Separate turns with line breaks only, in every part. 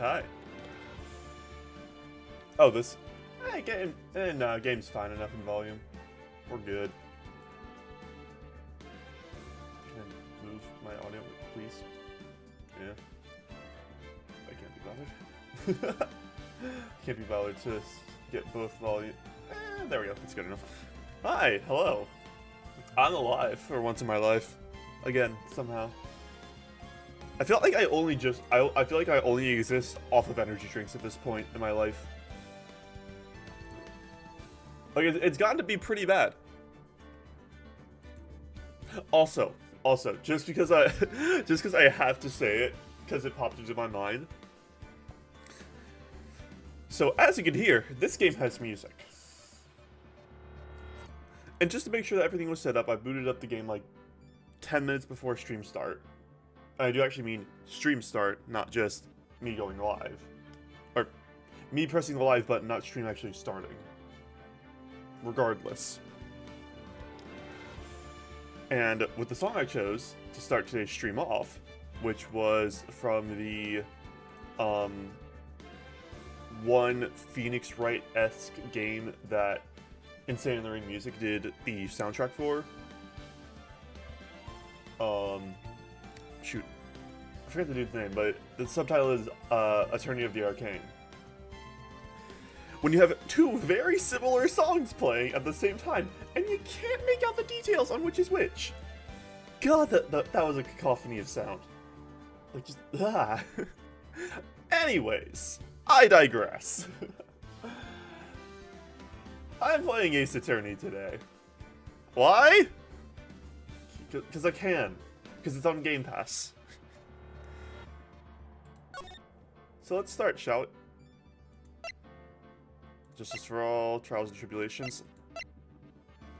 Hi. Oh, this game's fine enough in volume. We're good. Can I move my audio, please? Yeah. I can't be bothered. Can't be bothered to get both volume. There we go. That's good enough. Hi. Hello. I'm alive for once in my life. Again, somehow. I feel like I feel like I only exist off of energy drinks at this point in my life. Like, it's gotten to be pretty bad. Also, just because I have to say it, because it popped into my mind. So, as you can hear, this game has music. And just to make sure that everything was set up, I booted up the game like 10 minutes before stream start. And I do actually mean stream start, not just me going live. Or me pressing the live button, not stream actually starting. Regardless. And with the song I chose to start today's stream off, which was from the one Phoenix Wright-esque game that Insane in the Ring Music did the soundtrack for. Shoot. I forgot the dude's name, but the subtitle is Attorney of the Arcane. When you have two very similar songs playing at the same time, and you can't make out the details on which is which. God, that was a cacophony of sound. Like, just, ah. Anyways, I digress. I'm playing Ace Attorney today. Why? Because I can. Because it's on Game Pass. So let's start, shall we? Justice for all, Trials and Tribulations.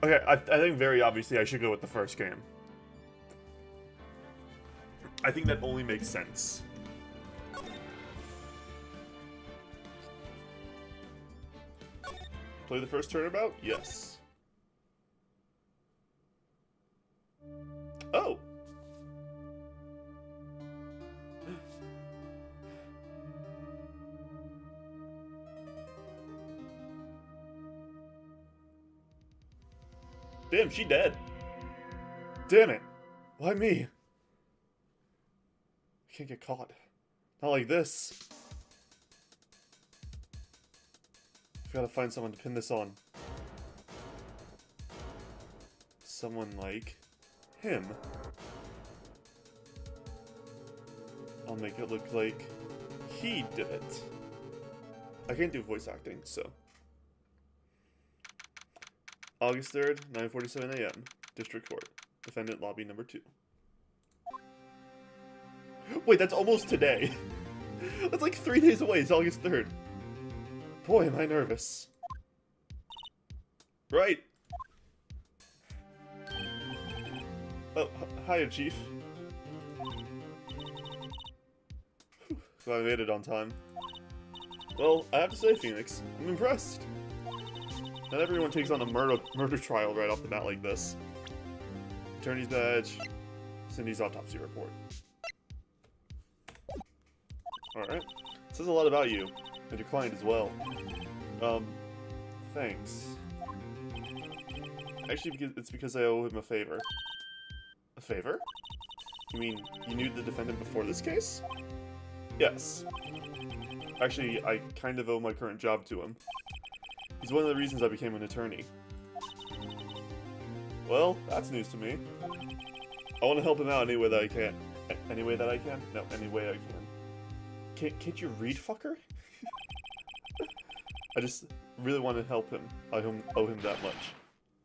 Okay, I think very obviously I should go with the first game. I think that only makes sense. Play the first turnabout? Yes. Oh! Damn, she dead. Damn it. Why me? I can't get caught. Not like this. I've got to find someone to pin this on. Someone like him. I'll make it look like he did it. I can't do voice acting, so. August 3rd, 9:47 a.m. District Court. Defendant lobby number 2. Wait, that's almost today. That's like 3 days away. It's August 3rd. Boy, am I nervous. Right. Oh, hiya, Chief. So I made it on time. Well, I have to say, Phoenix, I'm impressed. Not everyone takes on a murder trial right off the bat like this. Attorney's badge, Cindy's autopsy report. Alright. Says a lot about you, and your client as well. Thanks. Actually, it's because I owe him a favor. A favor? You mean, you knew the defendant before this case? Yes. Actually, I kind of owe my current job to him. He's one of the reasons I became an attorney. Well, that's news to me. I want to help him out any way that I can. Any way that I can? No, any way I can. Can't you read, fucker? I just really want to help him. I owe him that much.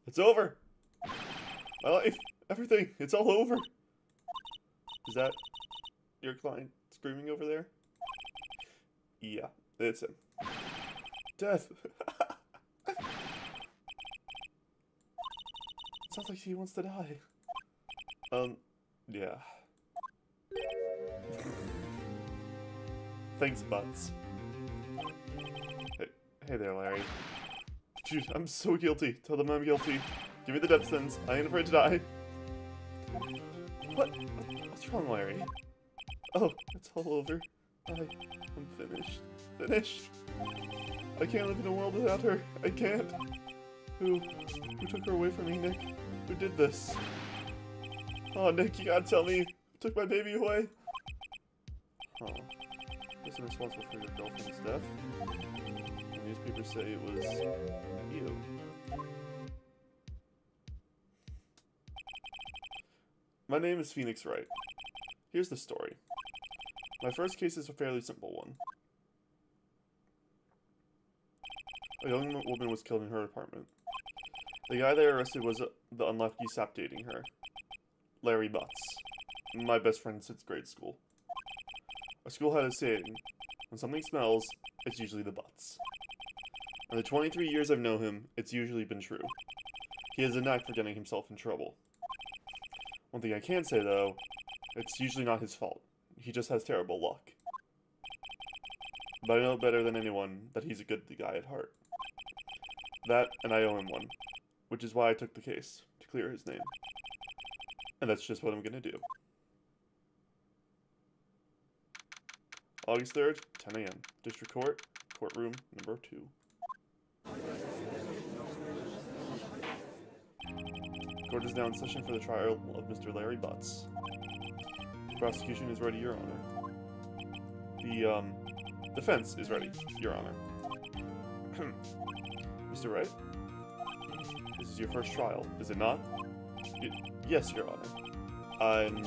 It's over! My life, everything, it's all over! Is that your client screaming over there? Yeah, it's him. Death! Sounds like he wants to die. Yeah. Thanks, Butts. Hey there, Larry. Dude, I'm so guilty. Tell them I'm guilty. Give me the death sentence. I ain't afraid to die. What? What's wrong, Larry? Oh, it's all over. I'm finished. Finished. I can't live in a world without her. I can't. Who took her away from me, Nick? Who did this? Oh, Nick, you gotta tell me. Who took my baby away? Huh. Person responsible for your girlfriend's death? The newspapers say it was you. My name is Phoenix Wright. Here's the story. My first case is a fairly simple one. A young woman was killed in her apartment. The guy they arrested was the unlucky sap dating her, Larry Butts, my best friend since grade school. Our school had a saying, when something smells, it's usually the Butts. In the 23 years I've known him, it's usually been true. He has a knack for getting himself in trouble. One thing I can say, though, it's usually not his fault. He just has terrible luck. But I know better than anyone that he's a good guy at heart. That, and I owe him one. Which is why I took the case, to clear his name. And that's just what I'm gonna do. August 3rd, 10 a.m. District Court, courtroom number 2. Court is now in session for the trial of Mr. Larry Butts. The prosecution is ready, Your Honor. The, defense is ready, Your Honor. Mr. Wright? This is your first trial, is it not? Yes, Your Honor. I'm,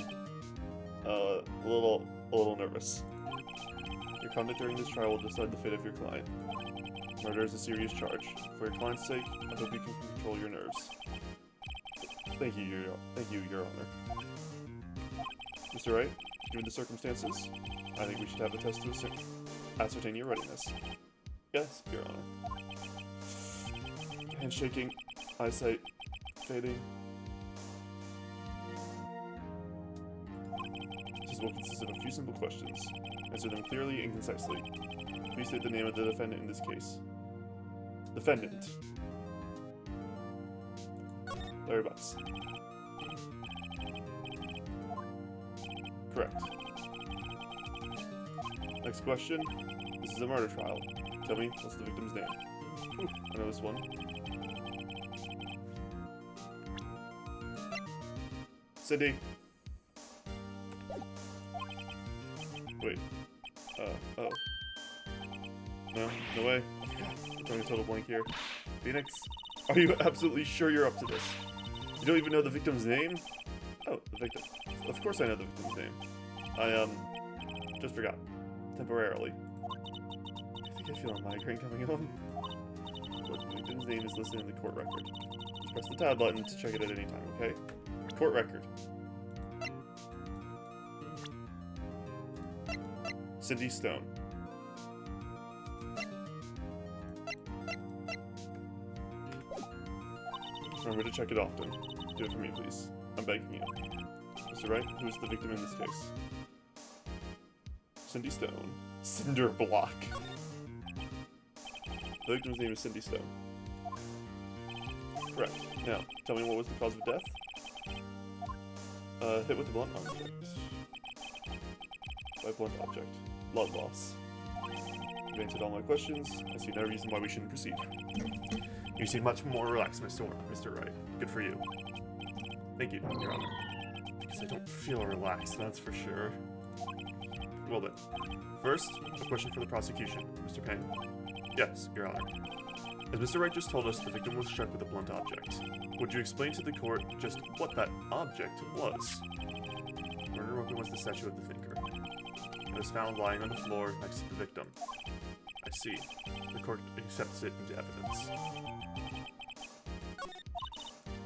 a little nervous. Your conduct during this trial will decide the fate of your client. Murder is a serious charge. For your client's sake, I hope you can control your nerves. Thank you, Your Honor. Mr. Wright, given the circumstances, I think we should have a test to ascertain your readiness. Yes, Your Honor. Hand shaking, eyesight fading. This will consist of a few simple questions. Answer them clearly and concisely. Please state the name of the defendant in this case. Defendant. Larry Butts. Correct. Next question. This is a murder trial. Tell me, what's the victim's name? Ooh, I know this one. Cindy. Wait. Oh. No way. I'm throwing a total blank here. Phoenix, are you absolutely sure you're up to this? You don't even know the victim's name? Oh, the victim. Of course I know the victim's name. I, just forgot. Temporarily. I think I feel a migraine coming on. Look, the victim's name is listed in the court record. Just press the tab button to check it at any time, okay? Court record. Cindy Stone. Remember to check it often. Do it for me, please. I'm begging you. Mr. Wright, who is the victim in this case? Cindy Stone. Cinder Block. The victim's name is Cindy Stone. Correct. Now, tell me what was the cause of death? Hit with a blunt object. By blunt object. Blood loss. You've answered all my questions. I see no reason why we shouldn't proceed. You seem much more relaxed, Mr. Wright. Good for you. Thank you, Your Honor. Because I don't feel relaxed, that's for sure. Well then. First, a question for the prosecution. Mr. Payne? Yes, Your Honor. As Mr. Wright just told us, the victim was struck with a blunt object. Would you explain to the court just what that object was? The murder weapon was the statue of the thinker. It was found lying on the floor next to the victim. I see. The court accepts it into evidence.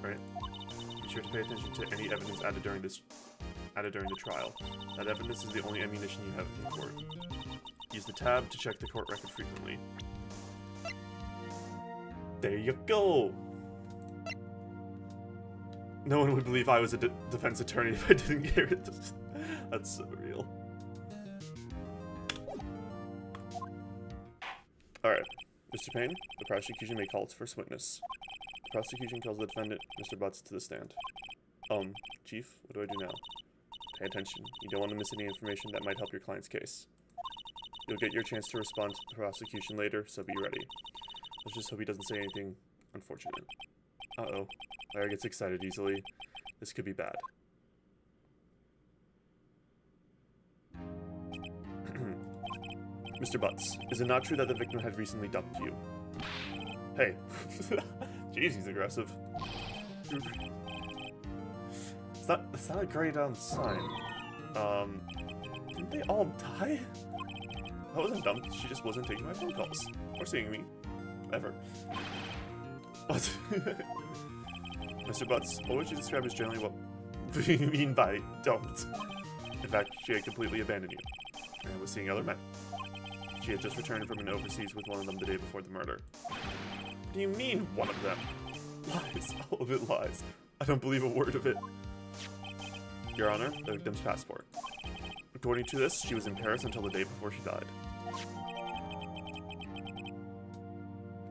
Right? Be sure to pay attention to any evidence added during the trial. That evidence is the only ammunition you have in court. Use the tab to check the court record frequently. There you go! No one would believe I was a defense attorney if I didn't hear it. That's so real. Alright, Mr. Payne, the prosecution may call its first witness. The prosecution calls the defendant, Mr. Butts, to the stand. Chief, what do I do now? Pay attention. You don't want to miss any information that might help your client's case. You'll get your chance to respond to the prosecution later, so be ready. Let's just hope he doesn't say anything unfortunate. Uh-oh. Larry gets excited easily. This could be bad. Mr. Butts, is it not true that the victim had recently dumped you? Hey. Jeez, he's aggressive. It's not a great sign. Didn't they all die? I wasn't dumped, she just wasn't taking my phone calls. Or seeing me. Ever. What? Mr. Butts, what would you describe as generally what you mean by dumped? In fact, she had completely abandoned you. And was seeing other men. She had just returned from an overseas with one of them the day before the murder. What do you mean, one of them? Lies. All of it lies. I don't believe a word of it. Your Honor, the victim's passport. According to this, she was in Paris until the day before she died.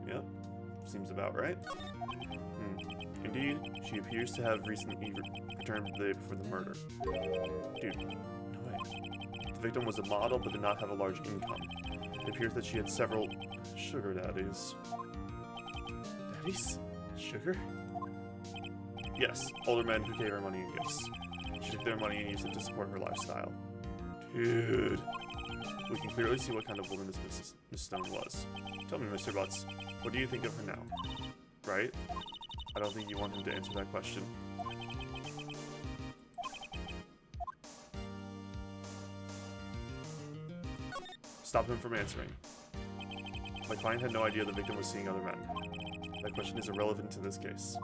Yep. Seems about right. Indeed, she appears to have recently returned the day before the murder. Dude, no way. The victim was a model but did not have a large income. It appears that she had several sugar daddies. Daddies? Sugar? Yes, older men who gave her money and gifts. She took their money and used it to support her lifestyle. Dude. We can clearly see what kind of woman this Miss Stone was. Tell me, Mr. Butts, what do you think of her now? Right? I don't think you want him to answer that question. Stop him from answering. My client had no idea the victim was seeing other men. That question is irrelevant to this case.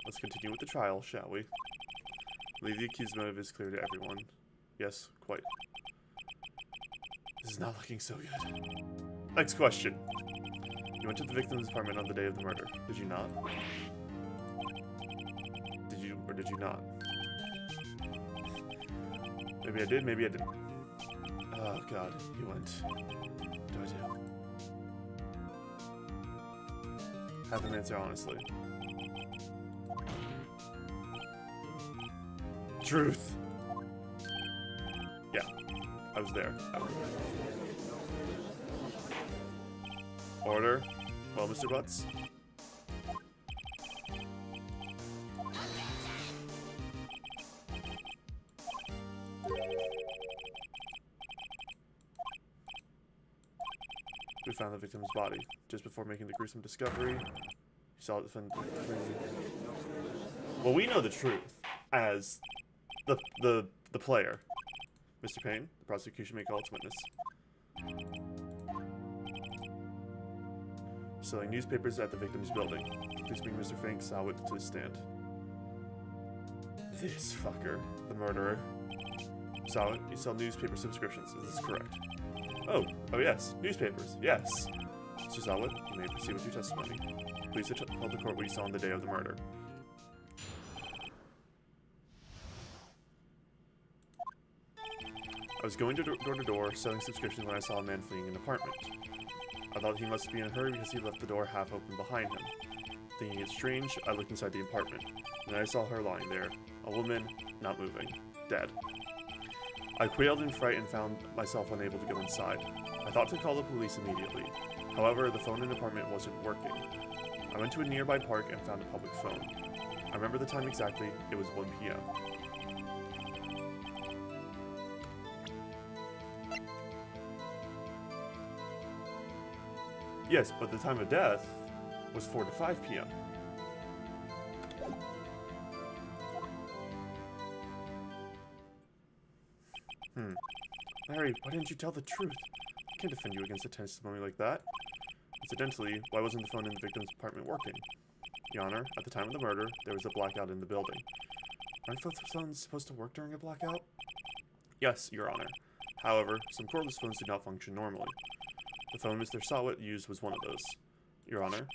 Let's continue with the trial, shall we? I believe the accused motive is clear to everyone. Yes, quite. This is not looking so good. Next question. You went to the victim's apartment on the day of the murder, did you not? Did you, or did you not? Maybe I did, maybe I didn't. Oh god, you went. What do I do? Have him answer honestly. Truth. Yeah, I was there. Order. Well, Mr. Butts. We found the victim's body. Just before making the gruesome discovery, you saw it defend. Well, we know the truth as the player. Mr. Payne, the prosecution may call its witness. Selling newspapers at the victim's building. Please bring Mr. Fink Sawit to the stand. This fucker, the murderer. Sawit, you sell newspaper subscriptions, is this correct? Oh yes, newspapers, yes. Mr. Sawit, you may proceed with your testimony. Please tell the court what you saw on the day of the murder. I was going door to door selling subscriptions when I saw a man fleeing an apartment. I thought he must be in a hurry because he left the door half open behind him. Thinking it strange, I looked inside the apartment, and I saw her lying there, a woman, not moving, dead. I quailed in fright and found myself unable to go inside. I thought to call the police immediately. However, the phone in the apartment wasn't working. I went to a nearby park and found a public phone. I remember the time exactly, it was 1 p.m. Yes, but the time of death was 4 to 5 p.m. Larry, why didn't you tell the truth? I can't defend you against a testimony like that. Incidentally, why wasn't the phone in the victim's apartment working? Your Honor, at the time of the murder, there was a blackout in the building. Aren't phones supposed to work during a blackout? Yes, Your Honor. However, some cordless phones do not function normally. The phone Mr. Sawit used was one of those. Your Honor,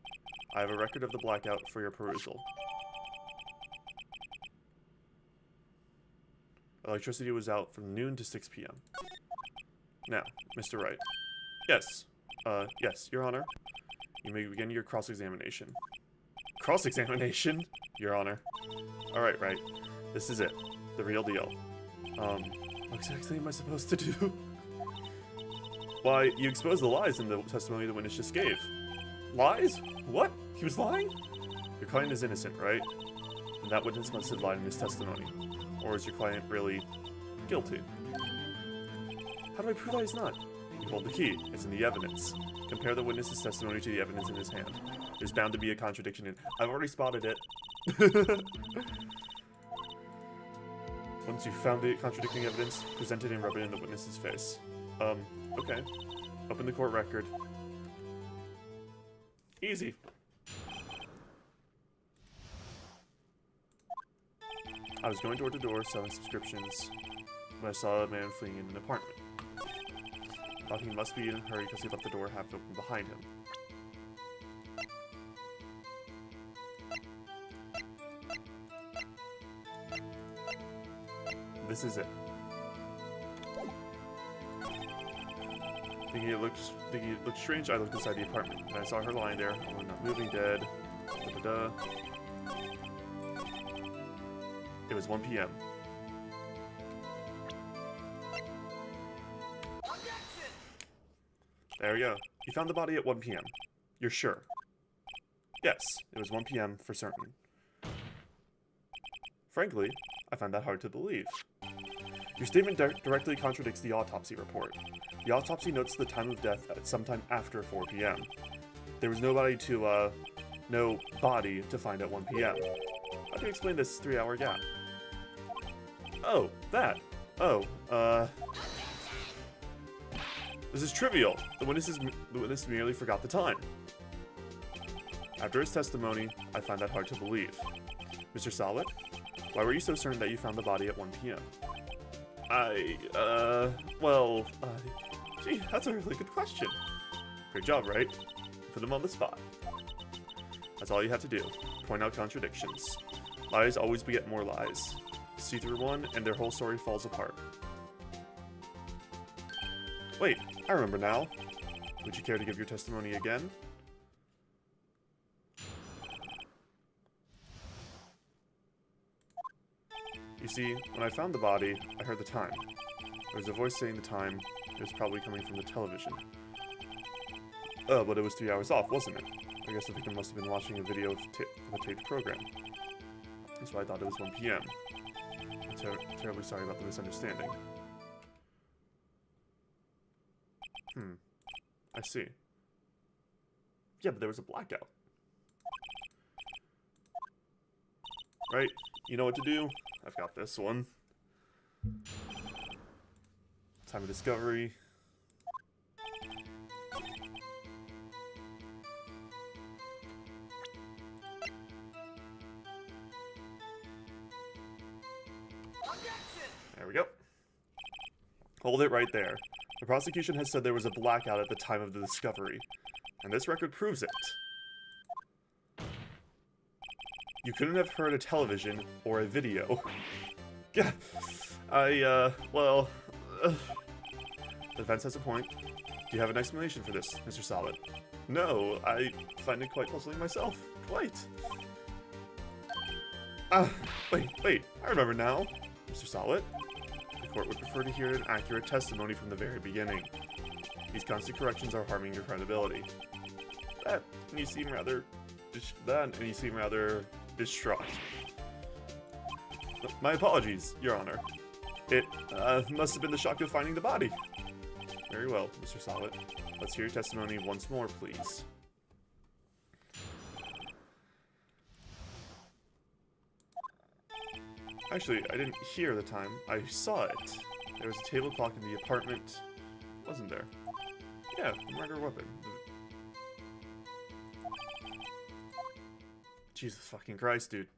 I have a record of the blackout for your perusal. Electricity was out from noon to 6 p.m. Now, Mr. Wright, Yes. Yes, Your Honor. You may begin your cross-examination. Cross-examination? Your Honor. Alright, right. This is it. The real deal. What exactly am I supposed to do? Why, you exposed the lies in the testimony the witness just gave. Lies? What? He was lying? Your client is innocent, right? And that witness must have lied in his testimony. Or is your client really guilty? How do I prove that he's not? You hold the key. It's in the evidence. Compare the witness's testimony to the evidence in his hand. There's bound to be a contradiction in... I've already spotted it. Once you've found the contradicting evidence, present it and rub it in the witness's face. Okay. Open the court record. Easy. I was going door to door selling subscriptions when I saw a man fleeing in an apartment. I thought he must be in a hurry because he left the door half open behind him. This is it. Thinking it looked strange, I looked inside the apartment, and I saw her lying there, alone, not moving, dead. Da-da-da. It was 1 p.m. There we go. You found the body at 1 p.m. You're sure? Yes, it was 1 p.m. for certain. Frankly, I find that hard to believe. Your statement directly contradicts the autopsy report. The autopsy notes the time of death at sometime after 4 p.m. There was no body to find at 1 p.m. How do you explain this 3-hour gap? Oh, that. Oh, this is trivial. The witness merely forgot the time. After his testimony, I find that hard to believe. Mr. Salwit, why were you so certain that you found the body at 1 p.m.? Gee, that's a really good question. Great job, Wright? Put him on the spot. That's all you have to do. Point out contradictions. Lies always beget more lies. See through one, and their whole story falls apart. Wait, I remember now. Would you care to give your testimony again? You see, when I found the body, I heard the time. There was a voice saying the time. It was probably coming from the television. Oh, but it was 3 hours off, wasn't it? I guess the victim must have been watching a video of a taped program. That's why I thought it was 1 p.m. I'm terribly sorry about the misunderstanding. I see. Yeah, but there was a blackout. Right, you know what to do? I've got this one. Time of discovery. There we go. Hold it right there. The prosecution has said there was a blackout at the time of the discovery, and this record proves it. You couldn't have heard a television or a video. Yeah, the defense has a point. Do you have an explanation for this, Mr. Salwit? No, I find it quite puzzling myself. Quite. Wait, I remember now. Mr. Salwit? The court would prefer to hear an accurate testimony from the very beginning. These constant corrections are harming your credibility. And you seem rather distraught. My apologies, Your Honor. It must have been the shock of finding the body. Very well, Mr. Salwit. Let's hear your testimony once more, please. Actually, I didn't hear the time. I saw it. There was a table clock in the apartment. Wasn't there? Yeah, the murder weapon. Jesus fucking Christ, dude.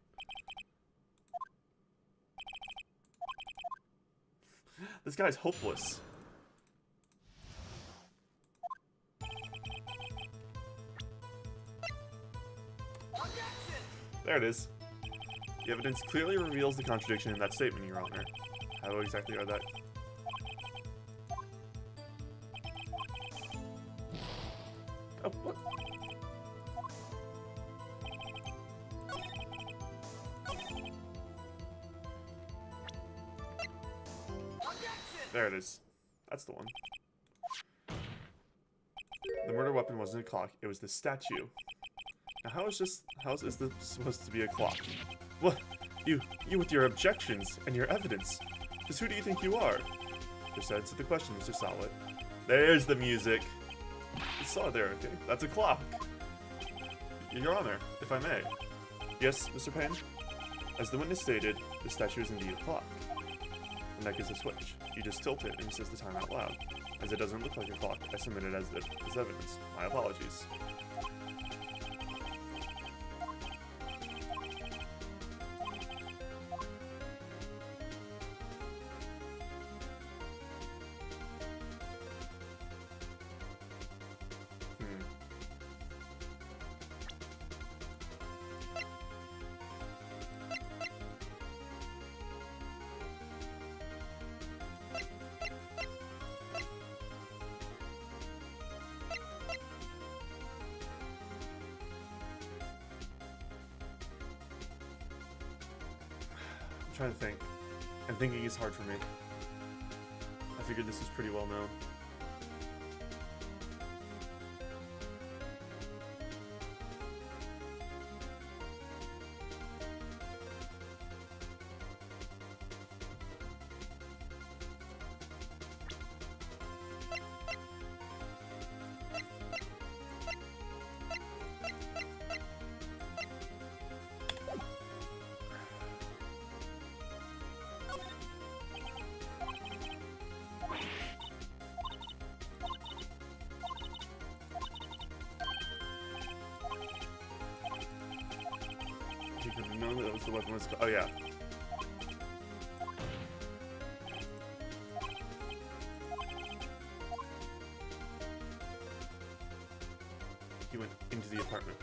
This guy's hopeless. There it is. The evidence clearly reveals the contradiction in that statement, Your Honor. How exactly are that? There it is. That's the one. The murder weapon wasn't a clock, it was the statue. Now how is this supposed to be a clock? What? You with your objections and your evidence. Just who do you think you are? Just answer the question, Mr. Solid. There's the music. You saw it there, okay? That's a clock. Your Honor, if I may. Yes, Mr. Payne? As the witness stated, the statue is indeed a clock. The neck is a switch. You just tilt it and it says the time out loud. As it doesn't look like a clock, I submit it as evidence. My apologies. I'm trying to think. And thinking is hard for me. I figured this was pretty well known. You could have known that was the weapon was. Oh yeah. He went into the apartment.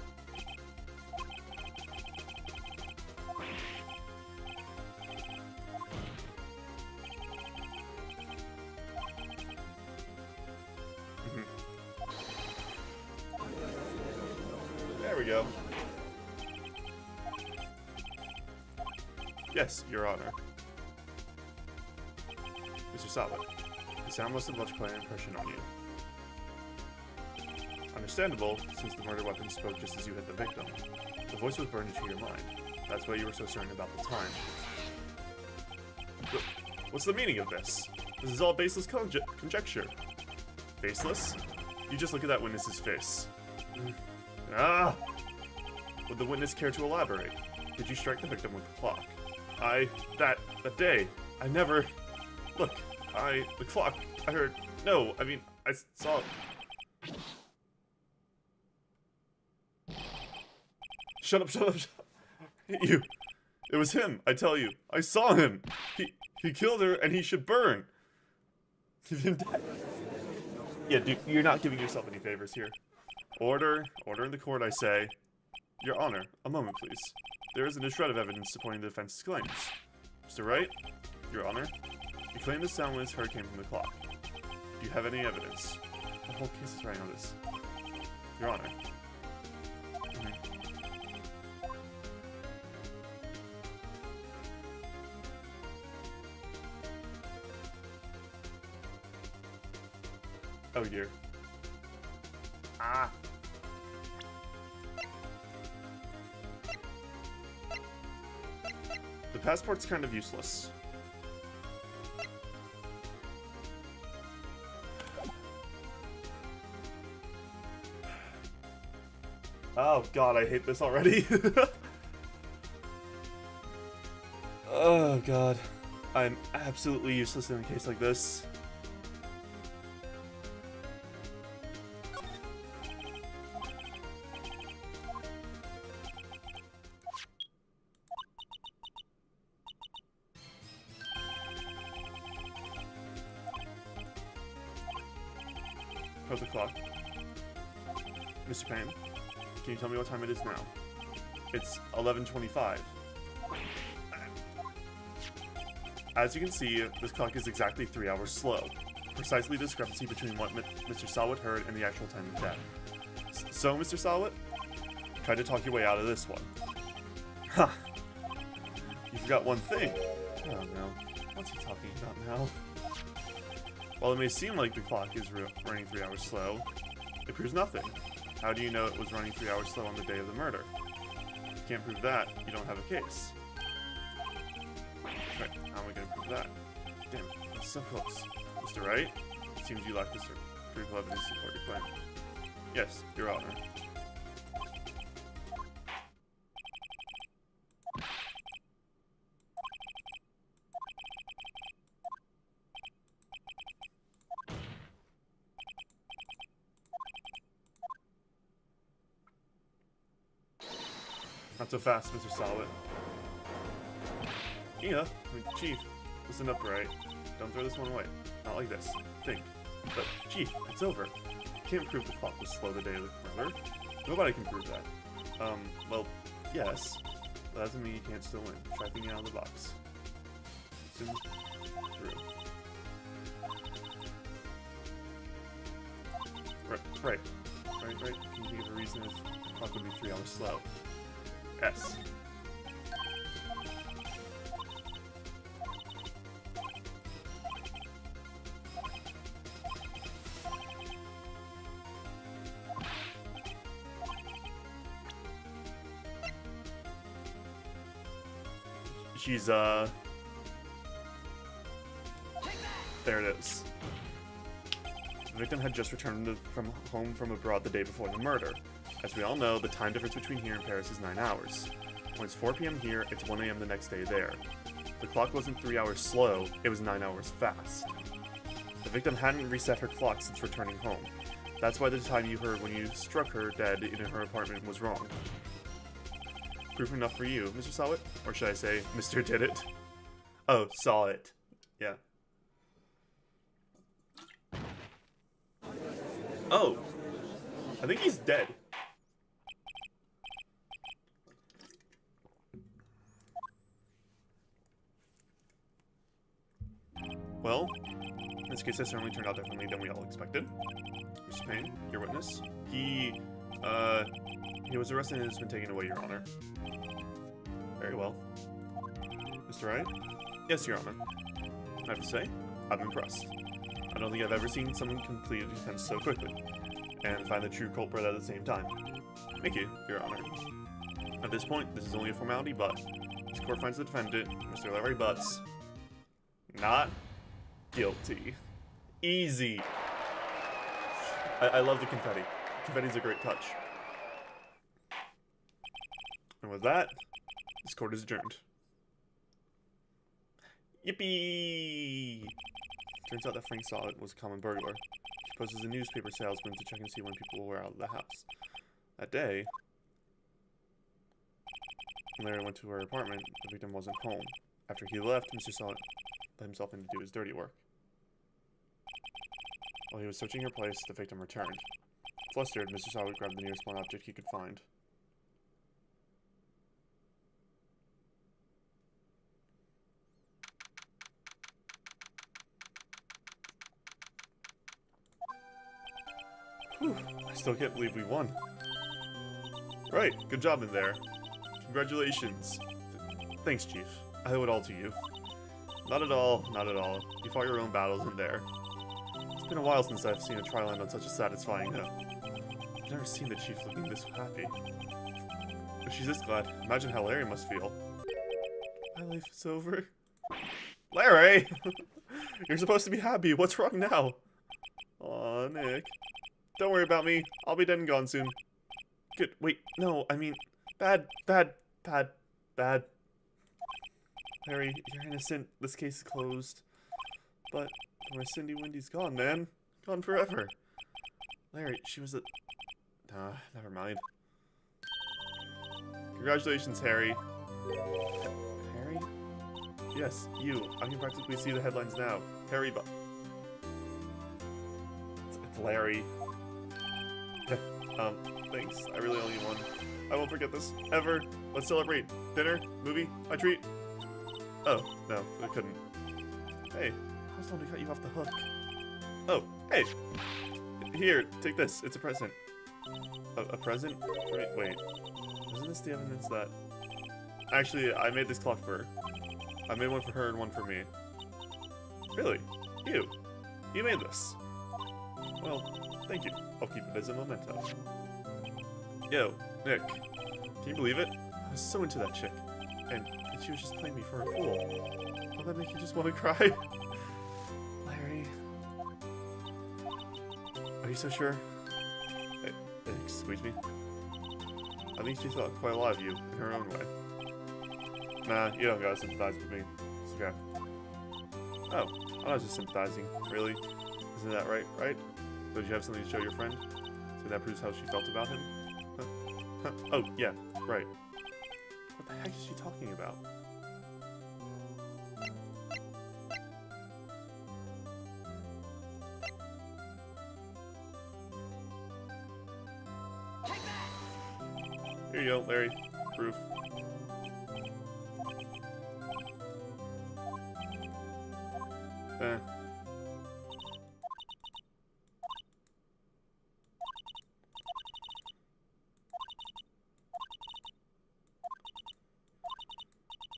There we go. Yes, Your Honor. Mr. Solid, the sound must have left quite an impression on you. Understandable, since the murder weapon spoke just as you hit the victim. The voice was burned into your mind. That's why you were so certain about the time. What's the meaning of this? This is all baseless conjecture. Baseless? You just look at that witness's face. Ah! Would the witness care to elaborate? Did you strike the victim with the clock? That day, I never... Look, the clock, I heard... No, I mean, I saw... Shut up, shut up, shut up. You. It was him, I tell you. I saw him. He killed her, and he should burn. Yeah, dude, you're not giving yourself any favors here. Order in the court, I say. Your Honor, a moment, please. There isn't a shred of evidence supporting the defense's claims. Mr. Wright, Your Honor, you claim the sound was heard came from the clock. Do you have any evidence? The whole case is right on this. Your Honor. Oh dear. Ah! The passport's kind of useless. Oh god, I hate this already. Oh god. I'm absolutely useless in a case like this. How's the clock? Mr. Payne, can you tell me what time it is now? It's 11:25. As you can see, this clock is exactly 3 hours slow. Precisely the discrepancy between what Mr. Sawat heard and the actual time of death. So, Mr. Sawat? Try to talk your way out of this one. Ha! You forgot one thing. Oh no. What's he talking about now? While it may seem like the clock is running 3 hours slow, it proves nothing. How do you know it was running 3 hours slow on the day of the murder? If you can't prove that, you don't have a case. Right, how am I going to prove that? Damn it, that's so close. Mr. Wright, it seems you lack the proof evidence to support your claim. Yes, Your Honor. Not so fast, Mr. Solid. Yeah, Chief, listen up, Wright. Don't throw this one away. Not like this. Think. But, Chief, it's over. You can't prove the clock was slow the day of the murder. Nobody can prove that. Well, yes. But that doesn't mean you can't still win. Try thinking out of the box. Soon through. Right. Can you think of a reason if the clock would be 3 hours slow? Yes. She's, there it is. The victim had just returned from home from abroad the day before the murder. As we all know, the time difference between here and Paris is 9 hours. When it's 4 p.m. here, it's 1 a.m. the next day there. The clock wasn't 3 hours slow, it was 9 hours fast. The victim hadn't reset her clock since returning home. That's why the time you heard when you struck her dead in her apartment was wrong. Proof enough for you, Mr. Saw It? Or should I say, Mr. Did It? Oh, Saw It. Yeah. Oh! I think he's dead. Well, this case has certainly turned out differently than we all expected. Mr. Payne, your witness, he was arrested and has been taken away, Your Honor. Very well. Mr. Wright? Yes, Your Honor. I have to say, I'm impressed. I don't think I've ever seen someone complete a defense so quickly, and find the true culprit at the same time. Thank you, Your Honor. At this point, this is only a formality, but this court finds the defendant, Mr. Larry Butts, not guilty. Easy. I love the confetti. Confetti's a great touch. And with that, this court is adjourned. Yippee! Turns out that Frank Saw It was a common burglar. She posed as a newspaper salesman to check and see when people were out of the house. That day, when Larry went to her apartment, the victim wasn't home. After he left, Mr. Saw It let himself in to do his dirty work. While he was searching her place, the victim returned. Flustered, Mr. Saw It grabbed the nearest blunt object he could find. Whew, I still can't believe we won. Right, good job in there. Congratulations. Thanks, Chief. I owe it all to you. Not at all, not at all. You fought your own battles in there. It's been a while since I've seen a trial end on such a satisfying note. I've never seen the Chief looking this happy. If she's this glad, imagine how Larry must feel. My life is over. Larry! You're supposed to be happy. What's wrong now? Aw, Nick. Don't worry about me. I'll be dead and gone soon. Good. Wait, no, I mean, bad. Larry, you're innocent. This case is closed. But my Cindy Wendy's gone, man. Gone forever. Larry, she was a... Nah, never mind. Congratulations, Harry. Harry? Yes, you. I can practically see the headlines now. Harry, but... It's Larry. Thanks. I really only need one. I won't forget this. Ever. Let's celebrate. Dinner? Movie? My treat? Oh, no, I couldn't. Hey, I was told to cut you off the hook. Oh, hey! Here, take this. It's a present. A present? Wait. Isn't this the evidence that... Actually, I made this clock for her. I made one for her and one for me. Really? You? You made this. Well, thank you. I'll keep it as a memento. Yo, Nick. Can you believe it? I was so into that chick. And she was just playing me for a fool. Will that make you just want to cry? Larry. Are you so sure? Hey, excuse me? I think she thought quite a lot of you in her own way. Nah, you don't gotta sympathize with me. It's okay. Oh, I'm not just sympathizing, really. Isn't that right, right? Did you have something to show your friend? So that proves how she felt about him? Huh. Oh, yeah, right. What the heck is she talking about? Here you go, Larry. Proof. Eh.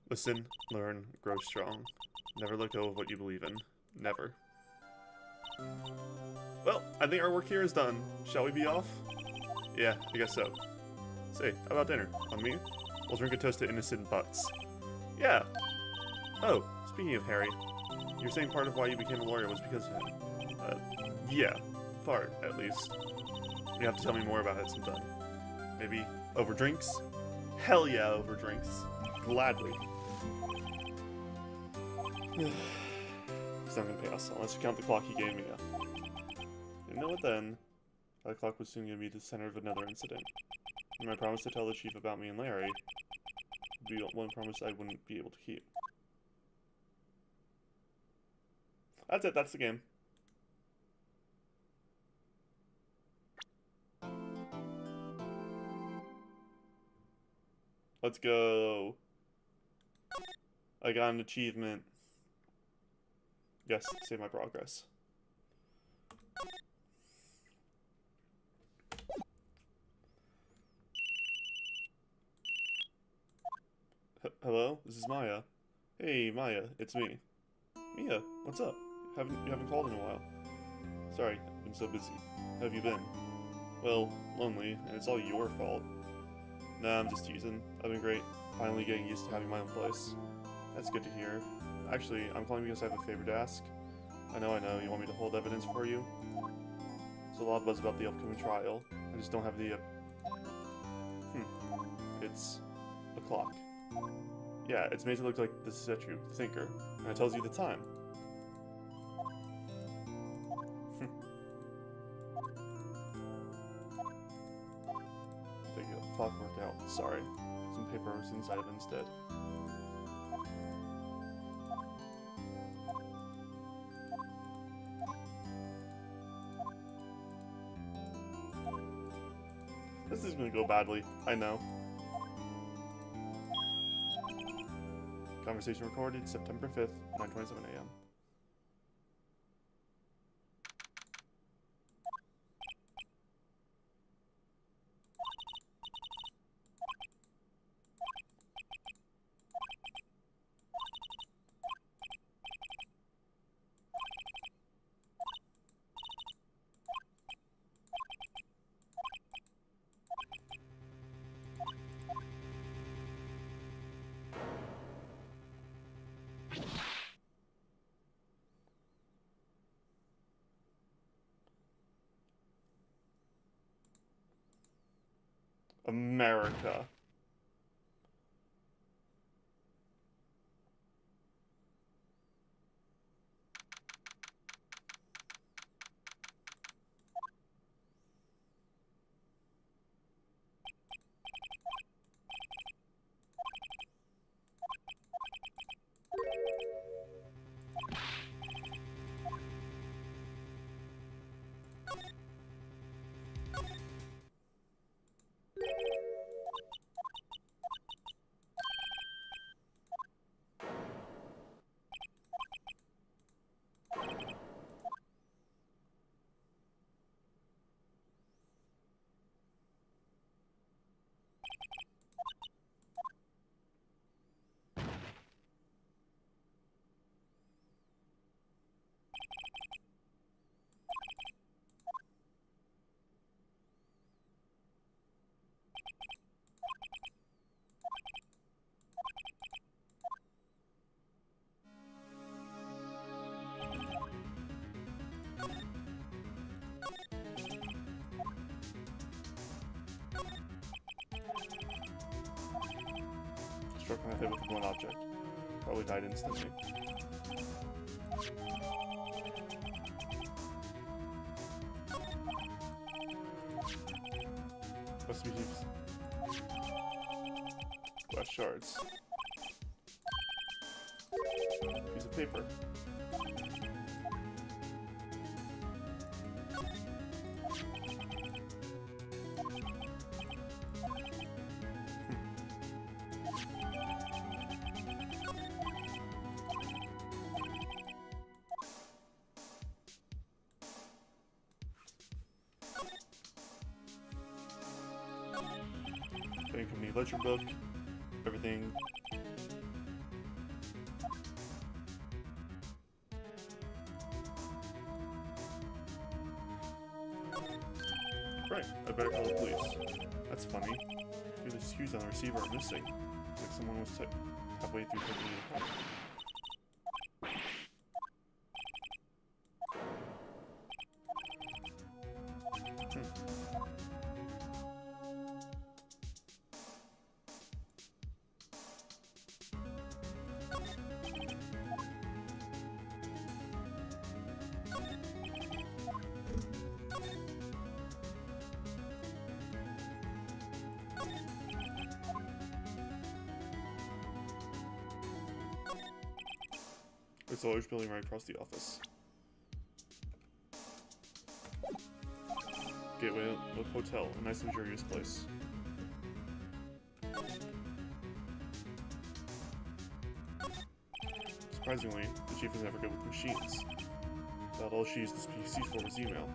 Listen, learn, grow strong. Never let go of what you believe in. Never. Well, I think our work here is done. Shall we be off? Yeah, I guess so. Say, how about dinner? On me? We'll drink a toast to innocent butts. Yeah. Oh, speaking of Harry, you're saying part of why you became a lawyer was because of him. Yeah. Part, at least. You have to tell me more about it sometime. Maybe over drinks? Hell yeah, over drinks. Gladly. He's not gonna pay us unless you count the clock he gave me. You know what then? That clock was soon gonna be the center of another incident. And my promise to tell the chief about me and Larry would be one promise I wouldn't be able to keep. That's it, that's the game. Let's go. I got an achievement. Yes, save my progress. Hello? This is Maya. Hey, Maya, it's me. Mia, what's up? You haven't called in a while. Sorry, I've been so busy. How have you been? Well, lonely, and it's all your fault. Nah, I'm just teasing. I've been great. Finally getting used to having my own place. That's good to hear. Actually, I'm calling because I have a favor to ask. I know, you want me to hold evidence for you? There's a lot of buzz about the upcoming trial. I just don't have the, It's a clock. Yeah, it's made to look like the statue, the thinker, and it tells you the time. The clock worked out. Sorry. Some paper was inside of it instead. This is gonna go badly, I know. Conversation recorded September 5th, 9:27 a.m. America. Struck on the head with a blunt object. Probably died instantly. Must be glass shards. Piece of paper. Getting from the ledger book, everything. Right, I better call the police. That's funny. The cues on the receiver are missing. Looks like someone was halfway through taking it apart. It's a large building right across the office. Gateway Hotel, a nice luxurious place. Surprisingly, the chief is never good with machines. About all she used this PC for was email.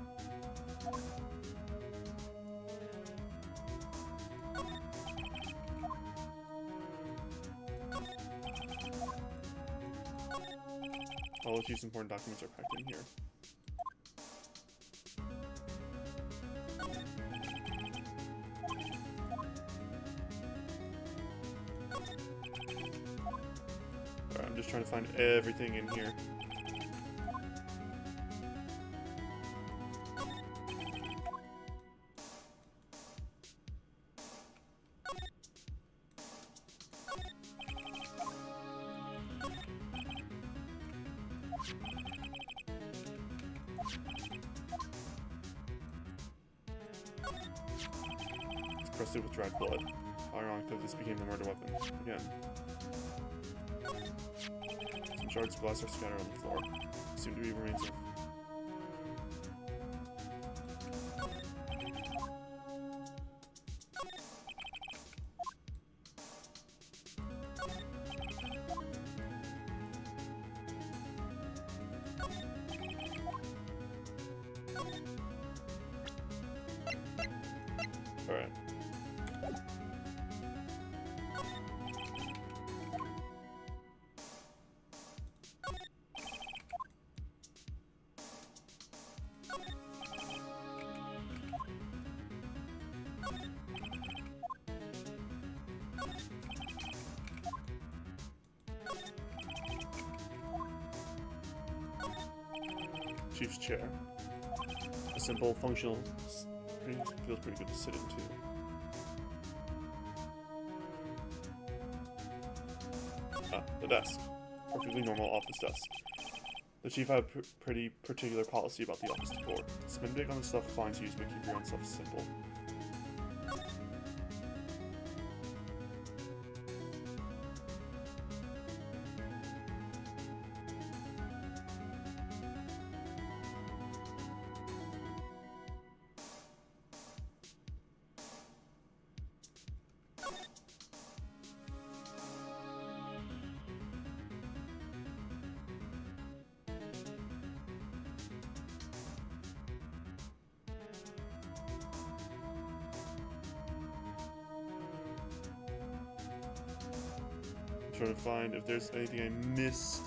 All the chief's important documents are packed in here. Alright, I'm just trying to find everything in here. Crusted with dried blood. How ironic that this became the murder weapon. Again. Some shards of glass are scattered on the floor. Seem to be remains of... Alright. Chief's chair. A simple, functional, feels pretty good to sit in too. Ah, the desk. Perfectly normal office desk. The chief had a pretty particular policy about the office decor. Spend big on the stuff clients use, but keep your own stuff simple. Trying to find if there's anything I missed.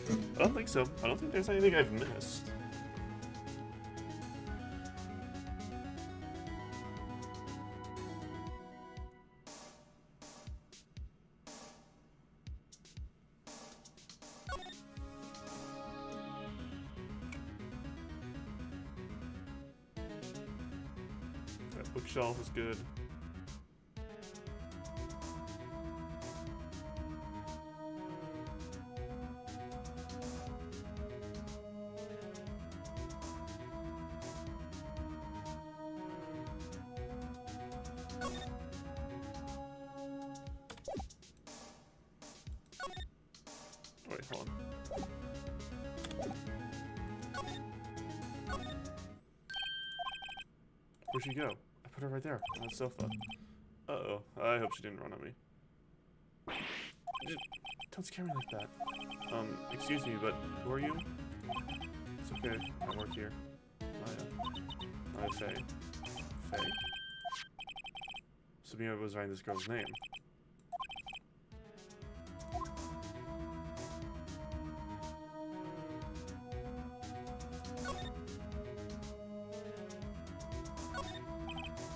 I don't think so. I don't think there's anything I've missed. Bookshelf is good. Wait, hold on. Where'd she go? I put her right there on the sofa. Uh-oh. I hope she didn't run on me. Don't scare me like that. Excuse me, but who are you? It's okay. I work here. Hi, Faye. Faye? Sabina was writing this girl's name.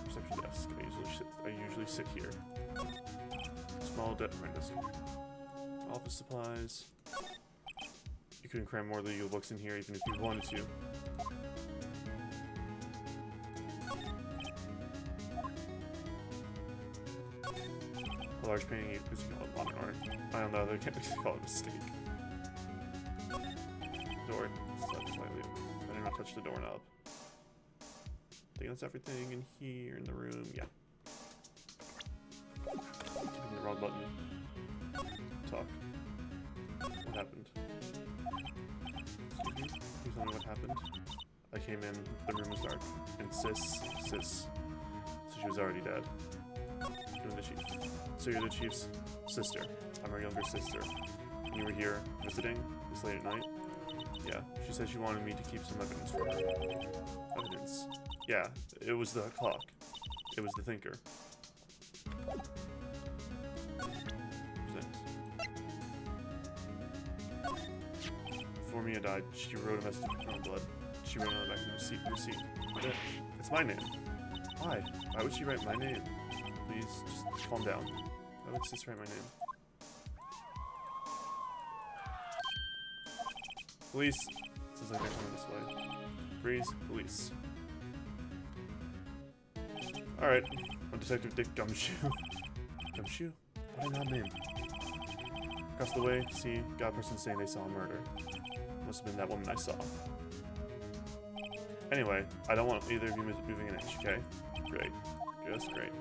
Reception desk. I usually sit here. Small right desk. Office supplies. You couldn't cram more legal books in here even if you wanted to. A large painting is called modern art. I don't know, they can't call it a mistake. Door. Slightly. I didn't touch the doorknob. I think that's everything in here in the room. Yeah. Hitting the wrong button. Talk. What happened? Excuse me? Can you tell me what happened? I came in, the room was dark, and sis. So she was already dead. You're the chief. So you're the chief's sister. I'm her younger sister. And you were here visiting this late at night? Yeah. She said she wanted me to keep some evidence for her. Evidence? Yeah, it was the clock. It was the thinker. Before Mia died, she wrote a message in her own blood. She wrote on the back of the receipt. It's my name. Why? Why would she write my name? Please, just calm down. Why would sis write my name? Police. Says I can't come this way. Freeze. Police. Alright. I'm Detective Dick Gumshoe. Gumshoe? What an odd name. Across the way, see, got a person saying they saw a murder. Must have been that woman I saw. Anyway, I don't want either of you moving an inch, okay? Great. Just great.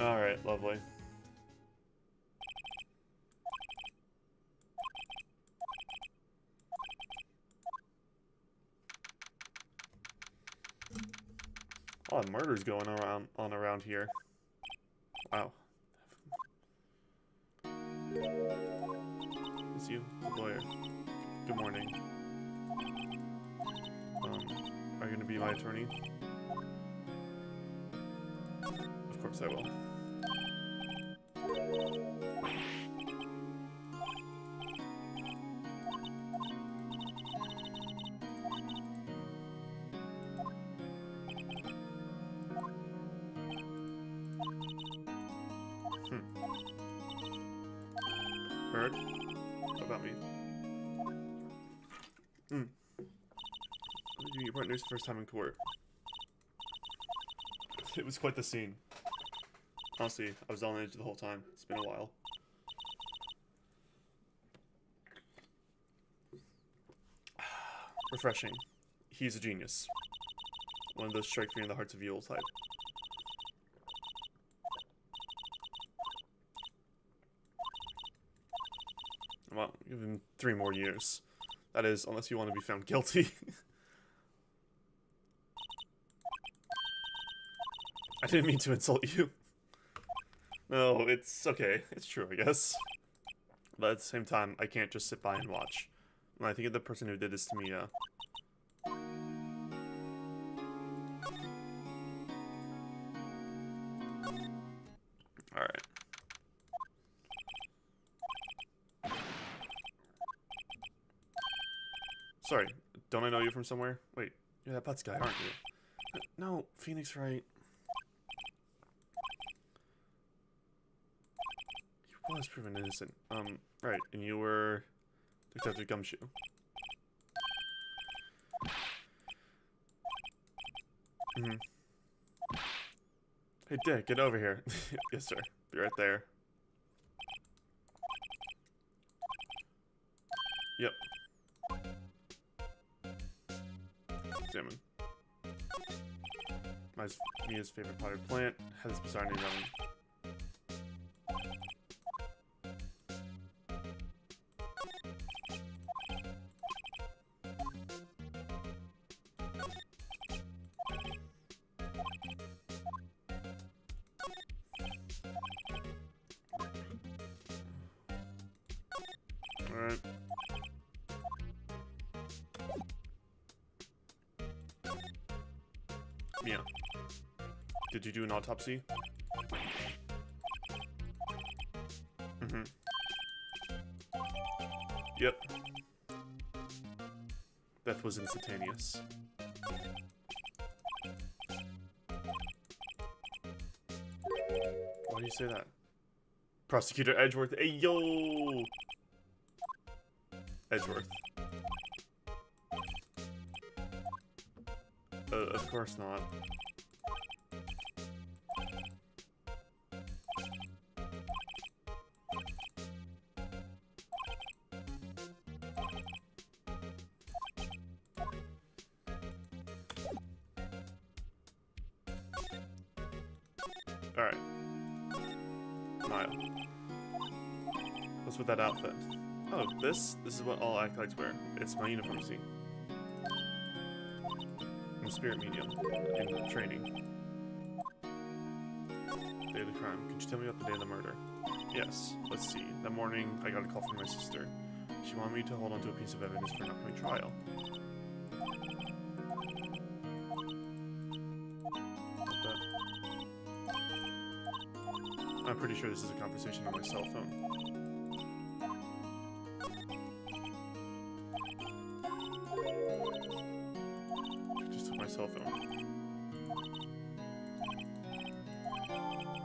Alright, lovely. A lot of murders going around here. Wow. It's you, the lawyer. Good morning. Are you gonna be my attorney? Of course I will. Heard? What about me? Your partner's first time in court. It was quite the scene. Honestly, I was on edge the whole time. It's been a while. Refreshing. He's a genius. One of those strike fear in the hearts of evil type. Well, give him 3 more years. That is, unless you want to be found guilty. I didn't mean to insult you. No, it's okay. It's true, I guess. But at the same time, I can't just sit by and watch. When I think of the person who did this to me, Alright. Sorry, don't I know you from somewhere? Wait, you're that Putz guy, aren't you? No, Phoenix Wright. He was proven innocent. Right, and you were Detective Gumshoe. Mm-hmm. Hey, Dick, get over here. Yes, sir. Be right there. Yep. Examine. Mia's favorite potted plant has this bizarre name on. Alright. Mia, did you do an autopsy? Mm-hmm. Yep. Death was instantaneous. Why do you say that? Prosecutor Edgeworth. Hey, yo! Edgeworth. Of course not. Alright. Maya. What's with that outfit? Oh, this is what all acolytes wear. It's my uniform, see? I'm a spirit medium. In training. Day of the crime. Could you tell me about the day of the murder? Yes. Let's see. That morning, I got a call from my sister. She wanted me to hold on to a piece of evidence for an upcoming trial. I'm pretty sure this is a conversation on my cell phone. I just took my cell phone.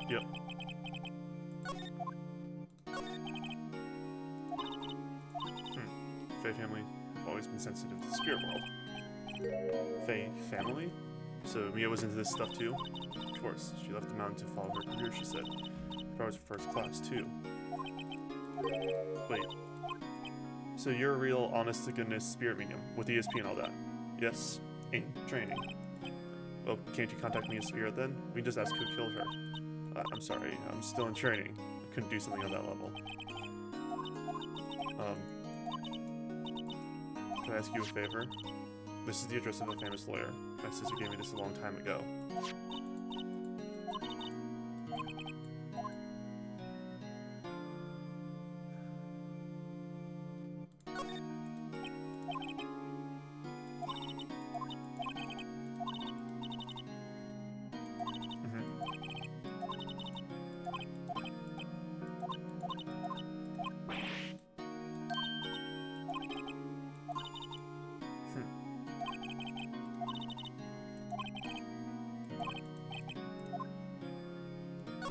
Yep. Faye family have always been sensitive to the spirit world. Faye family? So Mia was into this stuff too? Of course, she left the mountain to follow her career, she said. I was first class too. Wait. So you're a real honest-to-goodness spirit medium, with ESP and all that? Yes. In training. Well, can't you contact me as spirit then? We can just ask who killed her. I'm sorry, I'm still in training. I couldn't do something on that level. Can I ask you a favor? This is the address of a famous lawyer. My sister gave me this a long time ago.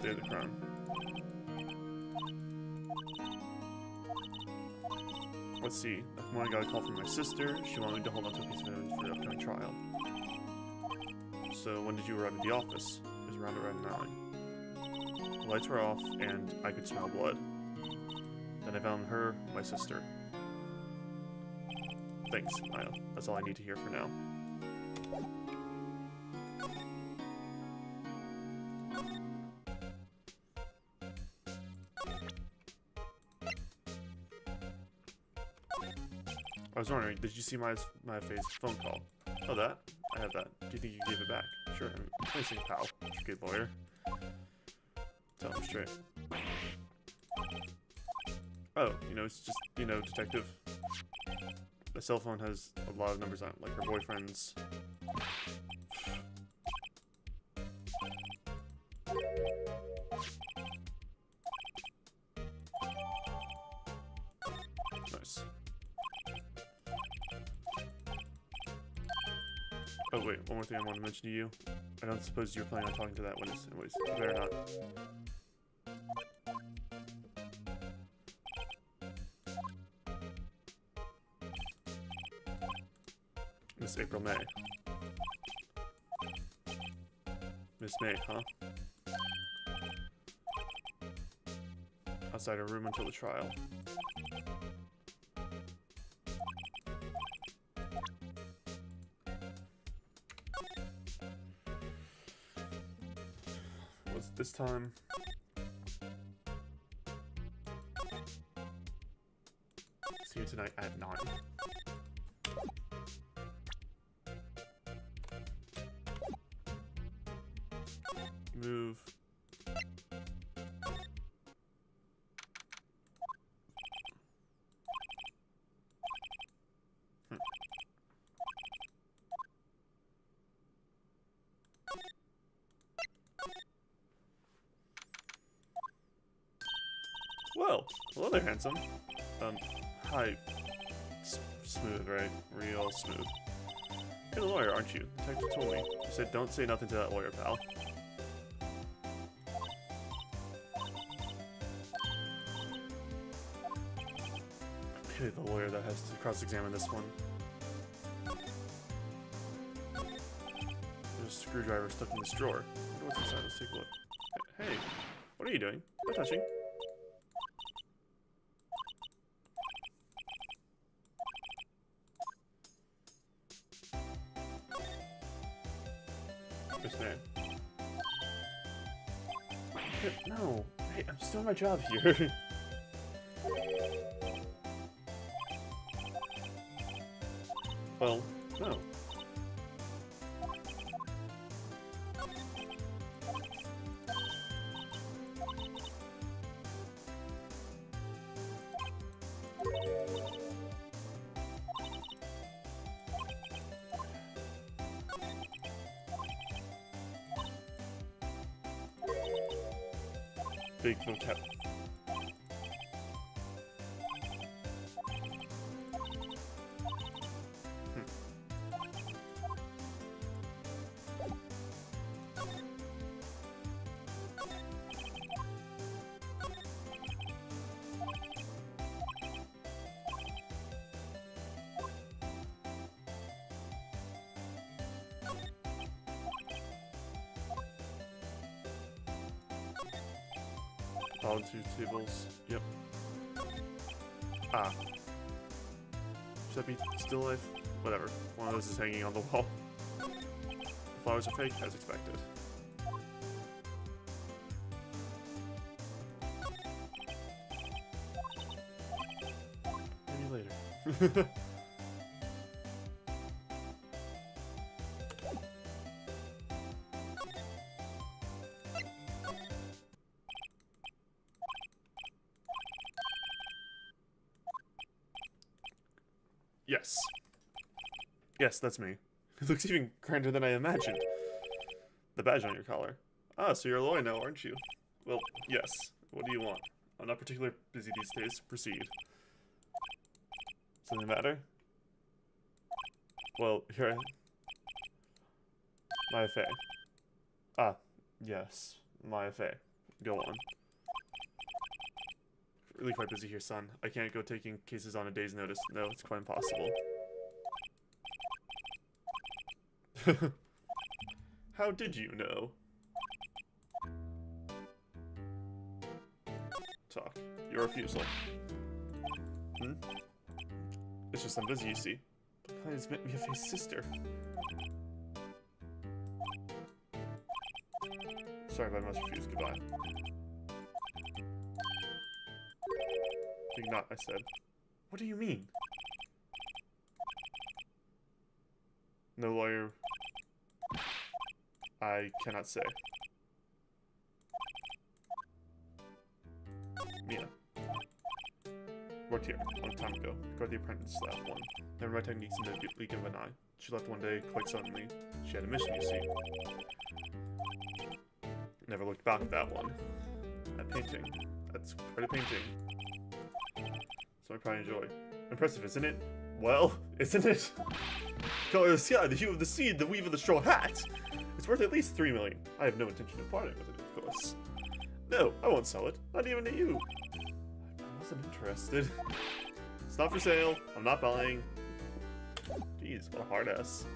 Day of the crime. Let's see. That morning I got a call from my sister. She wanted me to hold on to a piece of evidence for the upcoming trial. So when did you arrive at the office? It was around 9. The lights were off and I could smell blood. Then I found her, my sister. Thanks, Maya. That's all I need to hear for now. I was wondering, did you see my face phone call? Oh, that? I have that. Do you think you gave it back? Sure, I mean, nice thing, pal. Good lawyer. Tell him straight. Oh, you know, it's just, you know, detective. The cell phone has a lot of numbers on it, like her boyfriend's. Nice. Oh wait, one more thing I want to mention to you. I don't suppose you're planning on talking to that witness. Anyways, you better not. Miss April May. Miss May, huh? Outside her room until the trial. Was it this time? See you tonight at 9. Move. Well, hello there, handsome. Hi. Smooth, right? Real smooth. You're the lawyer, aren't you? The detective told me. He said don't say nothing to that lawyer, pal. Pity the lawyer that has to cross-examine this one. There's a screwdriver stuck in this drawer. I wonder what's inside. Let's take a look. Hey, what are you doing? No touching. Miss May. No. Hey, I'm still on my job here. Well, no. Big vocab. All 2 tables. Yep. Ah. Should that be still life? Whatever. One of those is hanging on the wall. The flowers are fake, as expected. Maybe later. Yes. Yes, that's me. It looks even grander than I imagined. The badge on your collar. Ah, so you're a lawyer now, aren't you? Well, yes. What do you want? I'm not particularly busy these days. Proceed. Something the matter? Well, here my affair. Ah, yes. My affair. Go on. Really quite busy here, son. I can't go taking cases on a day's notice. No, it's quite impossible. How did you know? Talk. Your refusal. Hmm? It's just I'm busy, you see. The client's meant me a face sister. Sorry, but I must refuse. Goodbye. Think not, I said. What do you mean? No lawyer. I cannot say. Mia. Worked here, a long time ago. Got the apprentice that one. Never my techniques in the league of an eye. She left one day, quite suddenly. She had a mission, you see. Never looked back at that one. That painting. That's quite a painting. So I probably enjoy. Impressive, isn't it? Well, isn't it? Color of the sky, the hue of the sea, the weave of the straw hat. It's worth at least 3 million. I have no intention of parting with it, of course. No, I won't sell it. Not even to you. I wasn't interested. It's not for sale. I'm not buying. Jeez, what a hard ass.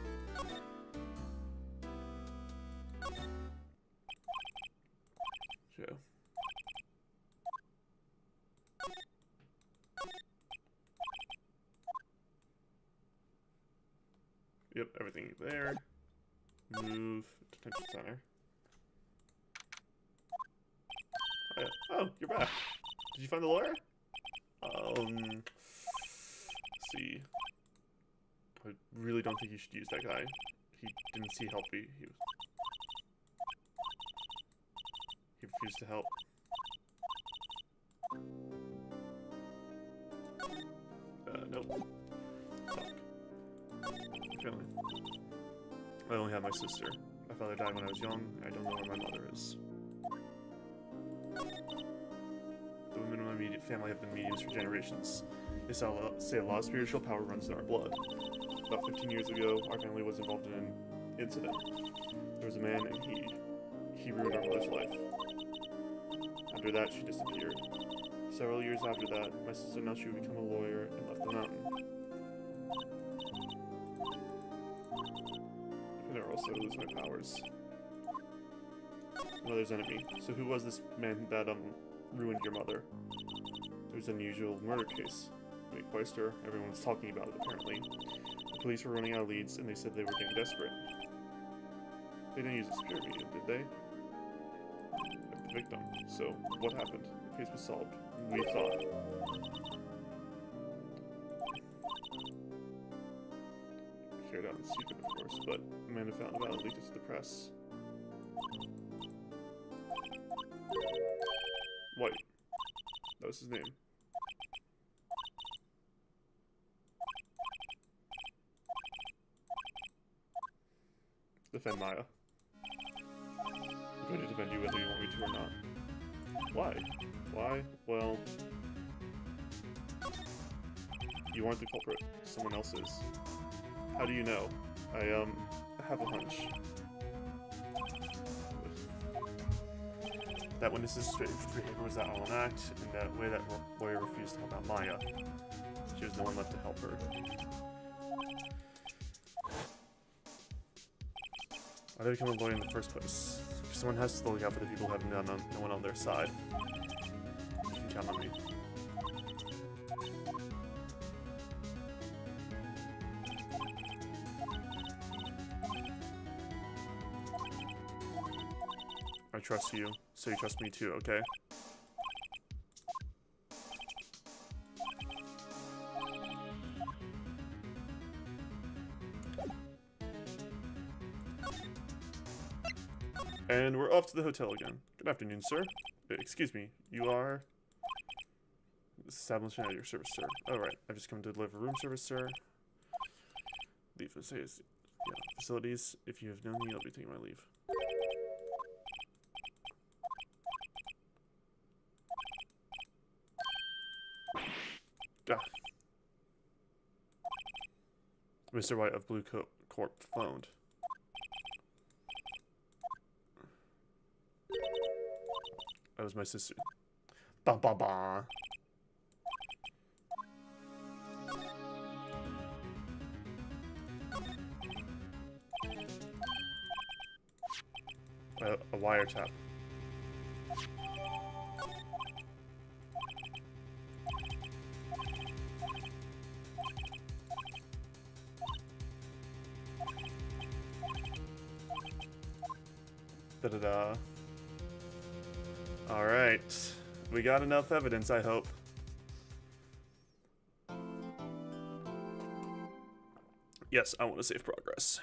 Joe. Yep, everything there. Move. Detention center. Oh, yeah. Oh, you're back. Did you find the lawyer? Let's see. I really don't think you should use that guy. He didn't see help. He refused to help. Nope. Fuck. Family. I only have my sister. My father died when I was young. I don't know where my mother is. The women in my immediate family have been mediums for generations. They say a lot of spiritual power runs in our blood. About 15 years ago, our family was involved in an incident. There was a man and he ruined our mother's life. After that, she disappeared. Several years after that, my sister announced she would become a lawyer and left the mountain. I could also lose my powers. Mother's enemy. So who was this man that ruined your mother? There was an unusual murder case. When he placed her, everyone was talking about it apparently. The police were running out of leads and they said they were getting desperate. They didn't use a spirit medium, did they? Like the victim. So what happened? The case was solved. We thought. Carried out in secret, of course, but Amanda found about it, leaked it to the press. White. That was his name. Defend Maya. I'm going to defend you whether you want me to or not. Why? Why? Well... You aren't the culprit. Someone else is. How do you know? I have a hunch. That witness's behavior was that all an act, and that way that lawyer refused to help out Maya. She was no one left to help her. Why did I become a lawyer in the first place? Because someone has to look out for the people who have no one on their side. You can count on me. I trust you, so you trust me too, okay? And we're off to the hotel again. Good afternoon, sir. Excuse me, you are... Establishment at your service, sir. Oh, right. I've just come to deliver room service, sir. Leave facilities. If you have known me, I'll be taking my leave. Ah. Mr. White of Blue Corp phoned. That was my sister. Ba ba ba. A wiretap. Da-da-da. Alright. We got enough evidence, I hope. Yes, I want to save progress.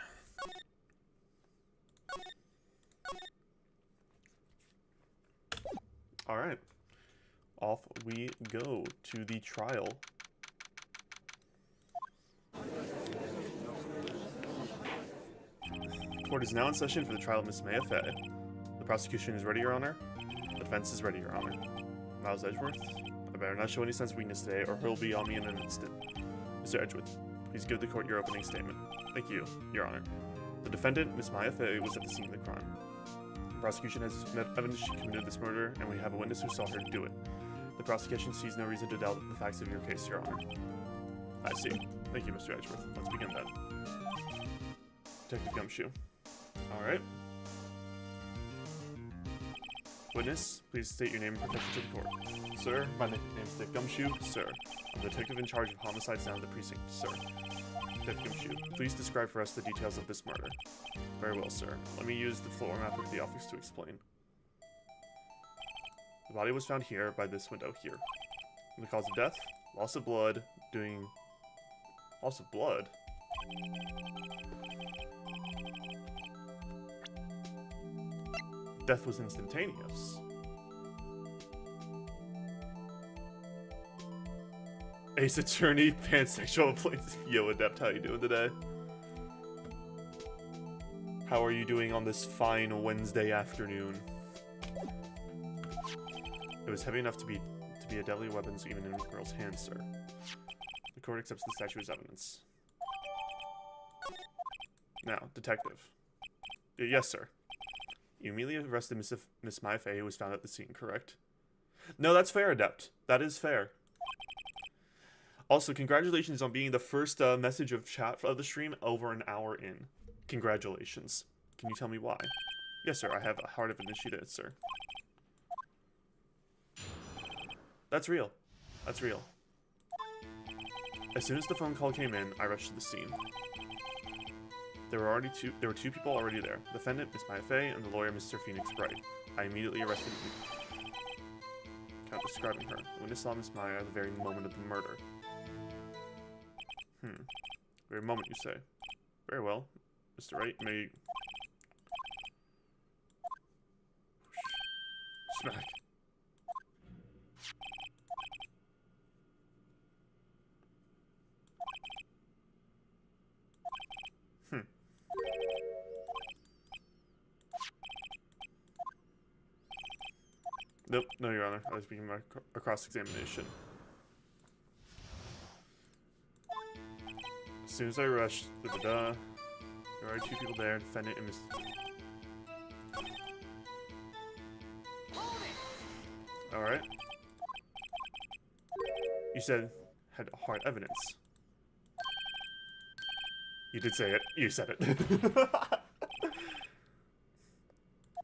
Alright. Off we go to the trial. Court is now in session for the trial of Miss Maya Fay. The prosecution is ready, Your Honor. The defense is ready, Your Honor. Miles Edgeworth, I better not show any sense of weakness today, or he'll be on me in an instant. Mr. Edgeworth, Please give the court your opening statement. Thank you, Your Honor. The defendant, Miss Maya Fey, was at the scene of the crime. The prosecution has evidence she committed this murder, and we have a witness who saw her do it. The prosecution sees no reason to doubt the facts of your case, Your Honor. I see. Thank you, Mr. Edgeworth. Let's begin then. Detective Gumshoe. Alright. Witness, please state your name and profession to the court. Sir, my name is Dick Gumshoe. Sir, I'm the detective in charge of homicides down at the precinct. Sir. Detective Gumshoe, please describe for us the details of this murder. Very well, sir. Let me use the floor map of the office to explain. The body was found here, by this window here. And the cause of death? Loss of blood, Loss of blood? Death was instantaneous. Ace Attorney, pansexual plaintiff. Yo, Adept, how you doing today? How are you doing on this fine Wednesday afternoon? It was heavy enough to be a deadly weapon, even in a girl's hands, sir. The court accepts the statute as evidence. Now, detective. Yes, sir. You immediately arrested Miss Maya Fey, who was found at the scene, correct? No, that's fair, Adept. That is fair. Also, congratulations on being the first message of chat of the stream over an hour in. Congratulations. Can you tell me why? Yes, sir. I have a hard evidence she did, sir. That's real. That's real. As soon as the phone call came in, I rushed to the scene. There were two people already there. The defendant, Miss Maya Fey, and the lawyer, Mr. Phoenix Wright. I immediately arrested Kind of describing her. The witness saw Miss Maya at the very moment of the murder. Very moment, you say. Very well. Mr. Wright, may... Smack. Nope, no, Your Honor. I was beginning a cross-examination. As soon as I rushed, there are two people there, defendant and Miss... Alright. You said had hard evidence. You did say it. You said it. It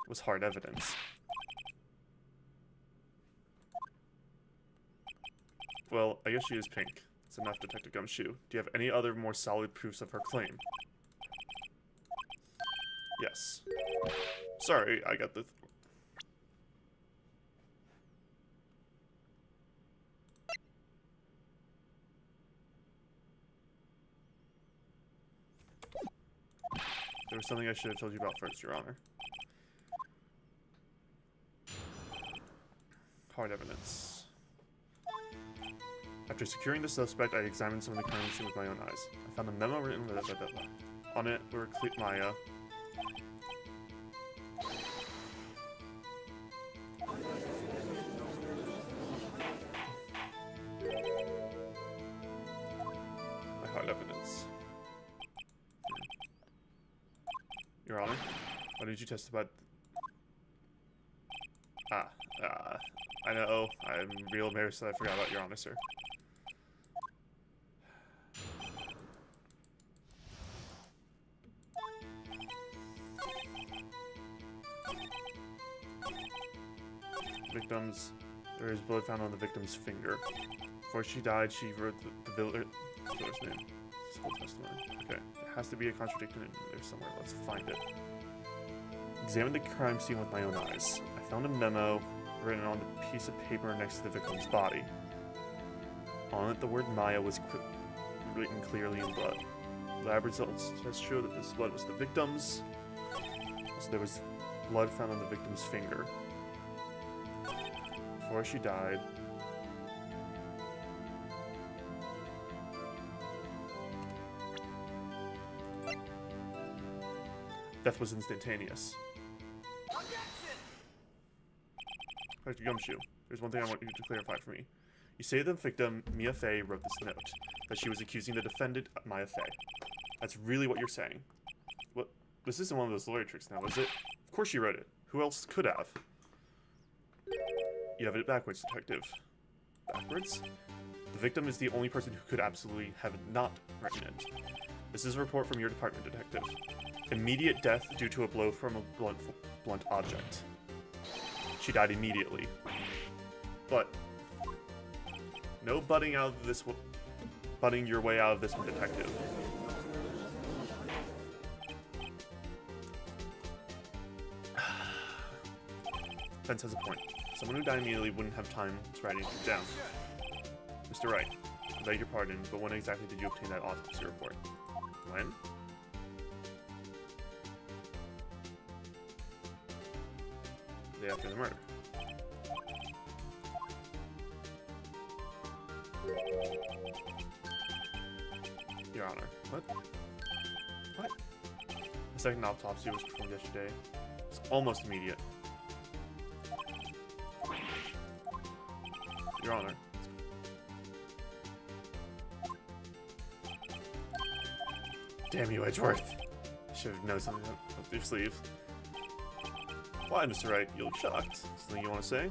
was hard evidence. Well, I guess she is pink. It's enough, Detective Gumshoe. Do you have any other more solid proofs of her claim? Yes. Sorry, I got the... There was something I should have told you about first, Your Honor. Hard evidence. After securing the suspect, I examined some of the crime scene with my own eyes. I found a memo written with on it were Maya. My hard evidence. Your Honor, why did you testify? I know. I'm real embarrassed that I forgot about Your Honor, sir. Victims. There is blood found on the victim's finger. Before she died, she wrote the killer's name. This whole testimony. Okay. It has to be a contradiction in there somewhere. Let's find it. Examined the crime scene with my own eyes. I found a memo written on the piece of paper next to the victim's body. On it, the word Maya was written clearly in blood. Lab results test showed that this blood was the victim's. So there was blood found on the victim's finger. Before she died, death was instantaneous. Dr. Gumshoe, there's one thing I want you to clarify for me. You say the victim, Mia Fey, wrote this note, that she was accusing the defendant, Maya Fey. That's really what you're saying. What? This isn't one of those lawyer tricks now, is it? Of course she wrote it. Who else could have? You have it backwards, detective. Backwards? The victim is the only person who could absolutely have not written it. This is a report from your department, detective. Immediate death due to a blow from a blunt object. She died immediately. But no butting your way out of this one, detective. Fence has a point. Someone who died immediately wouldn't have time to write anything down. Mr. Wright, I beg your pardon, but when exactly did you obtain that autopsy report? When? The day after the murder. Your Honor. What? What? The second autopsy was performed yesterday. It's almost immediate. Your Honor. Damn you, Edgeworth. Should have known something up your sleeve. Why, Mr. Wright? You look shocked. Something you want to say?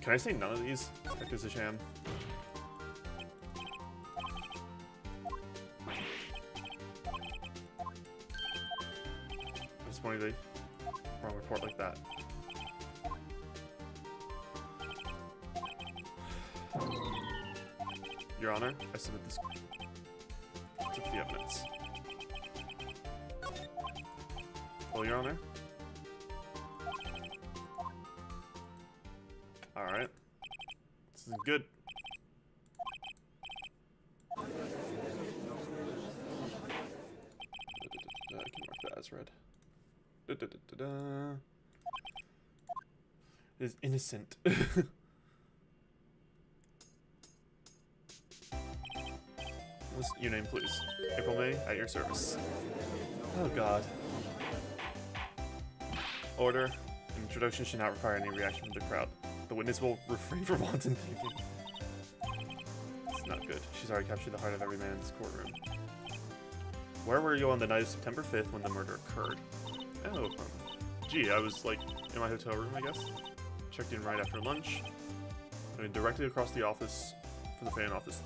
Can I say none of these? Heck is a sham. I just wanted a wrong report like that. Your Honor, I submit this to the evidence. Well, Your Honor. Alright. This is good. I can mark that as red. It is innocent. What's your name, please? April May, at your service. Oh god. Order. An introduction should not require any reaction from the crowd. The witness will refrain from wanton thinking. It's not good. She's already captured the heart of every man in this courtroom. Where were you on the night of September 5th when the murder occurred? Oh, gee, I was, like, in my hotel room, I guess. Checked in right after lunch. I mean, directly across the office from the fan office.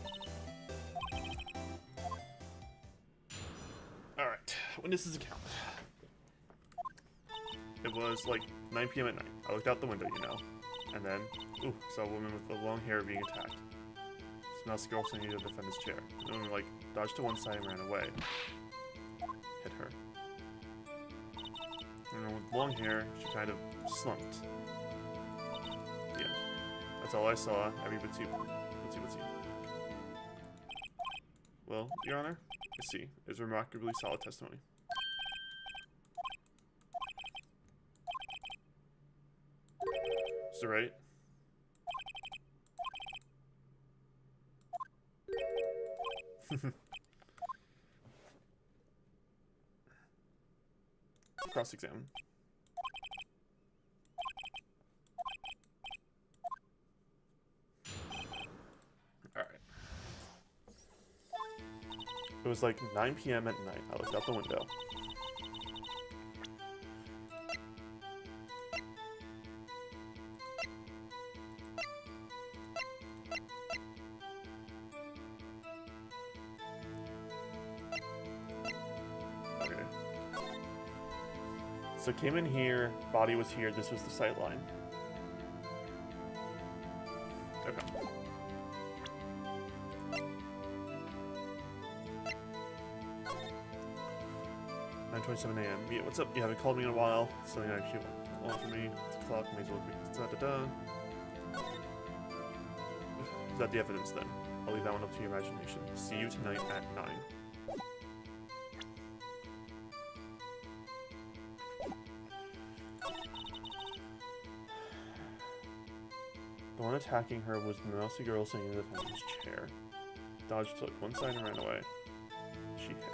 Alright, witness's account. It was, like, 9 p.m. at night. I looked out the window, you know. And then, ooh, saw a woman with the long hair being attacked. Smells the girl sitting in the defendant's chair. The woman, like, dodged to one side and ran away. Hit her. And with long hair, she kind of slumped. The end. That's all I saw. Every bitsy. Well, Your Honor, I see. It's remarkably solid testimony. Is it right? Cross-examine. Alright. It was like 9 p.m. at night. I looked out the window. So came in here, body was here, this was the sight line. Okay. $9:27 a.m. Yeah, what's up? You haven't called me in a while, so you actually want for me. 6 o'clock, may as well be Is that the evidence then? I'll leave that one up to your imagination. See you tonight at 9. The one attacking her was the mousy girl sitting in the defendant's chair. Dodged to one side and ran away. She hit her.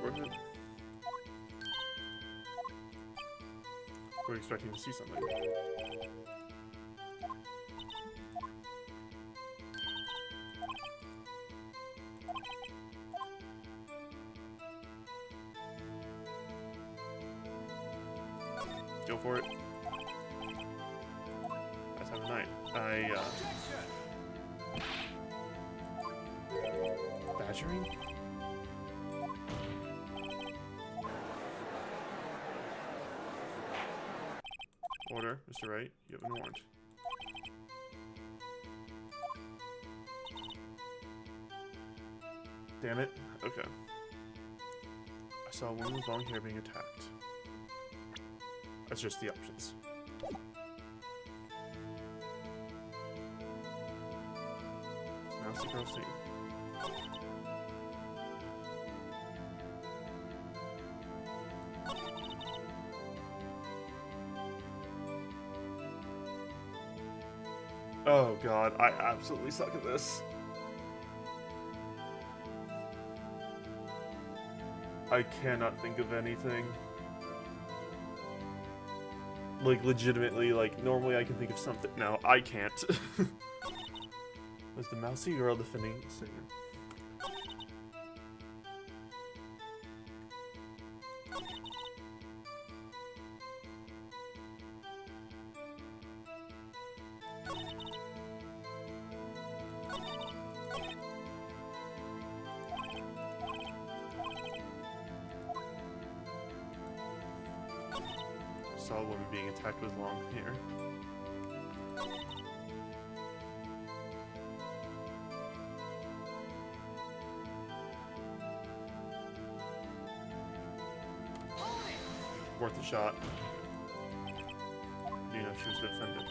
Worth it. We're expecting to see something. Go for it. Let's have a night. Badgering? Order, Mr. Wright. You have been warned. Damn it. Okay. I saw a woman with long hair being attacked. That's just the options. Mousy girl scene. Oh god, I absolutely suck at this. I cannot think of anything. Like, legitimately, like, normally I can think of something. No, I can't. Was the mousy girl defending the singer? Saw a woman being attacked with long hair. Worth a shot. You know she was defended.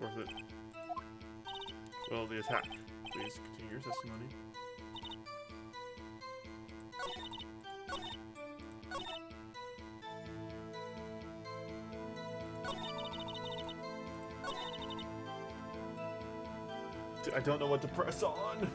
Worth it. Well, the attack. Please continue your testimony. I don't know what to press on.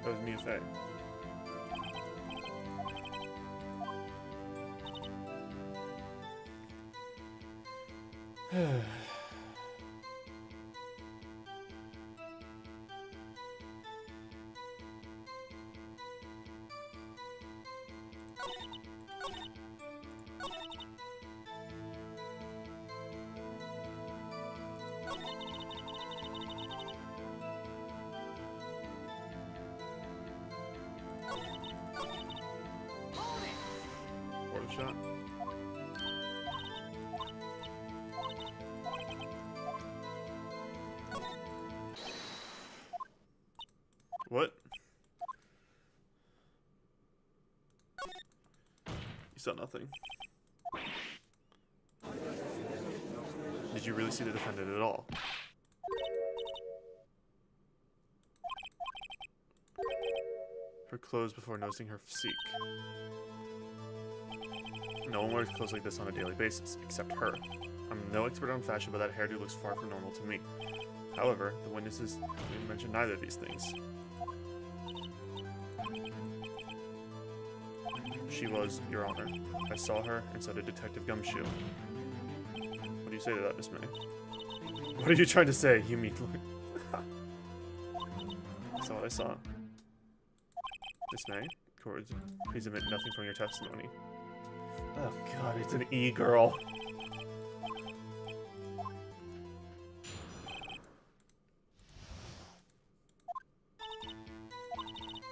That was me to say. Shot. What? You saw nothing. Did you really see the defendant at all? Her clothes before noticing her physique. No one wears clothes like this on a daily basis, except her. I'm no expert on fashion, but that hairdo looks far from normal to me. However, the witnesses didn't mention neither of these things. She was, Your Honor. I saw her, and so did Detective Gumshoe. What do you say to that, Miss May? What are you trying to say? You mean... That's not what I saw. Miss May, court, please admit nothing from your testimony. Oh god, it's an E-girl.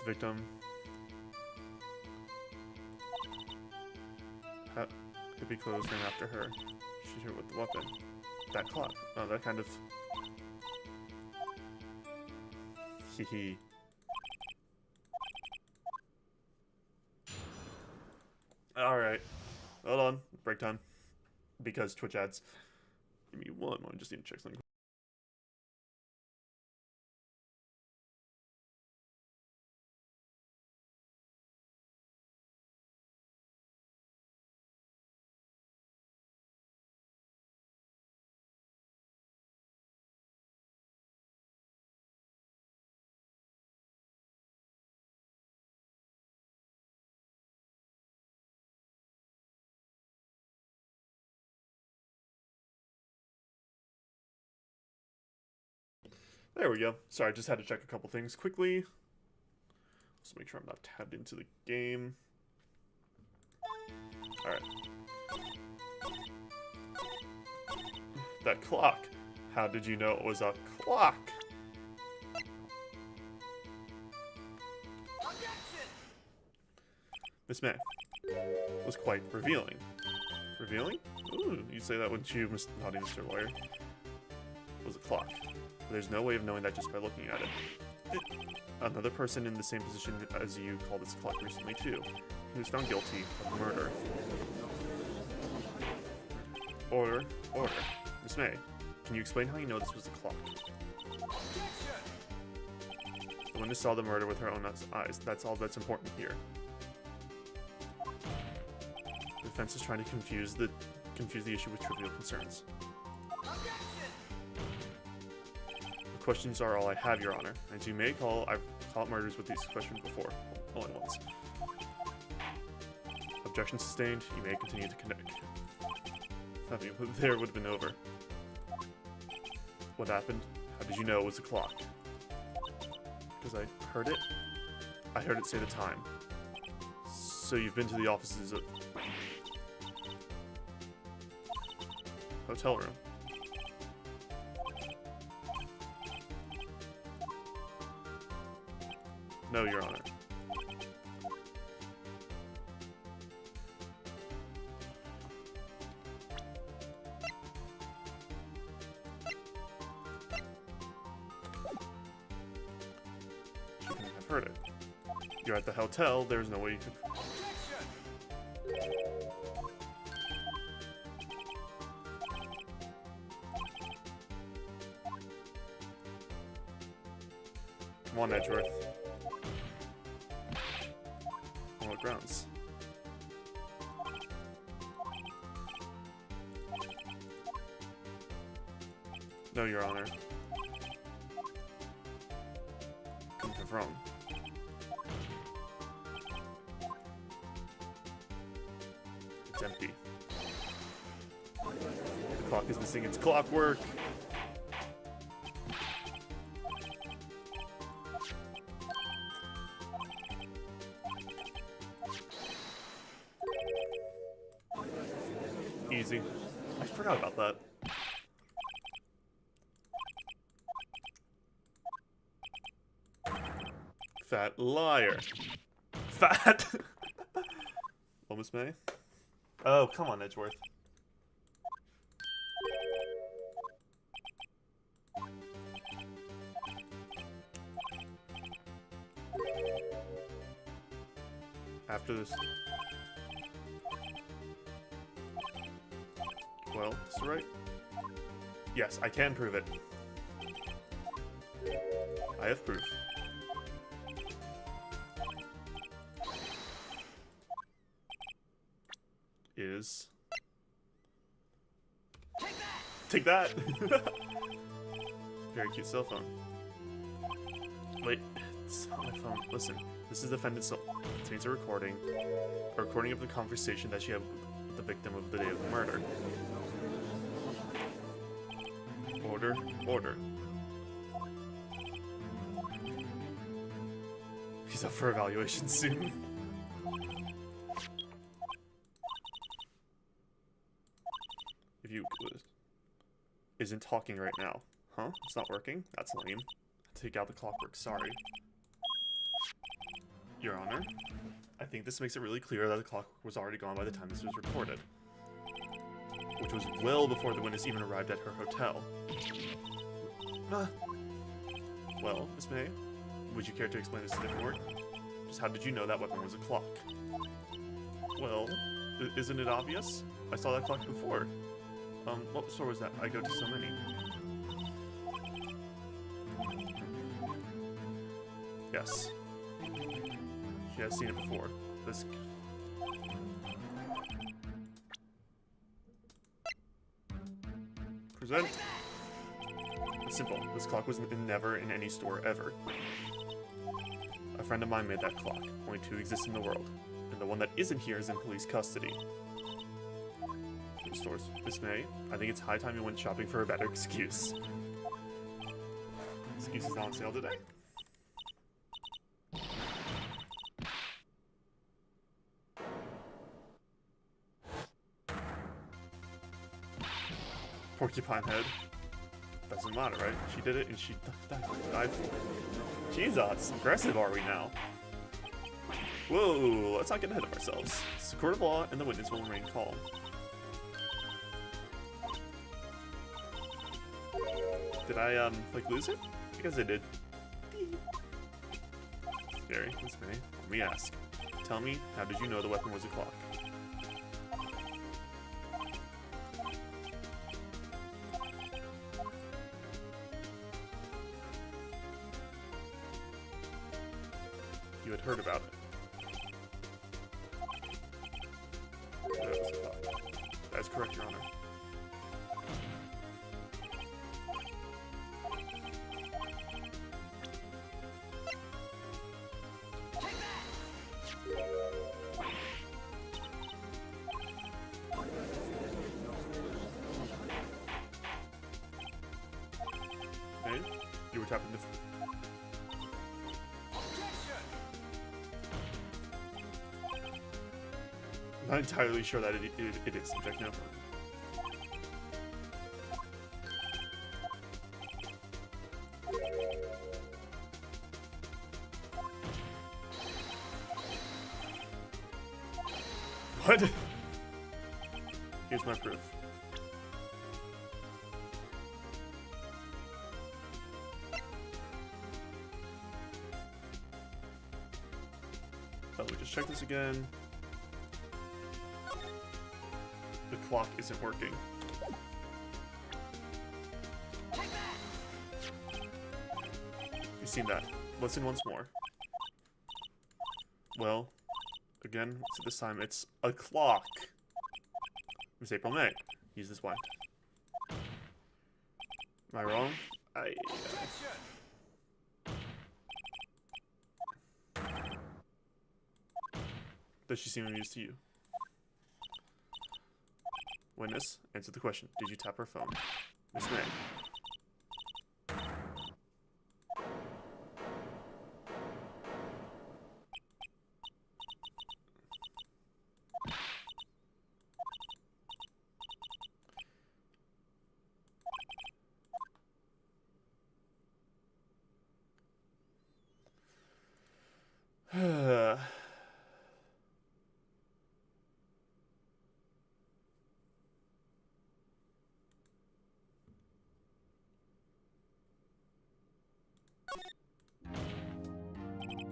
The victim could be clothes named after her. She's here with the weapon. That clock. Oh, that kind of... Hehe. Alright. Hold on. Break time. Because Twitch ads. Give me one. I just need to check something. There we go. Sorry, I just had to check a couple things quickly. Just make sure I'm not tabbed into the game. Alright. That clock. How did you know it was a clock? Miss May was quite revealing. Revealing? Ooh, you say that, wouldn't you, naughty Mr. Lawyer? It was a clock. But there's no way of knowing that just by looking at it. Another person in the same position as you called this clock recently, too. He was found guilty of murder. Order. Miss May, can you explain how you know this was the clock? The witness saw the murder with her own eyes. That's all that's important here. The defense is trying to confuse the issue with trivial concerns. The questions are all I have, Your Honor. As you may recall, I've caught murders with these questions before. Only once. Objection sustained. You may continue to connect. Nothing there would have been over. What happened? How did you know it was a clock? Because I heard it? I heard it say the time. So you've been to the offices of... hotel room. No, Your Honor. You couldn't have heard it. You're at the hotel, there's no way you could... Come on, Edgeworth. On what grounds? No, Your Honor. Couldn't have wrong. It's empty. The clock is missing its clockwork. Easy. I forgot about that. Fat liar. Fat! Well, Miss May? Oh, come on, Edgeworth. After this... Well, is it right? Yes, I can prove it. I have proof. Is... Take that! Very cute cell phone. Wait, it's on my phone. Listen, this is the defendant's cell. It contains a recording of the conversation that she had with the victim of the day of the murder. Order, order. He's up for evaluation soon. If you isn't talking right now. Huh? It's not working? That's lame. Take out the clockwork, sorry. Your Honor, I think this makes it really clear that the clock was already gone by the time this was recorded. Which was well before the witness even arrived at her hotel. Well, Miss May, would you care to explain this a different word? Just how did you know that weapon was a clock? Well, isn't it obvious? I saw that clock before. What store was that? I go to so many. Yes. She has seen it before. This... Present. It's simple. This clock was never in any store ever. A friend of mine made that clock. Only two exist in the world. And the one that isn't here is in police custody. Stores. Miss May, I think it's high time you went shopping for a better excuse. Excuse is not on sale today? Porcupine head. Doesn't matter, right? She did it and she died for it. Jesus, aggressive are we now? Whoa, let's not get ahead of ourselves. It's a court of law and the witness will remain calm. Did I, like, lose it? Because I did. Scary, Miss May. Let me ask. Tell me, how did you know the weapon was a clock? You had heard about it. That was a clock. That's correct, Your Honor. You were tapping the... I'm not entirely sure that it is. Object no. What? Here's my proof. Let me just check this again. The clock isn't working. You've seen that. Listen once more. Well, again, so this time it's a clock. It's April, May. Use this wine. Am I wrong? Does she seem amused to you? Witness, answer the question. Did you tap her phone? Miss May.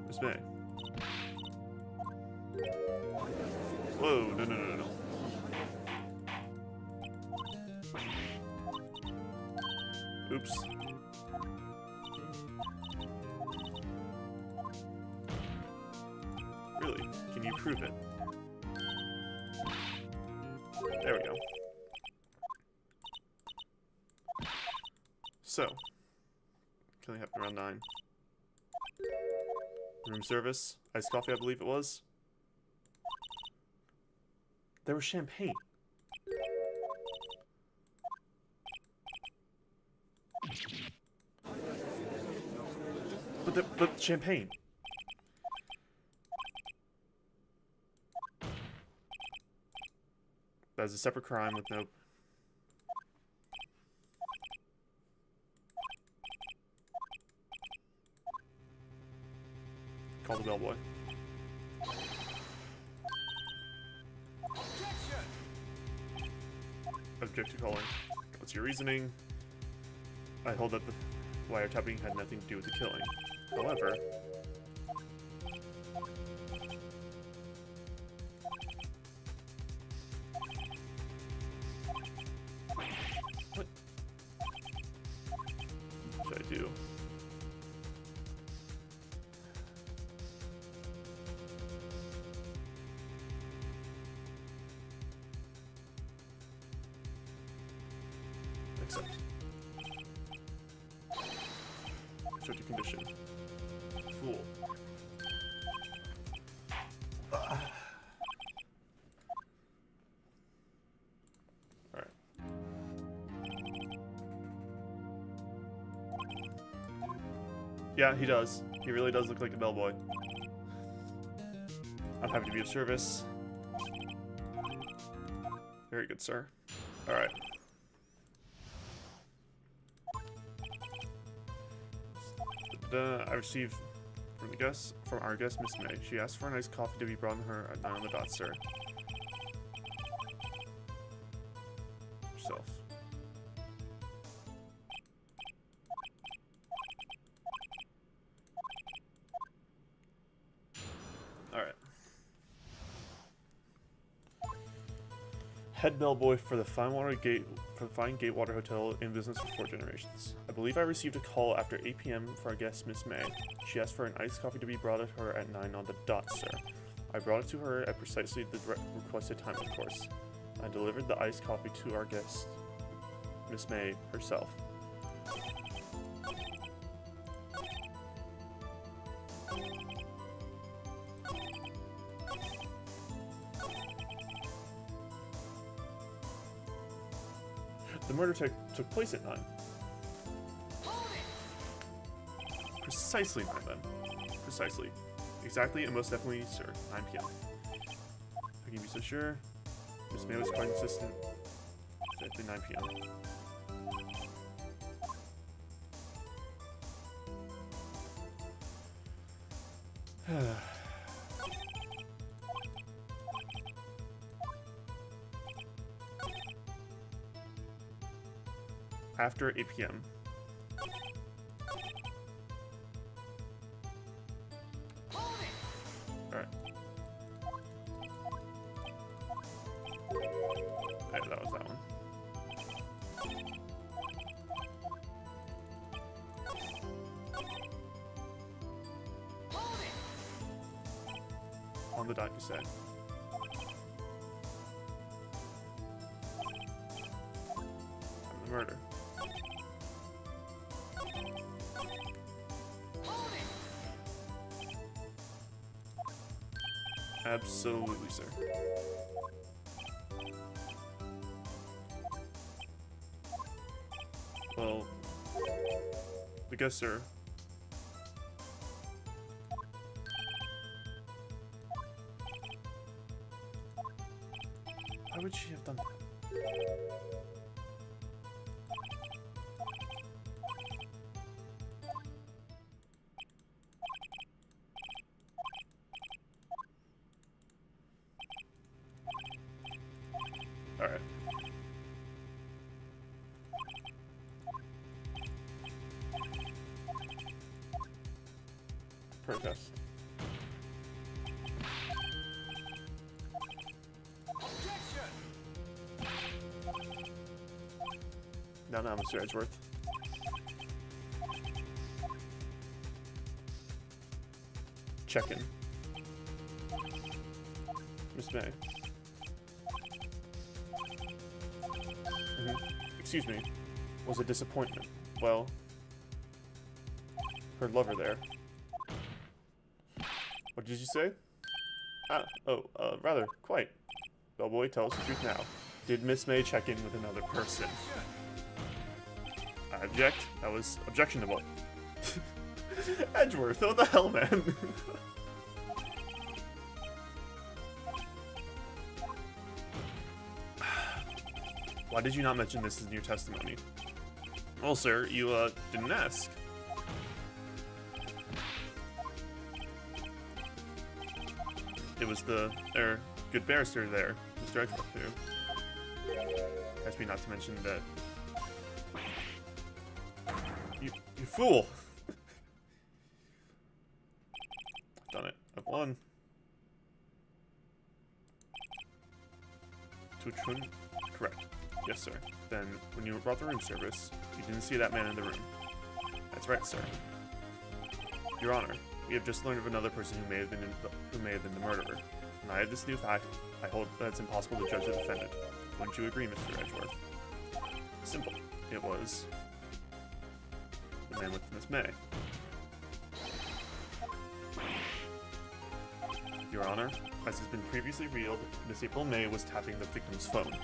Miss May. Whoa, no, no, no, no. Oops. Really? Can you prove it? There we go. So, killing happened around 9. Room service, iced coffee, I believe it was. There was champagne. But champagne. That is a separate crime with no... Call the bellboy. Object to calling. What's your reasoning? I hold that the wiretapping had nothing to do with the killing. However... What should I do? Accept. Restricted condition. Fool. Alright. Yeah, he does. He really does look like a bellboy. I'm happy to be of service. Very good, sir. Alright. I received from our guest, Miss May. She asked for a nice coffee to be brought to her at 9 on the dot, sir. Yourself. Alright. Head bellboy for the Fine Gatewater Hotel in business for 4 generations. I believe I received a call after 8 p.m. for our guest, Miss May. She asked for an iced coffee to be brought to her at 9 on the dot, sir. I brought it to her at precisely the requested time, of course. I delivered the iced coffee to our guest, Miss May herself. The murder took place at 9. Precisely 9 then. Precisely. Exactly and most definitely, sir. 9 p.m. I can be so sure. Miss May was quite insistent. Exactly 9 p.m. After 8 p.m. Alright. Yeah, that was that one. On the dot, you said. And the murder. Absolutely, sir. Well, I guess, sir. Why would she have done that? Alright. Protest. No, Mr. Edgeworth. Check-in. Miss May. Excuse me. Was a disappointment. Well, her lover there. What did you say? Rather, quite. Bellboy, tell us the truth now. Did Miss May check in with another person? I object. That was objectionable. Edgeworth, what the hell, man? Why did you not mention this in your testimony? Well, sir, you, didn't ask. It was the, good barrister there, Mr. Edgeworth, who asked me not to mention that. You fool! I've done it. I've won. To correct. Yes, sir. Then, when you brought the room service, you didn't see that man in the room. That's right, sir. Your Honor, we have just learned of another person who may have been the murderer. And I have this new fact. I hold that it's impossible to judge the defendant. Wouldn't you agree, Mr. Edgeworth? Simple. It was the man with Miss May. Your Honor, as has been previously revealed, Miss April May was tapping the victim's phone.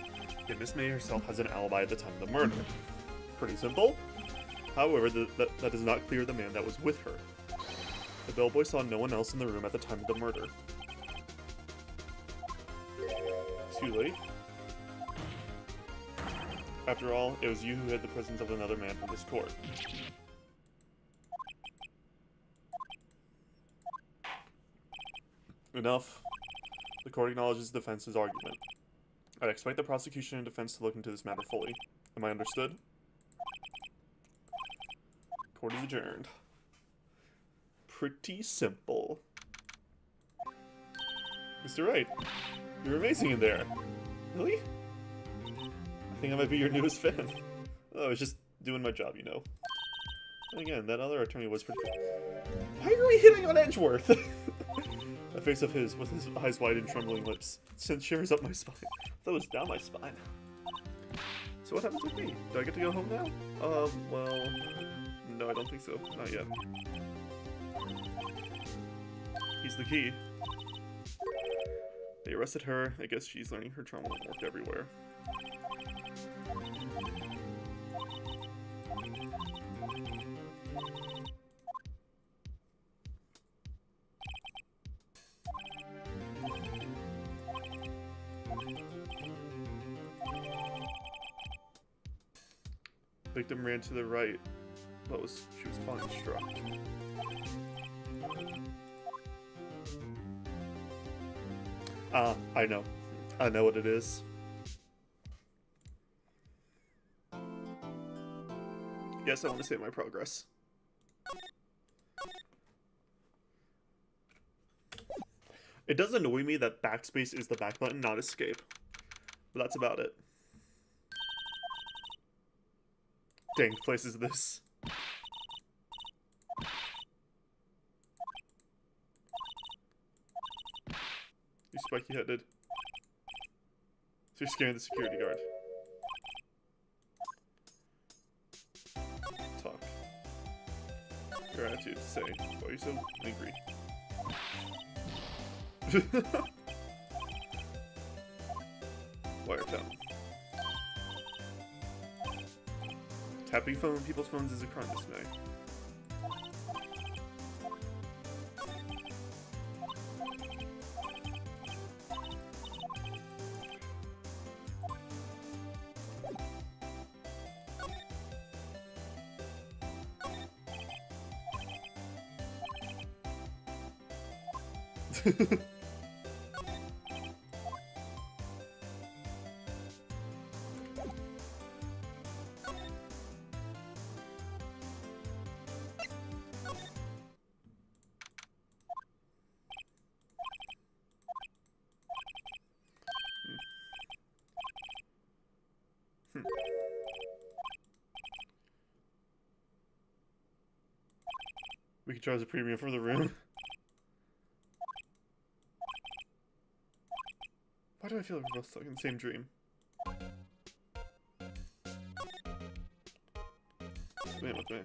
Yet Miss May herself has an alibi at the time of the murder. Pretty simple. However, that does not clear the man that was with her. The bellboy saw no one else in the room at the time of the murder. Too late. After all, it was you who had the presence of another man from this court. Enough. The court acknowledges the defense's argument. I'd expect the prosecution and defense to look into this matter fully. Am I understood? Court is adjourned. Pretty simple. Mr. Wright, you're amazing in there. Really? I think I might be your newest fan. Oh, I was just doing my job, you know. And again, that other attorney was pretty cool. Why are we hitting on Edgeworth? A face of his, with his eyes wide and trembling lips, sent shivers up my spine. That was down my spine. So what happens with me? Do I get to go home now? Well... No, I don't think so. Not yet. He's the key. They arrested her. I guess she's learning her trauma won't work everywhere. Victim ran to the right, but she was falling struck. I know. I know what it is. Yes, I want to save my progress. It does annoy me that backspace is the back button, not escape. But that's about it. Dang, place is this? You spiky-headed. So you're scaring the security guard. Talk. Your attitude to say, why are you so angry? Wiretap. Tapping people's phones is a crime, Miss May. We can charge a premium for the room. Why do I feel like we're both stuck in the same dream? Swim with me.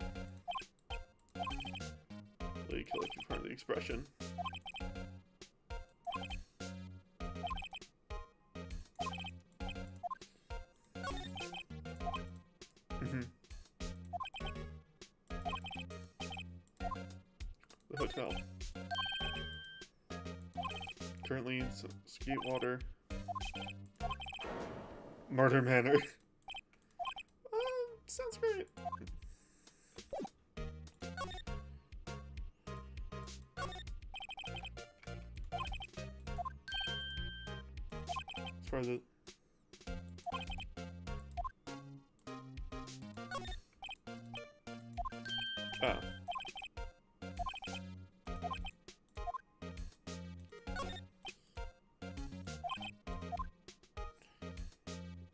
Lady killer can part of the expression. The hotel. Currently in Skatewater. Murder Manor. Sounds great. As far as it. Oh.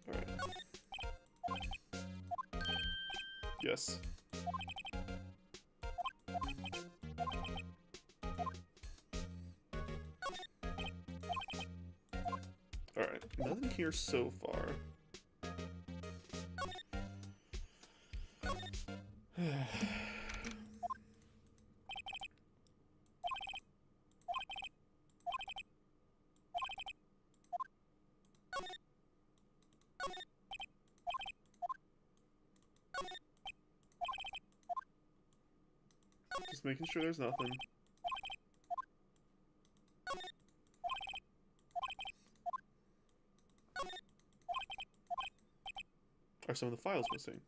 Alright. Yes. Alright, nothing here so far. Just making sure there's nothing. Are some of the files missing?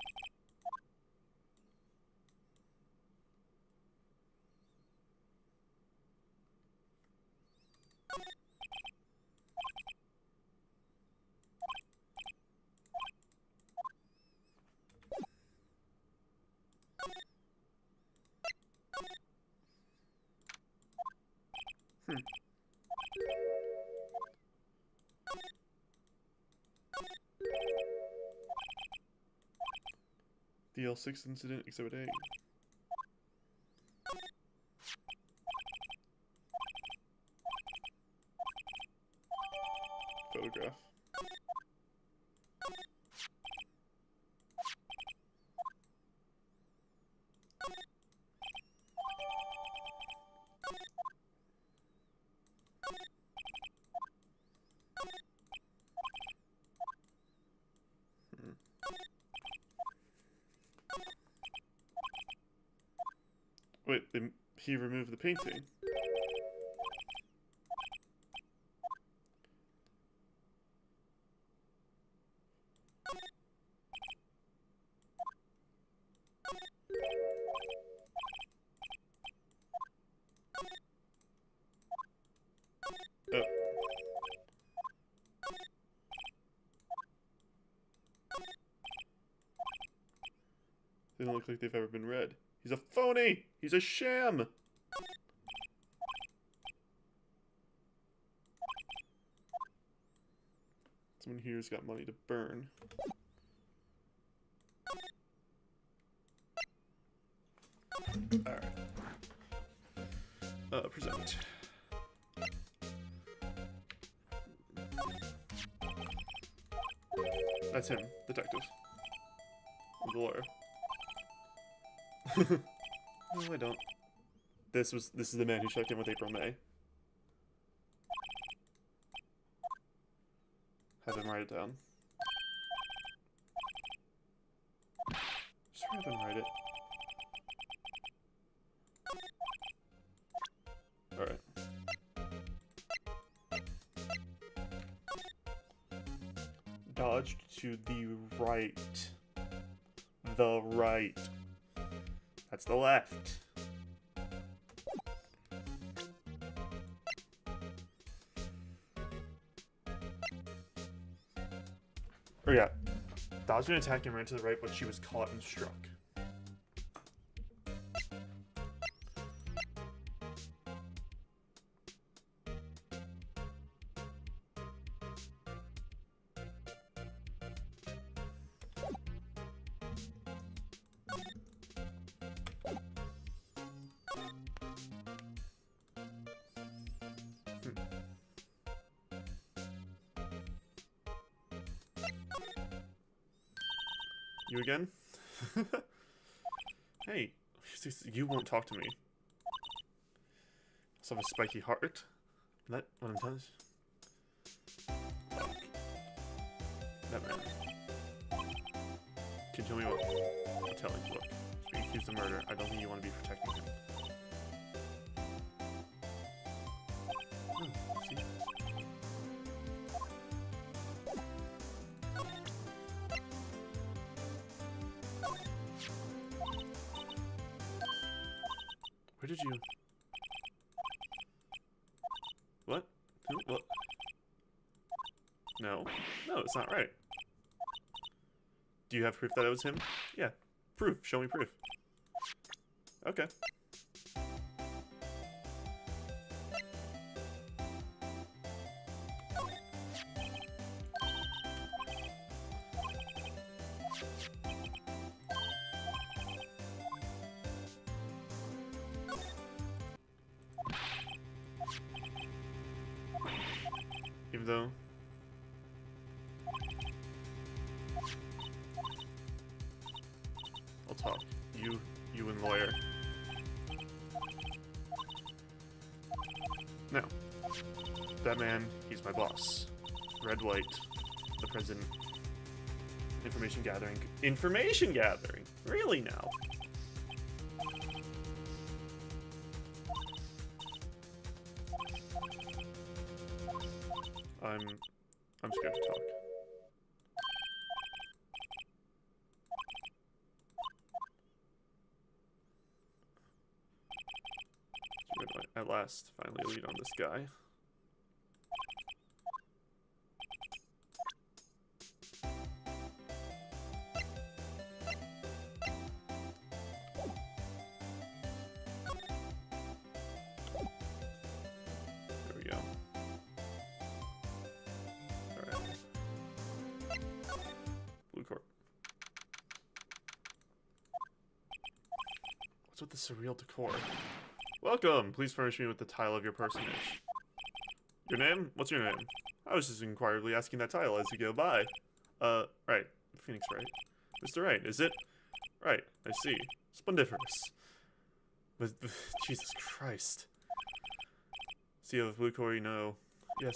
The L6 incident, Exhibit A. Photograph. Wait, he removed the painting. Oh. They don't look like they've ever been read. He's a phony! He's a sham! Someone here's got money to burn. Alright. Present. That's him, detective. The lawyer. No, I don't. This is the man who checked in with April May. Have him write it down. Just have him write it. Alright. Dodged to the right. The right. That's the left. Or yeah. Dodged an attack and ran to the right, but she was caught and struck. You again? Hey, you won't talk to me. I also have a spiky heart. That what I'm telling you. That man. Can you tell me what? I'm telling you, look. He's being accused of murder. I don't think you want to be protecting him. See? Where did you... What? Who? What? No. No, it's not right. Do you have proof that it was him? Yeah. Proof. Show me proof. Okay. Even though... I'll talk. You and lawyer. No. That man, he's my boss. Red, White, the president. Information gathering. Information gathering? Really now? I'm scared to talk. At last, finally a lead on this guy. There we go. Alright. Blue Court. What's with the surreal decor? Welcome! Please furnish me with the title of your personage. Your name? What's your name? I was just inquiringly asking that title as you go by. Right. Phoenix Wright. Mr. Wright, is it? Right, I see. Splendiferous. But, Jesus Christ. CEO of Blue Corey, no. Yes.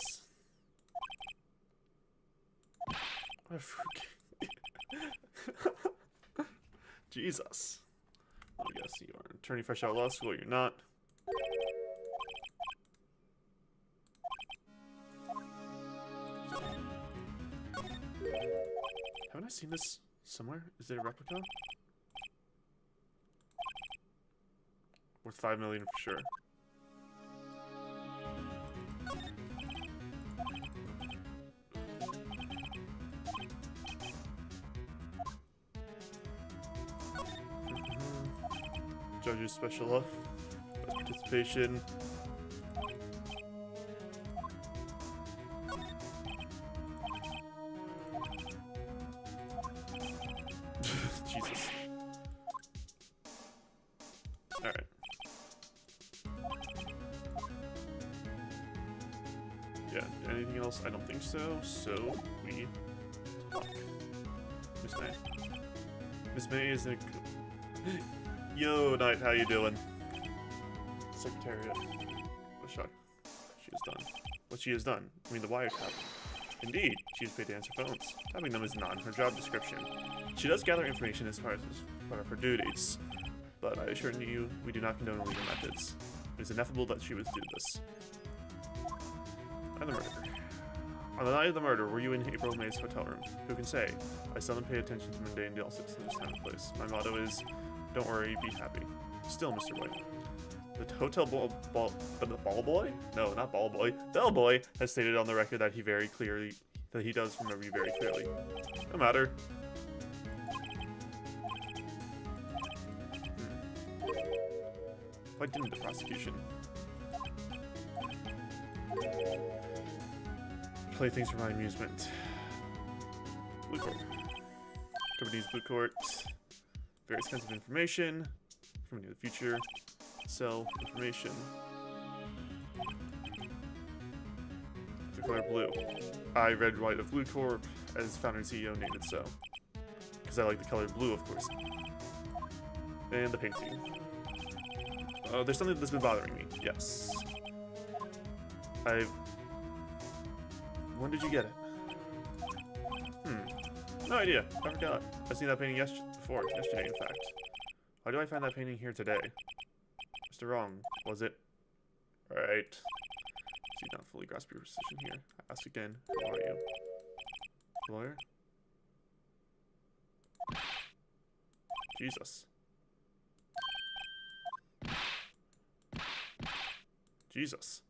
What a freak. Jesus. I guess you are an attorney fresh out of law school, you're not. Haven't I seen this somewhere? Is it a replica? Worth 5 million for sure. Judge's special love. Participation. Jesus. Alright. Yeah, anything else? I don't think so. So, we talk. Miss May. Miss May is a... Yo, Knight, how you doing? Secretariat. What shock she has done. What she has done. I mean, the wiretap. Indeed, she is paid to answer phones. Tapping them is not in her job description. She does gather information as part of her duties, but I assure you, we do not condone illegal methods. It is ineffable that she would do this. And the murder. On the night of the murder, were you in April May's hotel room? Who can say? I seldom pay attention to mundane gossips in this time and place. My motto is, don't worry, be happy. Still, Mr. White. The hotel ball boy? No, not ball boy. Bellboy has stated on the record that he does remember you very clearly. No matter. Why didn't the prosecution play things for my amusement? Blue Court. Company's Blue Court. Various kinds of information. From the future. Sell information. The color blue. I, Red, White of Blue Corp, as founder and CEO named it so. Because I like the color blue, of course. And the painting. There's something that's been bothering me. Yes. When did you get it? No idea. I forgot. I seen that painting yesterday, in fact. Why do I find that painting here today? Mr. Wrong, was it? Right. Do not fully grasp your position here. I ask again, who are you? Lawyer? Jesus. Jesus.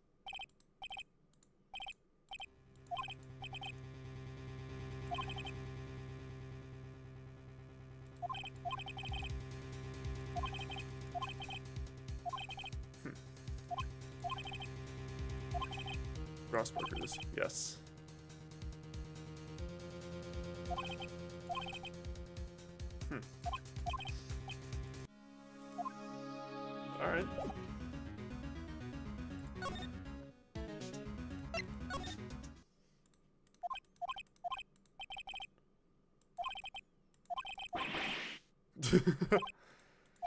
Grossworkers, yes. Alright.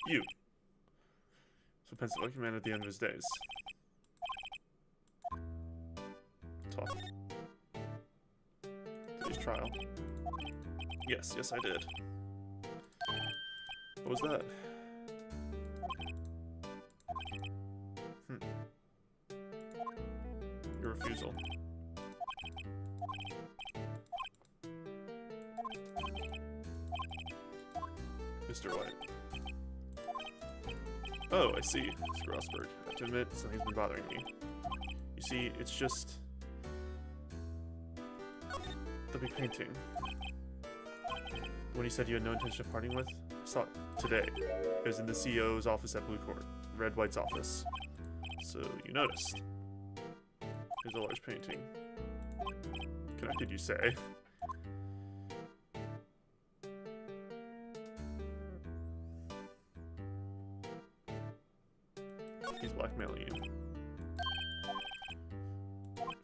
You. So Pennsylvania man at the end of his days. Talk. Today's trial. Yes, I did. What was that? Your refusal. Mr. White. Oh, I see, Mr. Rosberg. I have to admit, something's been bothering me. You see, it's just... the big painting. When you said you had no intention of parting with, I saw it today. It was in the CEO's office at Blue Court, Red White's office. So you noticed. Here's a large painting. Connected, you say? He's blackmailing you.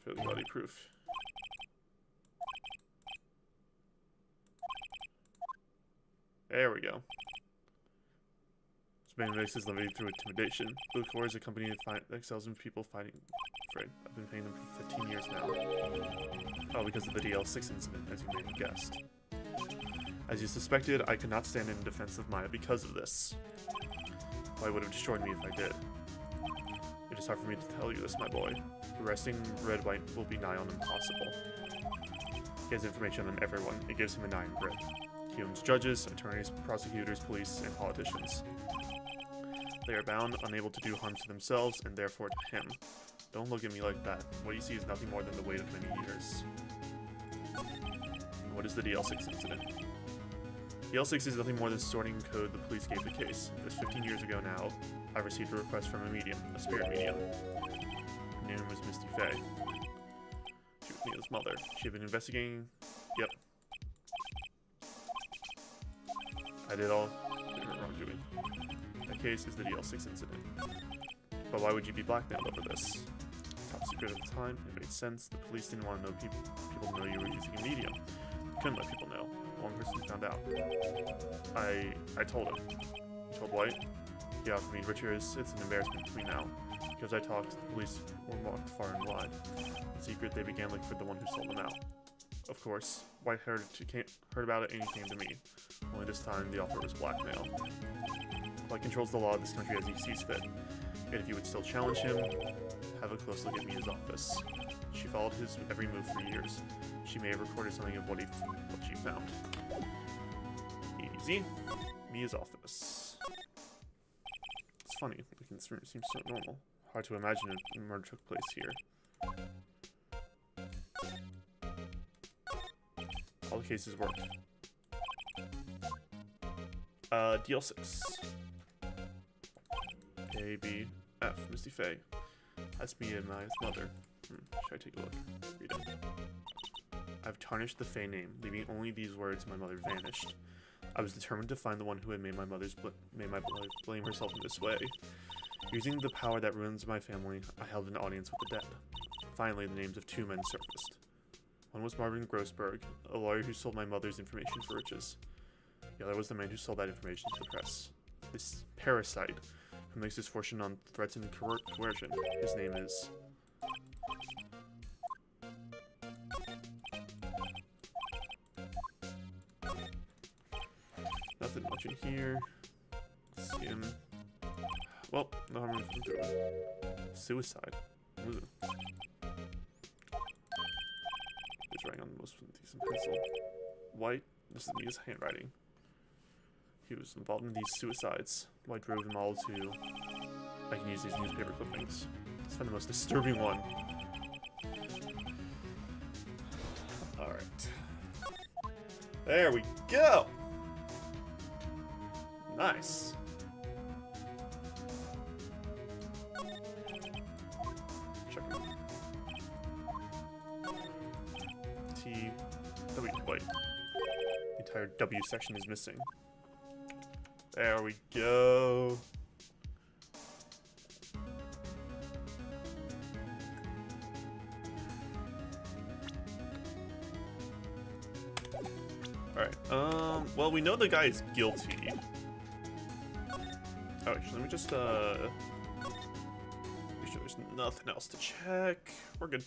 Fairly body proof. There we go. This man makes his living through intimidation. Blue Court is a company that excels in people fighting. Afraid. I've been paying them for 15 years now. Oh, because of the DL6 incident, as you may have guessed. As you suspected, I could not stand in defense of Maya because of this. Well, I would have destroyed me if I did. It is hard for me to tell you this, my boy. Arresting Red White will be nigh on impossible. He has information on everyone. It gives him an iron grip. He owns judges, attorneys, prosecutors, police, and politicians. They are bound, unable to do harm to themselves, and therefore to him. Don't look at me like that. What you see is nothing more than the weight of many years. What is the DL6 incident? DL6 is nothing more than sorting code the police gave the case. It was 15 years ago now. I received a request from a medium, a spirit medium. Her name was Misty Faye. She was Neil's mother. She had been investigating... Yep. I did all her wrongdoing. That case is the DL6 incident. But why would you be blackmailed over this? Top secret at the time, it made sense. The police didn't want to know people to know you were using a medium. You couldn't let people know. One person found out. I told him. You told White? He offered me riches. It's an embarrassment between now. Because I talked, the police were walked far and wide. In secret, they began looking for the one who sold them out. Of course, White heard about it and he came to me. Only this time, the offer was blackmail. White controls the law of this country as he sees fit. And if you would still challenge him, have a close look at Mia's office. She followed his every move for years. She may have recorded something of what she found. Easy. Mia's office. It's funny, this room seems so normal. Hard to imagine if a murder took place here. All the cases work. DL6. A, B, F. Misty Faye. That's Mia and Maya's mother. Should I take a look? Read it. I've tarnished the Faye name, leaving only these words: my mother vanished. I was determined to find the one who had made my mother blame herself in this way. Using the power that ruins my family, I held an audience with the dead. Finally, the names of two men surfaced. One was Marvin Grossberg, a lawyer who sold my mother's information for riches. The other was the man who sold that information to the press. This parasite, who makes his fortune on threats and coercion. His name is... Nothing much in here. See him. Well, no harm in doing. Suicide. Ooh. He's writing on the most decent pencil. White, this is Mia's handwriting. He was involved in these suicides. White drove them all to... I can use these newspaper clippings. Let's find the most disturbing one. Alright. There we go! Nice. Check him out. T... W... Wait. The entire W section is missing. There we go. Alright, well, we know the guy is guilty. Oh, actually, let me just, be sure there's nothing else to check. We're good.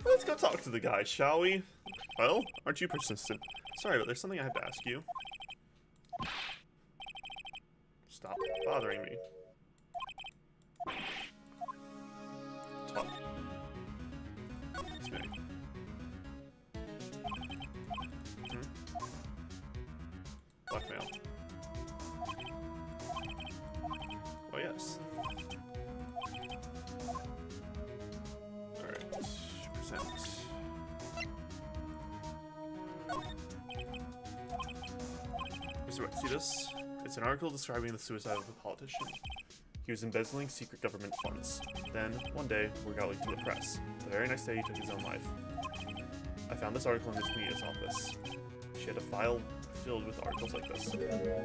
Let's go talk to the guy, shall we? Well, aren't you persistent? Sorry, but there's something I have to ask you. Stop bothering me. Talk. It's me. Blackmail. Oh, yes. Alright. Present. Mr. Wright, see this? It's an article describing the suicide of a politician. He was embezzling secret government funds. Then, one day, word got leaked to the press. The very next day, he took his own life. I found this article in Miss Mia's office. She had a file filled with articles like this.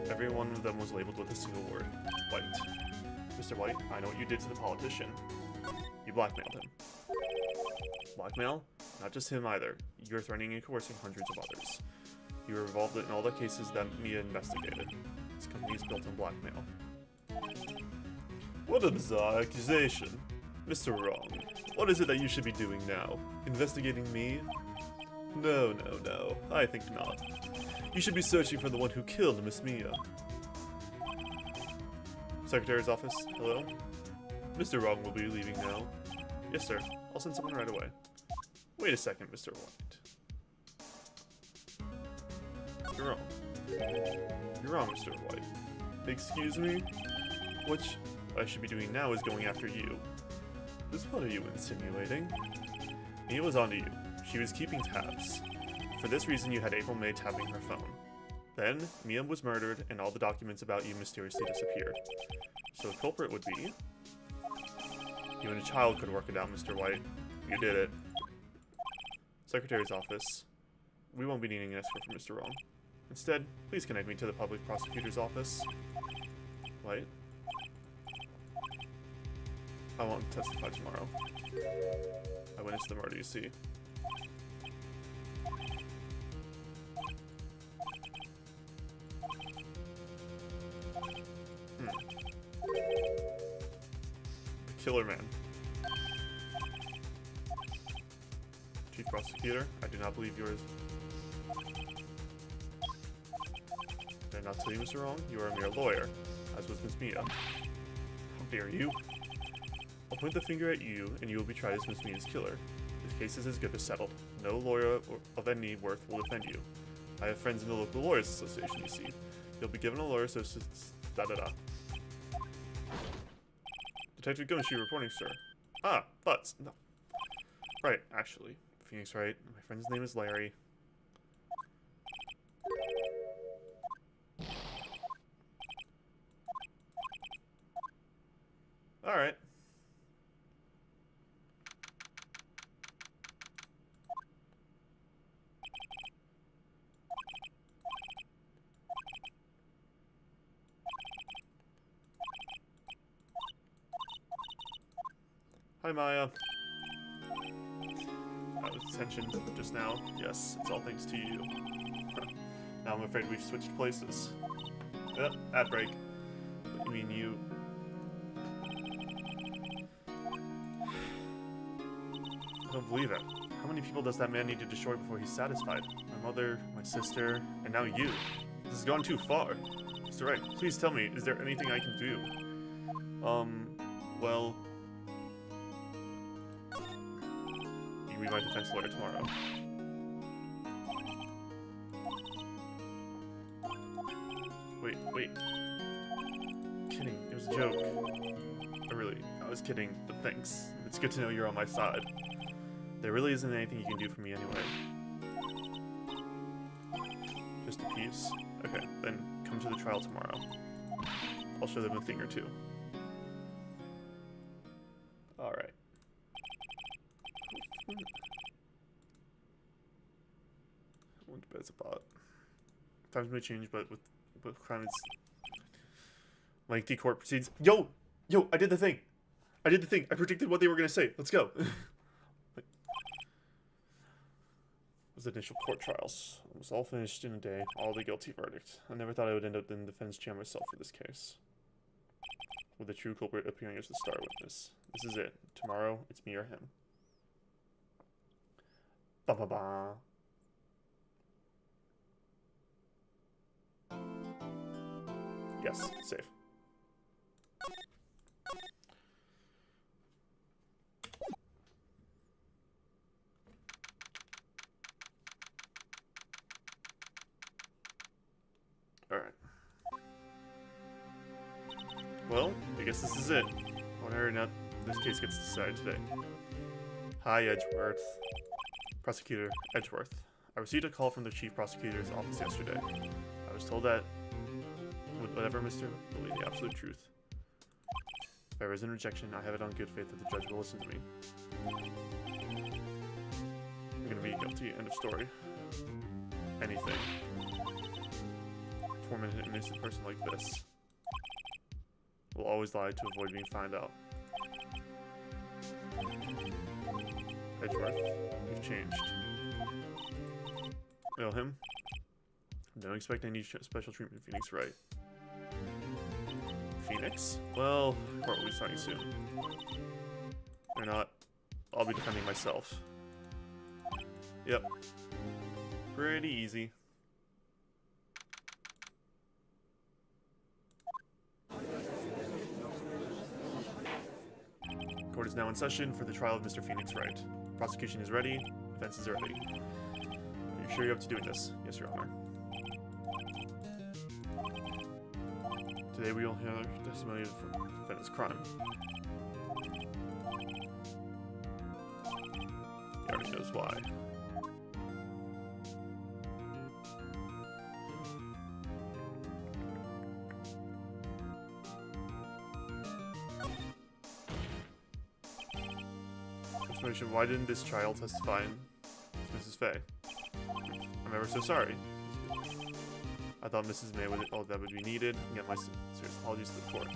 Every one of them was labeled with a single word. White. Mr. White, I know what you did to the politician. You blackmailed him. Blackmail? Not just him either. You were threatening and coercing hundreds of others. You were involved in all the cases that Mia investigated. This company is built on blackmail. What a bizarre accusation. Mr. Wrong. What is it that you should be doing now? Investigating me? No, no, no. I think not. You should be searching for the one who killed Miss Mia. Secretary's office. Hello? Mr. Wrong will be leaving now. Yes, sir. I'll send someone right away. Wait a second, Mr. White. You're wrong. You're wrong, Mr. White. Excuse me? What I should be doing now is going after you. What are you insinuating? Mia was onto you. She was keeping tabs. For this reason, you had April May tapping her phone. Then, Mia was murdered, and all the documents about you mysteriously disappeared. So the culprit would be... You and a child could work it out, Mr. White. You did it. Secretary's office. We won't be needing an escort for Mr. Wrong. Instead, please connect me to the public prosecutor's office. White? I want to testify tomorrow. I witnessed the murder, you see. The Killer Man. Chief Prosecutor, I do not believe yours. Did I not tell you, Mr. Wrong? You are a mere lawyer, as was Miss Mia. How dare you? I'll point the finger at you, and you will be tried as Miss Mia's killer. This case is as good as settled. No lawyer of any worth will defend you. I have friends in the local lawyers association, you see. You'll be given a lawyer associate... da-da-da. Detective Gumshoe reporting, sir. Ah, but... No. Right, actually. Phoenix Wright. My friend's name is Larry. Alright. Hi, Maya. not attention just now. Yes, it's all thanks to you. Now I'm afraid we've switched places. Yep, ad break. What do you mean you... I don't believe it. How many people does that man need to destroy before he's satisfied? My mother, my sister, and now you. This has gone too far. Mr. Wright, please tell me, is there anything I can do? Well... You can be my defense lawyer tomorrow. Wait. Kidding, it was a joke. I was kidding, but thanks. It's good to know you're on my side. There really isn't anything you can do for me anyway. Just a piece? Okay, then come to the trial tomorrow. I'll show them a thing or two. Alright. Went to bed as a bot. Times may change, but with crime it's lengthy court proceedings. Yo, I did the thing. I predicted what they were gonna say. Let's go. Was the initial court trials. It was all finished in a day. All the guilty verdict. I never thought I would end up in the defense chair myself for this case. With the true culprit appearing as the star witness. This is it. Tomorrow, it's me or him. Ba ba ba. Yes, safe. Alright. Well, I guess this is it. Whether or not this case gets decided today. Hi, Edgeworth. Prosecutor Edgeworth. I received a call from the Chief Prosecutor's office yesterday. I was told that whatever Mr. believe the absolute truth. If there is an rejection, I have it on good faith that the judge will listen to me. I'm gonna be guilty, end of story. Anything. Torment an innocent person like this. Will always lie to avoid being found out. Edgeworth, you've changed. Know him? Don't expect any special treatment, Phoenix Wright. Phoenix? Well, court will be starting soon. Or not, I'll be defending myself. Yep. Pretty easy. Court is now in session for the trial of Mr. Phoenix Wright. Prosecution is ready. Defense is ready. Are you sure you're up to doing this? Yes, Your Honor. Today we will hear testimony from the defendant's crime. He already knows why. Explanation: why didn't this child testify? Mrs. Fay. I'm ever so sorry. I thought Mrs. May would all that would be needed. Again, my serious apologies to the court.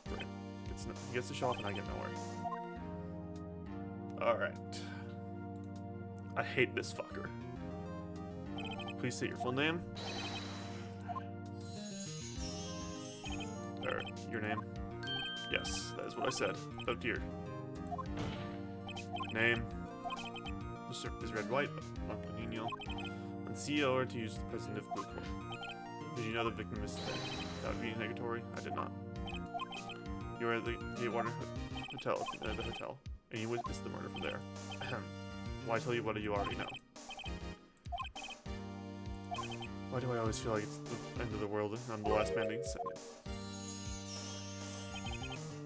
Great. He gets to show off and I get nowhere. Alright. I hate this fucker. Please state your full name. Or your name. Yes, that is what I said. Oh dear. Name. Mr. is Red White, Uncle Nino. And CEO or to use the president of Blue Corp. Did you know the victim is dead? That would be negatory. I did not. You were at the Gatewater Hotel, the hotel, and you witnessed the murder from there. Why tell you what you already know? Why do I always feel like it's the end of the world and I'm the last man being sent?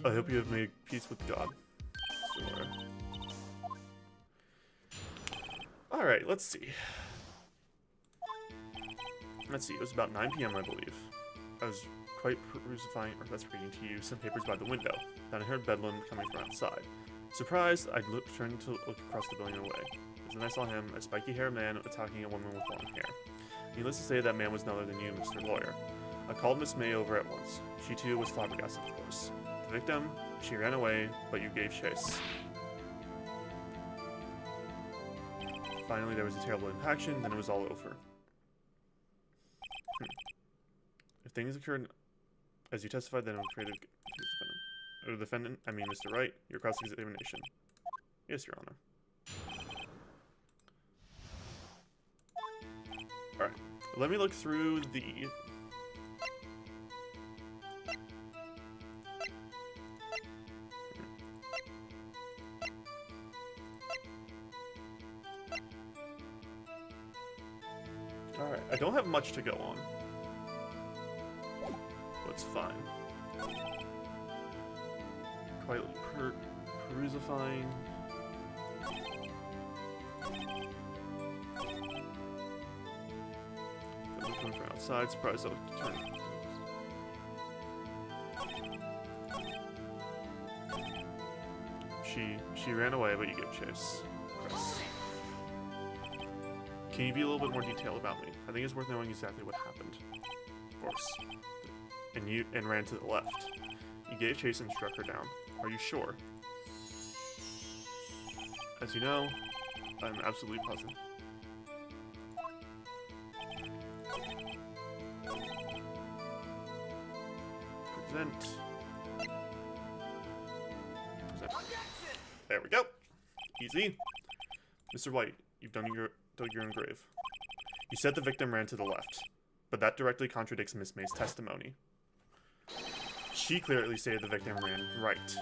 I hope you have made peace with God. Sure. Alright, let's see. It was about 9 p.m. I believe. I was quite perusifying, or that's reading to you, some papers by the window. Then I heard bedlam coming from outside. Surprised, I turned to look across the building and away. Then I saw him, a spiky-haired man attacking a woman with long hair. Needless to say, that man was none other than you, Mr. Lawyer. I called Miss May over at once. She too was flabbergasted, of course. The victim, she ran away, but you gave chase. Finally, there was a terrible impaction, then it was all over. If things occurred as you testified, then it would create a defendant, I mean Mr. Wright, your cross-examination. Yes, Your Honor. Alright, let me look through the... Alright, I don't have much to go on. But it's fine. Quite perusifying. Coming from outside, surprise attorney. She ran away, but you gave chase. Press. Can you be a little bit more detailed about me? I think it's worth knowing exactly what happened. Of course. And ran to the left. You gave chase and struck her down. Are you sure? As you know, I'm absolutely positive. Present. There we go. Easy. Mr. White, you've dug your own grave. You said the victim ran to the left, but that directly contradicts Miss May's testimony. She clearly stated the victim ran right.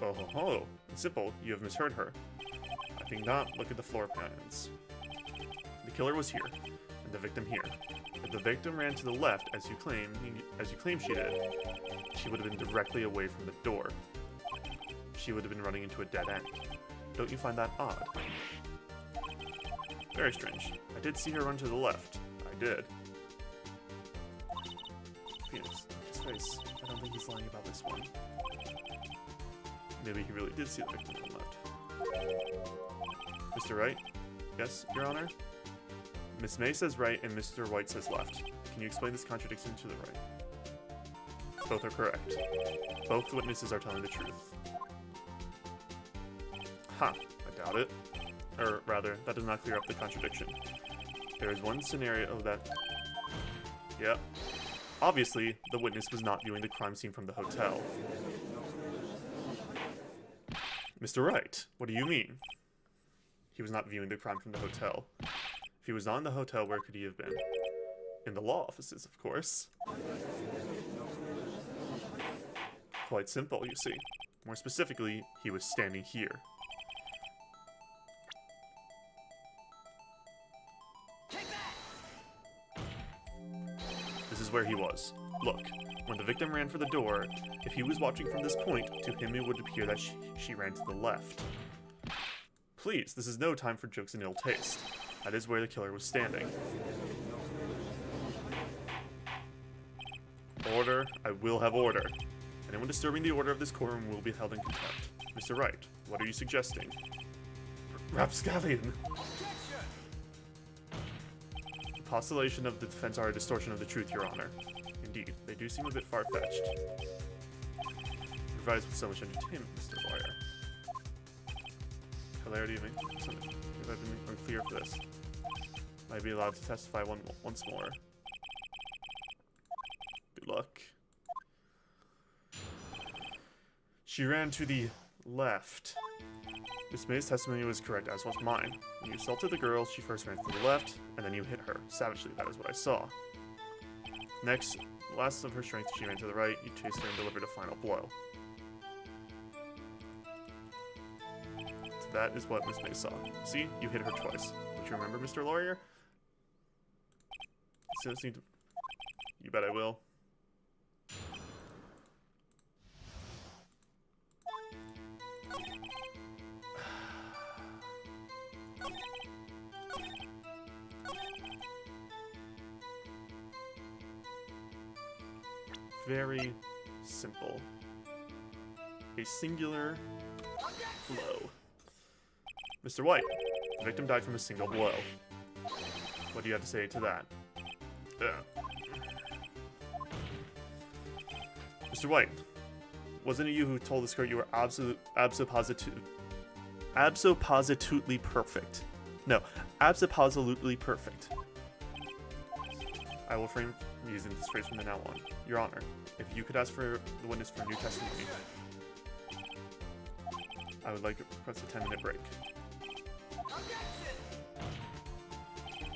Oh ho ho. It's simple, you have misheard her. I think not. Look at the floor plans. The killer was here, and the victim here. If the victim ran to the left, as you claim she did, she would have been directly away from the door. She would have been running into a dead end. Don't you find that odd? Very strange. I did see her run to the left. I did. Phoenix, his face. I don't think he's lying about this one. Maybe he really did see the victim on the left. Mr. Wright? Yes, Your Honor? Miss May says right and Mr. White says left. Can you explain this contradiction to the right? Both are correct. Both witnesses are telling the truth. Huh, I doubt it. Or rather, that does not clear up the contradiction. There is one scenario that... Yep. Obviously, the witness was not viewing the crime scene from the hotel. Mr. Wright, what do you mean? He was not viewing the crime from the hotel. If he was not in the hotel, where could he have been? In the law offices, of course. Quite simple, you see. More specifically, he was standing here. This is where he was. Look, when the victim ran for the door, if he was watching from this point, to him it would appear that she ran to the left. Please, this is no time for jokes and ill taste. That is where the killer was standing. Order. I will have order. Anyone disturbing the order of this courtroom will be held in contempt. Mr. Wright, what are you suggesting? Rapscallion! The postulation of the defense are a distortion of the truth, Your Honor. Indeed, they do seem a bit far-fetched. Provides with so much entertainment, Mr. Lawyer. Hilarity of me. If I've been unclear for this. Might be allowed to testify once more. Good luck. She ran to the left. Miss May's testimony was correct, as was mine. When you assaulted the girl, she first ran to the left, and then you hit her. Savagely, that is what I saw. Next, last of her strength, she ran to the right, you chased her and delivered a final blow. So that is what Miss May saw. See? You hit her twice. Don't you remember, Mr. Lawyer? You bet I will. Very simple. A singular blow. Mr. White, the victim died from a single blow. What do you have to say to that? Mr. White, wasn't it you who told this court you were absolutely perfect? No, absolutely perfect. I will frame using this phrase from now on. Your Honor, if you could ask for the witness for new testimony, I would like to request a 10-minute break.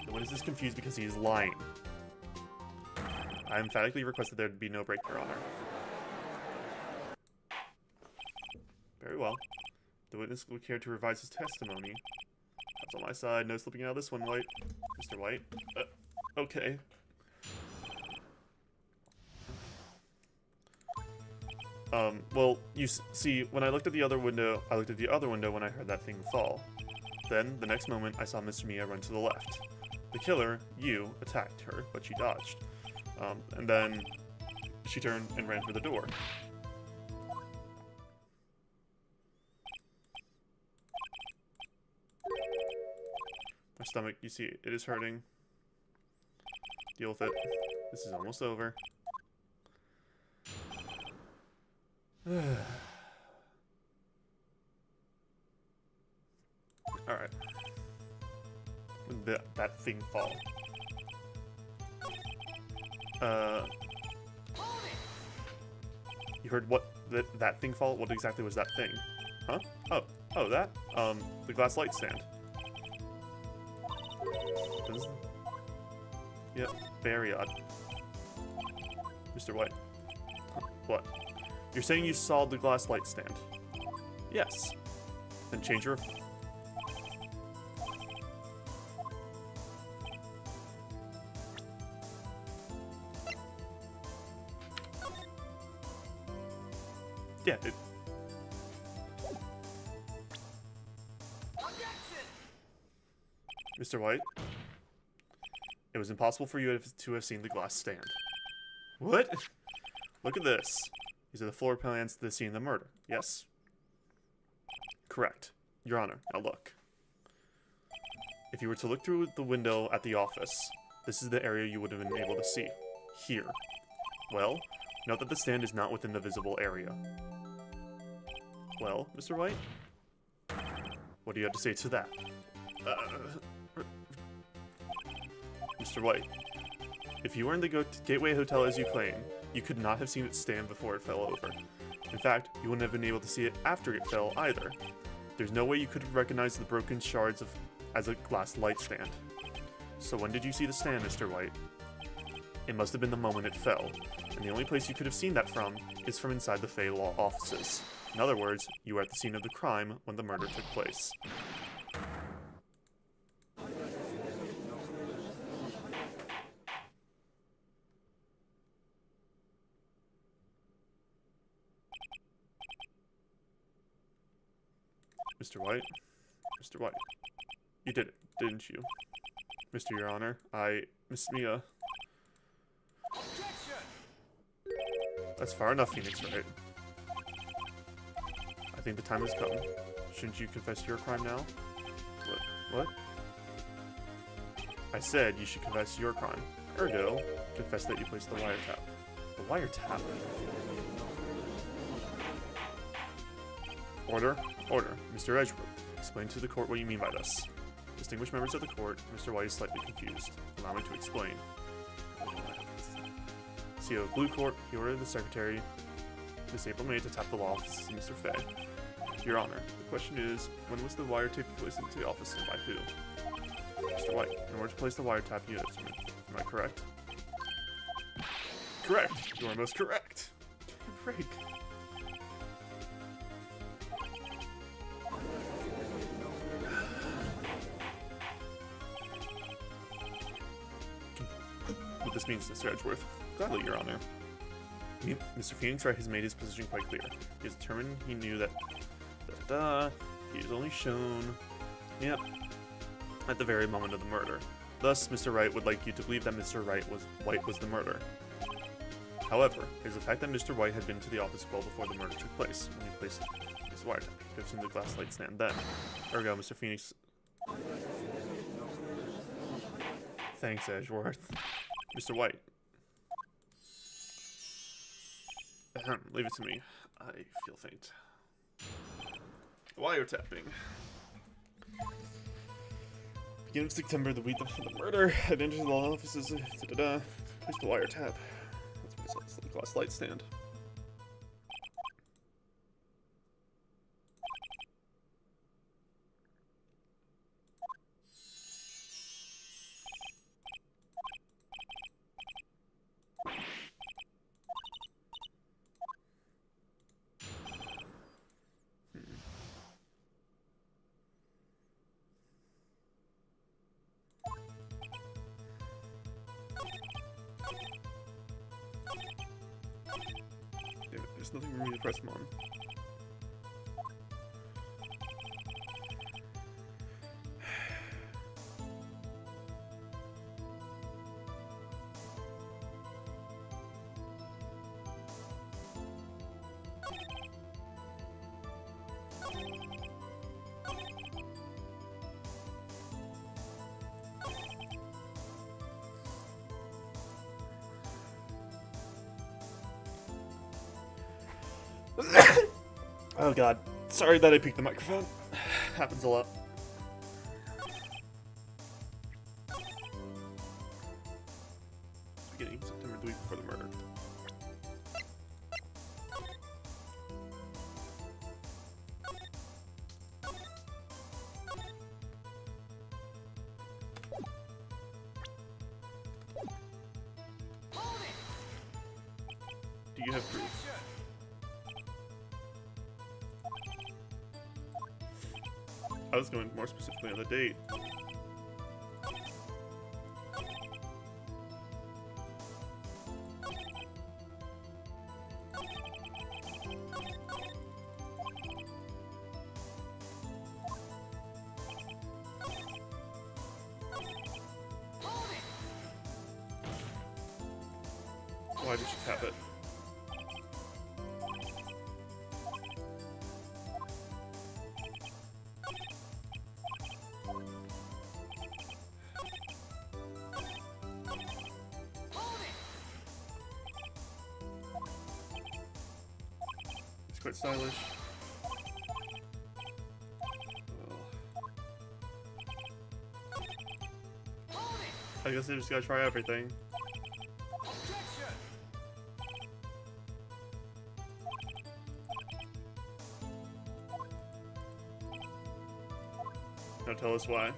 The witness is confused because he is lying. I emphatically request that there be no break, Your Honor. Very well. The witness would care to revise his testimony. That's on my side. No slipping out of this one, White. Mr. White. Okay. Well, you see, when I looked at the other window, I looked at the other window when I heard that thing fall. Then, the next moment, I saw Mr. Mia run to the left. The killer, you, attacked her, but she dodged. And then she turned and ran for the door. My stomach, you see, it is hurting. Deal with it. This is almost over. Alright. When did that thing fall? You heard what that thing fall? What exactly was that thing? Huh? Oh, that? The glass light stand. Yep, very odd. Mr. White. What? You're saying you saw the glass light stand? Yes. Then change your... Yeah, it... Mr. White? It was impossible for you to have seen the glass stand. What? Look at this. These are the floor plans to the scene of the murder. Yes? Correct. Your Honor, now look. If you were to look through the window at the office, this is the area you would have been able to see. Here. Well, note that the stand is not within the visible area. Well, Mr. White? What do you have to say to that? Mr. White, if you were in the Gateway Hotel as you claim, you could not have seen it stand before it fell over. In fact, you wouldn't have been able to see it after it fell either. There's no way you could recognize the broken shards as a glass light stand. So when did you see the stand, Mr. White? It must have been the moment it fell, and the only place you could have seen that from is from inside the Fey Law offices. In other words, you were at the scene of the crime when the murder took place. Mr. White? Mr. White. You did it, didn't you? Mr. Your Honor, Miss Mia... That's far enough, Phoenix, right? I think the time has come. Shouldn't you confess your crime now? What? I said you should confess your crime. Ergo, confess that you placed the wiretap. The wiretap? Order. Mr. Edgeworth, explain to the court what you mean by this. Distinguished members of the court, Mr. White is slightly confused. Allow me to explain. CEO of Blue Court, he ordered the secretary, Miss April May, to tap the law office of Mr. Fay. Your Honor, the question is, when was the wiretap placed into the office and by who? Mr. White, in order to place the wiretap, you have to me. Am I correct? Correct! You are most correct! Break. What this means, Mr. Edgeworth. Gladly, Your Honor. Mr. Phoenix Wright has made his position quite clear. He has determined he knew that... he is only shown... Yep. At the very moment of the murder. Thus, Mr. Wright would like you to believe that Mr. White was the murderer. However, it is the fact that Mr. White had been to the office well before the murder took place, when he placed his wiretap. He could have seen the glass light stand then. Ergo, Mr. Phoenix... Thanks, Edgeworth. Mr. White. Leave it to me. I feel faint. Wiretapping. Beginning of September, the week after the murder, I'd enter the law offices, da-da-da, place the wiretap. That's what it's like, last light stand. There's nothing for me to press them on. Oh god, sorry that I peeked the microphone. Happens a lot. Beginning of September, the week before the murder. Do you have proof? I was going more specifically on the date. Why did you tap it? Quite stylish. I guess I just gotta try everything. Now tell us why.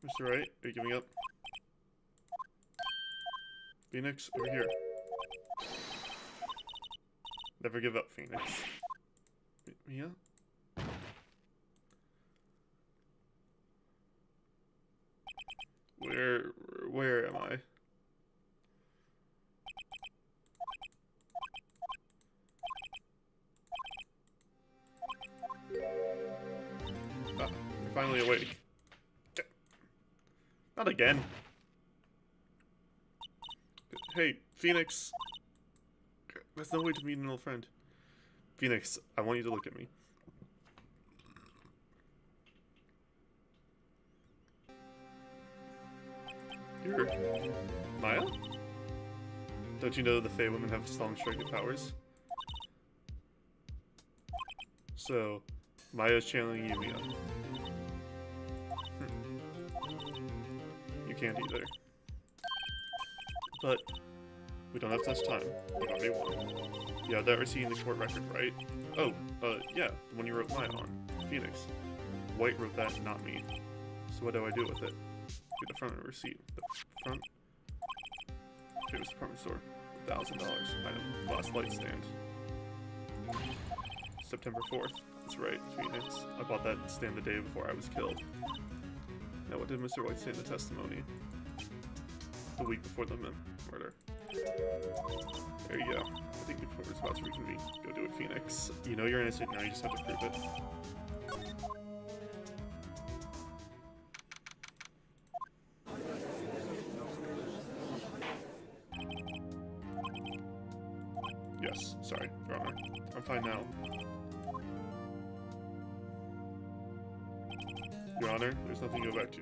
Mr. Wright, are you giving up? Phoenix, over here. Never give up, Phoenix. Mia? Where am I? Ah, you're finally awake. Not again. Hey, Phoenix. That's no way to meet an old friend. Phoenix, I want you to look at me. You're Maya? Don't you know the Fae women have strong striking powers? So, Maya's channeling you, Mia. You can't either. But we don't have much time. We've already won. You have that receipt in the court record, right? Oh, yeah, the one you wrote Maya on. Phoenix. White wrote that, not me. So what do I do with it? Get the front of the receipt. The front? Famous department store. $1,000. Item. Last light stand. September 4th. That's right, Phoenix. I bought that stand the day before I was killed. Now, what did Mr. White say in the testimony? The week before the murder. There you go. I think the court is about to reconvene. Go do it, Phoenix. You know you're innocent now, you just have to prove it. Yes, sorry, Your Honor. I'm fine now. Your Honor, there's nothing to go back to.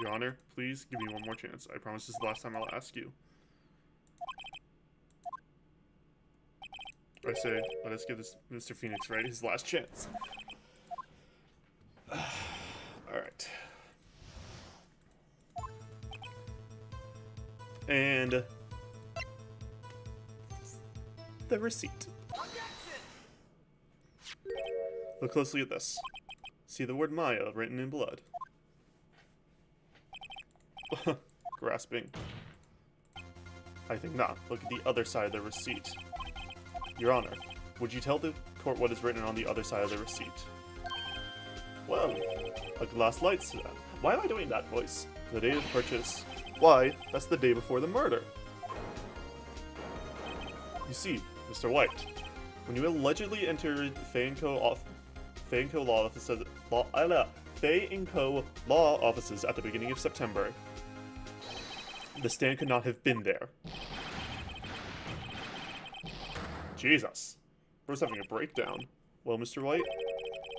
Your Honor, please give me one more chance. I promise this is the last time I'll ask you. I say, let us give this Mr. Phoenix Wright his last chance. Alright. And the receipt. Look closely at this. See the word Maya written in blood. Grasping. I think not. Look at the other side of the receipt. Your Honor, would you tell the court what is written on the other side of the receipt? Well, a glass lights to that. Why am I doing that voice? The day of purchase. Why, that's the day before the murder. You see, Mr. White, when you allegedly entered Fay & Co. law offices, Fay & Co. law offices at the beginning of September, the stand could not have been there. Jesus. Bro's having a breakdown. Well, Mr. White,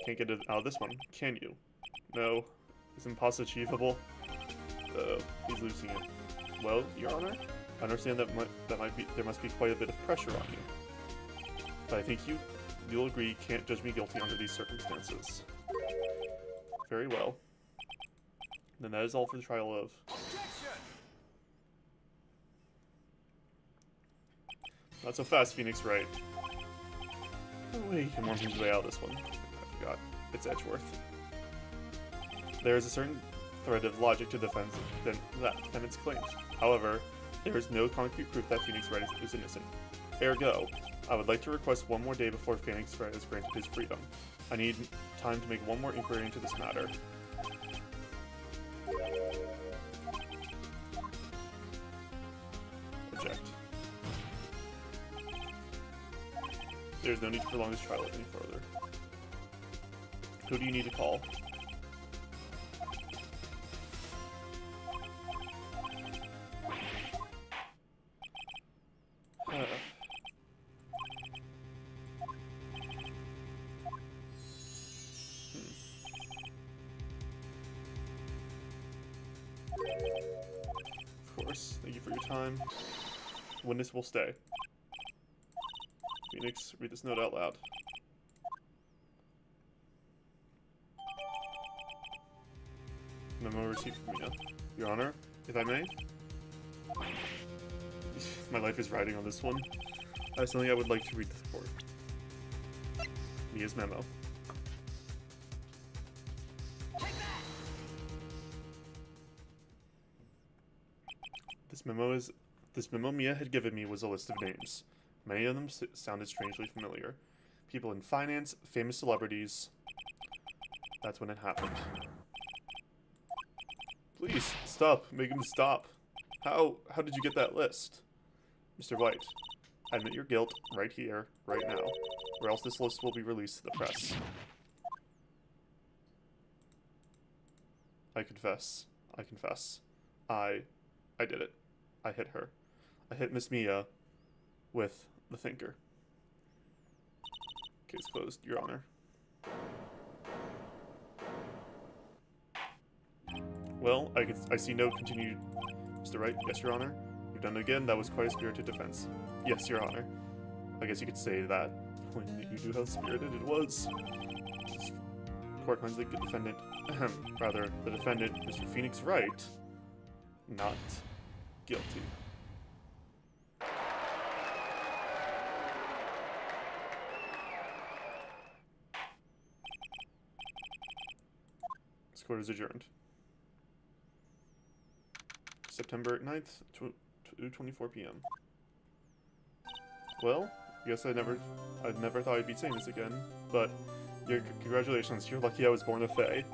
can't get it out of this one, can you? No. Is impossible achievable? He's losing it. Well, Your Honor, I understand that there must be quite a bit of pressure on you. But I think you'll agree you can't judge me guilty under these circumstances. Very well. Then that is all for the trial of... Not so fast, Phoenix Wright. Oh, wait, can warm his way out of this one. I forgot. It's Edgeworth. There is a certain thread of logic to defendant's claims. However, there is no concrete proof that Phoenix Wright is innocent. Ergo, I would like to request one more day before Phoenix Wright is granted his freedom. I need time to make one more inquiry into this matter. Object. There is no need to prolong this trial any further. Who do you need to call? Of course, thank you for your time. Witness will stay. Phoenix, read this note out loud. Memo received from Mia. Your Honor, if I may? My life is riding on this one. I have something I would like to read to the court. Mia's memo. This memo Mia had given me was a list of names. Many of them sounded strangely familiar. People in finance, famous celebrities. That's when it happened. Please, stop. Make him stop. How did you get that list? Mr. White, admit your guilt right here, right now, or else this list will be released to the press. I confess. I did it. I hit her. I hit Miss Mia with the thinker. Case closed, Your Honor. Well, I see no continued... Mr. Wright, yes, Your Honor. You've done it again. That was quite a spirited defense. Yes, Your Honor. I guess you could say that when you knew how spirited it was. This court finds the defendant... rather, the defendant, Mr. Phoenix Wright, not guilty. This court is adjourned. September 9th, 2:24 p.m. Well, I guess I'd never thought I'd be saying this again, but congratulations, you're lucky I was born a Fae.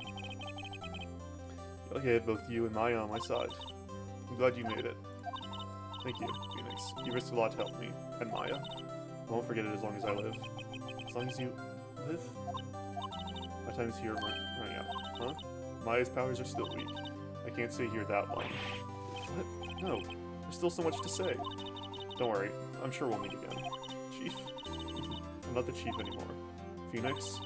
You're lucky I had both you and Maya on my side. I'm glad you made it. Thank you, Phoenix. You risked a lot to help me, and Maya. I won't forget it as long as I live. As long as you live? My time is here running out. Huh? Maya's powers are still weak. I can't stay here that long. What? No. There's still so much to say. Don't worry. I'm sure we'll meet again. Chief? I'm not the chief anymore. Phoenix?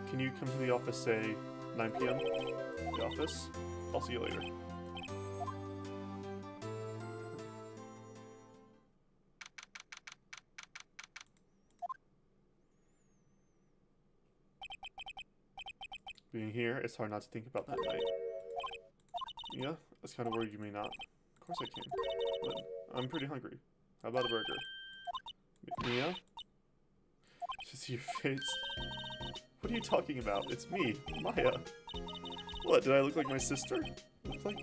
Can you come to the office, say, 9 p.m.? The office? I'll see you later. Being here, it's hard not to think about that night. Yeah, I was kind of worried you may not. Of course I can. But I'm pretty hungry. How about a burger? Mia? Just see your face. What are you talking about? It's me, Maya. What, did I look like my sister? Look like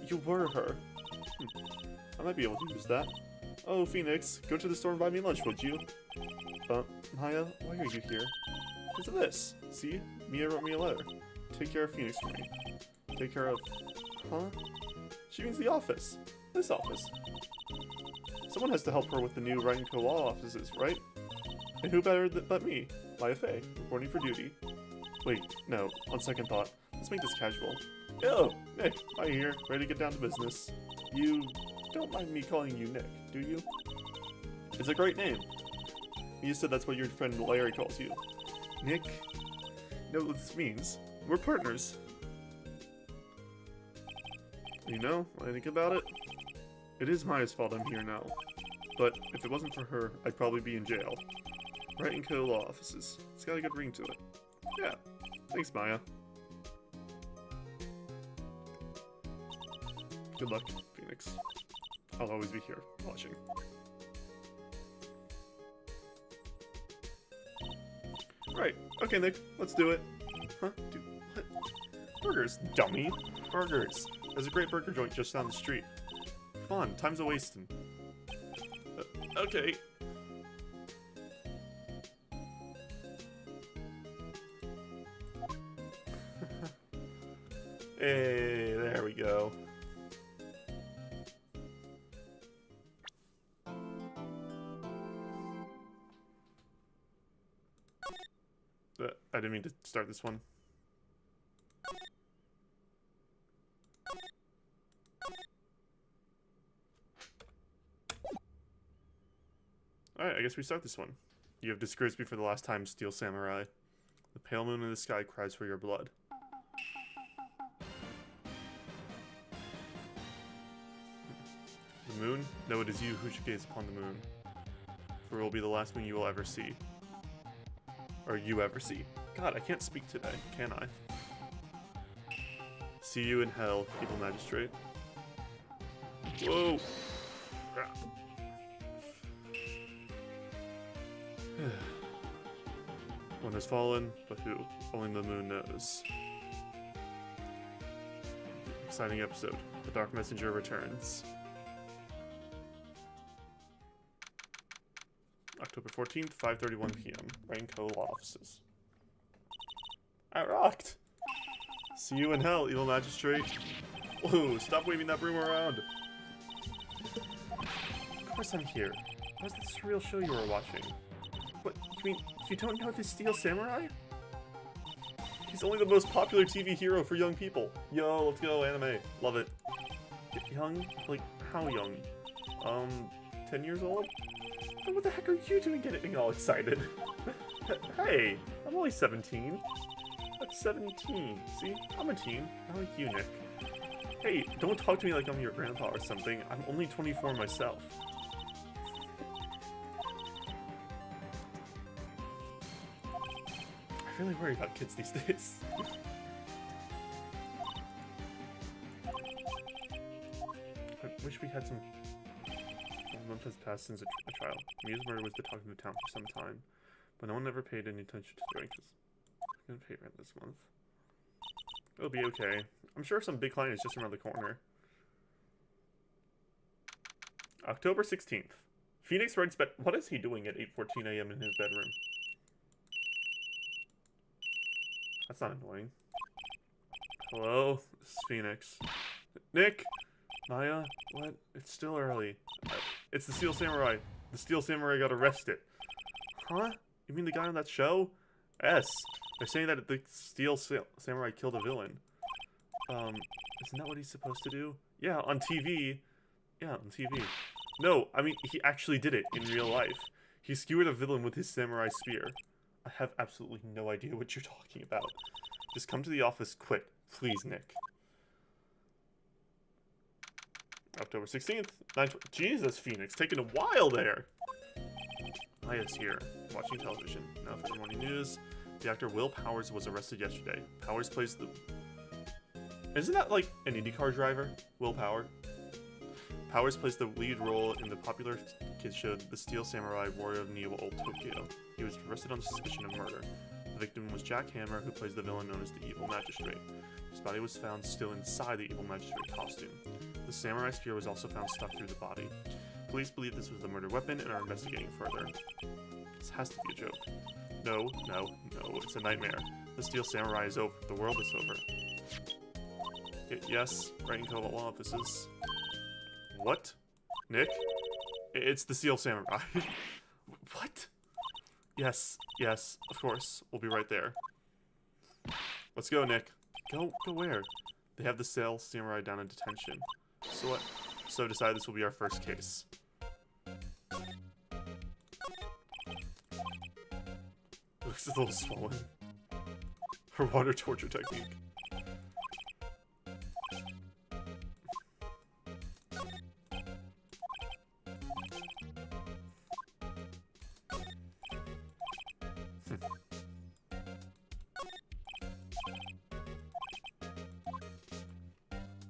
you were her. I might be able to use that. Oh, Phoenix, go to the store and buy me lunch, would you? Maya, why are you here? Because of this. See? Mia wrote me a letter. Take care of Phoenix for me. Take care of... Huh? She means the office. This office. Someone has to help her with the new Wright & Co. law offices, right? And who better but me? Maya Fey, reporting for duty. Wait, no. On second thought, let's make this casual. Yo, Nick, Maya here, ready to get down to business. You don't mind me calling you Nick, do you? It's a great name. You said that's what your friend Larry calls you. Nick? Know what this means? We're partners. You know, when I think about it, it is Maya's fault I'm here now. But if it wasn't for her, I'd probably be in jail. Wright & Co. law offices. It's got a good ring to it. Yeah. Thanks, Maya. Good luck, Phoenix. I'll always be here, watching. Right. Okay, Nick. Let's do it. Huh? Dude, what? Burgers, dummy. Burgers. There's a great burger joint just down the street. Come on, time's a-wasting. Okay. Hey, there we go. I didn't mean to start this one. Alright, I guess we start this one. You have disgraced me for the last time, Steel Samurai. The pale moon in the sky cries for your blood. The moon? No, it is you who should gaze upon the moon. For it will be the last moon you will ever see. Or you ever see. God, I can't speak today, can I? See you in hell, evil magistrate. Whoa! One has fallen, but who? Only the moon knows. Exciting episode. The Dark Messenger returns. October 14th, 5:31 p.m. Wright & Co. law offices. I rocked! See you in hell, evil magistrate. Whoa, stop waving that broom around! Of course I'm here. What's the surreal show you were watching? What, you mean, you don't know the Steel Samurai? He's only the most popular TV hero for young people. Yo, let's go, anime. Love it. Young? Like, how young? 10 years old? And what the heck are you doing getting all excited? Hey, I'm only 17. That's 17. See? I'm a teen. Not like you, Nick. Hey, don't talk to me like I'm your grandpa or something. I'm only 24 myself. I really worry about kids these days. I wish we had some... A month has passed since a trial. Mia's murder was the talk of the town for some time, but no one ever paid any attention to the rankings. I'm gonna pay rent this month. It'll be okay. I'm sure some big client is just around the corner. October 16th. Phoenix Wright's bed. What is he doing at 8:14 a.m. in his bedroom? That's not annoying. Hello? This is Phoenix. Nick? Maya? What? It's still early. It's the Steel Samurai. The Steel Samurai got arrested. Huh? You mean the guy on that show? Yes. They're saying that the Steel Samurai killed a villain. Isn't that what he's supposed to do? Yeah, on TV. Yeah, on TV. No, I mean, he actually did it in real life. He skewered a villain with his samurai spear. I have absolutely no idea what you're talking about. Just come to the office quick. Please, Nick. October 16th. Jesus, Phoenix. Taking a while there. Maya's here. Watching television. Now for the morning news. The actor Will Powers was arrested yesterday. Powers plays the... Isn't that like an IndyCar driver? Will Power? Powers plays the lead role in the popular kids show The Steel Samurai Warrior of Neo Old Tokyo. He was arrested on suspicion of murder. The victim was Jack Hammer, who plays the villain known as the Evil Magistrate. His body was found still inside the Evil Magistrate costume. The samurai spear was also found stuck through the body. Police believe this was the murder weapon and are investigating further. This has to be a joke. No, no, no, it's a nightmare. The Steel Samurai is over. The world is over. Yes, Wright and Cobalt Law Offices. What? Nick? It's the Steel Samurai. What? Yes, yes, of course. We'll be right there. Let's go, Nick. Go where? They have the Steel Samurai down in detention. So what? So I decided this will be our first case. Looks a little swollen. Her water torture technique.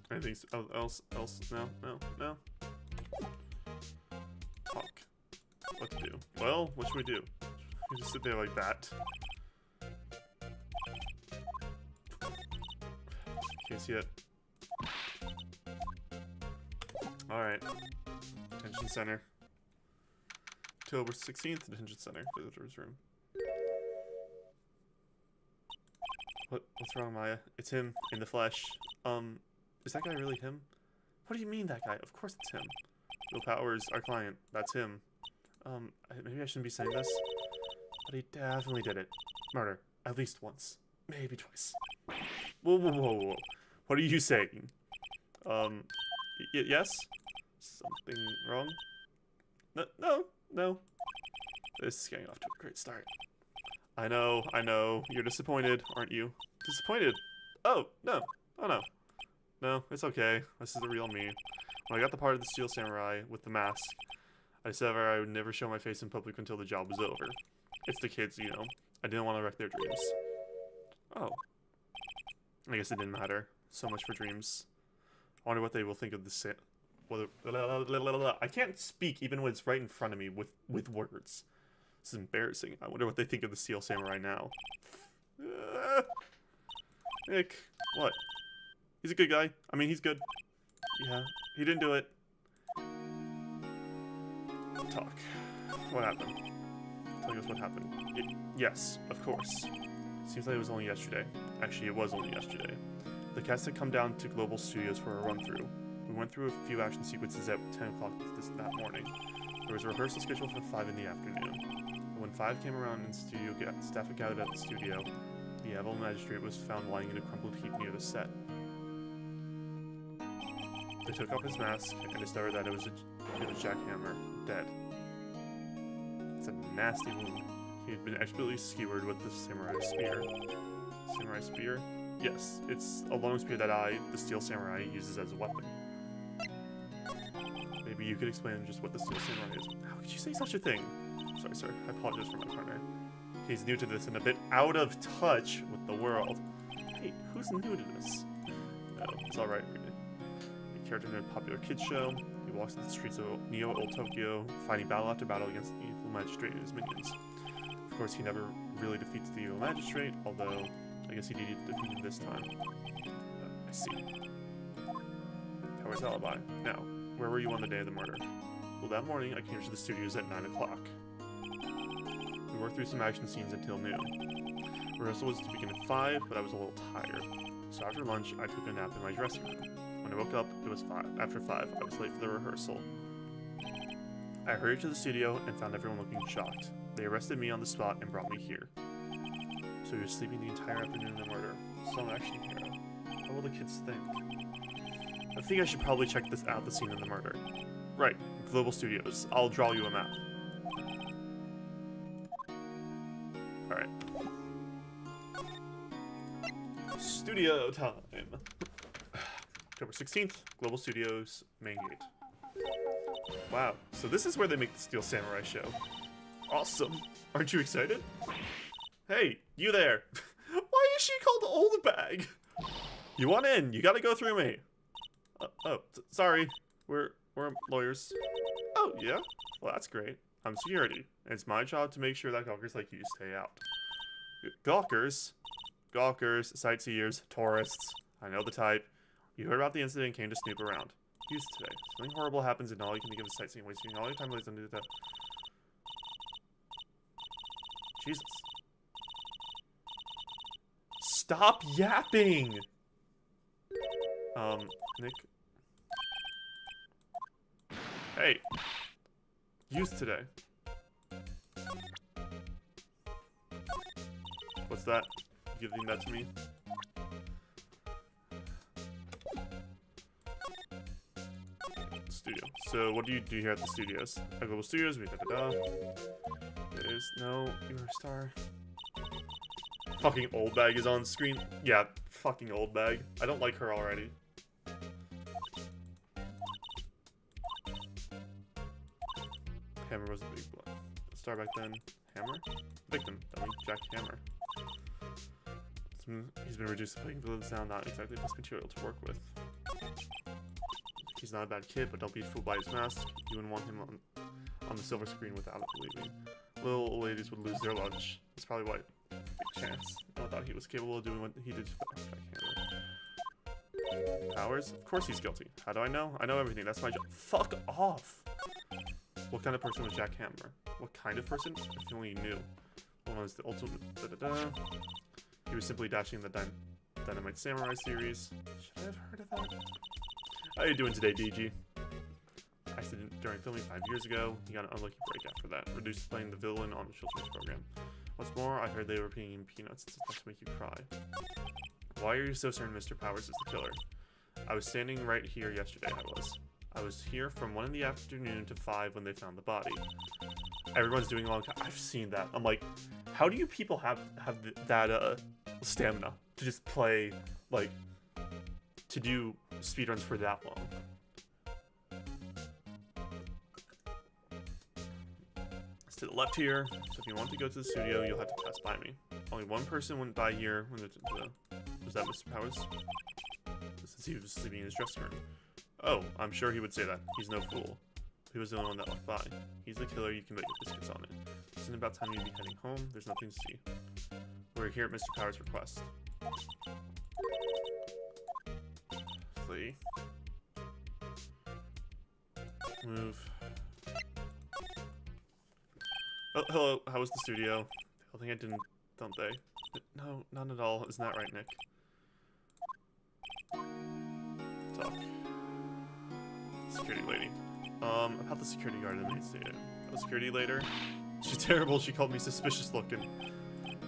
Anything else? No. Talk. What to do? Well, what should we do? We just sit there like that. Can't see it. Alright. Detention center. October 16th, detention center. Visitor's room. What's wrong, Maya? It's him, in the flesh. Is that guy really him? What do you mean, that guy? Of course it's him. Will Powers, our client. That's him. Maybe I shouldn't be saying this, but he definitely did it. Murder. At least once. Maybe twice. Whoa. What are you saying? Yes? Something wrong? No. This is getting off to a great start. I know. You're disappointed, aren't you? Disappointed? Oh, no. Oh, no. No, it's okay. This is the real me. When I got the part of the Steel Samurai with the mask, I said I would never show my face in public until the job was over. It's the kids, you know. I didn't want to wreck their dreams. Oh. I guess it didn't matter. So much for dreams. I wonder what they will think of the I can't speak even when it's right in front of me with words. This is embarrassing. I wonder what they think of the Steel Samurai now. Nick, what? He's a good guy. I mean, he's good. Yeah, he didn't do it. Talk. What happened? Tell us what happened. Yes, of course. Seems like it was only yesterday. Actually, it was only yesterday. The cast had come down to Global Studios for a run-through. We went through a few action sequences at 10 o'clock that morning. There was a rehearsal scheduled for 5 in the afternoon. When 5 came around and staff had gathered at the studio, the Evil Magistrate was found lying in a crumpled heap near the set. They took off his mask and discovered that it was Jack Hammer, dead. It's a nasty wound. He had been expertly skewered with the samurai spear. Samurai spear? Yes, it's a long spear that the Steel Samurai, uses as a weapon. Maybe you could explain just what the Steel Samurai is. How could you say such a thing? Sorry, sir. I apologize for my partner. He's new to this and a bit out of touch with the world. Hey, who's new to this? No, it's alright, read it. A character in a popular kids show. He walks the streets of Neo Old Tokyo, fighting battle after battle against the Evil Magistrate and his minions. Of course, he never really defeats the Evil Magistrate, although I guess he did defeat him this time. I see. Power's alibi. Now, where were you on the day of the murder? Well, that morning, I came to the studios at 9 o'clock. We worked through some action scenes until noon. Rehearsal was to begin at 5, but I was a little tired. So after lunch, I took a nap in my dressing room. When I woke up, it was 5. After 5, I was late for the rehearsal. I hurried to the studio and found everyone looking shocked. They arrested me on the spot and brought me here. So you were sleeping the entire afternoon of the murder. Some action hero. What will the kids think? I think I should probably check this out, the scene of the murder. Right, Global Studios. I'll draw you a map. Alright. Studio time. October 16th, Global Studios, main gate. Wow, so this is where they make the Steel Samurai show. Awesome. Aren't you excited? Hey, you there. Why is she called Old Bag? You want in. You gotta go through me. Sorry. We're lawyers. Oh, yeah? Well, that's great. I'm security. And it's my job to make sure that gawkers like you stay out. Gawkers? Gawkers, sightseers, tourists. I know the type. You heard about the incident and came to snoop around. Use today. Something horrible happens and all you can think of is sightseeing, wasting all your time on that. Jesus. Stop yapping! Nick? Hey! Use today. What's that? Giving that to me? Studio. So, what do you do here at the studios? At Global Studios, we da-da-da. There's no... You're a star. Fucking Old Bag is on screen. Yeah, fucking Old Bag. I don't like her already. Hammer was the big star back then. Hammer? Victim. Dummy. Jack Hammer. He's been reduced to playing field sound, not exactly best material to work with. He's not a bad kid, but don't be fooled by his mask. You wouldn't want him on the silver screen without it, believe me. Little old ladies would lose their lunch. That's probably why. Big chance. No one thought he was capable of doing what he did to Jack Hammer. Powers? Of course he's guilty. How do I know? I know everything. That's my job. Fuck off! What kind of person was Jack Hammer? What kind of person? If you only knew. One was the ultimate da-da-da. He was simply dashing the Dynamite Samurai series. Should I have heard of that? How are you doing today, DG? Accident during filming 5 years ago. He got an unlucky break after that. Reduced to playing the villain on the children's program. What's more, I heard they were paying him peanuts. It's enough to make you cry. Why are you so certain Mr. Powers is the killer? I was standing right here yesterday, I was here from 1 in the afternoon to 5 when they found the body. Everyone's doing a long time. I've seen that. I'm like, how do you people have that stamina to just play, like, to do speedruns for that long? It's to the left here, so if you want to go to the studio, you'll have to pass by me. Only one person went by here when was that Mr. Powers? Since he was sleeping in his dressing room. Oh, I'm sure he would say that. He's no fool. He was the only one that walked by. He's the killer, you can bet your biscuits on it. Isn't it about time you'd be heading home? There's nothing to see. We're here at Mr. Powers' request. Flee. Move. Oh, hello. How was the studio? I think I didn't, don't they? No, not at all. Isn't that right, Nick? Talk. Security lady. About the security guard in the main station. Oh, security later? She's terrible. She called me suspicious looking.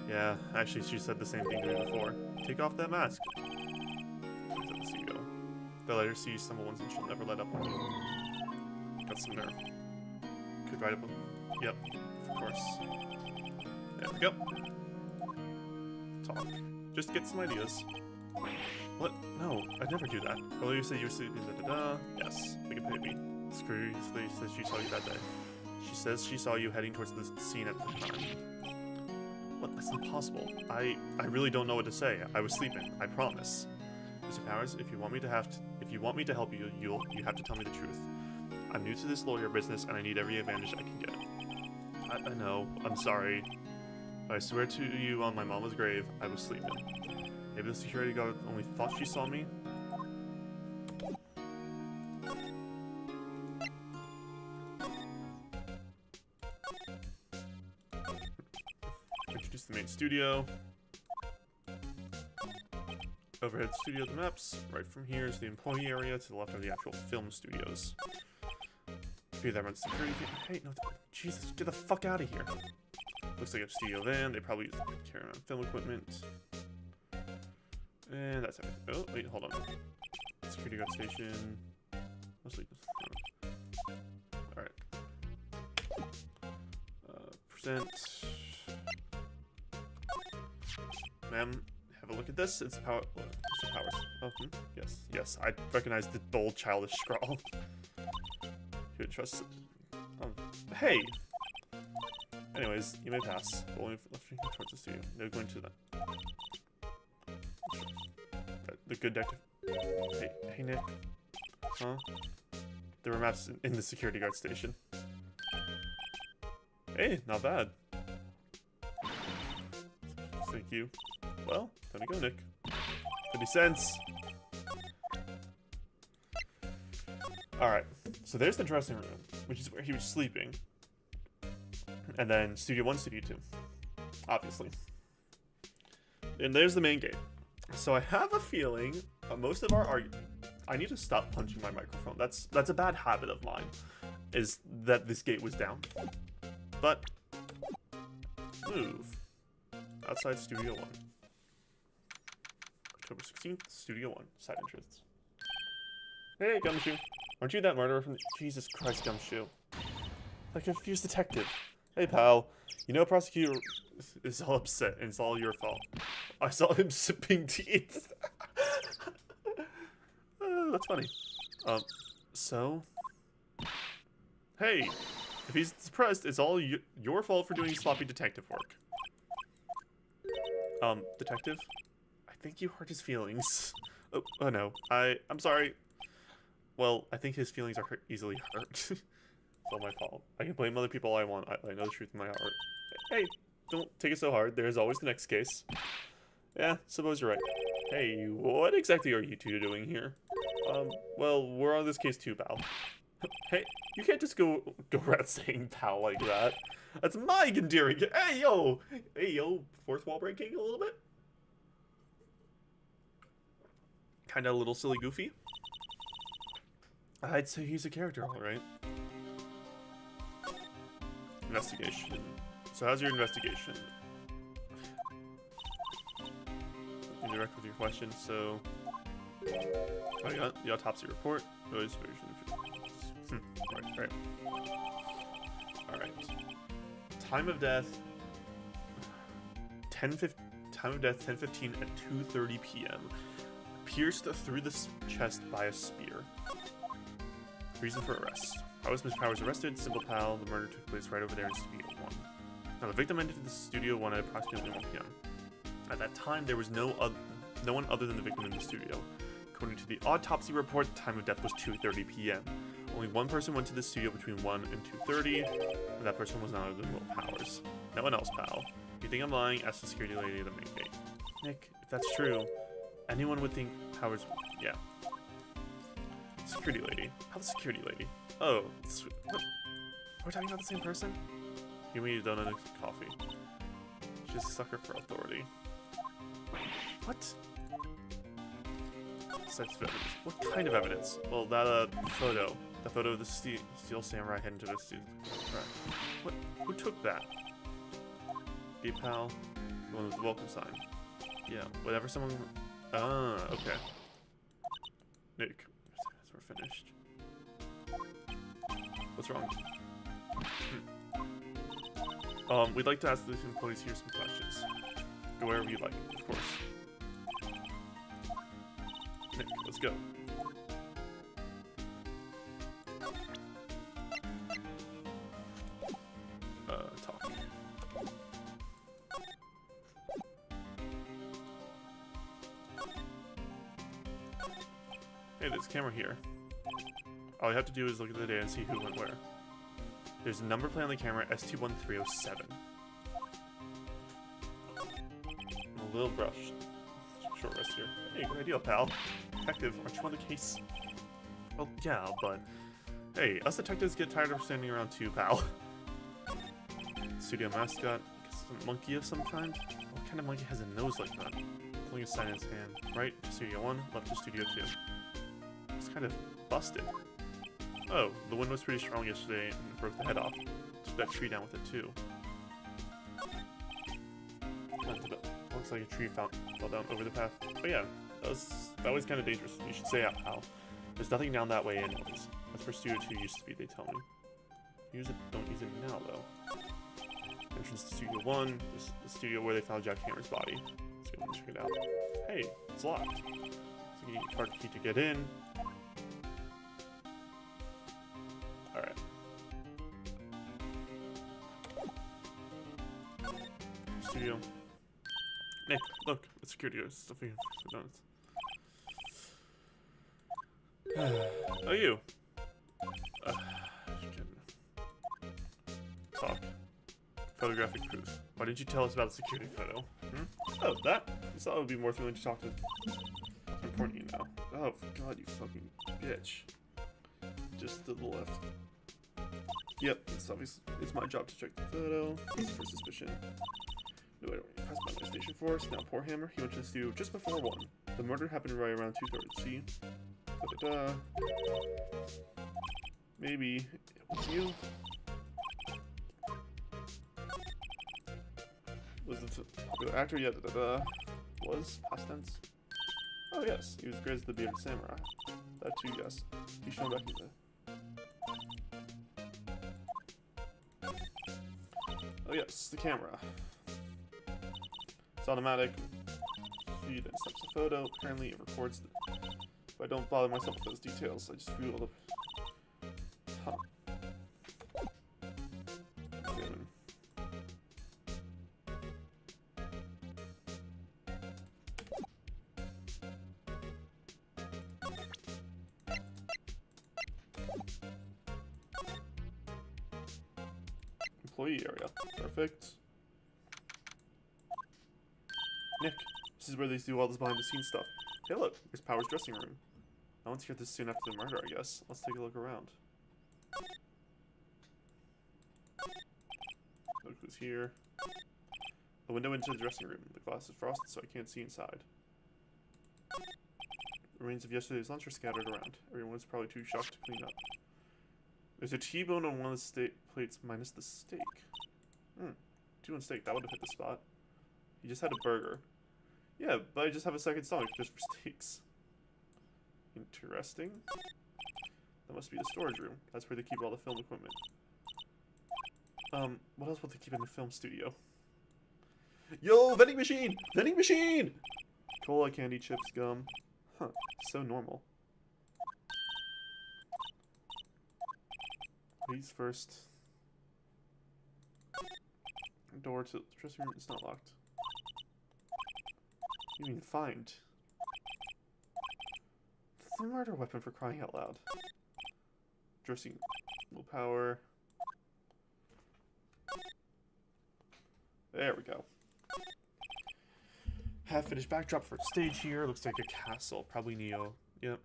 Yeah, actually, she said the same thing to me before. Take off that mask. Please let the sea go. They'll let her see you stumble once and she'll never let up on you. Got some nerve. Could ride up on... Yep, of course. There we go. Talk. Just get some ideas. What? No, I'd never do that. Earlier you said you were sleeping, da-da-da. Yes, make a baby. Seriously says she saw you that day. She says she saw you heading towards the scene at the time. What? That's impossible. I really don't know what to say. I was sleeping. I promise. Mr. Powers, if you want me to help you, you have to tell me the truth. I'm new to this lawyer business and I need every advantage I can get. I know. I'm sorry. But I swear to you on my mama's grave, I was sleeping. Maybe the security guard only thought she saw me? Introduce the main studio. Overhead studio, the maps. Right from here is the employee area. To the left are the actual film studios. Be that runs security. Hey, no, Jesus, get the fuck out of here. Looks like a studio van. They probably use it to carry around film equipment. And that's everything. Oh, wait, hold on. Security guard station. Mostly. Alright. Present. Ma'am, have a look at this. It's power. Mr. Powers. Oh, yes. Yes, I recognize the bold, childish scrawl. You would trust it. Hey! Anyways, you may pass. Only left towards the studio. No going to that. The good detective. Hey, Nick. Huh? There were maps in the security guard station. Hey, not bad. Thank you. Well, time to go, Nick. 50 cents. Alright, so there's the dressing room, which is where he was sleeping. And then Studio 1, Studio 2. Obviously. And there's the main gate. So I have a feeling most of our argument... I need to stop punching my microphone. That's a bad habit of mine, is that this gate was down. But... move. Outside Studio 1. October 16th, Studio 1. Side entrance. Hey, Gumshoe. Aren't you that murderer from the... Jesus Christ, Gumshoe. That confused detective. Hey, pal. You know, prosecutor is all upset, and it's all your fault. I saw him sipping teeth. That's funny. So? Hey, if he's depressed, it's all your fault for doing sloppy detective work. Detective? I think you hurt his feelings. Oh no. I'm sorry. Well, I think his feelings are easily hurt. It's all my fault. I can blame other people all I want. I know the truth in my heart. Hey, don't take it so hard. There's always the next case. Yeah, suppose you're right. Hey, what exactly are you two doing here? Well, we're on this case too, pal. Hey, you can't just go around saying pal like that. That's my endearing. Hey, yo! Hey, yo, fourth wall breaking a little bit? Kinda a little silly goofy. I'd say he's a character, alright. Investigation. So how's your investigation? Direct with your question, so... I got the autopsy report. Right. Alright. Time of death... Time of death 10:15 at 2:30 p.m. Pierced through the chest by a spear. Reason for arrest. How was Miss Powers arrested? Simple pal. The murder took place right over there in Studio 1. Now, the victim entered the Studio 1 at approximately 1 p.m. At that time, there was no one other than the victim in the studio. According to the autopsy report, the time of death was 2:30 p.m. Only one person went to the studio between 1 and 2:30, and that person was none other than Will Powers. No one else, pal. If you think I'm lying, ask the security lady at the main gate. Nick, if that's true, anyone would think Powers... Yeah. Security lady. How the security lady? Oh, what? Are we talking about the same person? Give me a donut and coffee. She's a sucker for authority. What? Sex evidence. What kind of evidence? Well, that photo. The photo of the steel samurai heading to the steel. Right. What? Who took that? Hey, pal. The one with the welcome sign. Yeah, whatever someone... Ah, okay. Nick. We're finished. What's wrong? We'd like to ask the employees here some questions. Go wherever you'd like, of course. Nick, let's go. Talk. Hey, there's a camera here. All you have to do is look at the data and see who went where. There's a number plate on the camera, ST1307. A little brush. Short rest here. Hey, good idea, pal. Detective, aren't you on the case? Well, yeah, but... Hey, us detectives get tired of standing around too, pal. Studio mascot. Guess it's a monkey of some kind? What kind of monkey has a nose like that? Pulling a sign in his hand. Right to Studio 1, left to Studio 2. It's kind of busted. Oh, the wind was pretty strong yesterday and broke the head off. Took that tree down with it too. Looks like a tree fell down over the path. Oh yeah, that was kind of dangerous. You should say out, pal. There's nothing down that way anyways. That's where Studio 2 used to be, they tell me. Don't use it now though. Entrance to Studio 1, this is the studio where they found Jack Hammer's body. Let's go and check it out. Hey, it's locked. So you need a card key to get in. Alright. studio. Nick, look, it's security. It's stuff for donuts. Oh, you. Talk. Photographic proof. Why didn't you tell us about the security photo? Hmm? Oh, that? You thought it would be more thrilling to talk to. How important you know. Oh, God, you fucking bitch. Just to the left. Yep, it's obvious. It's my job to check the photo. It's for suspicion. No, I don't really press my station force. Now, poor Hammer. He went to the studio just before 1. The murder happened right around 2:30. See? Da-da-da. Maybe it was you. Was the popular actor? Yeah, da-da-da. Was? Past tense. Oh, yes. He was great as the bearded samurai. That too, yes. He's shown back in the... Oh, yes. The camera. It's automatic. Feed and snaps a photo. Apparently, it records the... If I don't bother myself with those details, I just view all the... Huh. Examine. Employee area. Perfect. Nick, this is where they do all this behind-the-scenes stuff. Hey, look, here's Power's dressing room. No one's here this soon after the murder, I guess. Let's take a look around. Look who's here. The window into the dressing room. The glass is frosted, so I can't see inside. Remains of yesterday's lunch are scattered around. Everyone's probably too shocked to clean up. There's a T-bone on one of the steak plates minus the steak. T-bone steak, that would have hit the spot. He just had a burger. Yeah, but I just have a second stomach just for steaks. Interesting. That must be the storage room. That's where they keep all the film equipment. What else will they keep in the film studio? Yo, vending machine! Vending machine! Cola, candy, chips, gum. Huh, so normal. Ladies first. Door to the dressing room is not locked. You mean find? It's a murder weapon for crying out loud. Dressing willpower. There we go. Half-finished backdrop for a stage here. Looks like a castle. Probably Neo. Yep.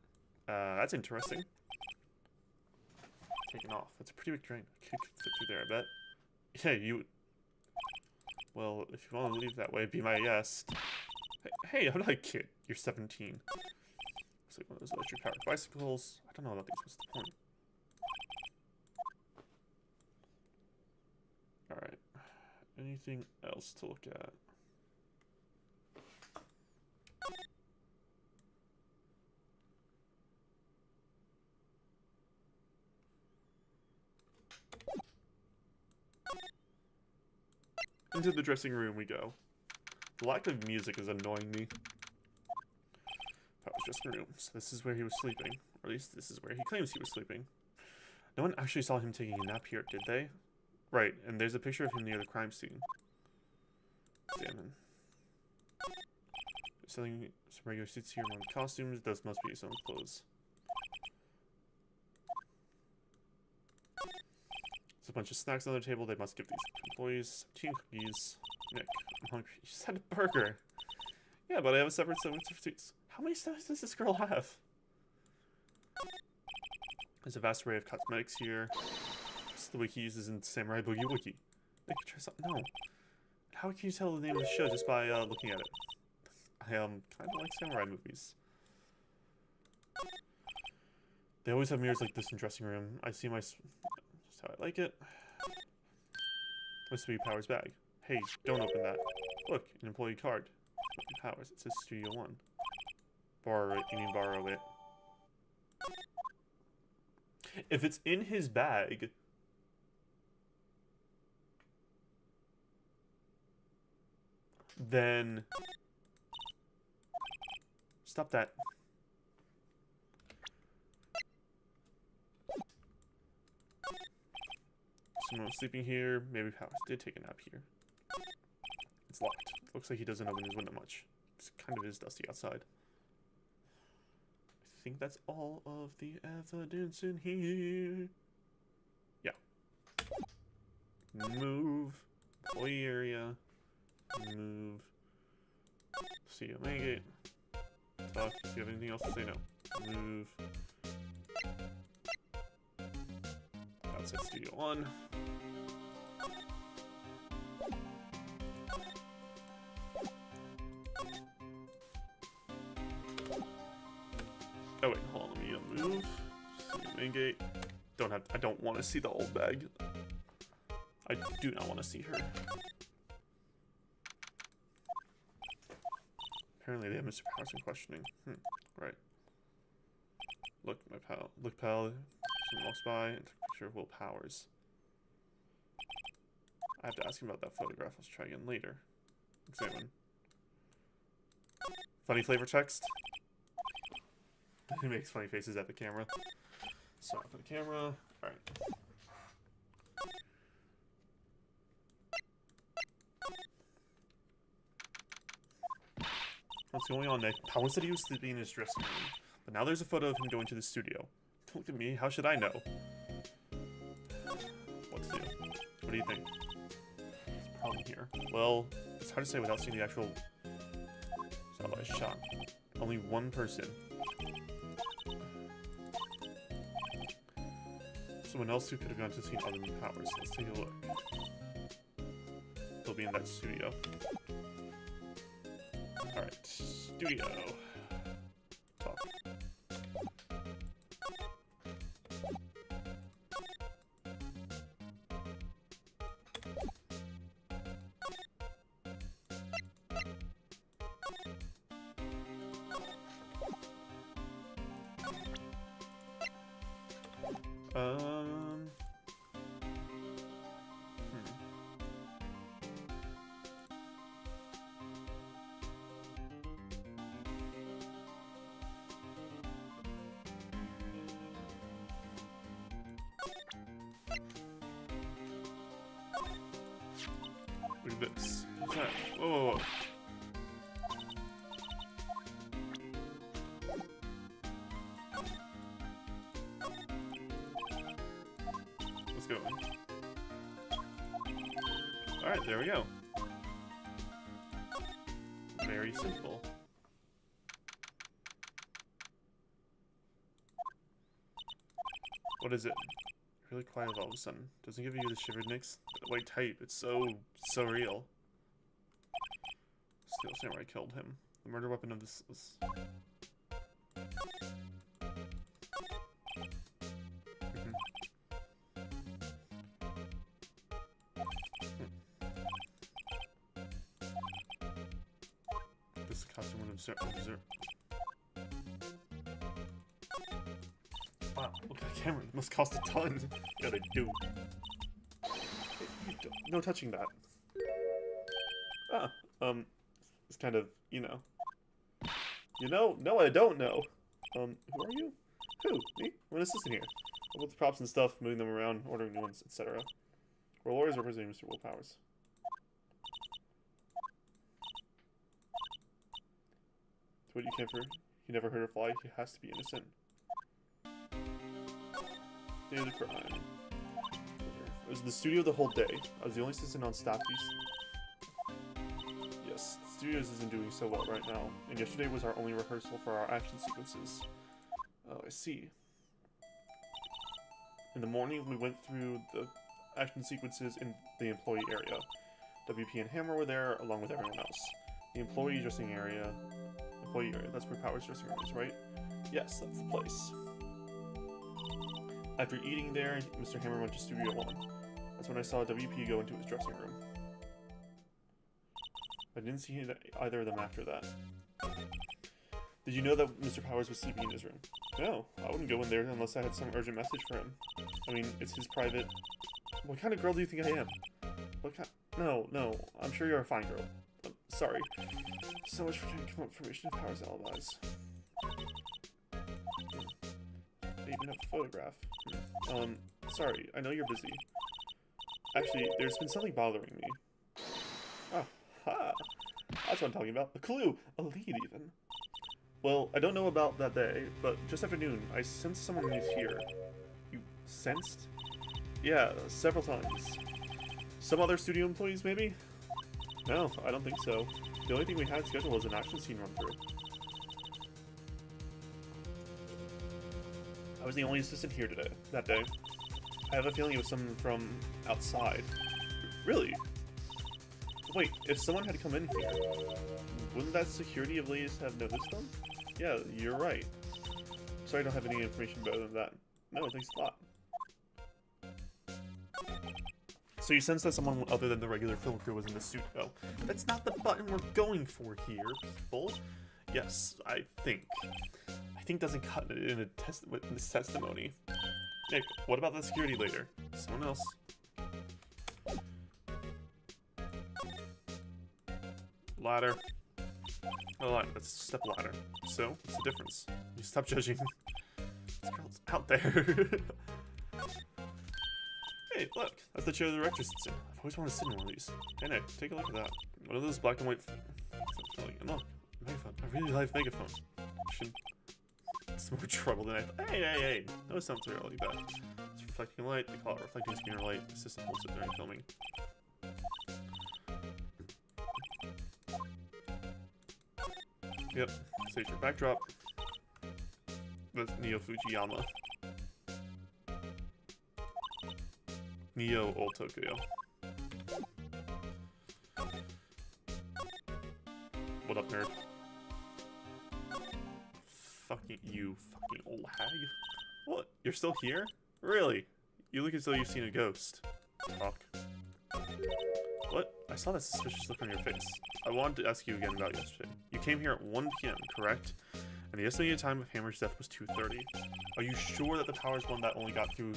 That's interesting. Taken off. That's a pretty big drain. I could fit through there, I bet. Yeah, you... Well, if you want to leave that way, be my guest. Hey, I'm not a kid. You're 17. Looks like one of those electric-powered bicycles. I don't know about these. What's the point? Alright. Anything else to look at? Into the dressing room we go. The lack of music is annoying me. That was just a room, so this is where he was sleeping. Or at least this is where he claims he was sleeping. No one actually saw him taking a nap here, did they? Right, and there's a picture of him near the crime scene. Examine. Selling some regular suits here among costumes. Those must be his own clothes. There's a bunch of snacks on the table. They must give these to employees. 17 cookies. Nick, I'm hungry. You just had a burger. Yeah, but I have a separate set of suits. How many stomachs does this girl have? There's a vast array of cosmetics here. This is the wiki uses in Samurai Boogie Wiki. Nick, try something. No. How can you tell the name of the show just by looking at it? I kind of like samurai movies. They always have mirrors like this in dressing room. I see my... Just how I like it. Must be Power's bag. Hey, don't open that. Look, an employee card. Powers. It says Studio 1. Borrow it. You mean borrow it. If it's in his bag... Then... Stop that. Someone was sleeping here. Maybe Powers did take a nap here. It's locked. Looks like he doesn't open his window much. It kind of is dusty outside. I think that's all of the evidence in here. Yeah. Move. Employee area. Move. See you, make it. Talk. Do you have anything else to say? No. Move. Outside Studio 1. Oh wait, hold on, let me move. See main gate. I don't want to see the old bag. I do not want to see her. Apparently they have Mr. Powers in questioning. Right. Look, my pal. Look, pal. Someone walks by and took a picture of Will Powers. I have to ask him about that photograph. Let's try again later. Examine. Funny flavor text. He makes funny faces at the camera. Sorry for the camera. Alright. What's going on, Nick? Powers said he was sleeping in his dressing room, but now there's a photo of him going to the studio. Don't look at me. How should I know? What to do? What do you think? What's the problem here? Well, it's hard to say without seeing the actual shot. Only one person. Someone else who could have gone to see other than Powers. Let's take a look. He'll be in that studio. Alright, studio. Talk. Look at this. What's that? Whoa, whoa, whoa. Let's go. Alright, there we go. Very simple. What is it? Really quiet all of a sudden. Doesn't give you the shivered nicks? The white type. It's so real. Steel Samurai killed him. The murder weapon of this was... This costume would observe. Wow, look at the camera. It must cost a ton. Yeah, they do. No touching that. It's kind of, you know. You know? No, I don't know. Who are you? Who? Me? I'm an assistant here. I built the props and stuff, moving them around, ordering new ones, etc. We're lawyers representing Mr. Will Powers. So what, you can't for? He never heard her fly. He has to be innocent. Day of the crime. I was in the studio the whole day. I was the only assistant on staff. Yes, the studios isn't doing so well right now, and yesterday was our only rehearsal for our action sequences. Oh, I see. In the morning, we went through the action sequences in the employee area. WP and Hammer were there, along with everyone else. The employee dressing area... Employee area, that's where Powers' dressing room is, right? Yes, that's the place. After eating there, Mr. Hammer went to Studio 1. That's when I saw WP go into his dressing room. I didn't see either of them after that. Did you know that Mr. Powers was sleeping in his room? No, I wouldn't go in there unless I had some urgent message for him. I mean, it's his private... What kind of girl do you think I am? What kind... No, I'm sure you're a fine girl. Sorry. So much for trying to come up with information of Powers' alibis. They even have a photograph. Sorry, I know you're busy. Actually, there's been something bothering me. Oh, Ha! That's what I'm talking about. A clue! A lead, even. Well, I don't know about that day, but just after noon, I sensed someone was here. You sensed? Yeah, several times. Some other studio employees, maybe? No, I don't think so. The only thing we had scheduled was an action scene run-through. I was the only assistant here that day. I have a feeling it was someone from outside. Really? Wait, if someone had come in here, wouldn't that security at least have noticed them? Yeah, you're right. Sorry I don't have any information better than that. No, thanks a lot. So you sense that someone other than the regular film crew was in the studio. That's not the button we're going for here, people. Yes, I think. I think doesn't cut it in a witness testimony. Nick, what about the security later? Someone else. Ladder. Oh, that's a step ladder. So, what's the difference? You stop judging. This girl's out there. Hey, look, that's the chair the director sits in. I've always wanted to sit in one of these. Hey, Nick, take a look at that. One of those black and white. And look, megaphone. I really like megaphone. It's more trouble than I thought. Hey! No, it sounds really bad. It's reflecting light. They call it reflecting screen or light. The system holds it during filming. Yep. Stage your backdrop. That's Neo Fujiyama. Neo Old Tokyo. What up, nerd? Fucking you, fucking old hag. What? You're still here? Really? You look as though you've seen a ghost. Talk. What? I saw that suspicious look on your face. I wanted to ask you again about yesterday. You came here at 1 p.m., correct? And the estimated time of Hammer's death was 2:30. Are you sure that the Powers one that only got through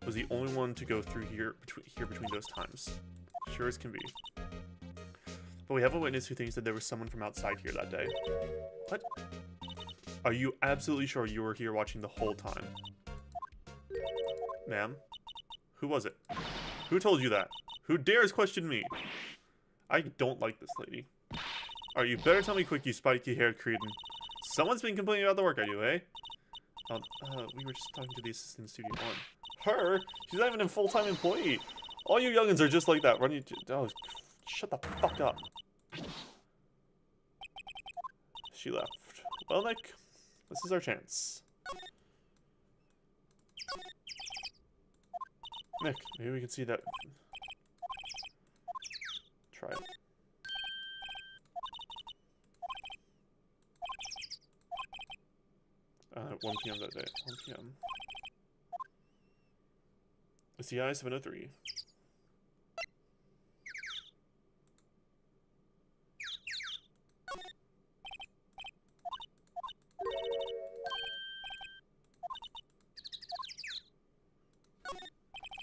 was the only one to go through here between those times? Sure as can be. But we have a witness who thinks that there was someone from outside here that day. What? Are you absolutely sure you were here watching the whole time? Ma'am? Who was it? Who told you that? Who dares question me? I don't like this lady. Alright, you better tell me quick, you spiky-haired cretin. Someone's been complaining about the work I do, eh? We were just talking to the assistant Studio 1. Her? She's not even a full-time employee. All you youngins are just like that, running to... Oh, shut the fuck up. She left. Well, Nick, this is our chance. Nick, maybe we can see that... Try it. 1 p.m. that day. 1 p.m. CI 703.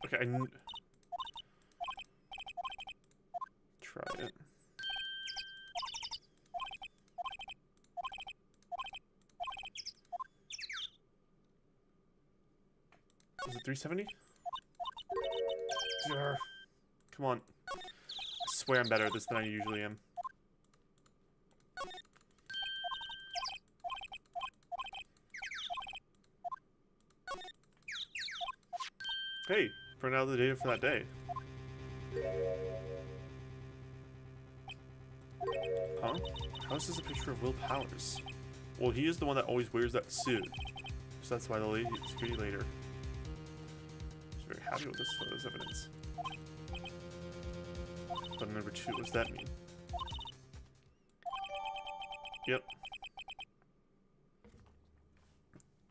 Okay, try it. Was it 370? Come on. I swear I'm better at this than I usually am. Hey, print out the data for that day. Huh? How is this a picture of Will Powers? Well, he is the one that always wears that suit. So that's why the lady security later. She's very happy with this photo's evidence. But number 2, what does that mean? Yep.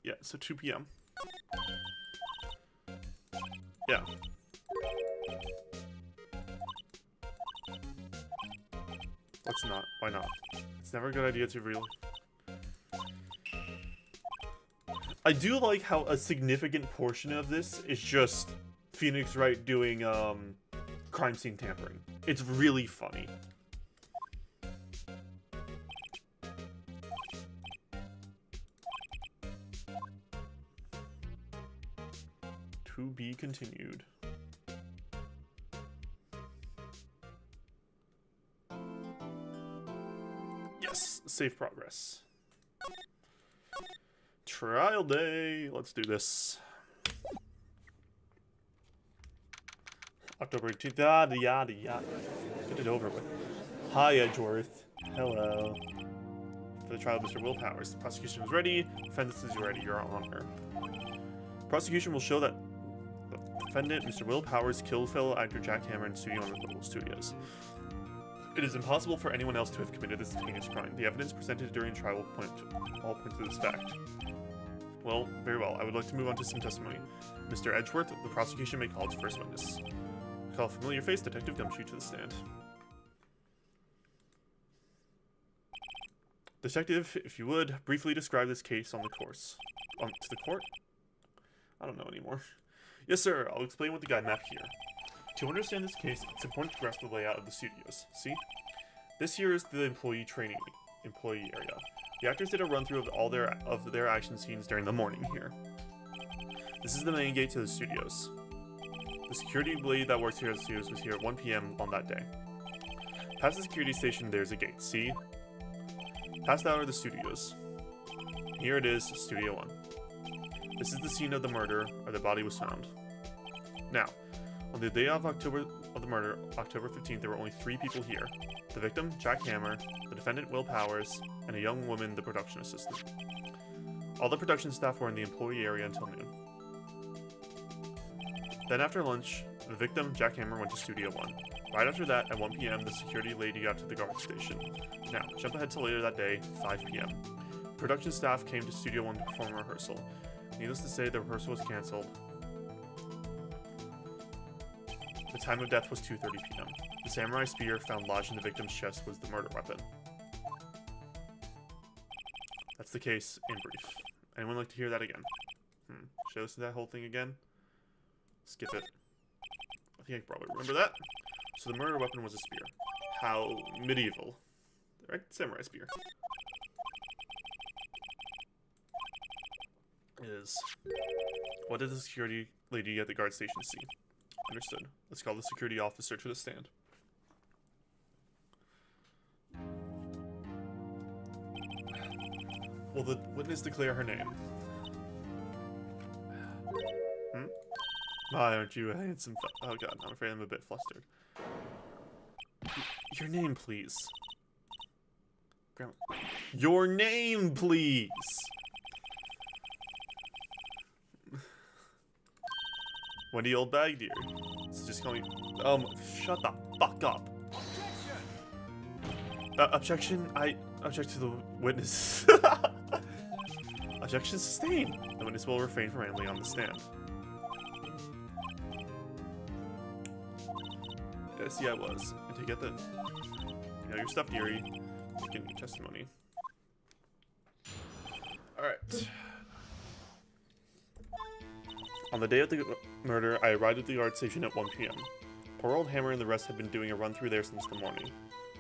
Yeah, so 2 p.m. Yeah. Let's not. Why not? It's never a good idea to really... I do like how a significant portion of this is just Phoenix Wright doing crime scene tampering. It's really funny. To be continued. Yes, save progress. Trial day. Let's do this. October 18th. Yada, yada, yada. Get it over with. Hi, Edgeworth. Hello. For the trial of Mr. Will Powers, the prosecution is ready. Defendant is ready. Your Honor. Prosecution will show that the defendant, Mr. Will Powers, killed fellow actor Jack Hammer in Studio Universal Studios. It is impossible for anyone else to have committed this heinous crime. The evidence presented during trial will all point to this fact. Well, very well. I would like to move on to some testimony. Mr. Edgeworth, the prosecution may call its first witness. Call a familiar face, Detective Gumshoe, to the stand. Detective, if you would, briefly describe this case on the course. To the court? I don't know anymore. Yes, sir. I'll explain with the guide map here. To understand this case, it's important to grasp the layout of the studios. See? This here is the employee area. The actors did a run-through of all their action scenes during the morning here. This is the main gate to the studios. The security blade that works here at the studios was here at 1 p.m. on that day. Past the security station, there's a gate. See? Past that are the studios. Here it is, Studio 1. This is the scene of the murder, where the body was found. Now, on the day of the murder, October 15th, there were only 3 people here. The victim, Jack Hammer, the defendant, Will Powers, and a young woman, the production assistant. All the production staff were in the employee area until noon. Then after lunch, the victim, Jack Hammer, went to Studio 1. Right after that, at 1 p.m., the security lady got to the guard station. Now, jump ahead to later that day, 5 p.m. Production staff came to Studio 1 to perform a rehearsal. Needless to say, the rehearsal was cancelled. The time of death was 2:30 p.m. The samurai spear found lodged in the victim's chest was the murder weapon. That's the case in brief. Anyone like to hear that again? Should I listen to that whole thing again? Skip it. I think I can probably remember that. So the murder weapon was a spear. How medieval. Right? Samurai spear. What did the security lady at the guard station see? Understood. Let's call the security officer to the stand. Will the witness declare her name? Why aren't you a handsome oh god, I'm afraid I'm a bit flustered. Your name, please. Grandma. Your name, please! Wendy Oldbag, dear. So just call me... shut the fuck up. Objection? I object to the witness. Objection sustained. The witness will refrain from rambling on the stand. Yes, yeah, I was. And to get the... You know your stuff, dearie. Give your testimony. Alright. On the day of the murder, I arrived at the guard station at 1 p.m. Poor old Hammer and the rest had been doing a run-through there since the morning.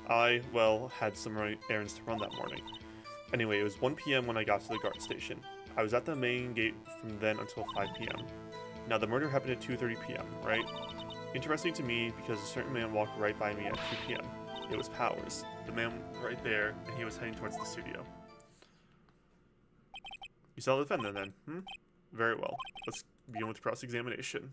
I, well, had some errands to run that morning. Anyway, it was 1 p.m. when I got to the guard station. I was at the main gate from then until 5 p.m. Now, the murder happened at 2:30 p.m., right? Interesting to me because a certain man walked right by me at 2 p.m. It was Powers, the man right there, and he was heading towards the studio. You saw the defendant then, Very well. Let's begin with cross-examination.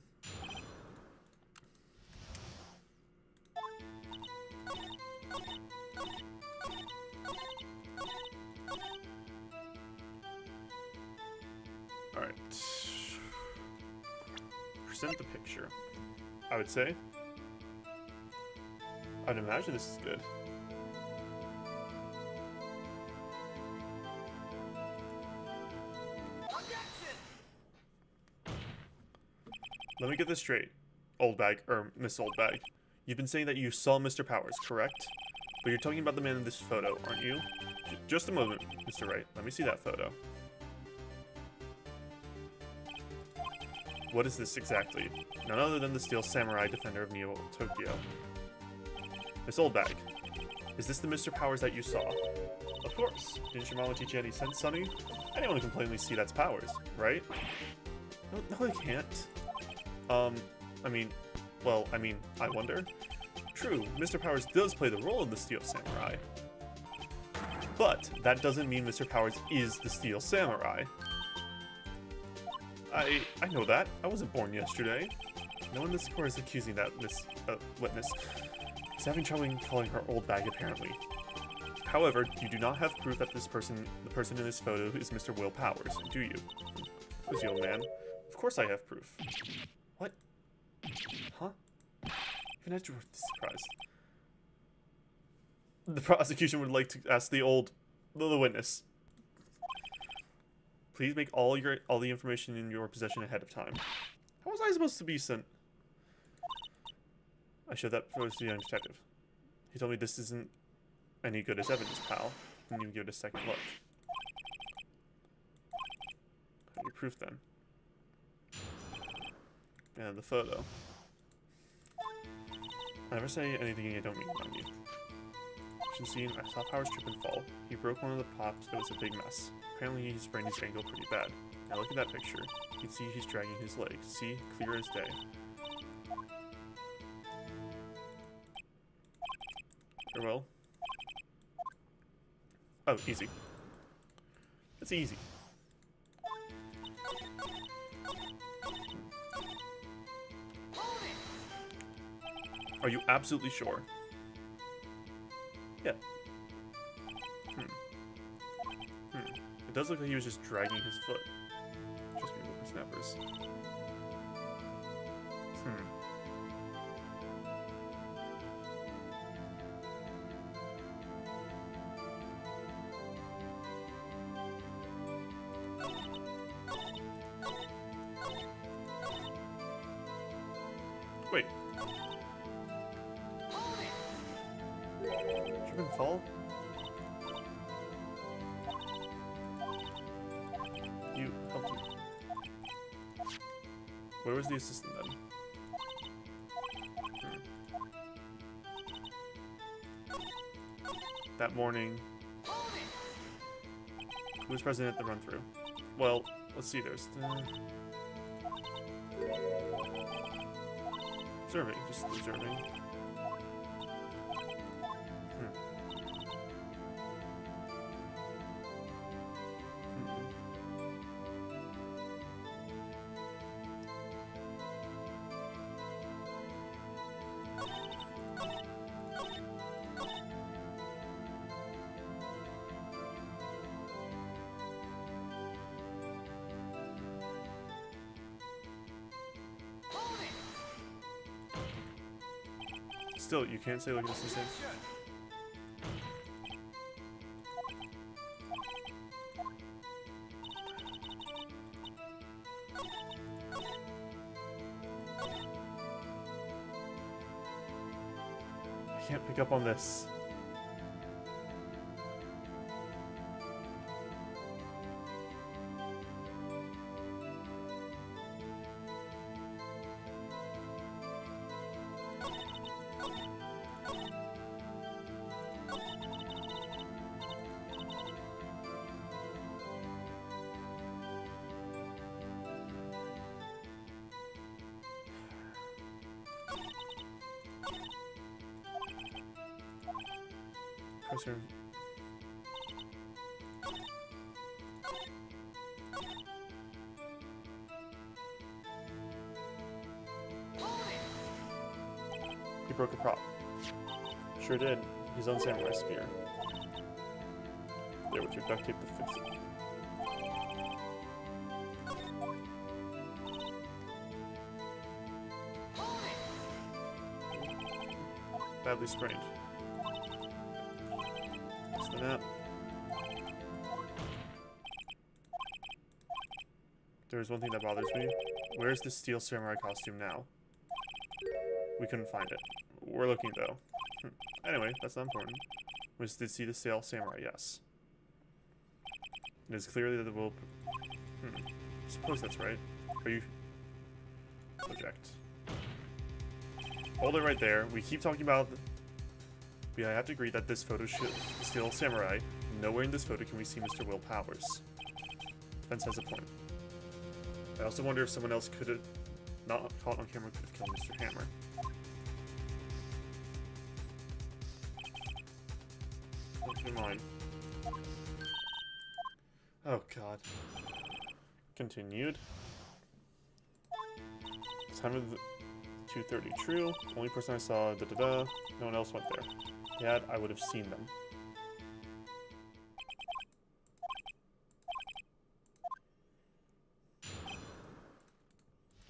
Alright. Present the picture. I would say. I'd imagine this is good. Let me get this straight, Miss Oldbag. You've been saying that you saw Mr. Powers, correct? But you're talking about the man in this photo, aren't you? Just a moment, Mr. Wright. Let me see that photo. What is this exactly? None other than the Steel Samurai Defender of Neo Tokyo. Miss Oldbag, is this the Mr. Powers that you saw? Of course. Didn't your mama teach you any sense, sonny? Anyone can plainly see that's Powers, right? No, they can't. I wonder. True, Mr. Powers does play the role of the Steel Samurai. But that doesn't mean Mr. Powers is the Steel Samurai. I know that. I wasn't born yesterday. No one in this court is accusing that witness. He's having trouble calling her old bag, apparently. However, you do not have proof that the person in this photo is Mr. Will Powers, do you? Who's the old man? Of course I have proof. What? Huh? Even Edgeworth is surprised. The prosecution would like to ask the witness. Please make all the information in your possession ahead of time. How was I supposed to be sent? I showed that photo to the young detective. He told me this isn't any good as evidence, pal. Didn't even give it a second look. Have your proof then. And the photo. I never say anything I don't mean on you. Scene, I saw Powers trip and fall. He broke one of the pops. It was a big mess. Apparently he sprained his ankle pretty bad. Now look at that picture. You can see he's dragging his leg. See? Clear as day. Farewell. Oh, easy. That's easy. Are you absolutely sure? Yeah. It does look like he was just dragging his foot. Just be whippersnappers. Wait. Trip and fall? You helped me. Where was the assistant then? That morning, who was present at the run-through? Well, let's see, there's the... Observing, just observing. Still, you can't say look at this and say. I can't pick up on this. Pressure. He broke a prop. Sure did. His own samurai spear. There with your duct tape to fix it. Badly sprained. Up. There's one thing that bothers me. Where's the Steel Samurai costume now? We couldn't find it. We're looking though. Anyway, that's not important. We just did see the Steel Samurai, yes. It is clearly that the will... Suppose that's right. Are you... Project. Hold it right there. We keep talking about... I have to agree that this photo should Steel Samurai. Nowhere in this photo can we see Mr. Will Powers. Defense has a point. I also wonder if someone else could have, not caught on camera, could have killed Mr. Hammer. Keep in mind. Oh god. Continued. Time of the 2:30 true. Only person I saw, da da da. No one else went there. If they had, I would have seen them.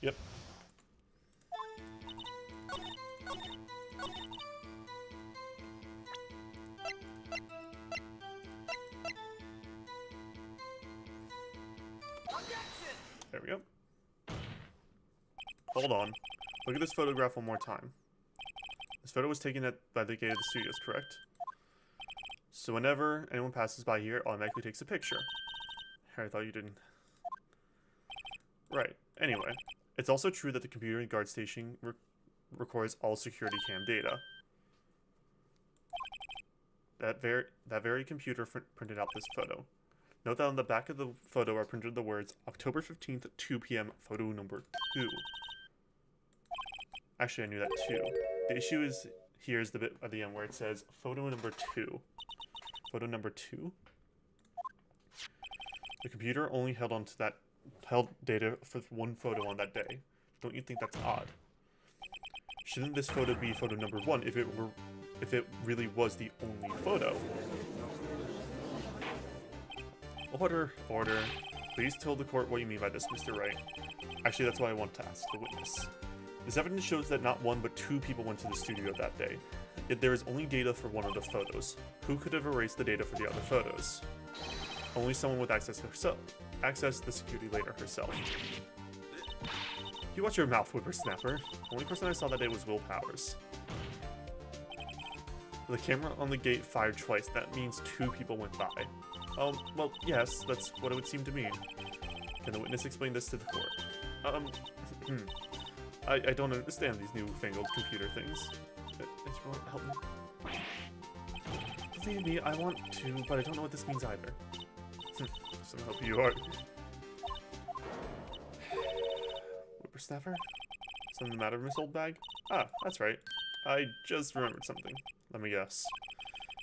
Yep. There we go. Hold on. Look at this photograph one more time. This photo was taken by the gate of the studios, correct? So whenever anyone passes by here, it automatically takes a picture. I thought you didn't. Right. Anyway, it's also true that the computer in the guard station records all security cam data. That very computer printed out this photo. Note that on the back of the photo are printed the words October 15th, 2 p.m., photo number 2. Actually, I knew that too. The issue is, here's the bit at the end where it says photo number 2. Photo number 2? The computer only held data for one photo on that day. Don't you think that's odd? Shouldn't this photo be photo number 1 if it really was the only photo? Order. Please tell the court what you mean by this, Mr. Wright. Actually, that's what I want to ask the witness. This evidence shows that not 1 but 2 people went to the studio that day. Yet there is only data for one of the photos. Who could have erased the data for the other photos? Only someone with access the security later herself. You watch your mouth, whippersnapper. The only person I saw that day was Will Powers. The camera on the gate fired twice. That means 2 people went by. Well, yes, that's what it would seem to mean. Can the witness explain this to the court? I don't understand these newfangled computer things. Help me. Believe me, I want to, but I don't know what this means either. So help you are. Whippersnapper? Something the matter, Miss Oldbag? Ah, that's right. I just remembered something. Let me guess.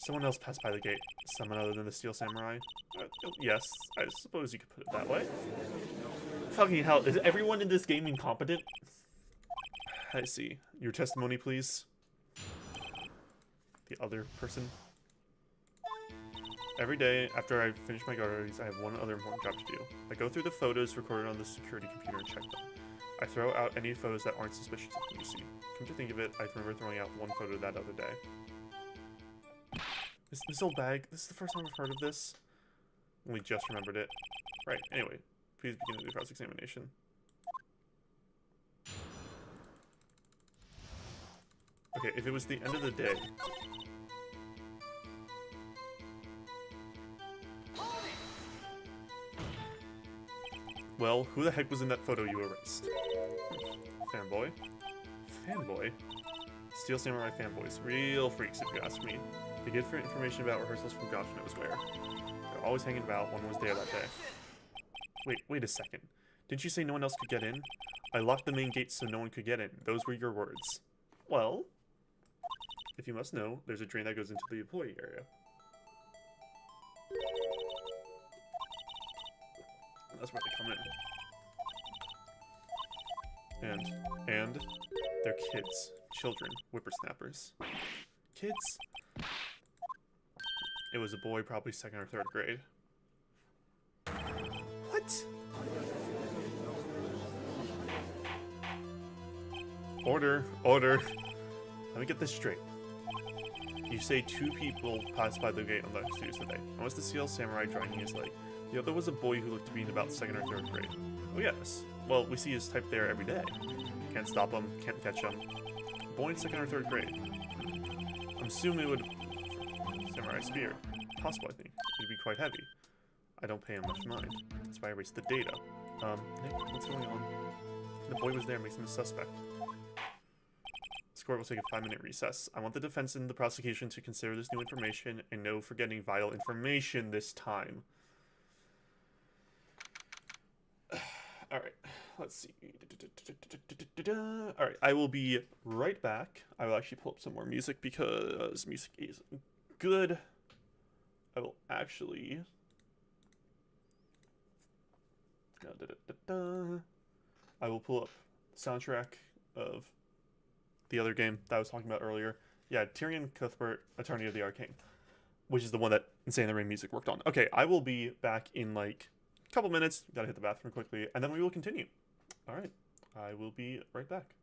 Someone else passed by the gate. Someone other than the Steel Samurai? Yes, I suppose you could put it that way. Fucking hell, is everyone in this game incompetent? I see. Your testimony, please. The other person. Every day, after I finish my guard duties, I have one other important job to do. I go through the photos recorded on the security computer and check them. I throw out any photos that aren't suspicious of me. Come to think of it, I remember throwing out one photo that other day. This old bag, this is the first time I've heard of this. Only just remembered it. Right, anyway, please begin the cross-examination. Okay, if it was the end of the day... Well, who the heck was in that photo you erased? Fanboy? Fanboy? Steel Samurai fanboys. Real freaks, if you ask me. They get for information about rehearsals from gosh knows where. They're always hanging about. One was there that day. Wait a second. Didn't you say no one else could get in? I locked the main gate so no one could get in. Those were your words. Well, if you must know, there's a drain that goes into the employee area. That's where they come in. And they're kids. Children. Whippersnappers. Kids? It was a boy, probably 2nd or 3rd grade. What? Order. Let me get this straight. You say 2 people passed by the gate on the studios today. One was the Steel Samurai dragging his leg. The other was a boy who looked to be in about 2nd or 3rd grade. Oh yes. Well, we see his type there every day. Can't stop him, can't catch him. Boy in 2nd or 3rd grade. I'm assuming it would... Samurai spear. Possible, I think. It'd be quite heavy. I don't pay him much mind. That's why I erased the data. Nick, what's going on? The boy was there, makes him a suspect. This court will take a 5-minute recess. I want the defense and the prosecution to consider this new information and no forgetting vital information this time. Alright, let's see. Alright, I will be right back. I will actually pull up some more music because music is good. I will actually I will pull up the soundtrack of the other game that I was talking about earlier. Yeah, Tyrion Cuthbert, Attorney of the Arcane, which is the one that Insane the Rain Music worked on. Okay, I will be back in like a couple minutes. Gotta hit the bathroom quickly, and then we will continue. All right, I will be right back.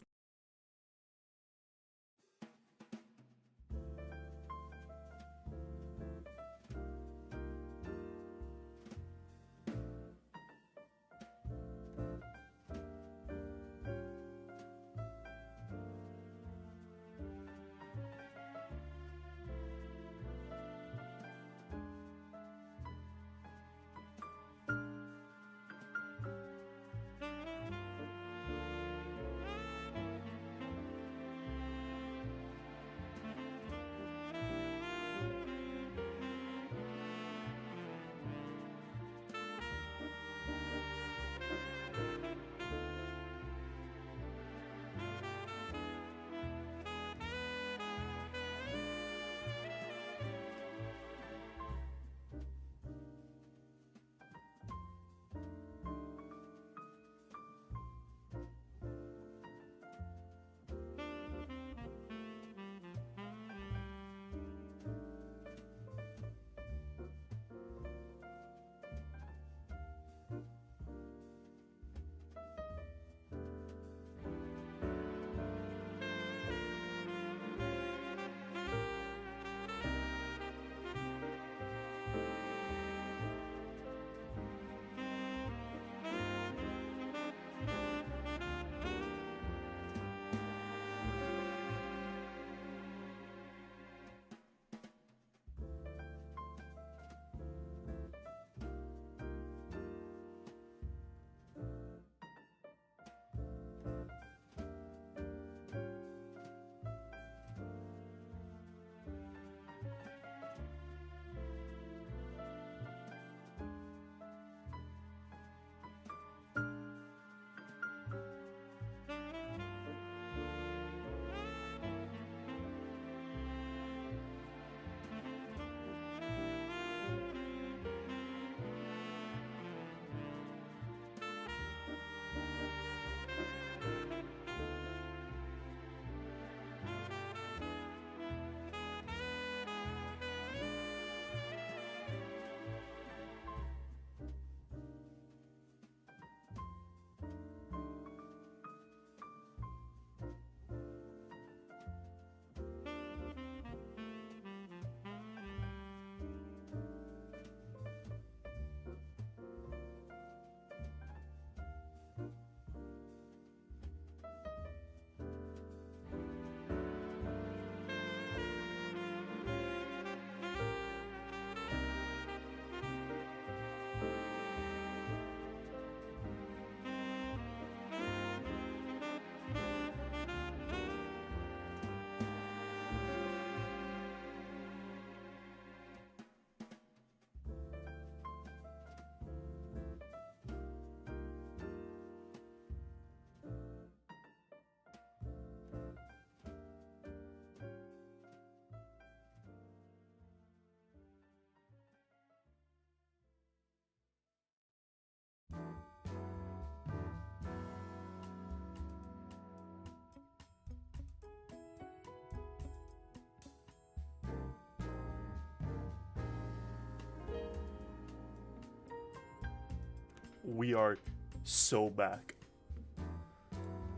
We are so back.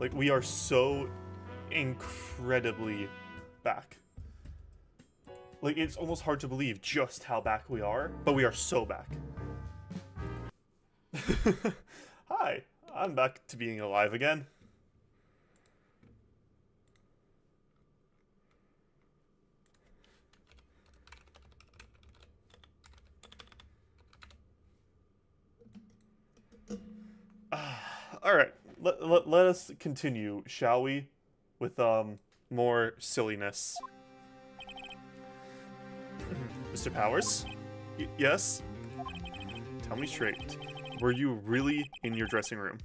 Like, we are so incredibly back. Like, it's almost hard to believe just how back we are, but we are so back. Hi, I'm back to being alive again. Alright, let us continue, shall we? With, more silliness. Mr. Powers? Yes? Tell me straight. Were you really in your dressing room?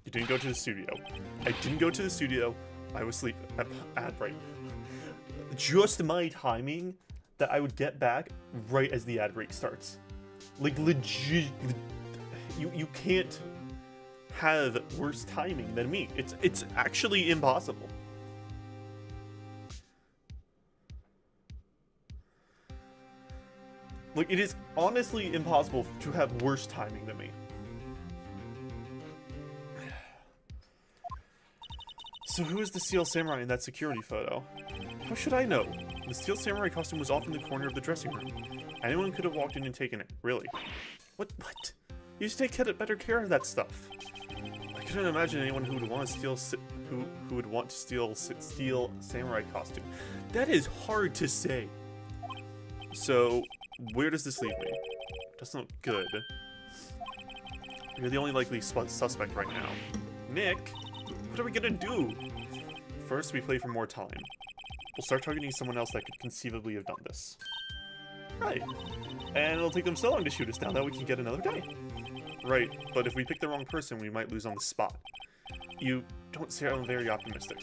You didn't go to the studio. I didn't go to the studio. I was asleep at Wright. Just my timing that I would get back right as the ad break starts. Like, legit. You can't have worse timing than me. It's actually impossible. Like, it is honestly impossible to have worse timing than me. So who is the Steel Samurai in that security photo? How should I know? The Steel Samurai costume was off in the corner of the dressing room. Anyone could have walked in and taken it. Really? What? You should take better care of that stuff. I couldn't imagine anyone who would want to steal samurai costume. That is hard to say. So, where does this leave me? Doesn't look good. You're the only likely suspect right now. Nick, what are we gonna do? First, we play for more time. We'll start targeting someone else that could conceivably have done this. Right. And it'll take them so long to shoot us down that we can get another day. Right, but if we pick the wrong person, we might lose on the spot. You don't sound very optimistic.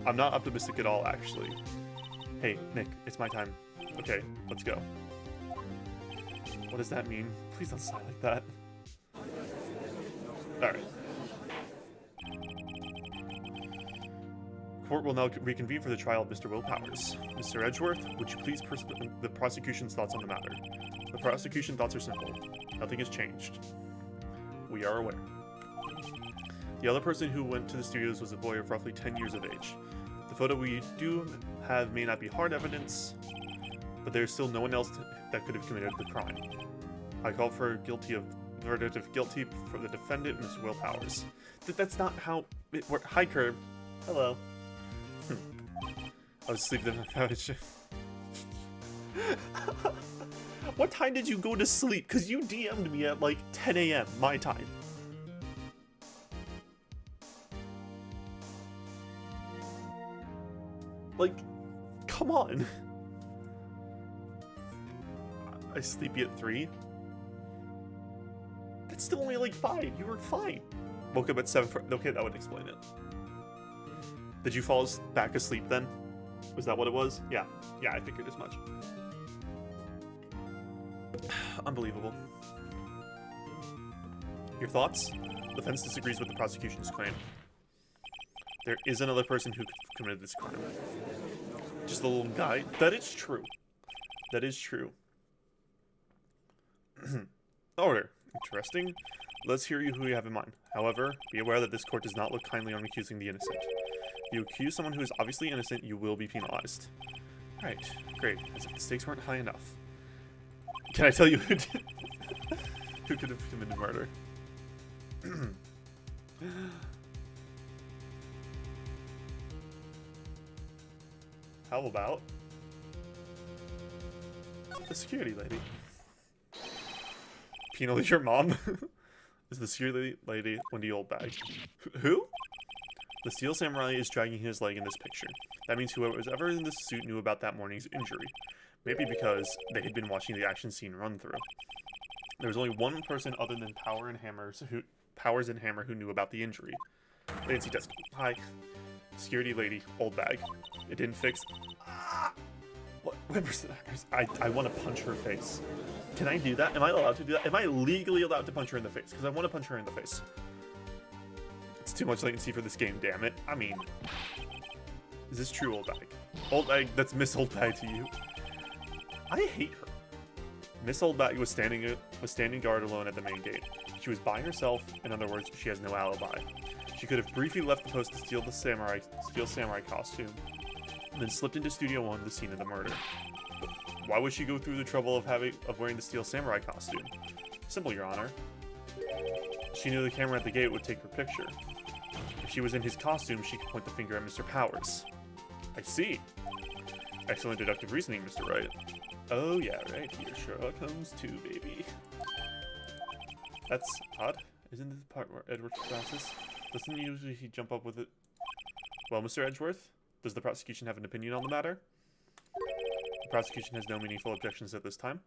I'm not optimistic at all, actually. Hey, Nick, it's my time. Okay, let's go. What does that mean? Please don't sigh like that. Alright. Court will now reconvene for the trial of Mr. Will Powers. Mr. Edgeworth, would you please the prosecution's thoughts on the matter? The prosecution's thoughts are simple. Nothing has changed. We are aware. The other person who went to the studios was a boy of roughly 10 years of age. The photo we do have may not be hard evidence, but there's still no one else that could have committed the crime. I call for verdict of guilty for the defendant, Mr. Will Powers. That's not how it works. Hi, Curb. Hello. I was sleeping on the couch. What time did you go to sleep? Because you DM'd me at like 10 a.m. my time. Like, come on. I sleepy at 3? That's still only like 5. You were fine. Woke up at 7. Okay, that would explain it. Did you fall back asleep then? Was that what it was? Yeah. Yeah, I figured as much. Unbelievable. Your thoughts? The defense disagrees with the prosecution's claim. There is another person who committed this crime. Just a little guy. That is true. That is true. Order. Interesting. Let's hear who you have in mind. However, be aware that this court does not look kindly on accusing the innocent. If you accuse someone who is obviously innocent, you will be penalized. Right. Great. As if the stakes weren't high enough. Can I tell you who did who could have committed murder? How about the security lady? Penal is your mom? Is the security lady Wendy Oldbag? Who? The Steel Samurai is dragging his leg in this picture. That means whoever was ever in this suit knew about that morning's injury. Maybe because they had been watching the action scene run through. There was only one person other than Powers and Hammer who knew about the injury. Fancy desk. Hi. Security lady, Oldbag. It didn't fix. Ah! What? I want to punch her face. Can I do that? Am I allowed to do that? Am I legally allowed to punch her in the face? Because I want to punch her in the face. It's too much latency for this game, damn it. I mean, is this true, Oldbag? Oldbag, that's Miss Oldbag to you. I hate her. Miss Oldbag was standing guard alone at the main gate. She was by herself. In other words, she has no alibi. She could have briefly left the post to steal the Steel Samurai costume, and then slipped into Studio 1, the scene of the murder. But why would she go through the trouble of wearing the Steel Samurai costume? Simple, Your Honor. She knew the camera at the gate would take her picture. If she was in his costume, she could point the finger at Mr. Powers. I see. Excellent deductive reasoning, Mr. Wright. Oh yeah, right here. Sherlock Holmes 2, baby. That's odd. Isn't this the part where Edward passes? Doesn't usually he jump up with it? Well, Mr. Edgeworth, does the prosecution have an opinion on the matter? The prosecution has no meaningful objections at this time.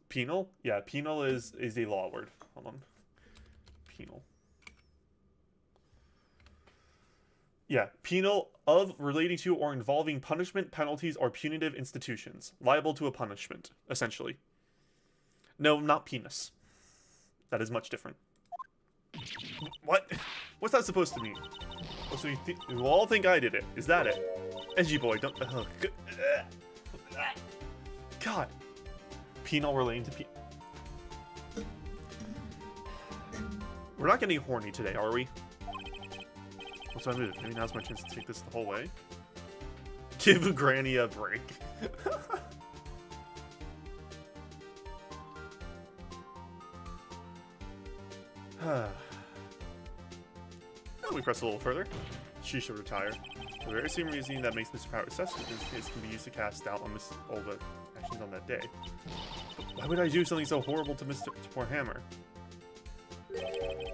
Penal? Yeah, penal is a law word. Hold on. Penal. Yeah, penal of relating to or involving punishment, penalties, or punitive institutions. Liable to a punishment, essentially. No, not penis. That is much different. What? What's that supposed to mean? Oh, so you all think I did it. Is that it? Edgy boy, don't... Oh, God. Penal relating to We're not getting horny today, are we? What's my move? Maybe now's my chance to take this the whole way. Give Granny a break. We press a little further. She should retire. For the very same reasoning that makes Mr. Power accessible, this case can be used to cast doubt on all the actions on that day. But why would I do something so horrible to poor Hammer?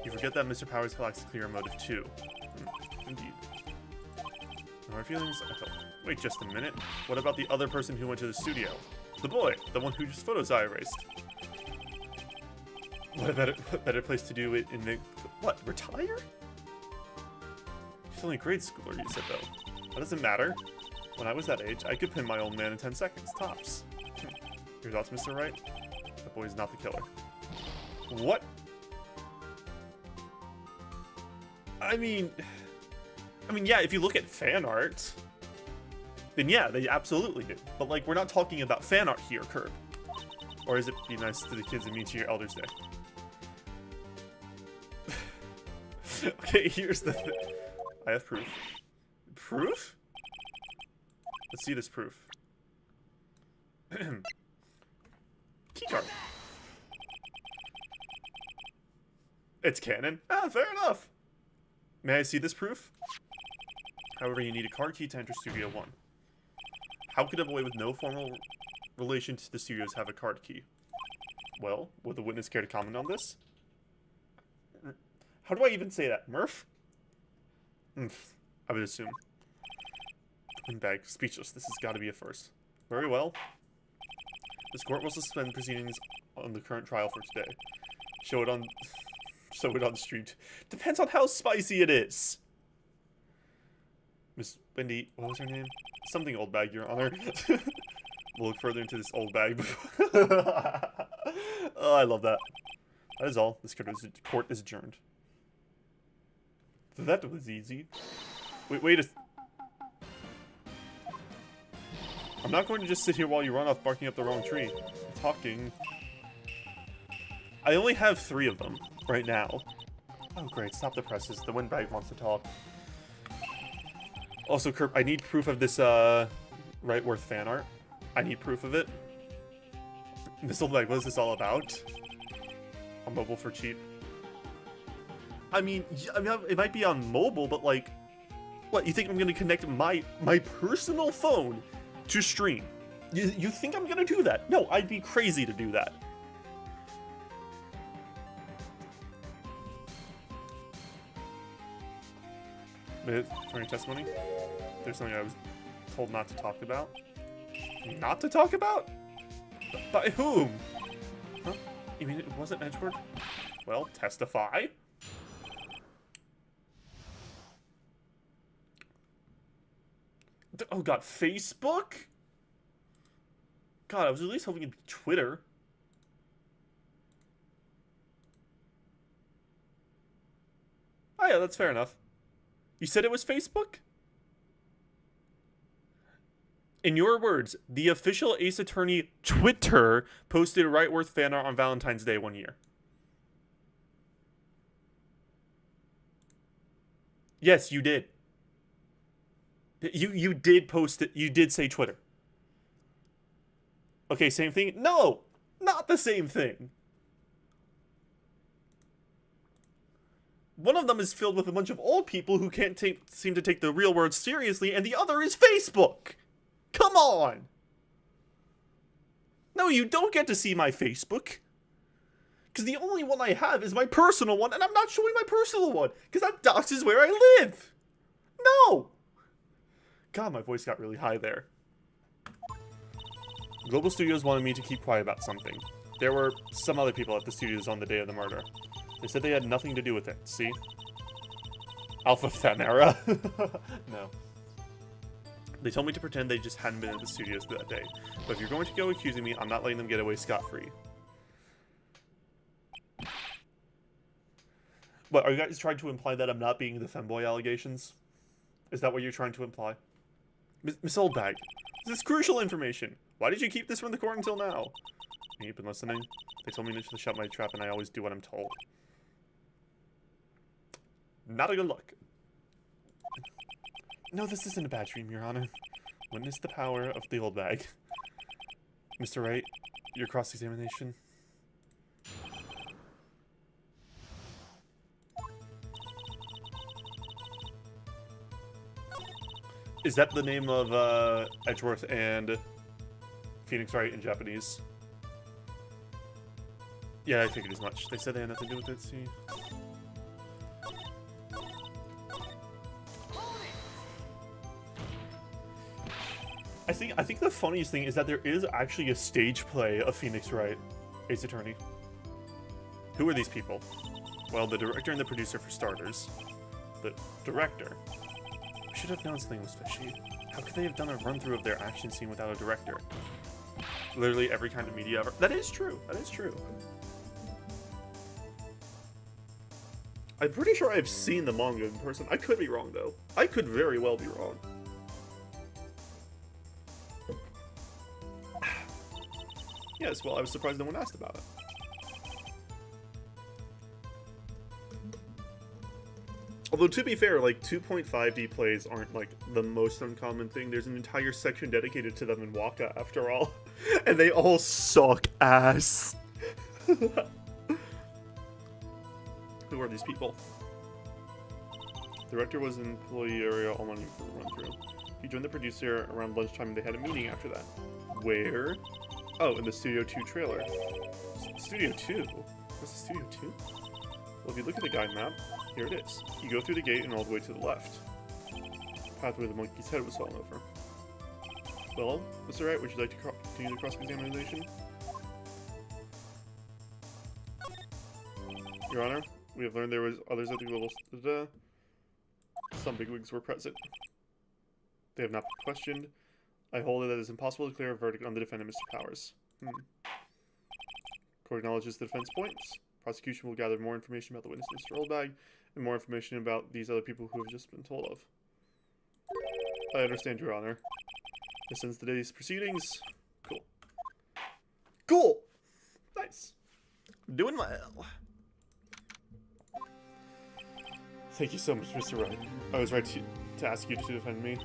You forget that Mr. Powers lacks a clear motive too. Indeed. No hard feelings? I felt... Wait just a minute. What about the other person who went to the studio? The boy, the one whose photos I erased. What a better place to do it in the... What, retire? She's only a grade schooler, you said though. That doesn't matter. When I was that age, I could pin my old man in 10 seconds, tops. Your thoughts, Mr. Wright? That boy's not the killer. What? I mean, yeah, if you look at fan art, then yeah, they absolutely did. But, like, we're not talking about fan art here, Curb. Or is it be nice to the kids and mean to your elders day? Okay, here's the thing. I have proof. Proof? Let's see this proof. Keycard. It's canon. Ah, fair enough. May I see this proof? However, you need a card key to enter Studio 1. How could a boy with no formal relation to the studios have a card key? Well, would the witness care to comment on this? How do I even say that? Murph? I would assume. Bag. Speechless. This has got to be a first. Very well. This court will suspend proceedings on the current trial for today. Show it on street. Depends on how spicy it is. Miss Wendy, what was her name? Something old bag, Your Honor. We'll look further into this old bag. Oh, I love that. That is all. This court is adjourned. That was easy. Wait a... I'm not going to just sit here while you run off barking up the wrong tree. I'm talking. I only have 3 of them right now. Oh great, stop the presses. The windbag wants to talk. Also, Kerp, I need proof of this Wrightworth fan art. I need proof of it. This old bag, what is this all about? On mobile for cheap. I mean, it might be on mobile, but like, what, you think I'm gonna connect my personal phone to stream? You think I'm gonna do that? No, I'd be crazy to do that. Attorney testimony? There's something I was told not to talk about. Not to talk about? By whom? Huh? You mean it wasn't Edgeworth? Well, testify. Oh god, Facebook? God, I was at least hoping it'd be Twitter. Oh yeah, that's fair enough. You said it was Facebook? In your words, the official Ace Attorney Twitter posted Wrightworth fan art on Valentine's Day one year. Yes, you did. You did post it. You did say Twitter. Okay, same thing? No! Not the same thing. One of them is filled with a bunch of old people who can't seem to take the real world seriously, and the other is Facebook! Come on! No, you don't get to see my Facebook. Because the only one I have is my personal one, and I'm not showing my personal one, because that doxes where I live! No! God, my voice got really high there. Global Studios wanted me to keep quiet about something. There were some other people at the studios on the day of the murder. They said they had nothing to do with it, see? Alpha Thamera. No. They told me to pretend they just hadn't been at the studios that day. But if you're going to go accusing me, I'm not letting them get away scot-free. What, are you guys trying to imply that I'm not being the femboy allegations? Is that what you're trying to imply? Miss Oldbag, this is crucial information. Why did you keep this from the court until now? You've been listening? They told me to shut my trap, and I always do what I'm told. Not a good look. No, this isn't a bad dream, Your Honor. Witness the power of the old bag. Mr. Wright, your cross-examination. Is that the name of Edgeworth and Phoenix Wright in Japanese? Yeah, I figured as much. They said they had nothing to do with it, see? I think the funniest thing is that there is actually a stage play of Phoenix Wright, Ace Attorney. Who are these people? Well, the director and the producer for starters. The director? We should have known something was fishy. How could they have done a run-through of their action scene without a director? Literally every kind of media ever. That is true. That is true. I'm pretty sure I've seen the manga in person. I could be wrong, though. I could very well be wrong. Yes, well, I was surprised no one asked about it. Although, to be fair, like, 2.5D plays aren't, like, the most uncommon thing. There's an entire section dedicated to them in Waka, after all. And they all suck ass. Who are these people? The director was in employee area all morning for the run-through. He joined the producer around lunchtime and they had a meeting after that. Where? Oh, in the Studio 2 trailer. Studio 2? What's the Studio 2? Well, if you look at the guide map, here it is. You go through the gate and all the way to the left. The path where the monkey's head was fallen over. Well, Mr. Wright, would you like to continue the cross-examination? Your Honor, we have learned there was others at the level. Some bigwigs were present. They have not been questioned. I hold it that it is impossible to clear a verdict on the defendant, Mr. Powers. Court acknowledges the defense points. Prosecution will gather more information about the witness, Mr. Oldbag, and more information about these other people who have just been told of. I understand, Your Honor. This ends today's proceedings. Cool. Cool! Nice. Doing well. Thank you so much, Mr. Wright. I was right to ask you to defend me.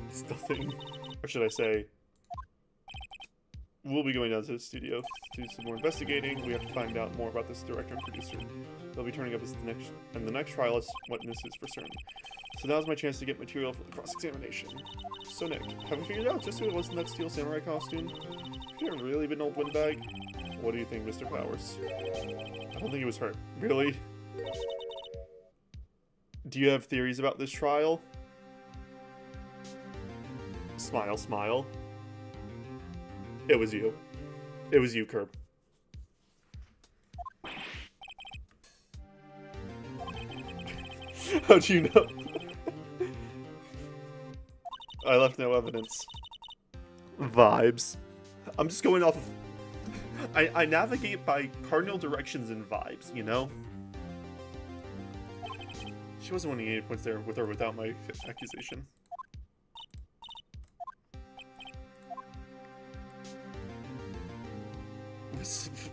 It's nothing. Or should I say, we'll be going down to the studio to do some more investigating. We have to find out more about this director and producer. They'll be turning up as the next trial as witnesses for certain. So now's my chance to get material for the cross-examination. So Nick, have you figured out just who it was in that steel samurai costume? Have you really been old windbag? What do you think, Mr. Powers? I don't think he was hurt. Really? Do you have theories about this trial? Smile, smile. It was you. It was you, Curb. How'd you know? I left no evidence. Vibes. I'm just going off of... I navigate by cardinal directions and vibes, you know? She wasn't winning 8 points there with or without my accusation.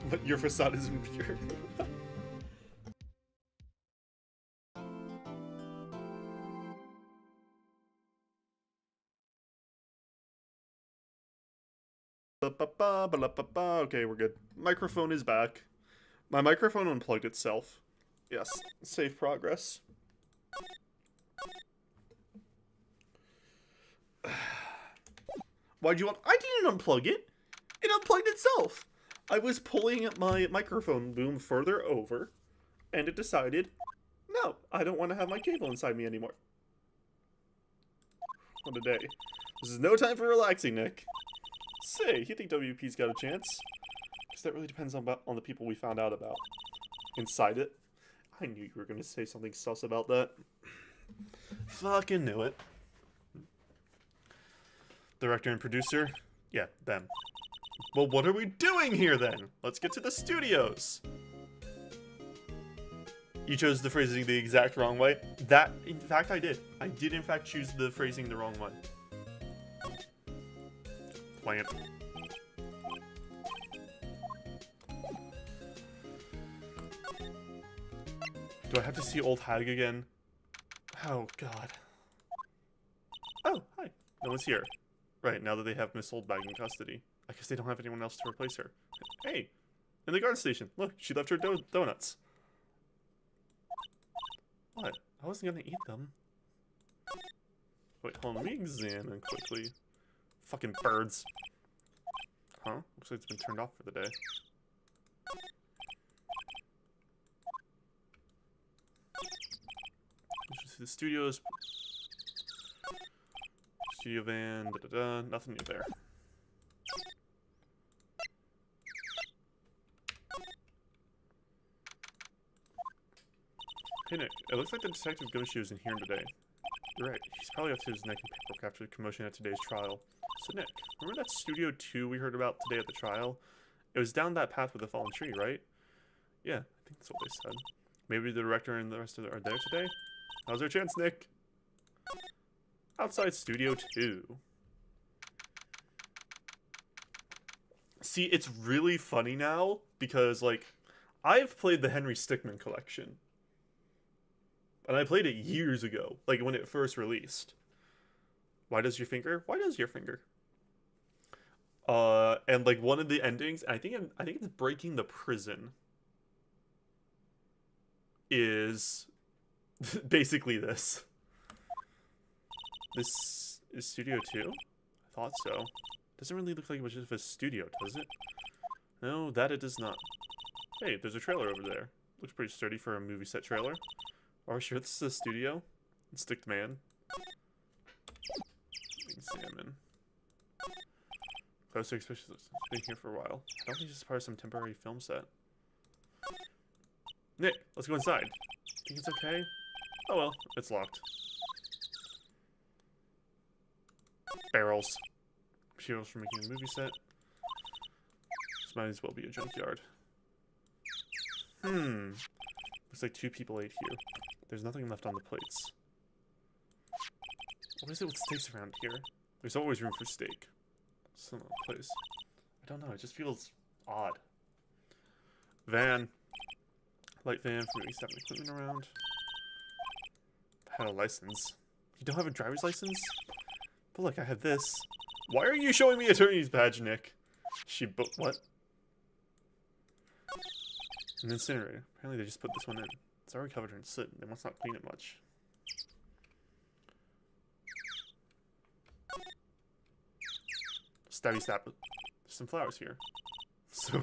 But your facade is impure. Okay, we're good. Microphone is back. My microphone unplugged itself. Yes, save progress. Why'd you want? I didn't unplug it. It unplugged itself. I was pulling my microphone boom further over, and it decided, no, I don't want to have my cable inside me anymore. What a day. This is no time for relaxing, Nick. Say, you think WP's got a chance? Because that really depends on the people we found out about inside it. I knew you were going to say something sus about that. Fucking knew it. Director and producer? Yeah, them. Well, what are we doing here then? Let's get to the studios. You chose the phrasing the exact wrong way. That, in fact, I did. I did, in fact, choose the phrasing the wrong way. Plant. Do I have to see old Hag again? Oh, God. Oh, hi. No one's here. Right, now that they have Miss Oldbag in custody. I guess they don't have anyone else to replace her. Hey, in the guard station. Look, she left her donuts. What? I wasn't gonna eat them. Wait, hold on. Let me examine quickly. Fucking birds. Huh? Looks like it's been turned off for the day. Let's see the studios. Studio van. Da-da-da. Nothing new there. Hey Nick, it looks like the detective Gumshoe is in here today. You're right, he's probably up to his neck in paperwork after the commotion at today's trial. So Nick, remember that Studio 2 we heard about today at the trial? It was down that path with the fallen tree, right? Yeah, I think that's what they said. Maybe the director and the rest of them are there today? How's our chance, Nick? Outside Studio 2. See, it's really funny now, because, like, I've played the Henry Stickmin collection. And I played it years ago, like when it first released. Why does your finger? Why does your finger? And like one of the endings, I think it's breaking the prison. Is basically this. This is Studio 2? I thought so. Doesn't really look like much of a studio, does it? No, that it does not. Hey, there's a trailer over there. Looks pretty sturdy for a movie set trailer. Are we sure this is a studio? Sticked man. Examine. Closer, especially it's been here for a while. I don't think this is part of some temporary film set. Nick, let's go inside. Think it's okay? Oh well, it's locked. Barrels. Materials for making a movie set. This might as well be a junkyard. Looks like 2 people ate here. There's nothing left on the plates. What is it with steaks around here? There's always room for steak. Some place. I don't know, it just feels odd. Van. Light van for moving stuff and equipment around. I had a license. You don't have a driver's license? But look, I have this. Why are you showing me attorney's badge, Nick? What? An incinerator. Apparently they just put this one in. It's already covered in soot. They must not clean it much. Stabby stab. There's some flowers here. So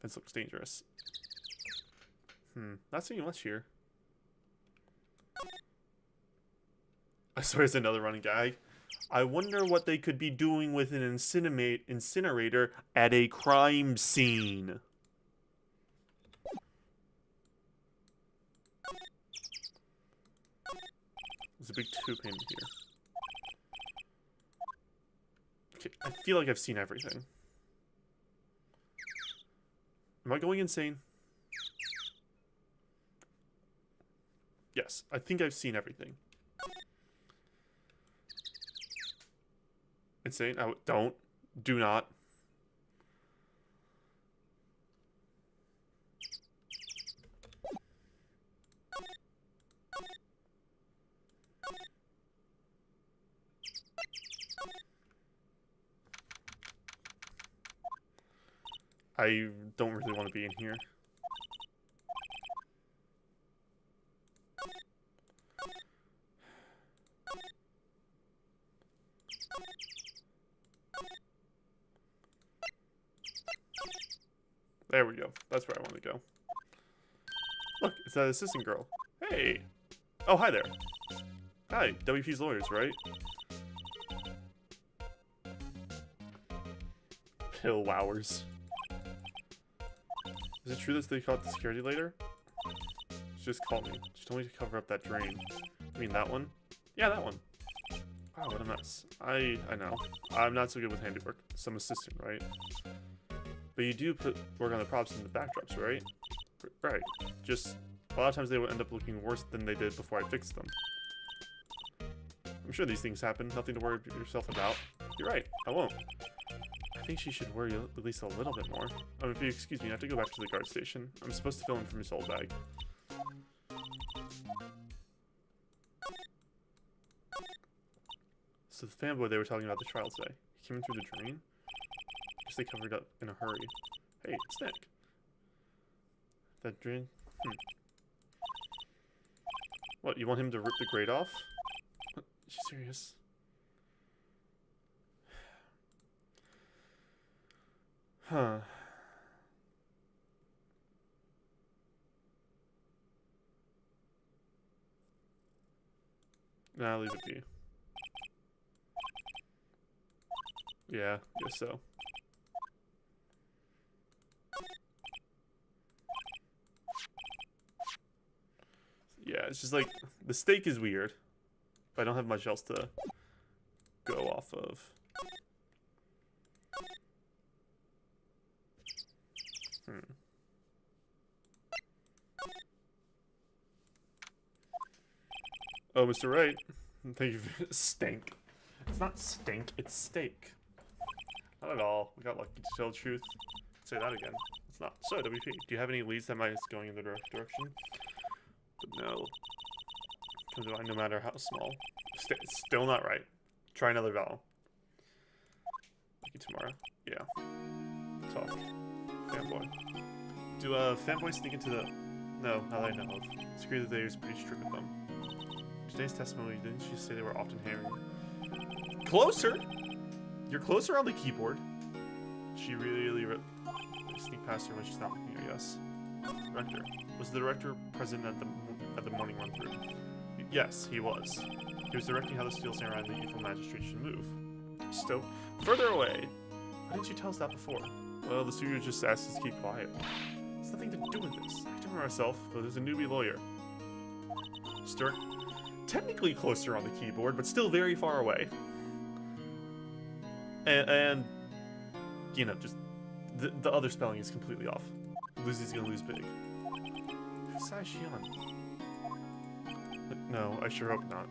this looks dangerous. Not seeing much here. I swear it's another running gag. I wonder what they could be doing with an incinerator at a crime scene. There's a big tube in here. Okay, I feel like I've seen everything. Am I going insane? Yes, I think I've seen everything. Insane? Do not. I don't really want to be in here. There we go. That's where I want to go. Look, it's that assistant girl. Hey! Oh, hi there. Hi, WP's lawyers, right? Pill wowers. Is it true that they caught the security later? She just called me. She told me to cover up that drain. I mean that one? Yeah, that one. Wow, what a mess. I know. I'm not so good with handiwork. Some assistant, right? But you do work on the props and the backdrops, right? Right. Just a lot of times they would end up looking worse than they did before I fixed them. I'm sure these things happen. Nothing to worry yourself about. You're right. I won't. I think she should worry at least a little bit more. If you excuse me, I have to go back to the guard station. I'm supposed to fill in from his old bag. So the fanboy they were talking about the trial today. He came in through the drain? Guess they covered up in a hurry. Hey, it's Nick. That drain? What, you want him to rip the grate off? What? Is she serious? Huh. Nah, I'll leave it be. Yeah, guess so. Yeah, it's just like, the steak is weird, but I don't have much else to go off of. Oh, Mr. Wright. Thank you for stink. It's not stink, it's steak. Not at all. We got lucky to tell the truth. Say that again. It's not. So, WP, do you have any leads that might be going in the direction? But no. Come to mind, no matter how small. Still not right. Try another vowel. Lucky tomorrow. Yeah. Talk. Fanboy. Do fanboys sneak into the... No, not that I know of. Security of the day was pretty strict with them. Today's testimony, didn't she say they were often hammering? Closer! You're closer on the keyboard. She really sneak past her when she's not looking here, yes. Director. Was the director present at the morning run-through? Yes, he was. He was directing how the steel samurai and the evil magistrate should move. Still, further away! Why didn't you tell us that before? Well, the studio just asked us to keep quiet. It's nothing to do with this. I do it myself, but there's a newbie lawyer. Stern. Technically closer on the keyboard, but still very far away. And you know, just the other spelling is completely off. Lucy's gonna lose big. Who's Sai Xian? No, I sure hope not.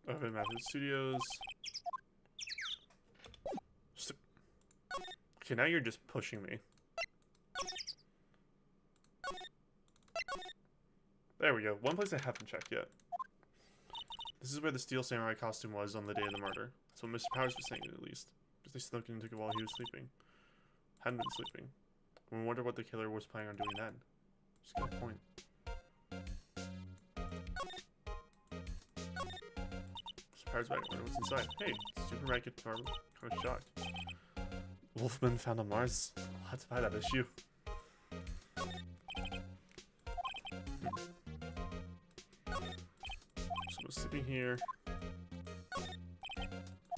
Open Method Studios. Okay, now you're just pushing me. There we go. One place I haven't checked yet. This is where the Steel Samurai costume was on the day of the murder. That's what Mr. Powers was saying, at least. Because they snuck in and took it while he was sleeping. Hadn't been sleeping. We wonder what the killer was planning on doing then. Just got a point. Mr. Powers back. Wonder what's inside. Hey, Superman guitar. Kind of shocked. Wolfman found on Mars. I'll have to buy that issue. Someone's sleeping here.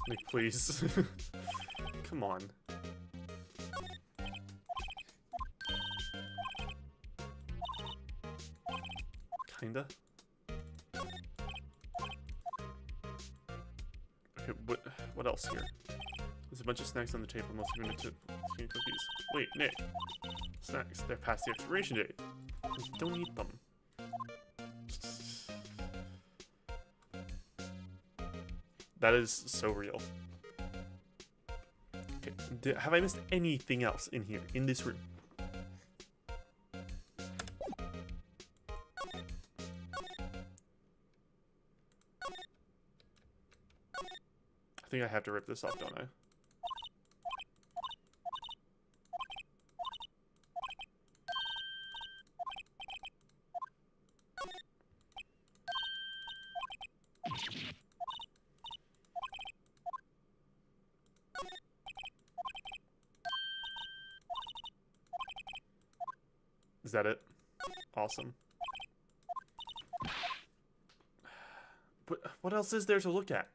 Nick, please. Come on. Kinda. Okay, what else here? There's a bunch of snacks on the table, most of them to cookies. Wait, Nick. Snacks, they're past the expiration date. Don't eat them. That is so real. Okay, have I missed anything else in here, in this room? I think I have to rip this off, don't I? Is that it? Awesome. What else is there to look at?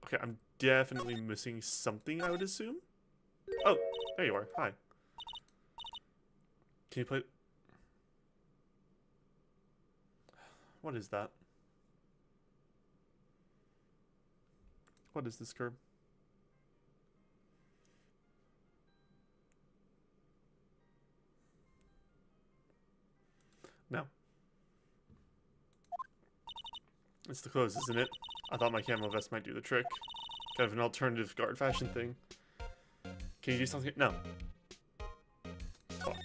Okay, I'm definitely missing something, I would assume. Oh, there you are. Hi. Can you play... What is that? What is this curb? No. It's the clothes, isn't it? I thought my camo vest might do the trick. Kind of an alternative guard fashion thing. Can you do something? No. Talk.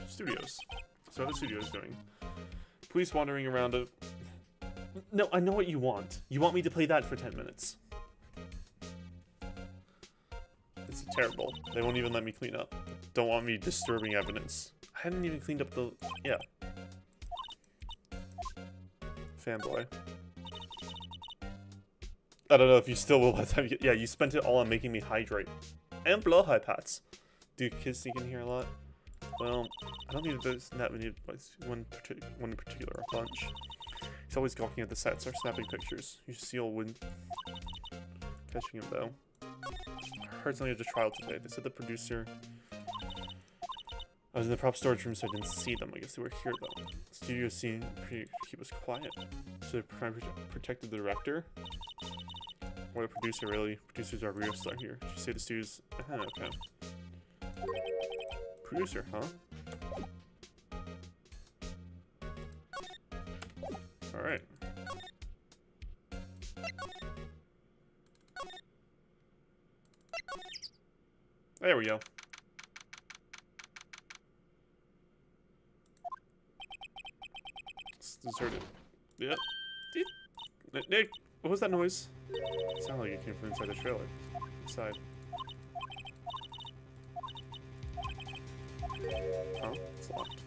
Studios. So how the studio's doing? Police wandering around a... No, I know what you want. You want me to play that for 10 minutes. It's terrible. They won't even let me clean up. Don't want me disturbing evidence. I hadn't even cleaned up the... Yeah. Fanboy. I don't know if you still will by the time you get... Yeah, you spent it all on making me hydrate. And blow high pats. Do kids sneak in here a lot? Well, I don't think there's that many, one in particular, a bunch. He's always gawking at the sets or snapping pictures. You should see old Win catching him, though. I heard something of the trial today. They said the producer... I was in the prop storage room, so I didn't see them. I guess they were here, though. The studio seemed pretty... keep us quiet. So they protected the director? Or the producer, really? Producers are real star here. Did you say the studio's... okay. Producer, huh? Alright. There we go. It's deserted. Yep. Nick, what was that noise? It sounded like it came from inside the trailer. Inside. Oh, it's locked.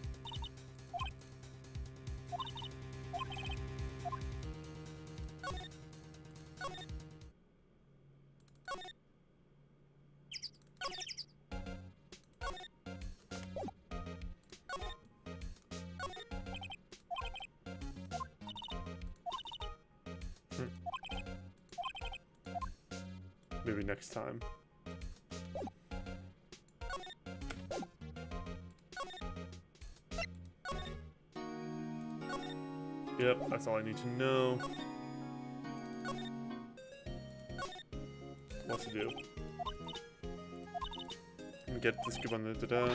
Maybe next time. Yep, that's all I need to know. What to do? Get this group on the da-da.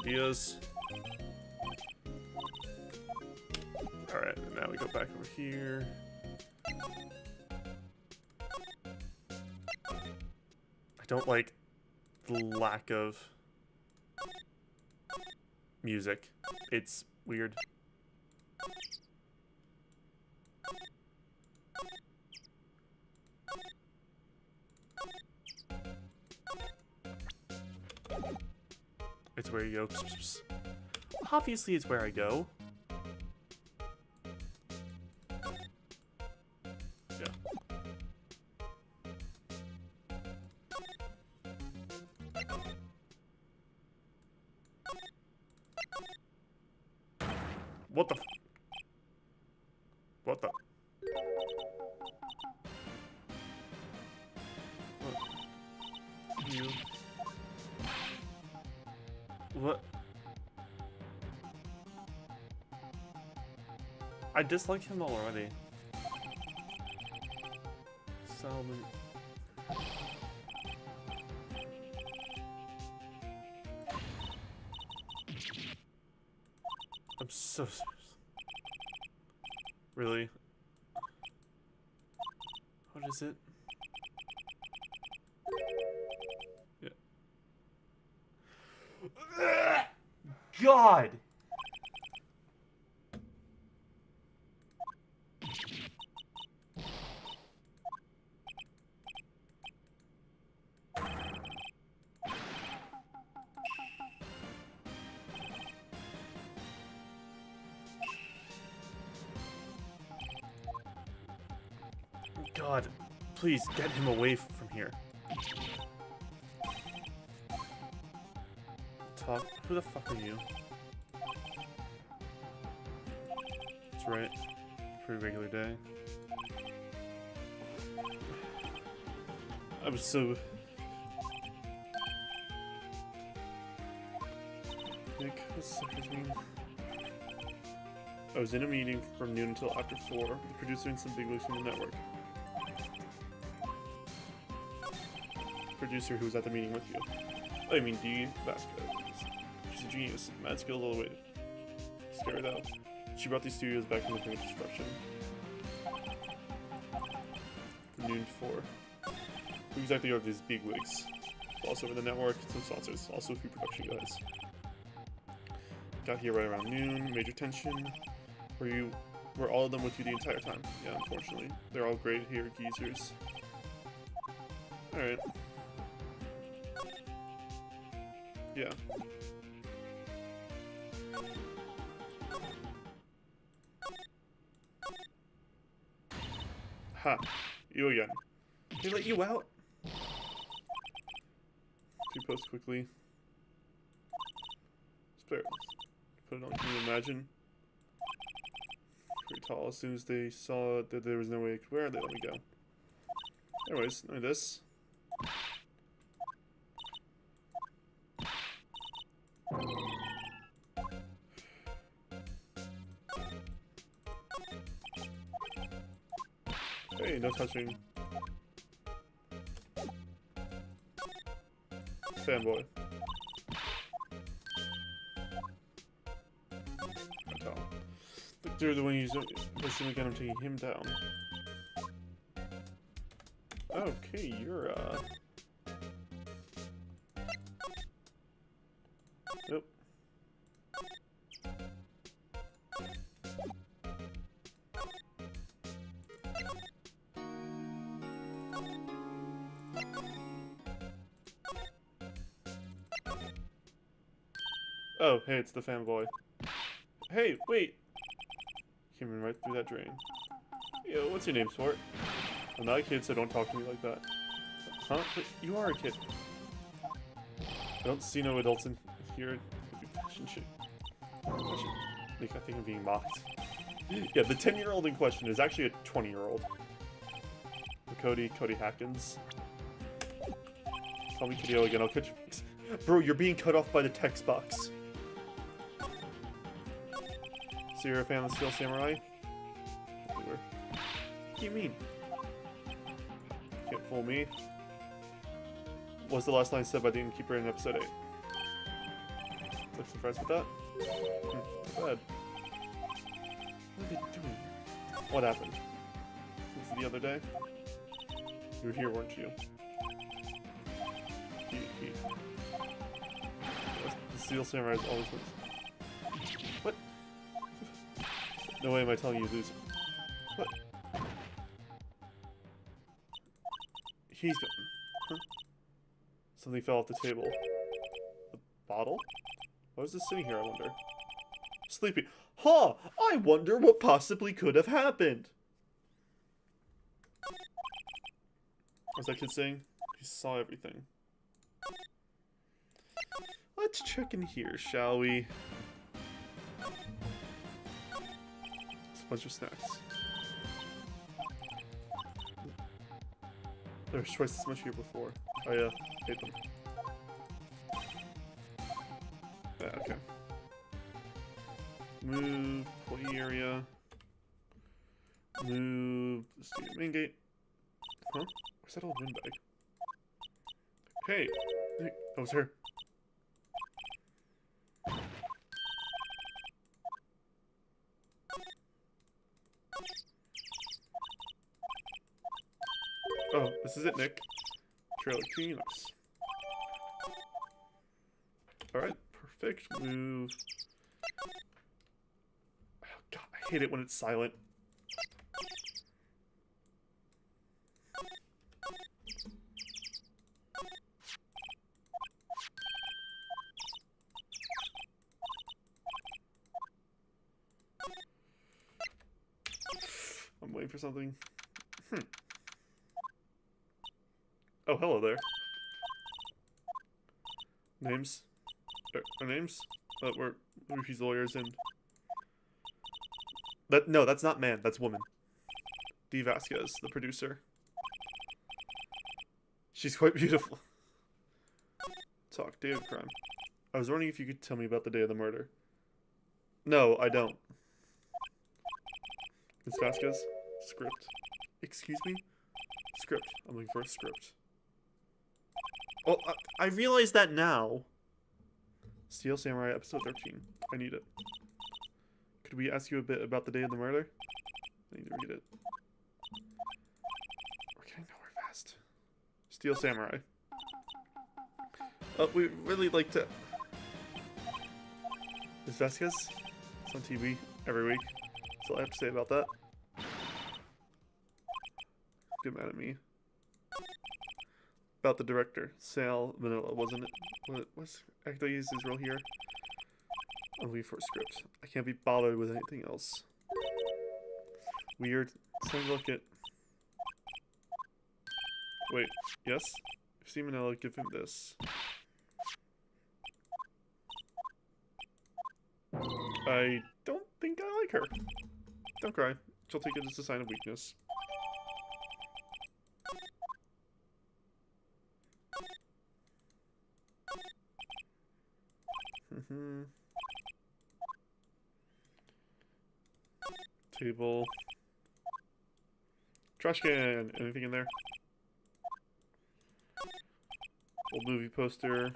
Ideas. Alright, and now we go back over here. I don't like the lack of music. It's weird. It's where you go. Psst, psst, psst. Obviously, it's where I go. Yeah. What the? What the? What? You. What? I dislike him already. Salmon. I'm so serious. Really? What is it? Yeah. God! God, please get him away from here. Talk. Who the fuck are you? That's right. Pretty regular day. I was so... Nick, what's suckers mean? I was in a meeting from noon until after 4, with the producer and some bigwigs from the network. Producer who was at the meeting with you. I mean, Dee Vasquez. She's a genius. Mad skills all the way. Scare it out. She brought these studios back from the brink of destruction. From noon to 4. Who exactly are these bigwigs? Also in the network, some sponsors, also a few production guys. Got here right around noon, major tension. Were all of them with you the entire time? Yeah, unfortunately. They're all great here, geezers. Alright. Yeah. Ha! You again. They let you out? Two posts quickly. Spare. Put it on, can you imagine? Pretty tall. As soon as they saw that there was no way I could wear it, they let me go. Anyways, look at this. Hey, no touching. Fanboy. Look, they're the one who's listening again. I'm taking him down. Okay, you're Nope. Oh, hey, it's the fanboy. Hey, wait! Came in right through that drain. Yo, what's your name, sport? I'm not a kid, so don't talk to me like that. Huh? But you are a kid. I don't see no adults in here. Fashion shit. Nick, I think I'm being mocked. Yeah, the 10-year-old in question is actually a 20-year-old. Cody Hackins. Call me Kideo again, I'll catch you. Bro, you're being cut off by the text box. So you're a fan of Steel Samurai? What do you mean? Can't fool me. What's the last line said by the innkeeper in episode 8? Look surprised with that? Go ahead. What are they doing? What happened? Since the other day? You were here, weren't you? The Steel Samurai is always wins. What? No way am I telling you to lose. What? He's gone. Huh? Something fell off the table. The bottle? Why was this sitting here, I wonder? Sleepy. Huh! I wonder what possibly could have happened! What's that kid saying? He saw everything. Let's check in here, shall we? It's a bunch of snacks. There was twice as much here before. I hate them. Yeah, okay. Move employee area. Move the student main gate. Huh? Where's that old windbag? Hey! Hey, that was her. Oh, this is it, Nick. Trailer key, nice. Alright, perfect. Move. Oh, God, I hate it when it's silent. I'm waiting for something. Oh, hello there. Names? Our names? We're Rufi's lawyers and... No, that's not man, that's woman. Dee Vasquez, the producer. She's quite beautiful. Talk, day of crime. I was wondering if you could tell me about the day of the murder. No, I don't. Ms. Vasquez? Script. Excuse me? Script. I'm looking for a script. Oh, I realize that now. Steel Samurai, episode 13. I need it. Could we ask you a bit about the day of the murder? I need to read it. We're getting nowhere fast. Steel Samurai. We really like to... Ms. Vasquez? It's on TV every week. That's all I have to say about that. Get mad at me. About the director, Sal Vanilla, wasn't it? What's actually his role here? I'm looking for a script. I can't be bothered with anything else. Weird. Let's have a look at... Wait, yes? If see Manila, give him this. I don't think I like her. Don't cry. She'll take it as a sign of weakness. Table. Trash can. Anything in there? Old movie poster.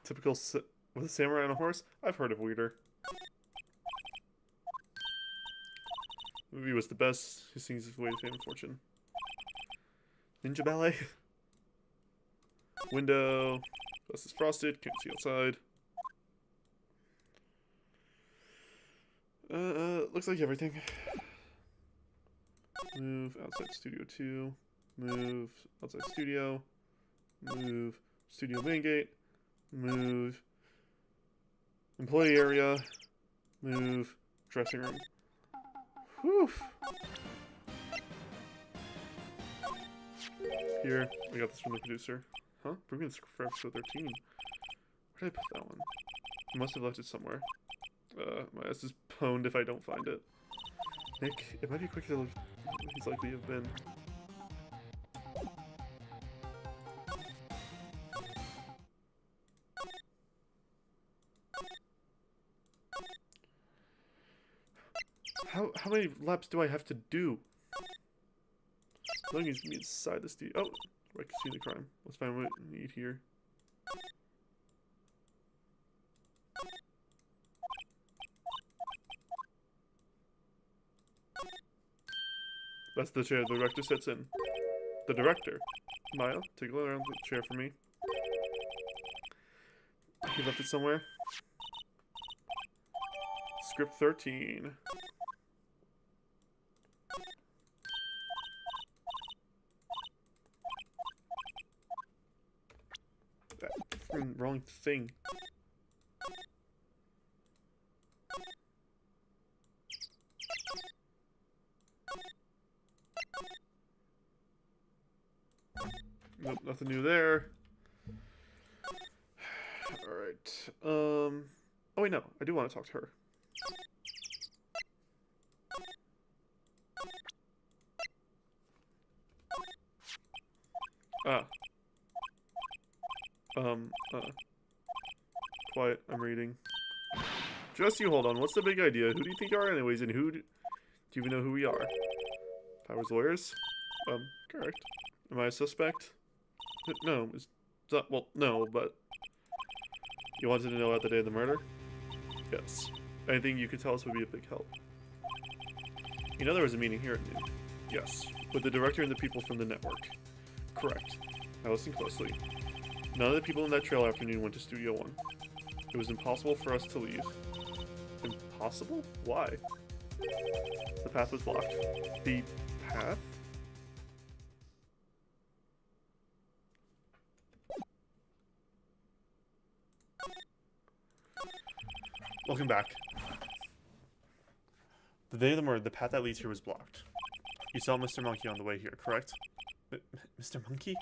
Typical with a samurai on a horse? I've heard of weirder. Movie was the best. He sings his way to fame and fortune. Ninja ballet. Window. Glass is frosted. Can't see outside. Looks like everything. Move outside studio 2. Move outside studio. Move studio main gate. Move employee area. Move dressing room. Whew. Here, we got this from the producer. Huh? Proving the script for episode 13. Where did I put that one? I must have left it somewhere. My ass is pwned if I don't find it. Nick, it might be quicker to look than he's likely to have been. How many laps do I have to do? As long as me inside the studio. Oh, I can see the crime. Let's find what we need here. That's the chair the director sits in. The director. Maya, take a look around the chair for me. He left it somewhere. Script 13. That wrong thing. Nope, nothing new there. Alright. Oh wait, no. I do want to talk to her. Quiet, I'm reading. Just you hold on, what's the big idea? Who do you think you are anyways, and who do you even know who we are? Powers lawyers? Correct. Am I a suspect? No, it's not, well, no, but... You wanted to know about the day of the murder? Yes. Anything you could tell us would be a big help. You know there was a meeting here at noon? Yes. With the director and the people from the network. Correct. Now listen closely. None of the people in that trail afternoon went to Studio 1. It was impossible for us to leave. Impossible? Why? The path was blocked. The path? Welcome back. The day of the murder, the path that leads here was blocked. You saw Mr. Monkey on the way here, correct? Mr. Monkey?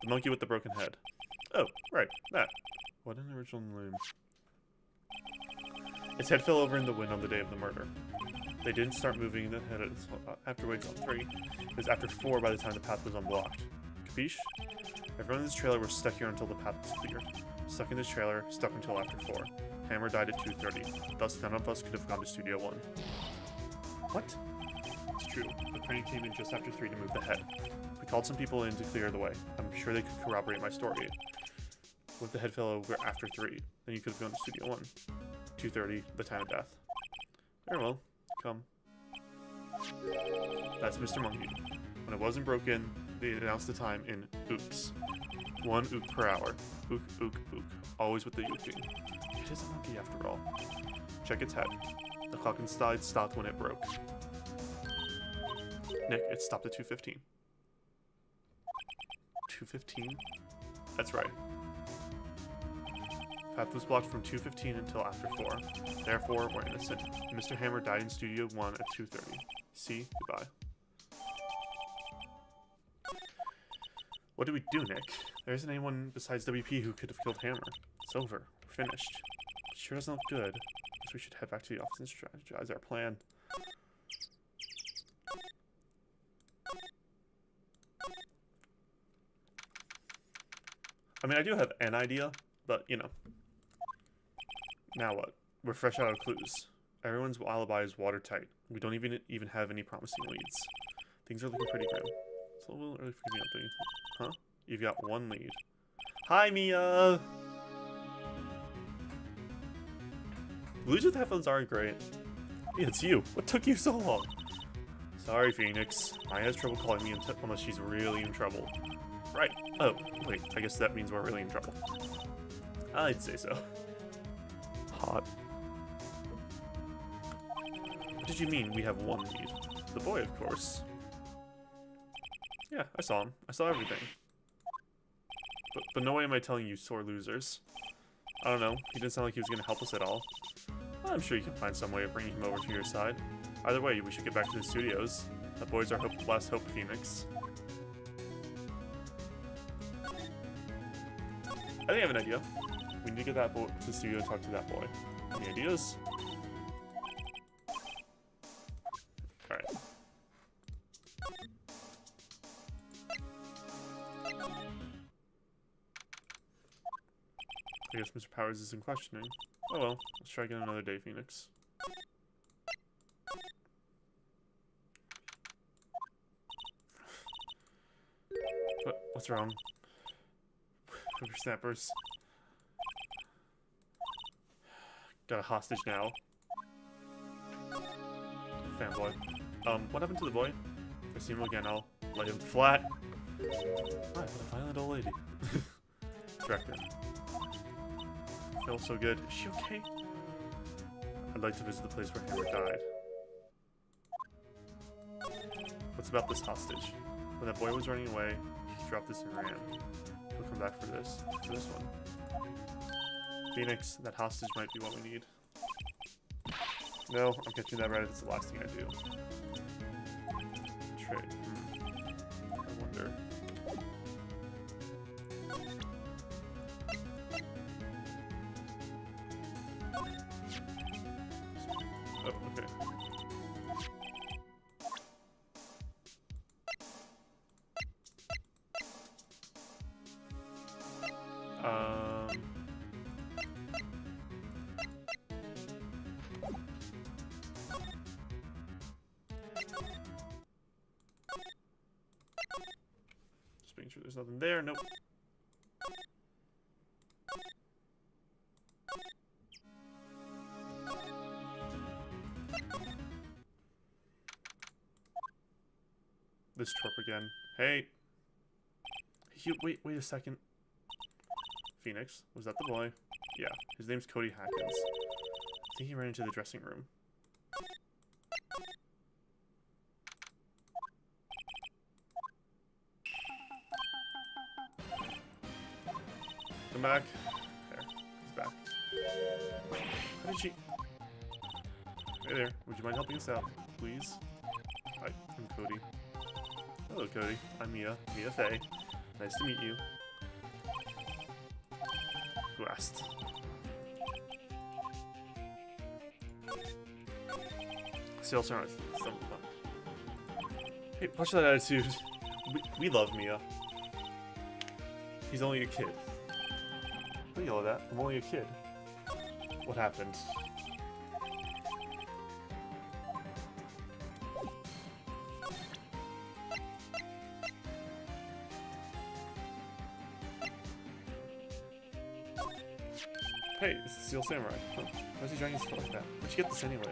The monkey with the broken head. Oh, right, that. What an original name. Its head fell over in the wind on the day of the murder. They didn't start moving the head after wake up 3. It was after 4 by the time the path was unblocked. Capiche? Everyone in this trailer was stuck here until the path was cleared. Stuck in this trailer, stuck until after 4. Hammer died at 2:30. Thus, none of us could have gone to Studio 1. What? It's true. The crane came in just after 3 to move the head. We called some people in to clear the way. I'm sure they could corroborate my story. What if the head fell over after 3? Then you could have gone to Studio 1. 2:30, the time of death. Very well. Come. That's Mr. Monkey. When it wasn't broken, they announced the time in ooks. 1 ook per hour. Ook, ook, ook. Always with the ooking. It is a monkey after all. Check its head. The clock inside stopped when it broke. Nick, it stopped at 2:15. 2:15? That's right. Path was blocked from 2:15 until after 4. Therefore, we're innocent. Mr. Hammer died in Studio 1 at 2:30. See? Goodbye. What do we do, Nick? There isn't anyone besides WP who could have killed Hammer. It's over. We're finished. It sure doesn't look good. Guess we should head back to the office and strategize our plan. I mean, I do have an idea, but, you know. Now what? We're fresh out of clues. Everyone's alibi is watertight. We don't even have any promising leads. Things are looking pretty grim. It's a little early for giving up, don't you think? Huh? You've got 1 lead. Hi, Mia! Leads with headphones aren't great. Yeah, it's you. What took you so long? Sorry, Phoenix. Maya has trouble calling me unless she's really in trouble. Right. Oh, wait. I guess that means we're really in trouble. I'd say so. Hot. What did you mean we have 1 lead? The boy, of course. Yeah, I saw him. I saw everything. But no way am I telling you sore losers. I don't know. He didn't sound like he was going to help us at all. I'm sure you can find some way of bringing him over to your side. Either way, we should get back to the studios. That boy's our last hope, Phoenix. I think I have an idea. We need to get that boy to the studio and talk to that boy. Any ideas? Alright. I guess Mr. Powers isn't questioning. Oh well, let's try again another day, Phoenix. What's wrong? Whippersnappers. Got a hostage now. Fanboy. What happened to the boy? If I see him again, I'll lay him flat. Alright, what a violent old lady. Director. Feels so good. Is she okay? I'd like to visit the place where Hammer died. What's about this hostage? When that boy was running away, he dropped this and ran. He'll come back for this one. Phoenix, that hostage might be what we need. No, I'm catching that right. It's the last thing I do. Trade. I wonder. Oh, okay. Just making sure there's nothing there. Nope. This twerp again. Hey. Wait a second. Phoenix, was that the boy? Yeah, his name's Cody Hackins. I think he ran into the dressing room. Come back. There, he's back. How did she... Hey there, would you mind helping us out, please? Hi, I'm Cody. Hello, Cody. I'm Mia. Mia Faye. Nice to meet you. Who asked? Sales are some fun. Hey, watch that attitude. We love Mia. He's only a kid. Don't yell at that. I'm only a kid. What happened? Hey, it's the Steel Samurai. Huh? Why is he dragging his foot like that? Where'd you get this anyway?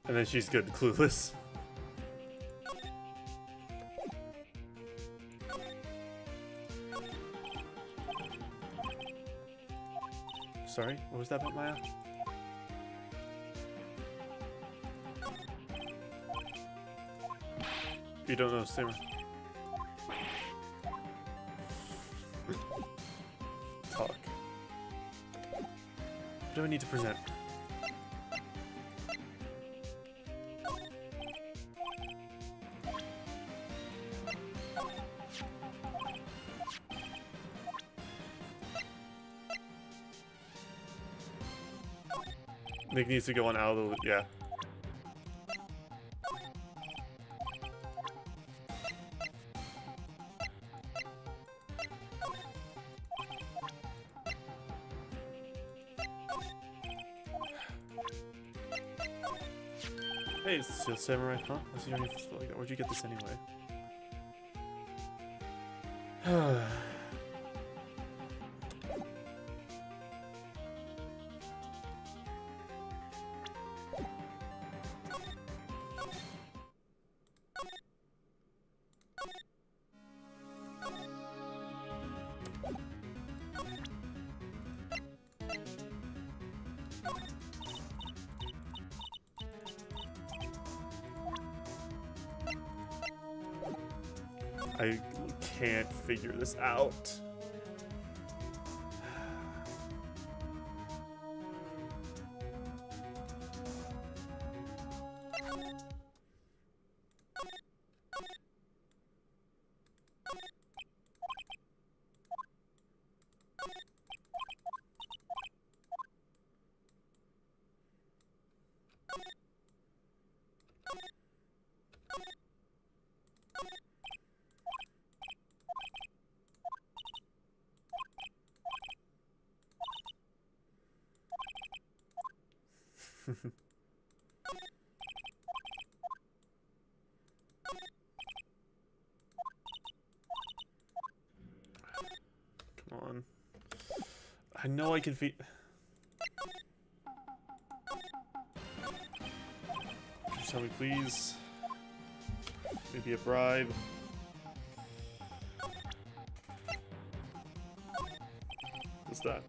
And then she's good, clueless. Sorry, what was that about Maya? You don't know, Samurai. Talk. What do I need to present? Nick needs to go on out of the... yeah. Hey, it's the Steel Samurai, huh? What's he doing like that? Where'd you get this anyway? I can't figure this out. Come on. I know I can feed. Just tell me, please. Maybe a bribe. What's that?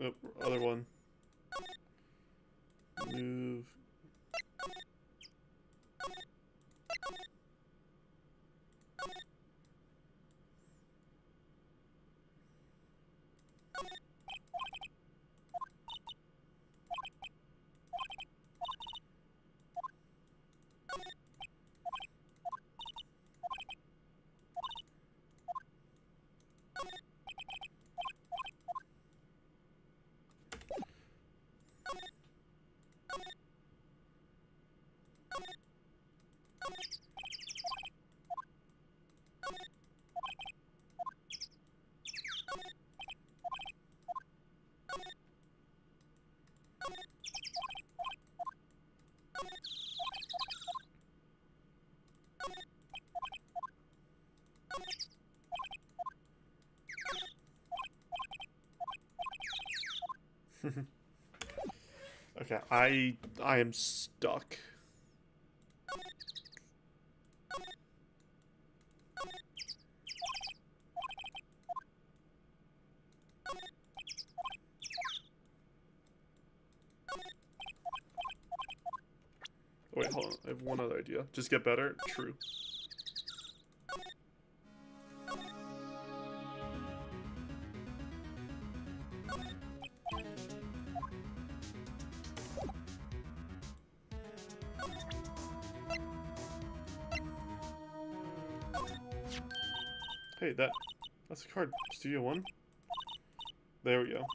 Oh, other one. Move. Okay, I am stuck. Wait, hold on. I have one other idea. Just get better? True. Hey, that's a card. Studio 1? There we go.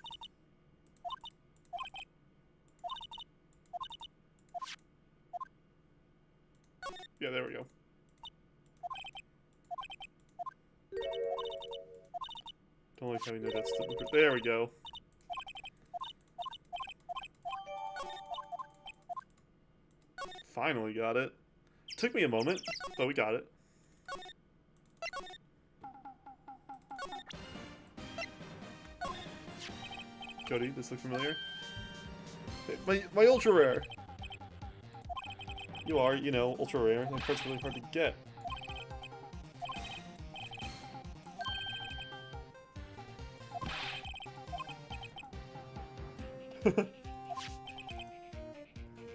Yeah, there we go. Don't like having no that's the there we go. Finally got it. Took me a moment, but we got it. Cody, this looks familiar. Hey, my ultra rare. You are, you know, ultra rare. That card's really hard to get.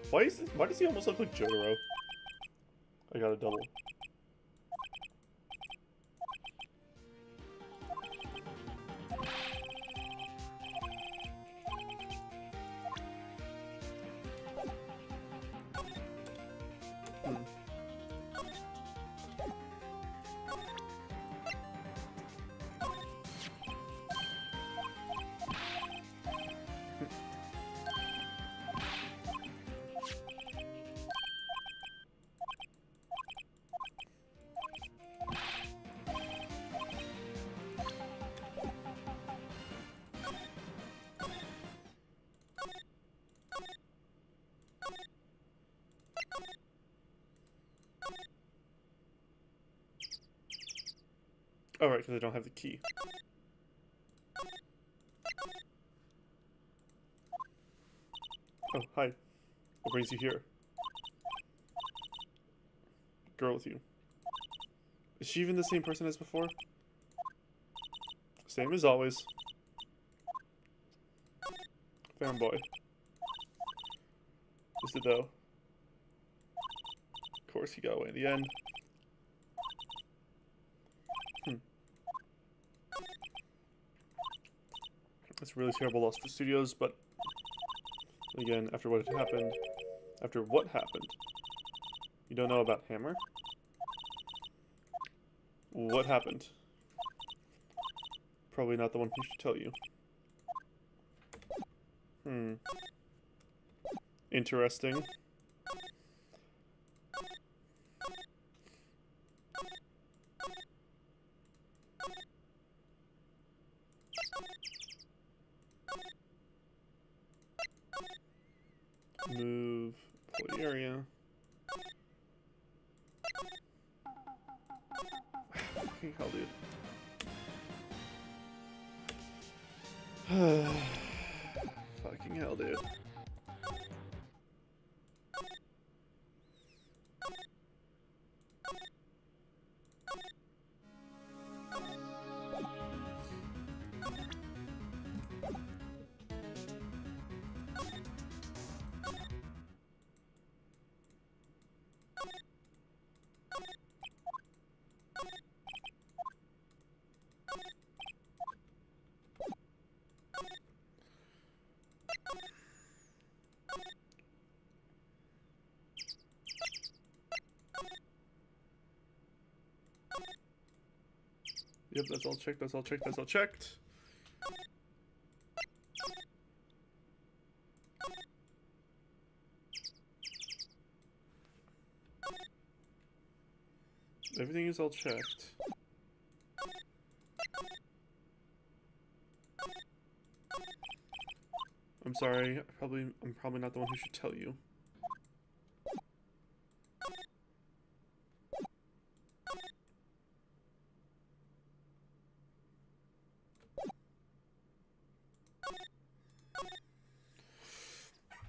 Why does he almost look like Jotaro? I got a double. Oh, right, because I don't have the key. Oh, hi. What brings you here? Girl with you. Is she even the same person as before? Same as always. Fanboy. Is it though? Of course he got away in the end. That's a really terrible loss for studios, but again, after what happened, you don't know about Hammer? What happened? Probably not the one who should tell you. Interesting. Move, play area. Fucking hell, dude. Fucking hell, dude. Yep, that's all checked, that's all checked, that's all checked. Everything is all checked. I'm sorry, I'm probably not the one who should tell you.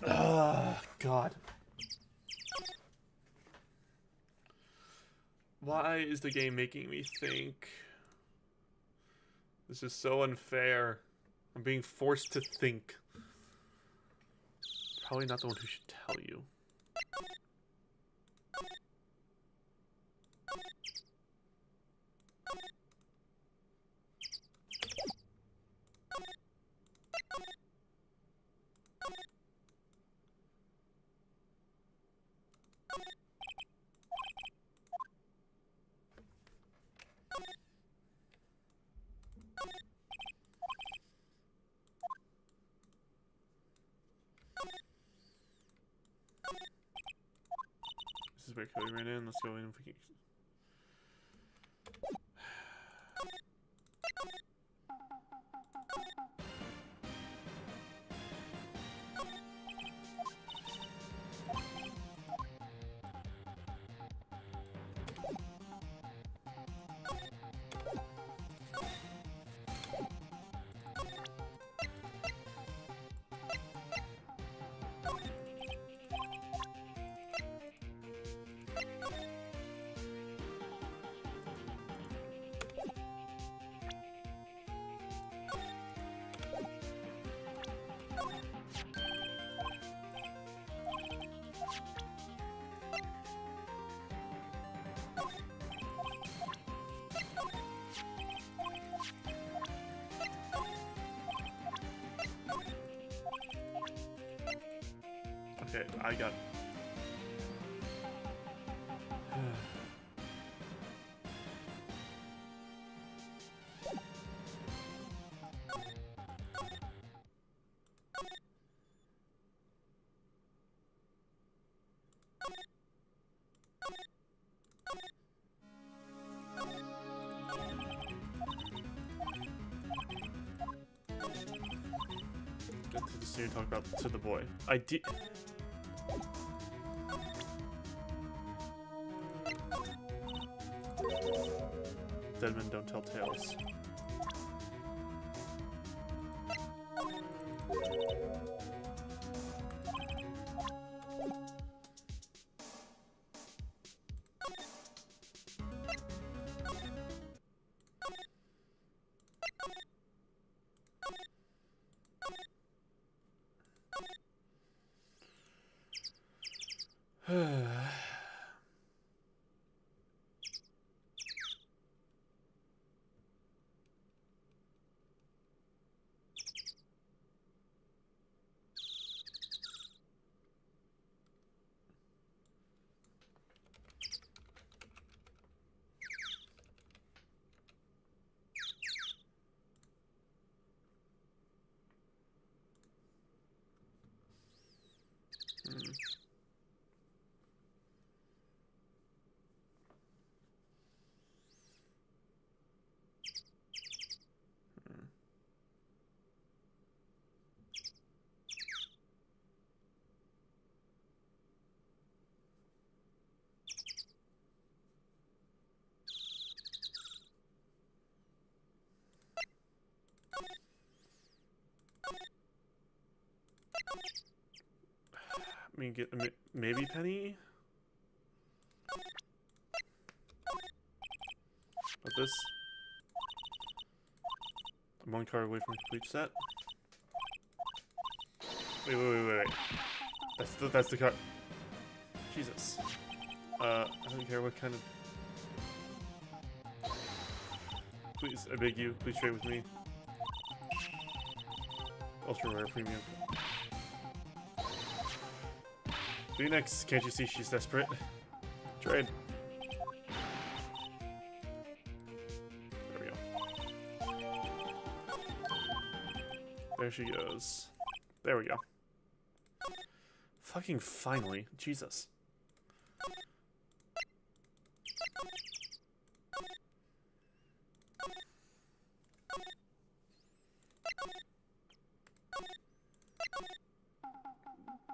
God. Why is the game making me think? This is so unfair. I'm being forced to think. Probably not the one who should tell you. This is where Cody ran in. Let's go in if we can. Okay, I got. Get to the scene talk about to the boy. I did. Dead men don't tell tales. I mean, get maybe Penny. But this, I'm one card away from a complete set. Wait. That's the card. Jesus. I don't care what kind of. Please, I beg you, please trade with me. Ultra rare premium. Phoenix, can't you see she's desperate? Trade. There we go. There she goes. There we go. Fucking finally. Jesus.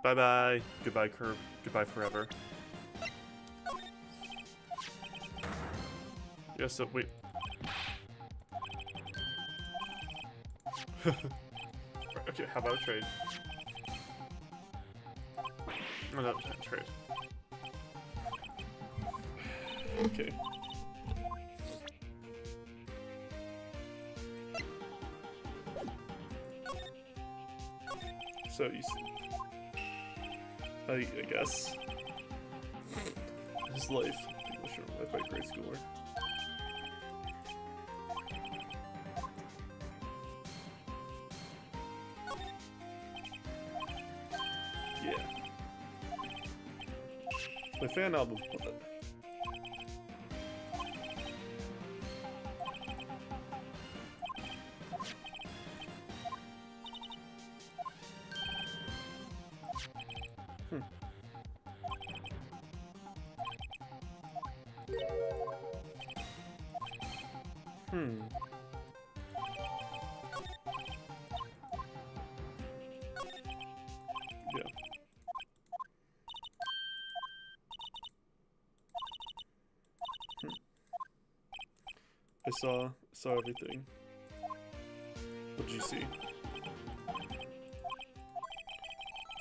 Bye-bye. Goodbye, Curb. Goodbye forever. Yes, so wait. Okay, how about a trade? Oh, no, that's right. Okay. So you see, I guess his life, English life by grade schooler. Yeah. My fan album. Love it. Yeah. I saw everything. What did you see?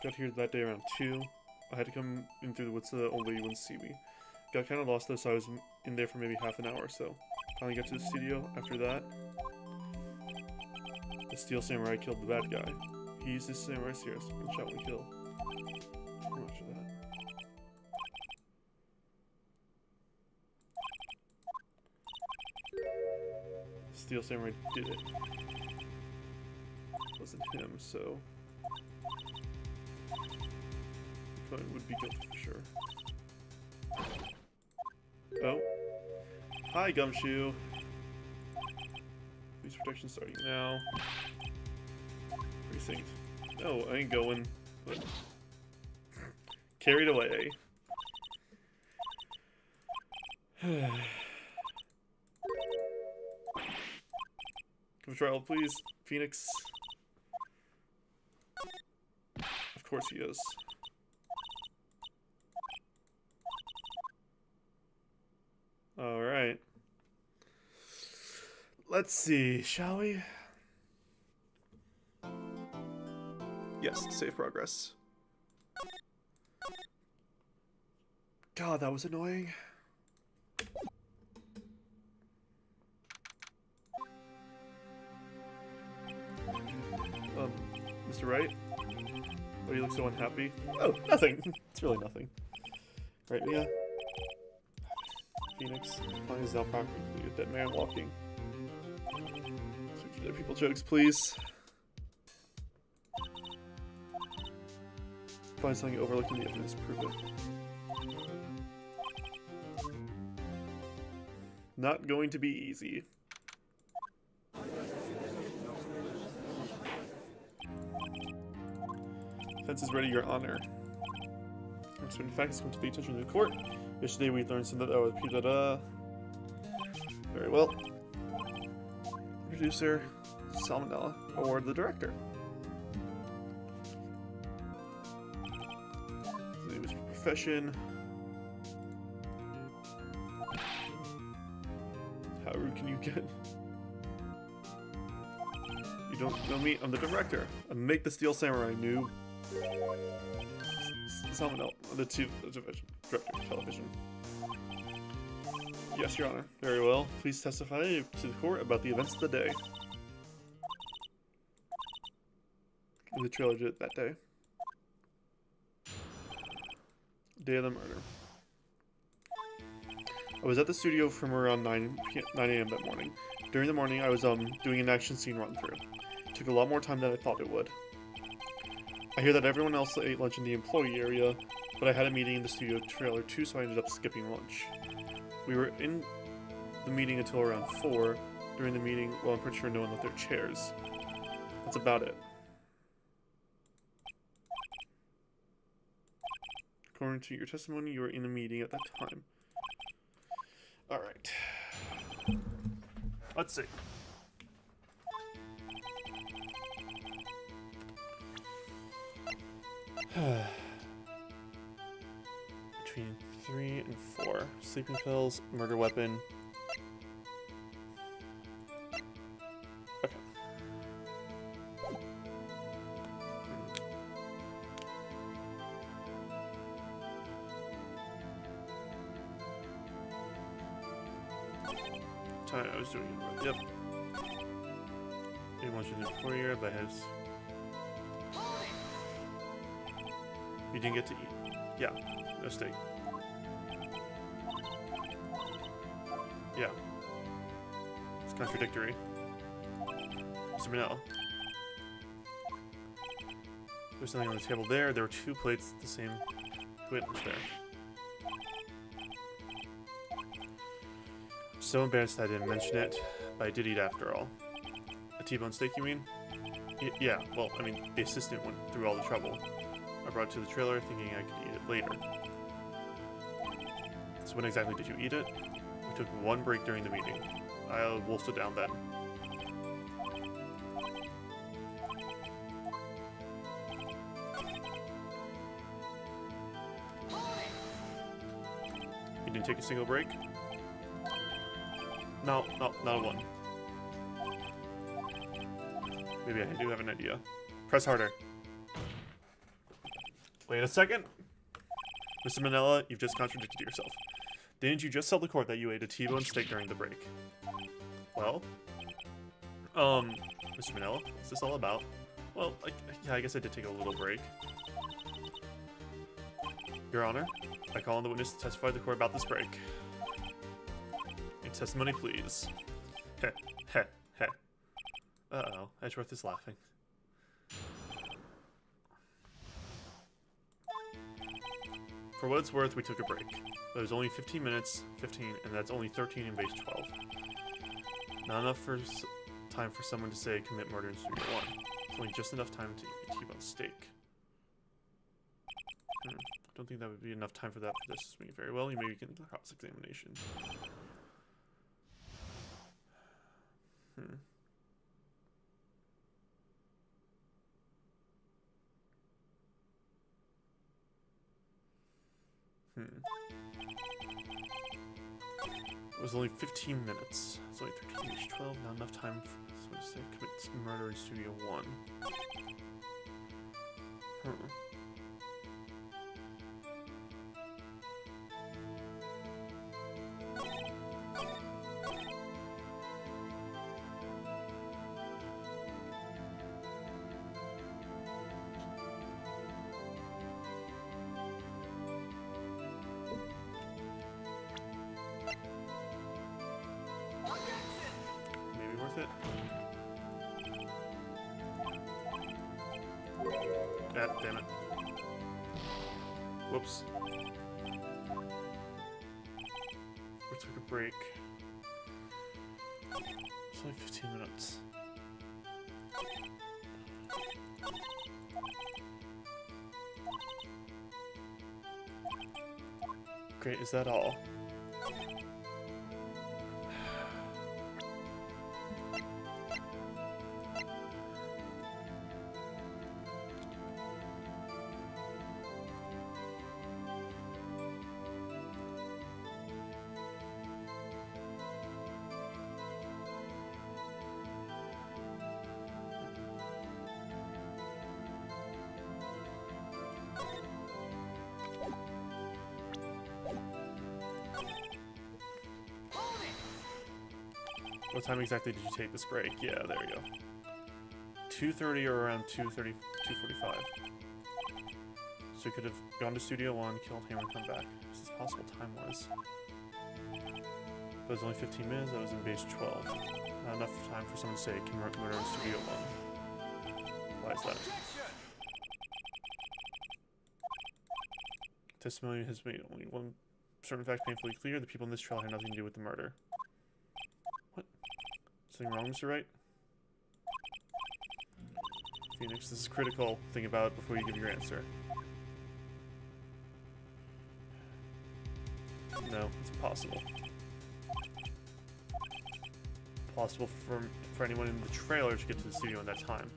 Got here that day around 2. I had to come in through the woods so that old lady wouldn't see me. Got kind of lost though, so I was in there for maybe half an hour or so. Finally got to the studio after that. The Steel Samurai killed the bad guy. He used his samurai spears and shot one kill. Pretty much of that. Steel Samurai did it. It wasn't him, so it would be guilty for sure. Oh. Hi, Gumshoe. Police protection starting now. Precinct. No, I ain't going. But carried away. Come to trial, please. Phoenix. Of course he is. Alright. Let's see, shall we? Yes, save progress. God, that was annoying. Mr. Wright? Oh, you look so unhappy. Oh, nothing. It's really nothing. Right, Mia? Phoenix. Playing is now practically a dead man walking. Switch to dead people jokes, please. Find something you overlooked in the evidence, prove it. Not going to be easy. Defense is ready, Your Honor. So in fact, it's come to the attention of the court. Yesterday we learned some that was very well. Producer Salmonella award the director. His name is profession. How rude can you get? You don't know me, I'm the director. I make the Steel Samurai, noob. Salmonella, the division. Director of Television. Yes, Your Honor. Very well. Please testify to the court about the events of the day. In the trilogy that day. Day of the murder. I was at the studio from around 9 a.m. that morning. During the morning, I was doing an action scene run through. It took a lot more time than I thought it would. I hear that everyone else ate lunch in the employee area, but I had a meeting in the studio trailer too, so I ended up skipping lunch. We were in the meeting until around 4. During the meeting, well, I'm pretty sure no one left their chairs. That's about it. According to your testimony, you were in a meeting at that time. Alright. Let's see. Between 3 and 4. Sleeping pills, murder weapon. Okay. time I was doing it. Yep. He wants you to courier, but has. You didn't get to eat. Yeah, no steak. Yeah. It's contradictory. Mr. Manella. There's something on the table there. There were 2 plates, the same weight lunch there. So embarrassed I didn't mention it, but I did eat after all. A T-bone steak, you mean? Yeah, well, I mean, the assistant went through all the trouble. I brought it to the trailer thinking I could eat it later. So when exactly did you eat it? We took 1 break during the meeting. I wolfed it down then. You didn't take a single break? No, not a 1. Maybe I do have an idea. Press harder. Wait a second. Mr. Manella, you've just contradicted yourself. Didn't you just tell the court that you ate a T-bone steak during the break? Well, Mr. Manella, what's this all about? Well, yeah, I guess I did take a little break. Your Honor, I call on the witness to testify to the court about this break. Your testimony, please. Heh, heh, heh. Uh-oh, Edgeworth is laughing. For what it's worth, we took a break. But it was only 15 minutes, 15, and that's only 13 in base 12. Not enough time for someone to say commit murder in Studio 1. It's only just enough time to eat a T-bone steak. Don't think that would be enough time for that for this to swing very well. You may begin the cross-examination. It was only 15 minutes. It's only 13 minutes, 12. Not enough time for someone to say commit murder in Studio 1. Maybe worth it? Ah, damn it. Whoops. We took a break. It's only 15 minutes. Great, is that all? What time exactly did you take this break? Yeah, there we go. 2:30 or around 2:30, 2:45. So you could have gone to Studio 1, killed him, and come back. This is possible time-wise. But it was only 15 minutes, I was in base 12. Not enough time for someone to say, commit murder in Studio 1. Why is that? Testimony has made only one certain fact painfully clear. The people in this trial had nothing to do with the murder. What? Something wrong, Mr. Wright? Phoenix, this is critical. Think about it before you give your answer. No, it's impossible. Possible for anyone in the trailer to get to the studio in that time.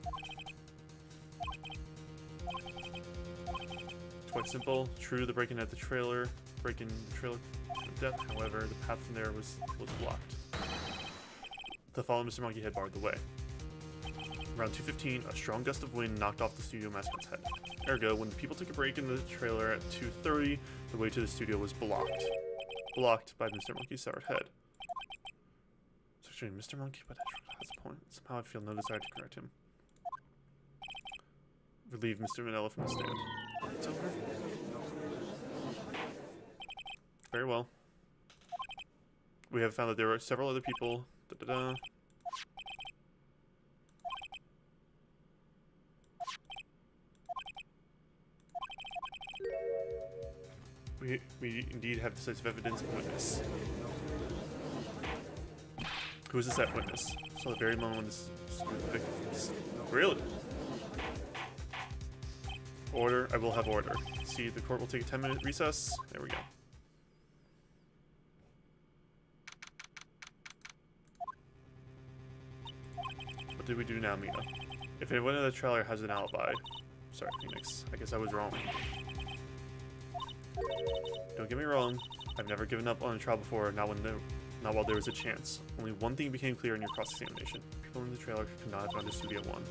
It's quite simple. True, the break-in at the trailer, break-in the trailer to death. However, the path from there was blocked. The fallen Mr. Monkey had barred the way. Around 2:15, a strong gust of wind knocked off the studio mascot's head. Ergo, when the people took a break in the trailer at 2:30, the way to the studio was blocked. Blocked by Mr. Monkey's severed head. questioning Mr. Monkey, but has a point. Somehow I feel no desire to correct him. Relieve Mr. Vanilla from the stand. It's over. Very well. We have found that there are several other people. Da-da-da. We indeed have decisive evidence and witness. Who is this that witness? So the very moment when this... Really? Order. I will have order. See, the court will take a 10-minute recess. There we go. What did we do now, Mina? If anyone in the trailer has an alibi... Sorry, Phoenix. I guess I was wrong. Don't get me wrong. I've never given up on a trial before, not while there was a chance. Only one thing became clear in your cross-examination. People in the trailer could not have gone to Studio 1.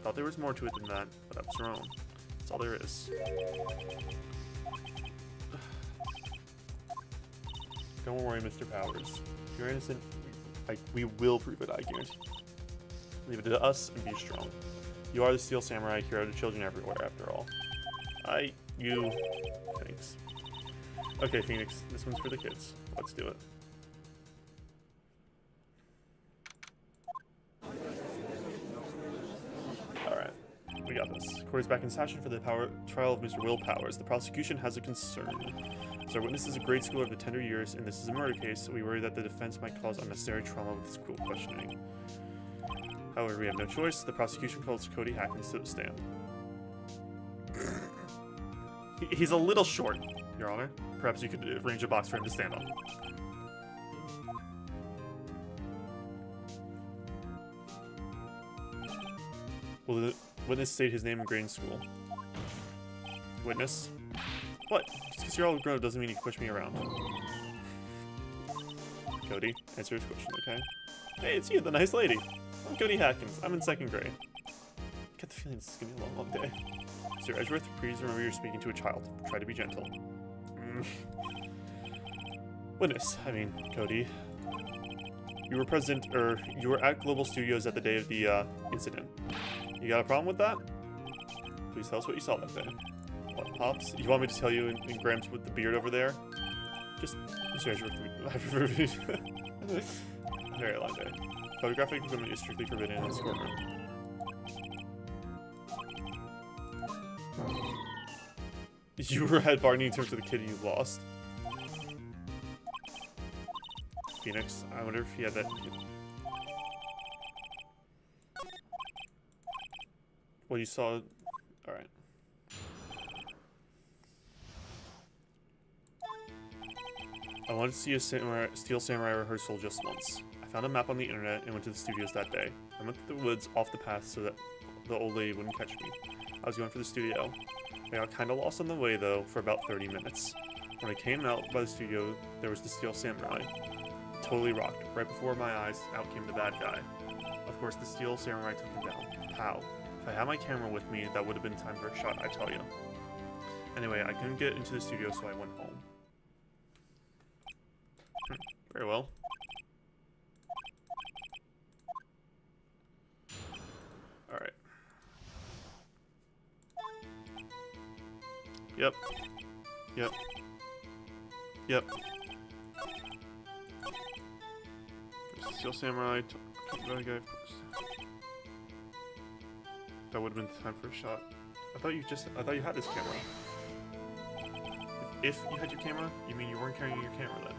Thought there was more to it than that, but I was wrong. That's all there is. Don't worry, Mr. Powers. If you're innocent, we will prove it, I guarantee. Leave it to us and be strong. You are the Steel Samurai, hero to children everywhere, after all. Thanks. Okay, Phoenix, this one's for the kids. Let's do it. Alright, we got this. Court is back in session for the trial of Mr. Will Powers. The prosecution has a concern. As our witness is a grade schooler of the tender years, and this is a murder case, so we worry that the defense might cause unnecessary trauma with this cruel questioning. However, we have no choice. The prosecution calls Cody Hackins to the stand. He's a little short, Your Honor. Perhaps you could arrange a box for him to stand on. Will the witness state his name and grade in school? Witness? What? Just because you're all grown up doesn't mean you can push me around. Cody, answer his question, okay? Hey, it's you, the nice lady. I'm Cody Hackins. I'm in 2nd grade. I get the feeling this is gonna be a long, long day. Mr. Edgeworth, please remember you're speaking to a child. Try to be gentle. Witness, Cody. You were at Global Studios at the day of the incident. You got a problem with that? Please tell us what you saw that day. What, Pops? You want me to tell you in Gramps with the beard over there? Just, Mr. Edgeworth, very long day. Photographic equipment is strictly forbidden in this courtroom. You were at Barney in terms of the kid you lost. Phoenix, I wonder if he had that kid. Well, you saw... Alright. I wanted to see a Steel Samurai rehearsal just once. I found a map on the internet and went to the studios that day. I went through the woods off the path so that the old lady wouldn't catch me. I was going for the studio. I got kinda lost on the way though for about 30 minutes. When I came out by the studio, there was the Steel Samurai. It totally rocked. Right before my eyes, out came the bad guy. Of course, the Steel Samurai took him down. How? If I had my camera with me, that would have been time for a shot, I tell you. Anyway, I couldn't get into the studio, so I went home. Very well. Alright. Yep. Steel Samurai. That would have been time for a shot. I thought you had this camera. If you had your camera, you mean you weren't carrying your camera then?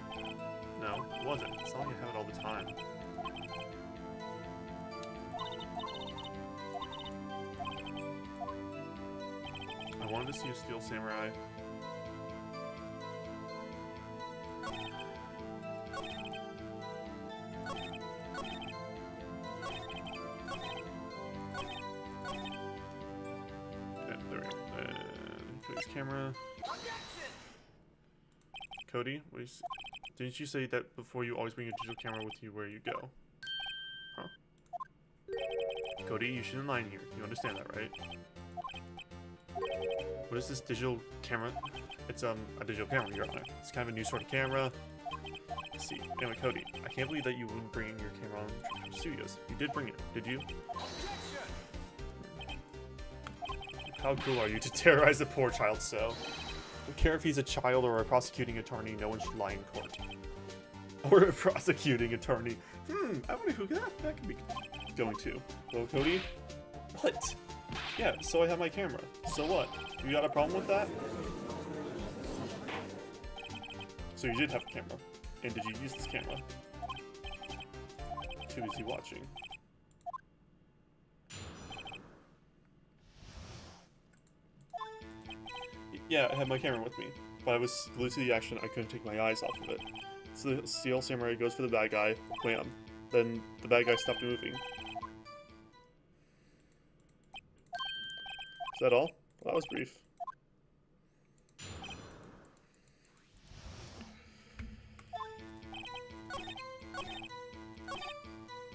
No, it wasn't. It's not like you have it all the time. I wanted to see a Steel Samurai. There we go. Cody's camera. Cody, didn't you say that before you always bring a digital camera with you where you go? Huh? Cody, you shouldn't lie in here. You understand that, right? What is this digital camera? It's a digital camera, Your Honor. It's kind of a new sort of camera. See, anyway, Cody, I can't believe that you wouldn't bring in your camera on the studios. You did bring it, did you? How cool are you to terrorize the poor child so? I don't care if he's a child or a prosecuting attorney, no one should lie in court. Or a prosecuting attorney. I wonder who that could be going to. Hello, Cody? What? Yeah, so I have my camera. So what? You got a problem with that? So you did have a camera. And did you use this camera? Too busy watching. Yeah, I had my camera with me, but I was glued to the action. I couldn't take my eyes off of it. So the Steel Samurai goes for the bad guy, wham. Then the bad guy stopped moving. Is that all? Well, that was brief.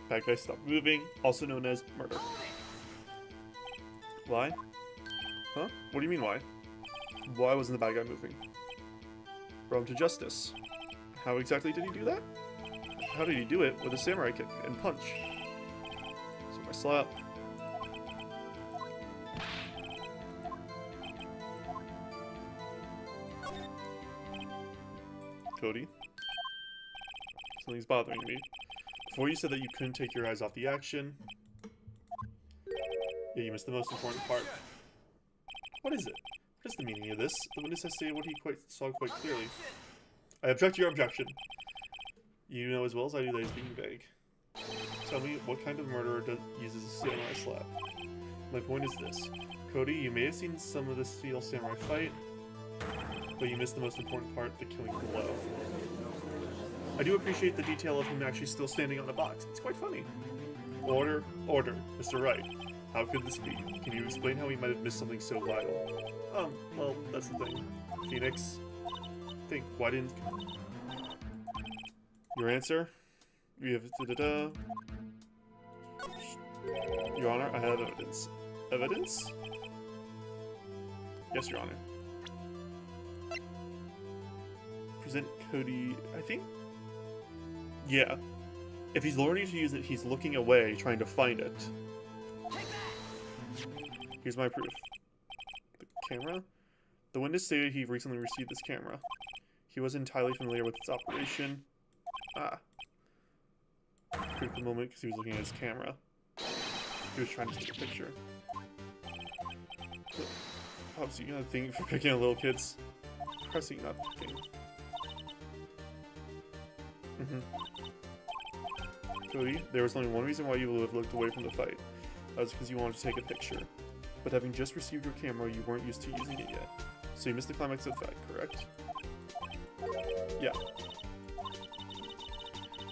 Bad guy stopped moving, also known as murder. Why? Huh? What do you mean why? Why wasn't the bad guy moving? Brought him to justice. How exactly did he do that? How did he do it with a samurai kick and punch? Samurai slap. Cody? Something's bothering me. Before you said that you couldn't take your eyes off the action. Yeah, you missed the most important part. What is it? What is the meaning of this? The witness has stated what he saw quite clearly. I object to your objection. You know as well as I do that he's being vague. Tell me, what kind of murderer uses a samurai slap? My point is this. Cody, you may have seen some of the Steel Samurai fight, but you missed the most important part, the killing blow. I do appreciate the detail of him actually still standing on the box. It's quite funny. Order, order, Mr. Wright. How could this be? Can you explain how he might have missed something so vital? Well, that's the thing. Phoenix, think, why didn't... Your answer? You have da-da-da. Your Honor, I have evidence. Evidence? Yes, Your Honor. Present Cody, I think? Yeah. If he's learning to use it, he's looking away, trying to find it. Here's my proof. The camera? The witness stated he recently received this camera. He wasn't entirely familiar with its operation. Critical moment because he was looking at his camera. He was trying to take a picture. How's he gonna think for picking on little kids? Pressing, not picking. Cody, there was only one reason why you would have looked away from the fight. That was because you wanted to take a picture. But having just received your camera, you weren't used to using it yet. So you missed the climax of the fight, correct? Yeah.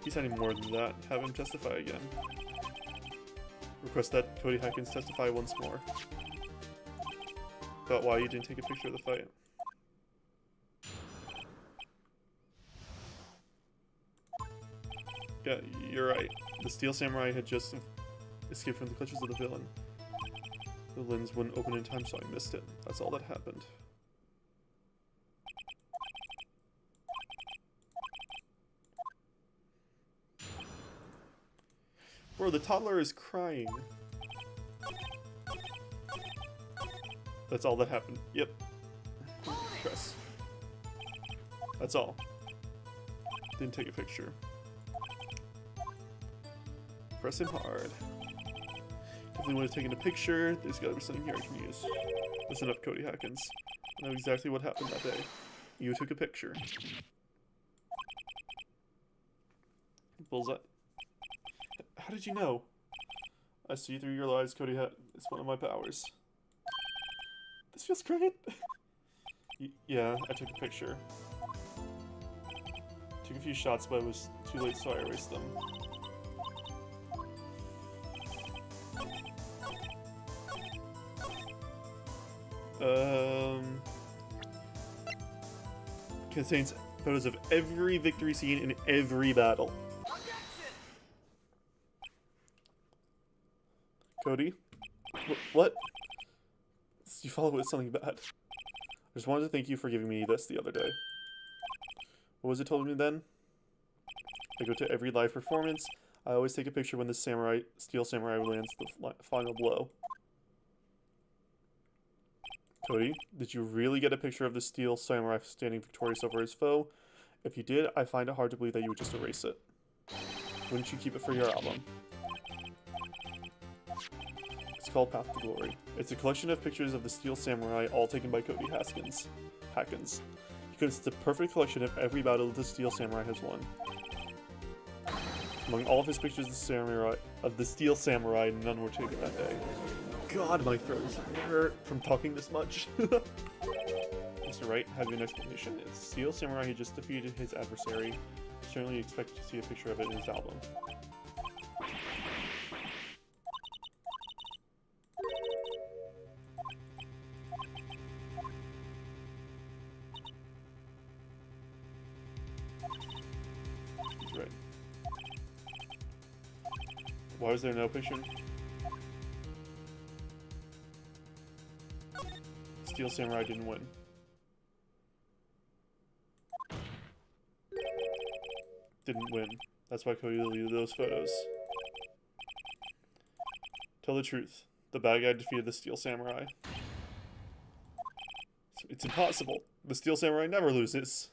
He's any more than that. Have him testify again. Request that Cody Hackins testify once more. About why you didn't take a picture of the fight. Yeah, you're right. The Steel Samurai had just escaped from the clutches of the villain. The lens wouldn't open in time, so I missed it. That's all that happened. Bro, the toddler is crying. That's all that happened. Yep. Press. That's all. Didn't take a picture. Press him hard. If they would have taken a picture, there's gotta be something here I can use. Listen up, Cody Hackins. I know exactly what happened that day. You took a picture. Bullseye. How did you know? I see through your lies, Cody It's one of my powers. This feels great. Yeah, I took a picture. Took a few shots, but it was too late, so I erased them. Contains photos of every victory scene in every battle. Cody? What? You followed with something bad. I just wanted to thank you for giving me this the other day. What was it told me then? I go to every live performance. I always take a picture when the steel samurai lands the final blow. Cody, did you really get a picture of the steel samurai standing victorious over his foe? If you did, I find it hard to believe that you would just erase it. Wouldn't you keep it for your album? It's called Path to Glory. It's a collection of pictures of the steel samurai, all taken by Cody Haskins. Because it's the perfect collection of every battle the steel samurai has won. Among all of his pictures of the steel samurai, none were taken that day. God, my throat is hurt from talking this much. Mr. Wright, have you an explanation? It's Steel Samurai who just defeated his adversary. Certainly expect to see a picture of it in his album. He's right. Why is there no picture? Steel Samurai didn't win. Didn't win. That's why Cody deleted those photos. Tell the truth. The bad guy defeated the Steel Samurai. It's impossible. The Steel Samurai never loses.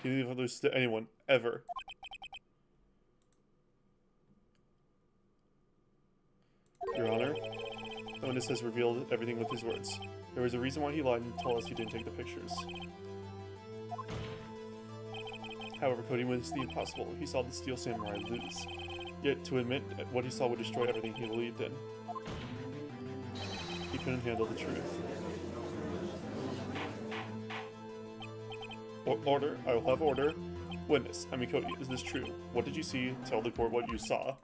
He didn't lose to anyone, ever. Your Honor, the witness has revealed everything with his words. There was a reason why he lied and told us he didn't take the pictures. However, Cody witnessed the impossible. He saw the Steel Samurai lose. Yet, to admit what he saw would destroy everything he believed in. He couldn't handle the truth. Order. I will have order. Witness. I mean, Cody, is this true? What did you see? Tell the court what you saw.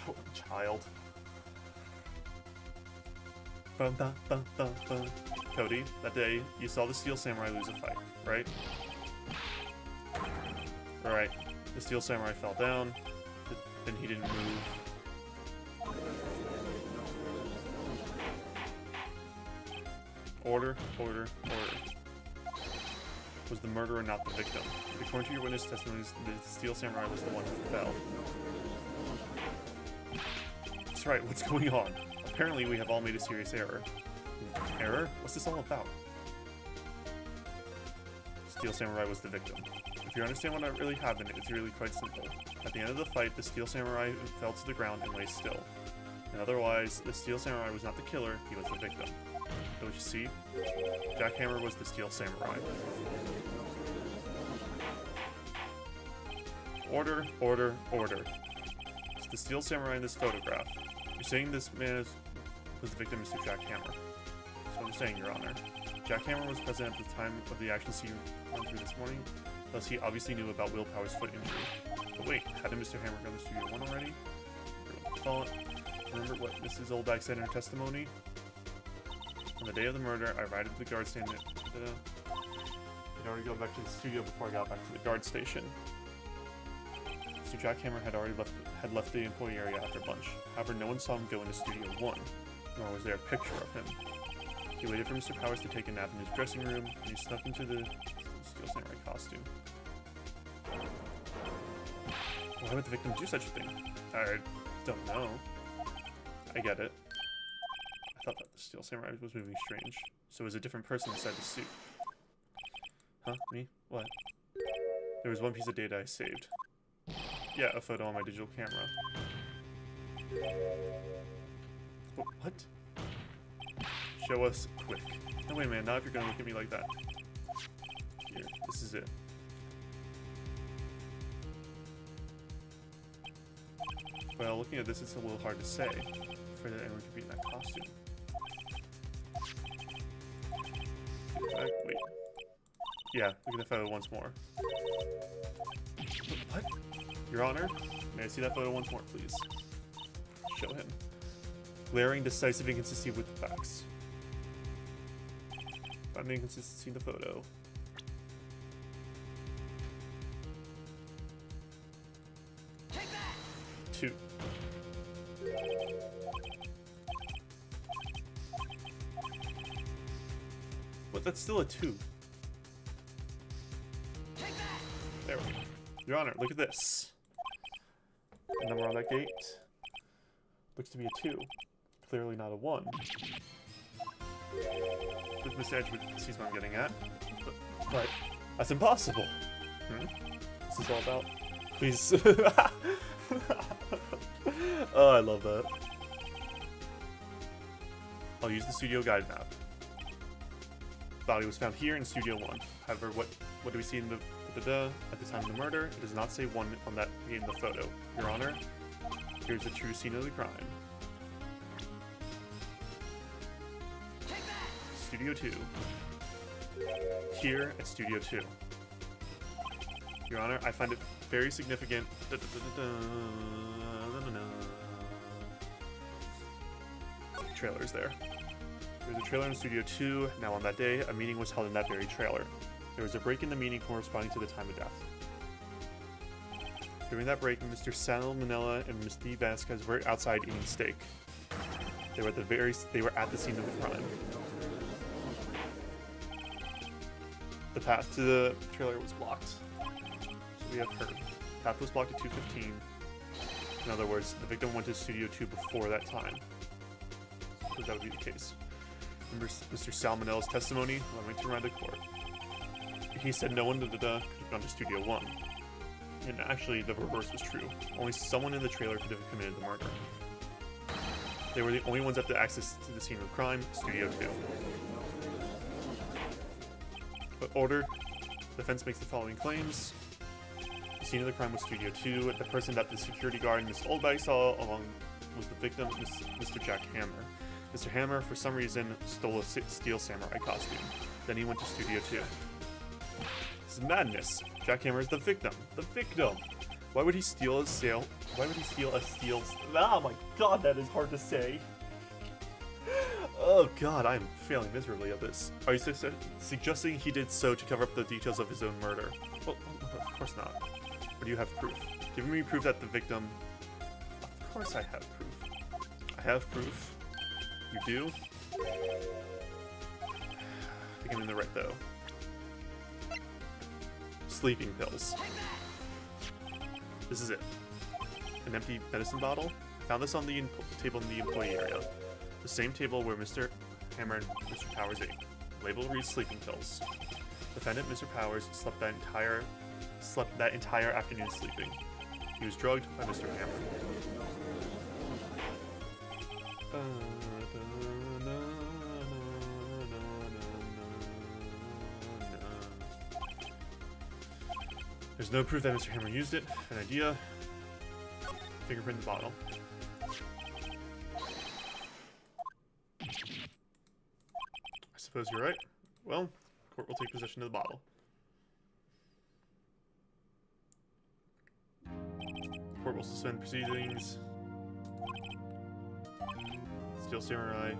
Poor child. Cody, that day, you saw the Steel Samurai lose a fight, right? Alright. The Steel Samurai fell down. Then he didn't move. Order. Was the murderer not the victim? According to your witness testimonies, the Steel Samurai was the one who fell. That's right, what's going on? Apparently we have all made a serious error. Error? What's this all about? Steel Samurai was the victim. If you understand what really happened, it's really quite simple. At the end of the fight, the Steel Samurai fell to the ground and lay still. And otherwise, the Steel Samurai was not the killer, he was the victim. Don't you see? Jackhammer was the Steel Samurai. Order. It's the Steel Samurai in this photograph. You're saying this man was the victim, Mr. Jackhammer. That's what I'm saying, Your Honor. Jackhammer was present at the time of the action scene run through this morning, thus he obviously knew about Willpower's foot injury. But wait, hadn't Mr. Hammer gone to Studio 1 already? Remember what Mrs. Oldback said in her testimony? On the day of the murder, I arrived at the guard stand. I'd already gone back to the studio before I got back to the guard station. Mr. Jackhammer had already left the employee area after lunch. However, no one saw him go into Studio 1, nor was there a picture of him. He waited for Mr. Powers to take a nap in his dressing room, and he snuck into the Steel Samurai costume. Why would the victim do such a thing? I don't know. I get it. I thought that the Steel Samurai was moving strange. So it was a different person inside the suit. Huh? Me? What? There was one piece of data I saved. Yeah, a photo on my digital camera. What? Show us quick. No, wait a minute, not if you're gonna look at me like that. Here, this is it. Well, looking at this, it's a little hard to say. I'm afraid that anyone could be in that costume. Wait. Yeah, look at the photo once more. What? Your Honor, may I see that photo once more, please? Show him. Glaring, decisive inconsistency with the facts. Found an inconsistency in the photo. Take that! 2. But that's still a 2. There we go. Your Honor, look at this. The number on that gate looks to be a 2. Clearly not a 1. Mr. Edgewood sees what I'm getting at. But that's impossible. What's this all about? Please. Oh, I love that. I'll use the studio guide map. Body was found here in Studio 1. However, what do we see in the at the time of the murder? It does not say 1 on that in the photo. Your Honor, here's the true scene of the crime. Studio 2. Here at Studio 2. Your Honor, I find it very significant. Trailers there. There's a trailer in Studio 2. Now on that day, a meeting was held in that very trailer. There was a break in the meeting corresponding to the time of death. During that break, Mr. Salmonella and Ms. D. Vasquez were outside eating steak. They were at the scene of the crime. The path to the trailer was blocked. So we have heard. Path was blocked at 2:15. In other words, the victim went to Studio 2 before that time. So that would be the case. Remember Mr. Salmonella's testimony? Let me turn around to court. He said no one could have gone to Studio 1. And actually, the reverse was true. Only someone in the trailer could have committed the murder. They were the only ones that had access to the scene of the crime, Studio 2. But order, defense makes the following claims. The scene of the crime was Studio 2. The person that the security guard, Miss Oldbag, saw along was the victim, Mr. Jack Hammer. Mr. Hammer, for some reason, stole a steel samurai costume. Then he went to Studio 2. This is madness. Jack Hammer is the victim. The victim! Why would he steal a steel... Why would he steal a steel... Oh my god, that is hard to say. Oh god, I am failing miserably at this. Are you suggesting he did so to cover up the details of his own murder? Well, of course not. But do you have proof? Giving me proof that the victim... Of course I have proof. I have proof. You do? I think I'm in the right, though. Sleeping pills. This is it. An empty medicine bottle. Found this on the table in the employee area. The same table where Mr. Hammer and Mr. Powers ate. Label reads sleeping pills. Defendant Mr. Powers slept that entire afternoon sleeping. He was drugged by Mr. Hammer. There's no proof that Mr. Hammer used it. An idea. Fingerprint the bottle. I suppose you're right. Well, court will take possession of the bottle. Court will suspend proceedings. Steel samurai.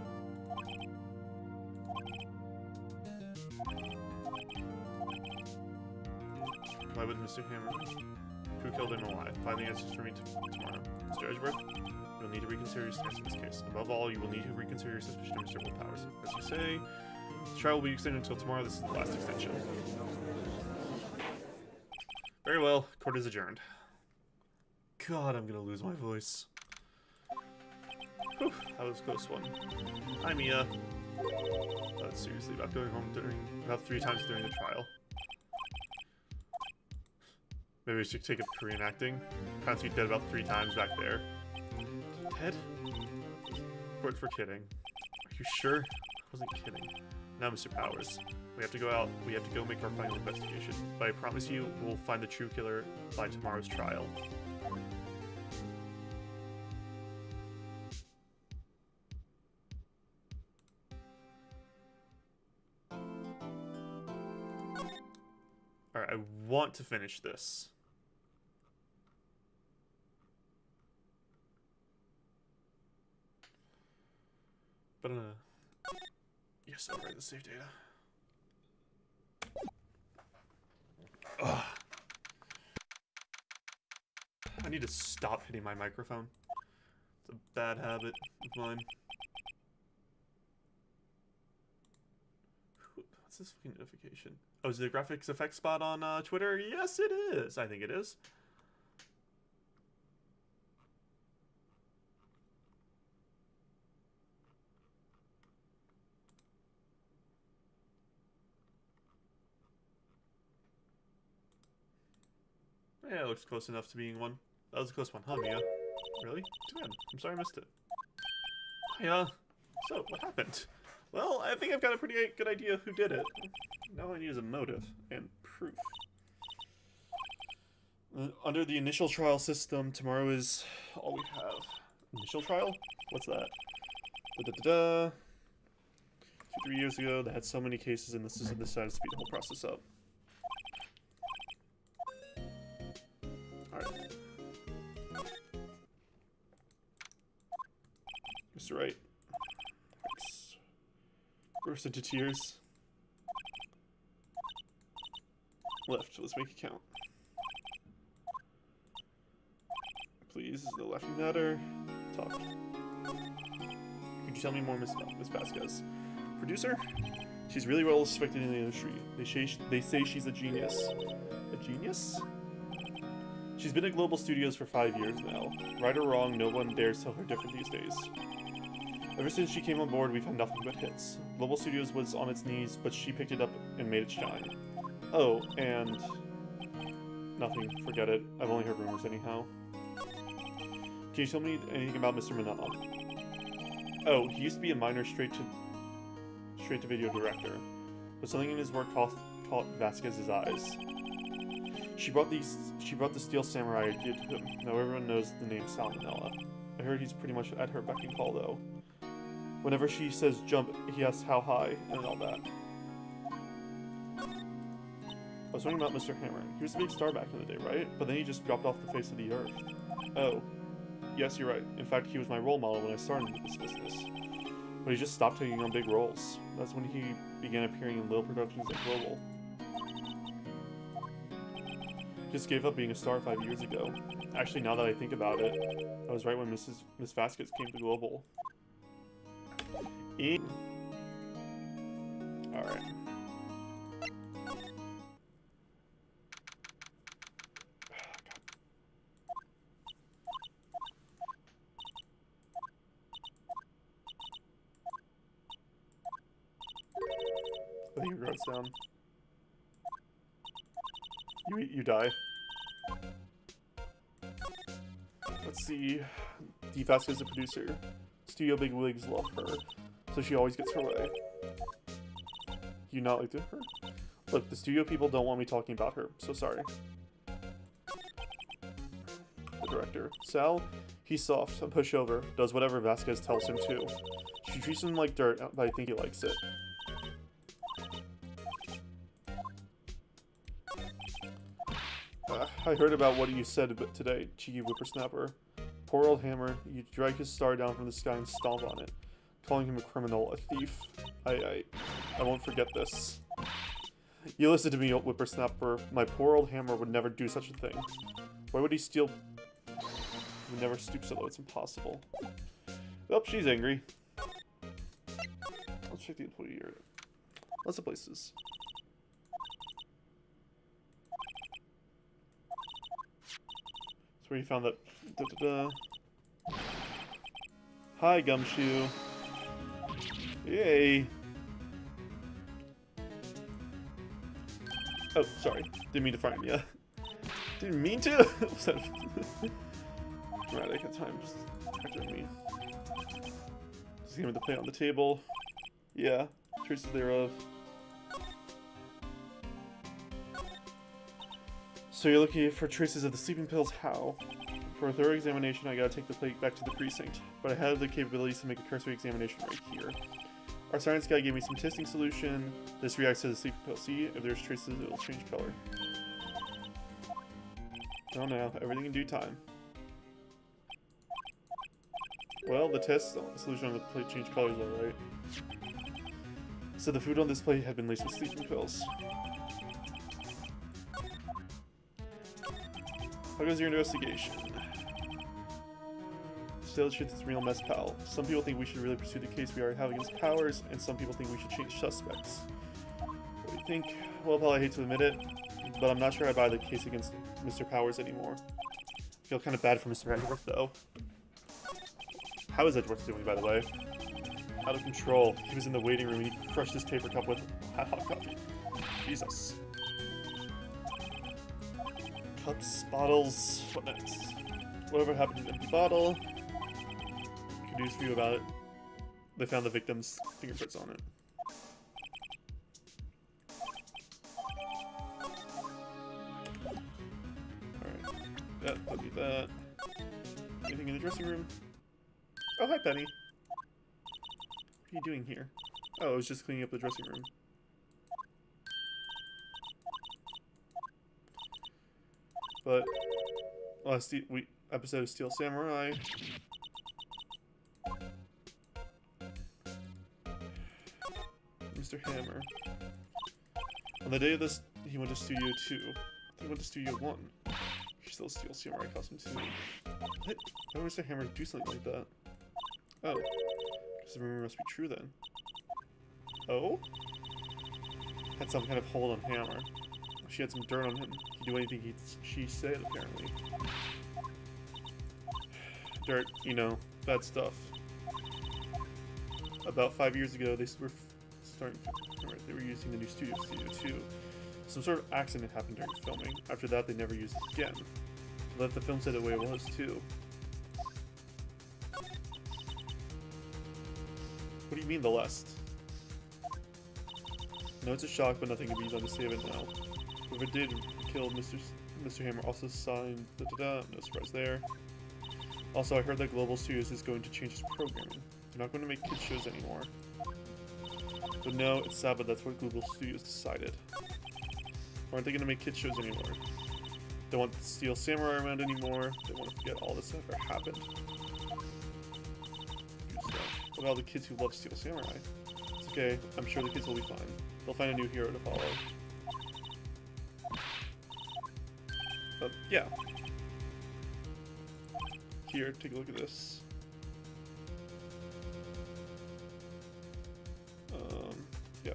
Why would Mr. Hammer? Who killed him and why? Find the answers for me tomorrow. Mr. Edgeworth, you'll need to reconsider your stance in this case. Above all, you will need to reconsider your suspicion of Mr. Powers. As you say, the trial will be extended until tomorrow. This is the last extension. Very well. Court is adjourned. God, I'm gonna lose my voice. Whew, that was a close one. Hi, Mia. Seriously, about going home about 3 times during the trial. Maybe we should take up Korean acting. Can't see dead about 3 times back there. Dead? Court for kidding. Are you sure? I wasn't kidding. Now, Mr. Powers. We have to go out. We have to go make our final investigation. But I promise you, we'll find the true killer by tomorrow's trial. Alright, I want to finish this. But yes, I'll write the save data. Ugh. I need to stop hitting my microphone. It's a bad habit of mine. Let's What's this fucking notification? Oh, is it a graphics effects spot on Twitter? Yes, it is. I think it is. Yeah, it looks close enough to being one. That was a close one, huh, Mia? Really? Too bad. I'm sorry I missed it. Yeah. So, what happened? Well, I think I've got a pretty good idea who did it. Now I need is a motive and proof. Under the initial trial system, tomorrow is all we have. Initial trial? What's that? Da-da-da-da. 3 years ago, they had so many cases, and the system decided to speed the whole process up. Alright. Mr. Wright burst into tears. Left, let's make it count. Please, is the laughing matter? Talk. Could you tell me more, Miss Vasquez? Producer? She's really well respected in the industry. They say she's a genius. A genius? She's been at Global Studios for 5 years now. Right or wrong, no one dares tell her different these days. Ever since she came on board, we've had nothing but hits. Global Studios was on its knees, but she picked it up and made it shine. Oh, and... nothing. Forget it. I've only heard rumors anyhow. Can you tell me anything about Mr. Manana? Oh, he used to be a minor straight-to-video director, but something in his work caught Vasquez's eyes. She brought the Steel Samurai idea to him. Now everyone knows the name Salmonella. I heard he's pretty much at her beck and call, though. Whenever she says jump, he asks how high, and all that. I was talking about Mr. Hammer. He was a big star back in the day, right? But then he just dropped off the face of the earth. Oh. Yes, you're right. In fact, he was my role model when I started this business. But he just stopped taking on big roles. That's when he began appearing in little productions at Global. Just gave up being a star 5 years ago. Actually, now that I think about it, I was right when Miss Vasquez came to Global. Alright. I think your growth's down. You die. Let's see. D. Vasquez is a producer. Studio bigwigs love her, so she always gets her way. You not like her? Look, the studio people don't want me talking about her, so sorry. The director. Sal? He's soft, a pushover, does whatever Vasquez tells him to. She treats him like dirt, but I think he likes it. I heard about what you said today, cheeky whippersnapper. Poor old Hammer, you drag his star down from the sky and stomp on it, calling him a criminal, a thief. I won't forget this. You listen to me, old whippersnapper. My poor old Hammer would never do such a thing. Why would he steal? He would never stoop so low, it's impossible. Oh, she's angry. Let's check the employee area. Lots of places. That's where you found that. Hi, Gumshoe. Yay. Oh, sorry. Didn't mean to frighten you. Didn't mean to? Dramatic at times. After me. Just give me the plate on the table. Yeah. Traces thereof. So you're looking for traces of the sleeping pills? How? For a thorough examination, I gotta take the plate back to the precinct, but I have the capabilities to make a cursory examination right here. Our science guy gave me some testing solution. This reacts to the sleeping pill. See, if there's traces, it will change color. Oh no, everything in due time. Well, the test solution on the plate changed colors, alright. So the food on this plate had been laced with sleeping pills. How goes your investigation? To tell the truth, it's a real mess, pal. Some people think we should really pursue the case we already have against Powers, and some people think we should change suspects. think, well, I hate to admit it, but I'm not sure I buy the case against Mr. Powers anymore. I feel kind of bad for Mr. Edgeworth, though. How is Edgeworth doing, by the way? Out of control. He was in the waiting room and he crushed his paper cup with hot coffee. Jesus. Cups, bottles, what next? Whatever happened to the empty bottle? Good news for you about it. They found the victim's fingerprints on it. Alright. That, don't need that. Anything in the dressing room? Oh, hi, Penny. What are you doing here? Oh, I was just cleaning up the dressing room. But last episode of Steel Samurai, Mr. Hammer. On the day of this, he went to Studio 2. He went to Studio 1. She still Steel Samurai costume too. What? Why would Mr. Hammer do something like that? Oh, because the rumor must be true then. Oh? Had some kind of hold on Hammer. She had some dirt on him. He'd do anything she said, apparently. Dirt, you know, bad stuff. About 5 years ago, they were they were using the new Studio 2. Some sort of accident happened during filming. After that, they never used it again. Let the film say the way it was, too. What do you mean, the last? No, it's a shock, but nothing can be done to save it now. Whoever did kill Mr. Hammer also signed no surprise there. Also, I heard that Global Studios is going to change its programming. They're not going to make kids shows anymore. But no, it's sad, but that's what Global Studios decided. Why aren't they going to make kids shows anymore? They don't want Steel Samurai around anymore. They want to forget all this ever happened. What about all the kids who love Steel Samurai? It's okay, I'm sure the kids will be fine. They'll find a new hero to follow. But yeah. Here, take a look at this. Yeah.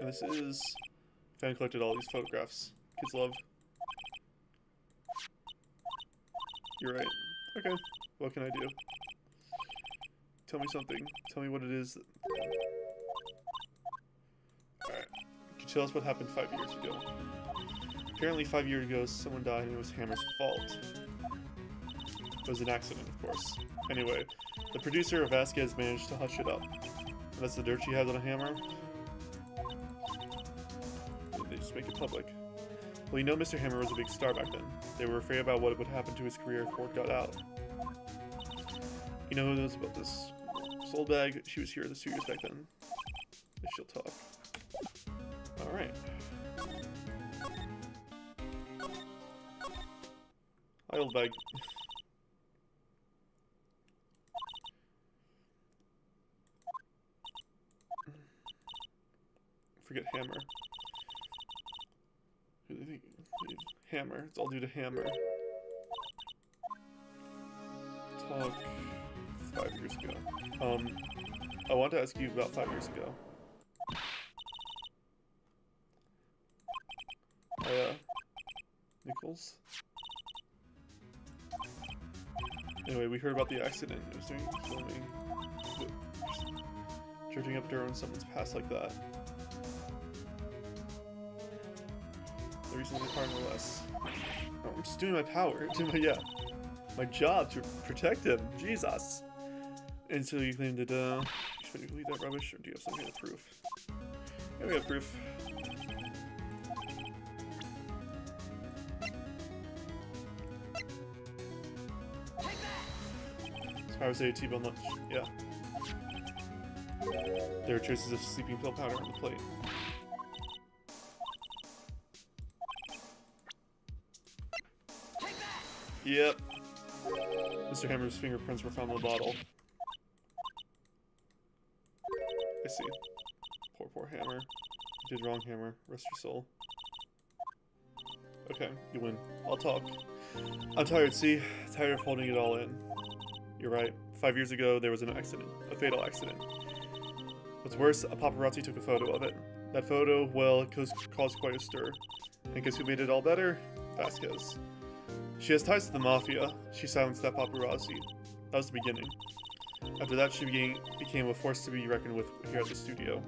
And this is... Fan collected all these photographs. Kids love. You're right. Okay. What can I do? Tell me something. Tell me what it is. Alright. Can you tell us what happened 5 years ago? Apparently 5 years ago, someone died and it was Hammer's fault. It was an accident, of course. Anyway, the producer of Vasquez managed to hush it up. And that's the dirt she has on a Hammer? They just make it public. Well, you know Mr. Hammer was a big star back then. They were afraid about what would happen to his career if word got out. You know who knows about this? Soul Bag, she was here at the studios back then. She'll talk. Alright. Hi, old bag. Forget Hammer. Who do they think? Hammer. It's all due to Hammer. Talk 5 years ago. I want to ask you about 5 years ago. Nichols? Anyway, we heard about the accident. It was during filming. Drifting up dirt on someone's past like that. The reason they pardon or less. No, I'm just doing my power. My job to protect him. Jesus. And so you claimed that, you should believe that rubbish, or do you have some kind of proof? Yeah, we have proof. Powers ate T-bone lunch. Yeah. There are traces of sleeping pill powder on the plate. Yep. Mr. Hammer's fingerprints were found in the bottle. I see. Poor Hammer. You did wrong, Hammer. Rest your soul. Okay, you win. I'll talk. I'm tired, see? Tired of holding it all in. You're right. 5 years ago, there was an accident. A fatal accident. What's worse, a paparazzi took a photo of it. That photo, well, it caused quite a stir. And guess who made it all better? Vasquez. She has ties to the mafia. She silenced that paparazzi. That was the beginning. After that, she became a force to be reckoned with here at the studio.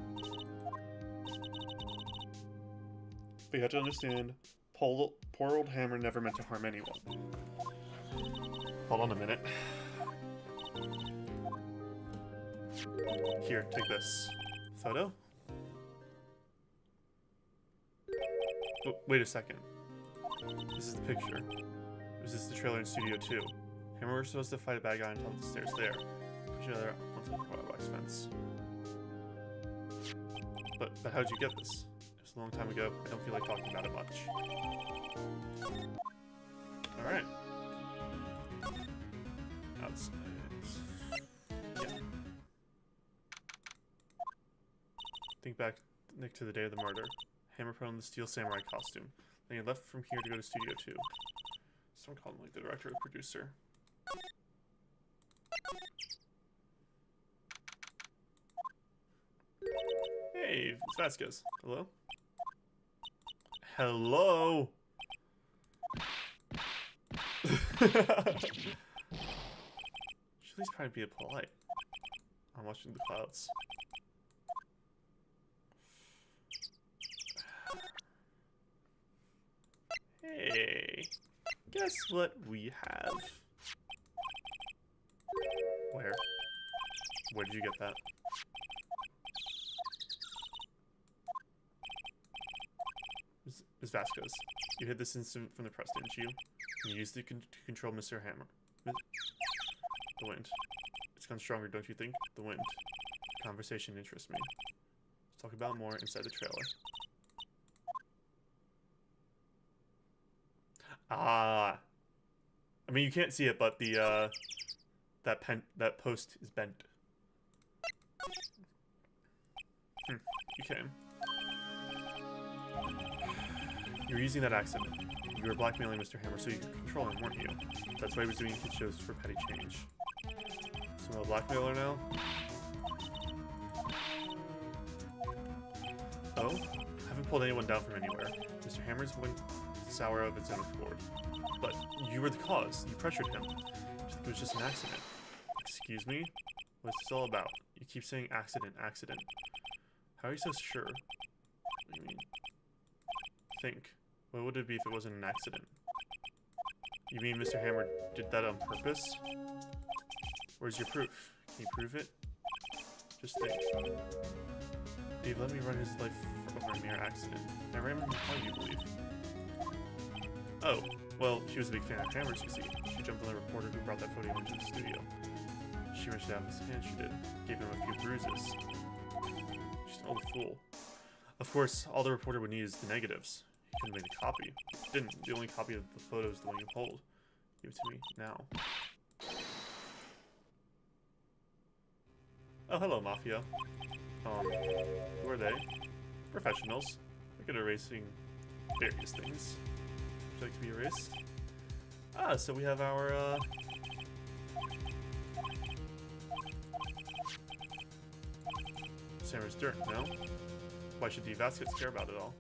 But you have to understand, poor old Hammer never meant to harm anyone. Hold on a minute. Here, take this. Photo? Oh, wait a second. This is the picture. This is the trailer in Studio 2. Hammer was supposed to fight a bad guy on top of the stairs there. Push each other onto the box fence. But how'd you get this? It was a long time ago. I don't feel like talking about it much. Alright. Outside. Yeah. Think back, Nick, to the day of the murder. Hammer put on the steel samurai costume. Then he left from here to go to Studio 2. Someone called him like the director or producer. Hey, it's Vasquez. Hello? Hello? Should at least try to be polite. I'm watching the clouds. Hey, guess what we have? Where? Where did you get that? Ms. Vasquez, you hid this incident from the press, didn't you? And you used it to control Mr. Hammer. The wind. It's gone stronger, don't you think? The wind. Conversation interests me. Let's talk about more inside the trailer. Ah. I mean, you can't see it, but the, that post is bent. You came. You were using that accent. You were blackmailing Mr. Hammer so you could control him, weren't you? That's why he was doing kid shows for petty change. So I'm a blackmailer now? Oh? I haven't pulled anyone down from anywhere. Mr. Hammer's went sour of its own accord. But you were the cause. You pressured him. It was just an accident. Excuse me? What's this all about? You keep saying accident, accident. How are you so sure? What do you mean? Think. What would it be if it wasn't an accident? You mean Mr. Hammer did that on purpose? Where's your proof? Can you prove it? Just think. Dave let me run his life over a mere accident. I ran him how you believe. Oh, well, she was a big fan of Hammer's, you see. She jumped on the reporter who brought that photo into the studio. She wrenched it out of his hand, she did. Gave him a few bruises. She's an old fool. Of course, all the reporter would need is the negatives. He couldn't make a copy. He didn't. The only copy of the photo is the one you hold. Give it to me now. Oh, hello, Mafia. Who are they? Professionals. They're good at erasing various things. Would you like to be erased? Ah, so we have our, Sammer's dirt, no? Why should the Vasquez care about it all?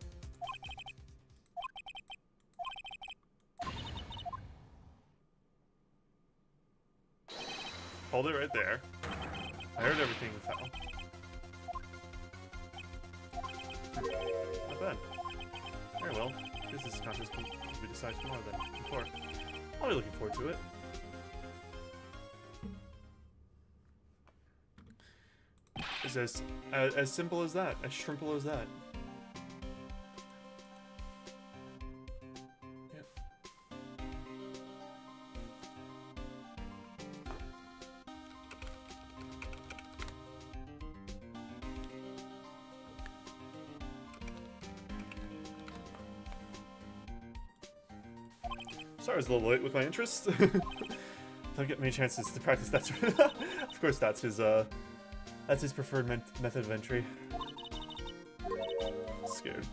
Hold it right there. I heard everything with that. Not bad. Very well. This contest will be decided tomorrow then. Before. I'll be looking forward to it. It's as simple as that. As simple as that. Yep. Sorry, I was a little late with my interest. Don't get many chances to practice that. Of course, that's his preferred method of entry. Scared.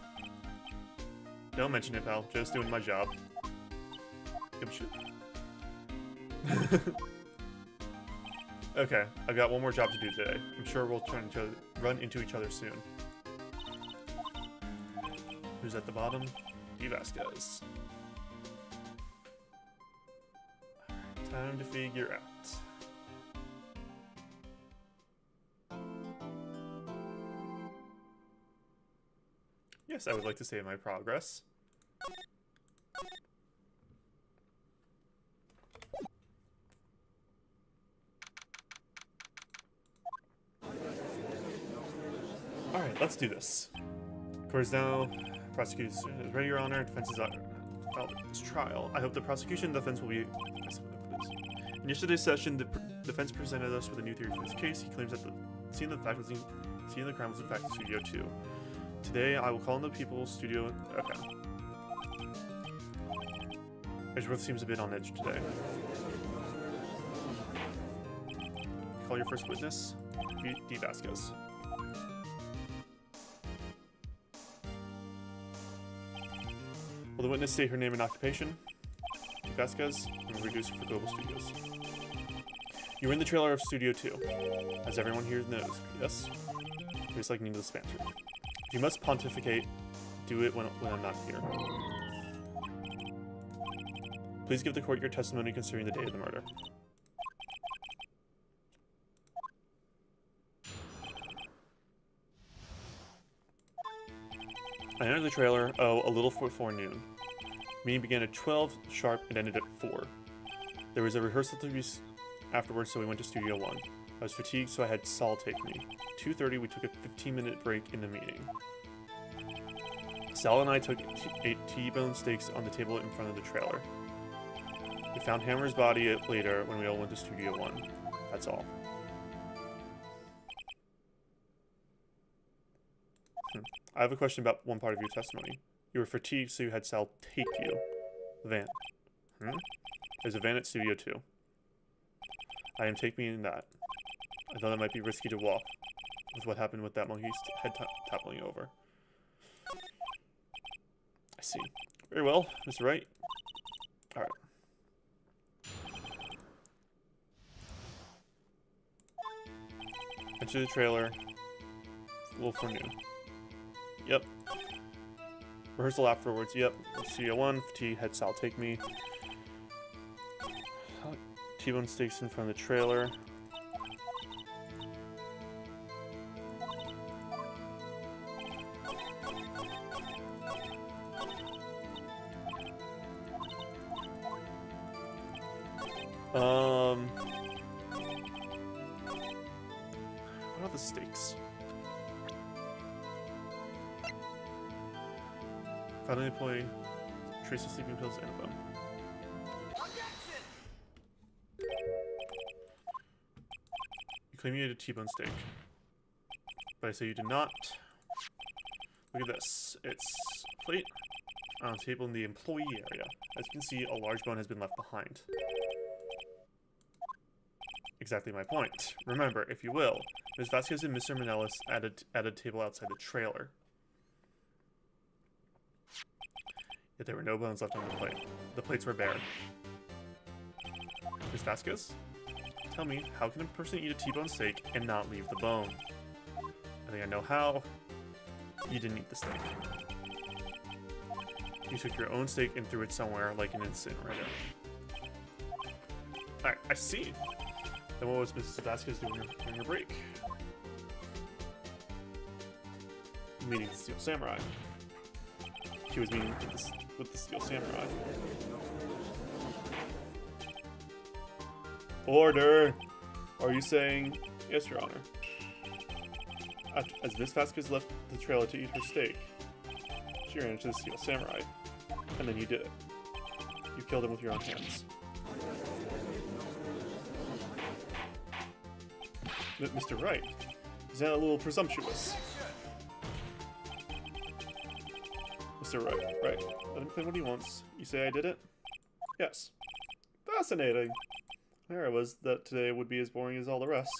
Don't mention it, pal. Just doing my job. Give a shit. Okay, I've got one more job to do today. I'm sure we'll turn run into each other soon. Who's at the bottom? D. Vasquez. Time to figure out. Yes, I would like to save my progress. Alright, let's do this. Court is now. Prosecution is ready, Your Honor. Defense is filed its trial. I hope the prosecution and defense will be. In yesterday's session, the defense presented us with a new theory for this case. He claims that the scene of the crime was in fact in Studio 2. Today, I will call in the people's studio. Okay. Edgeworth seems a bit on edge today. Call your first witness, D. Vasquez. Will the witness state her name and occupation? D. Vasquez, I'm a producer for Global Studios. You were in the trailer of Studio 2, as everyone here knows, yes? Just like needless banter. If you must pontificate, do it when I'm not here. Please give the court your testimony concerning the day of the murder. I entered the trailer, a little before noon. Meeting began at 12 sharp and ended at 4. There was a rehearsal to be afterwards, so we went to Studio 1. I was fatigued, so I had Saul take me. 2:30, we took a 15-minute break in the meeting. Sal and I ate T-bone steaks on the table in front of the trailer. We found Hammer's body later when we all went to Studio 1. That's all. I have a question about one part of your testimony. You were fatigued, so you had Sal take you. Van. There's a van at Studio 2. I am take me in that. I thought it might be risky to walk, with what happened with that monkey's head toppling over. I see. Very well, Mr. Wright. Alright. Enter the trailer. A little for noon. Yep. Rehearsal afterwards. Yep. Studio 1. Fatigue. Had Sal take me. T-bone steaks in front of the trailer. What are the stakes? Found an employee, trace of sleeping pills, and a bone. You claim you ate a T-bone steak, but I say you did not. Look at this. It's a plate on a table in the employee area. As you can see, a large bone has been left behind. Exactly my point. Remember, if you will, Ms. Vasquez and Mr. Manelis at a table outside the trailer. Yet there were no bones left on the plate. The plates were bare. Ms. Vasquez? Tell me, how can a person eat a T-bone steak and not leave the bone? I think I know how. You didn't eat the steak. You took your own steak and threw it somewhere like an incinerator. I see. Then what was Mrs. Vasquez doing during her break? Meeting the Steel Samurai. She was meeting with the Steel Samurai. Order! Are you saying... Yes, Your Honor. As Miss Vasquez left the trailer to eat her steak, she ran into the Steel Samurai. And then you did it. You killed him with your own hands. Mr. Wright, is that a little presumptuous? Mr. Wright, right. Let him claim what he wants. You say I did it? Yes. Fascinating. There I was that today would be as boring as all the rest.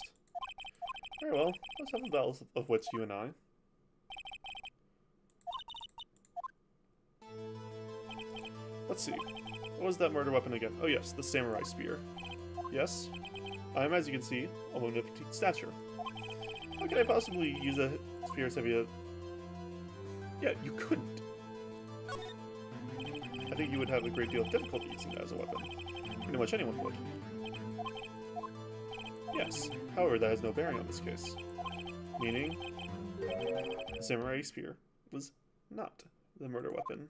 Very well, let's have a battle of wits, you and I. Let's see. What was that murder weapon again? Oh yes, the samurai spear. Yes? I am, as you can see, a woman of petite stature. How could I possibly use a spear as heavy as... Yeah, you couldn't. I think you would have a great deal of difficulty using that as a weapon. Pretty much anyone would. Yes, however, that has no bearing on this case. Meaning, the samurai spear was not the murder weapon.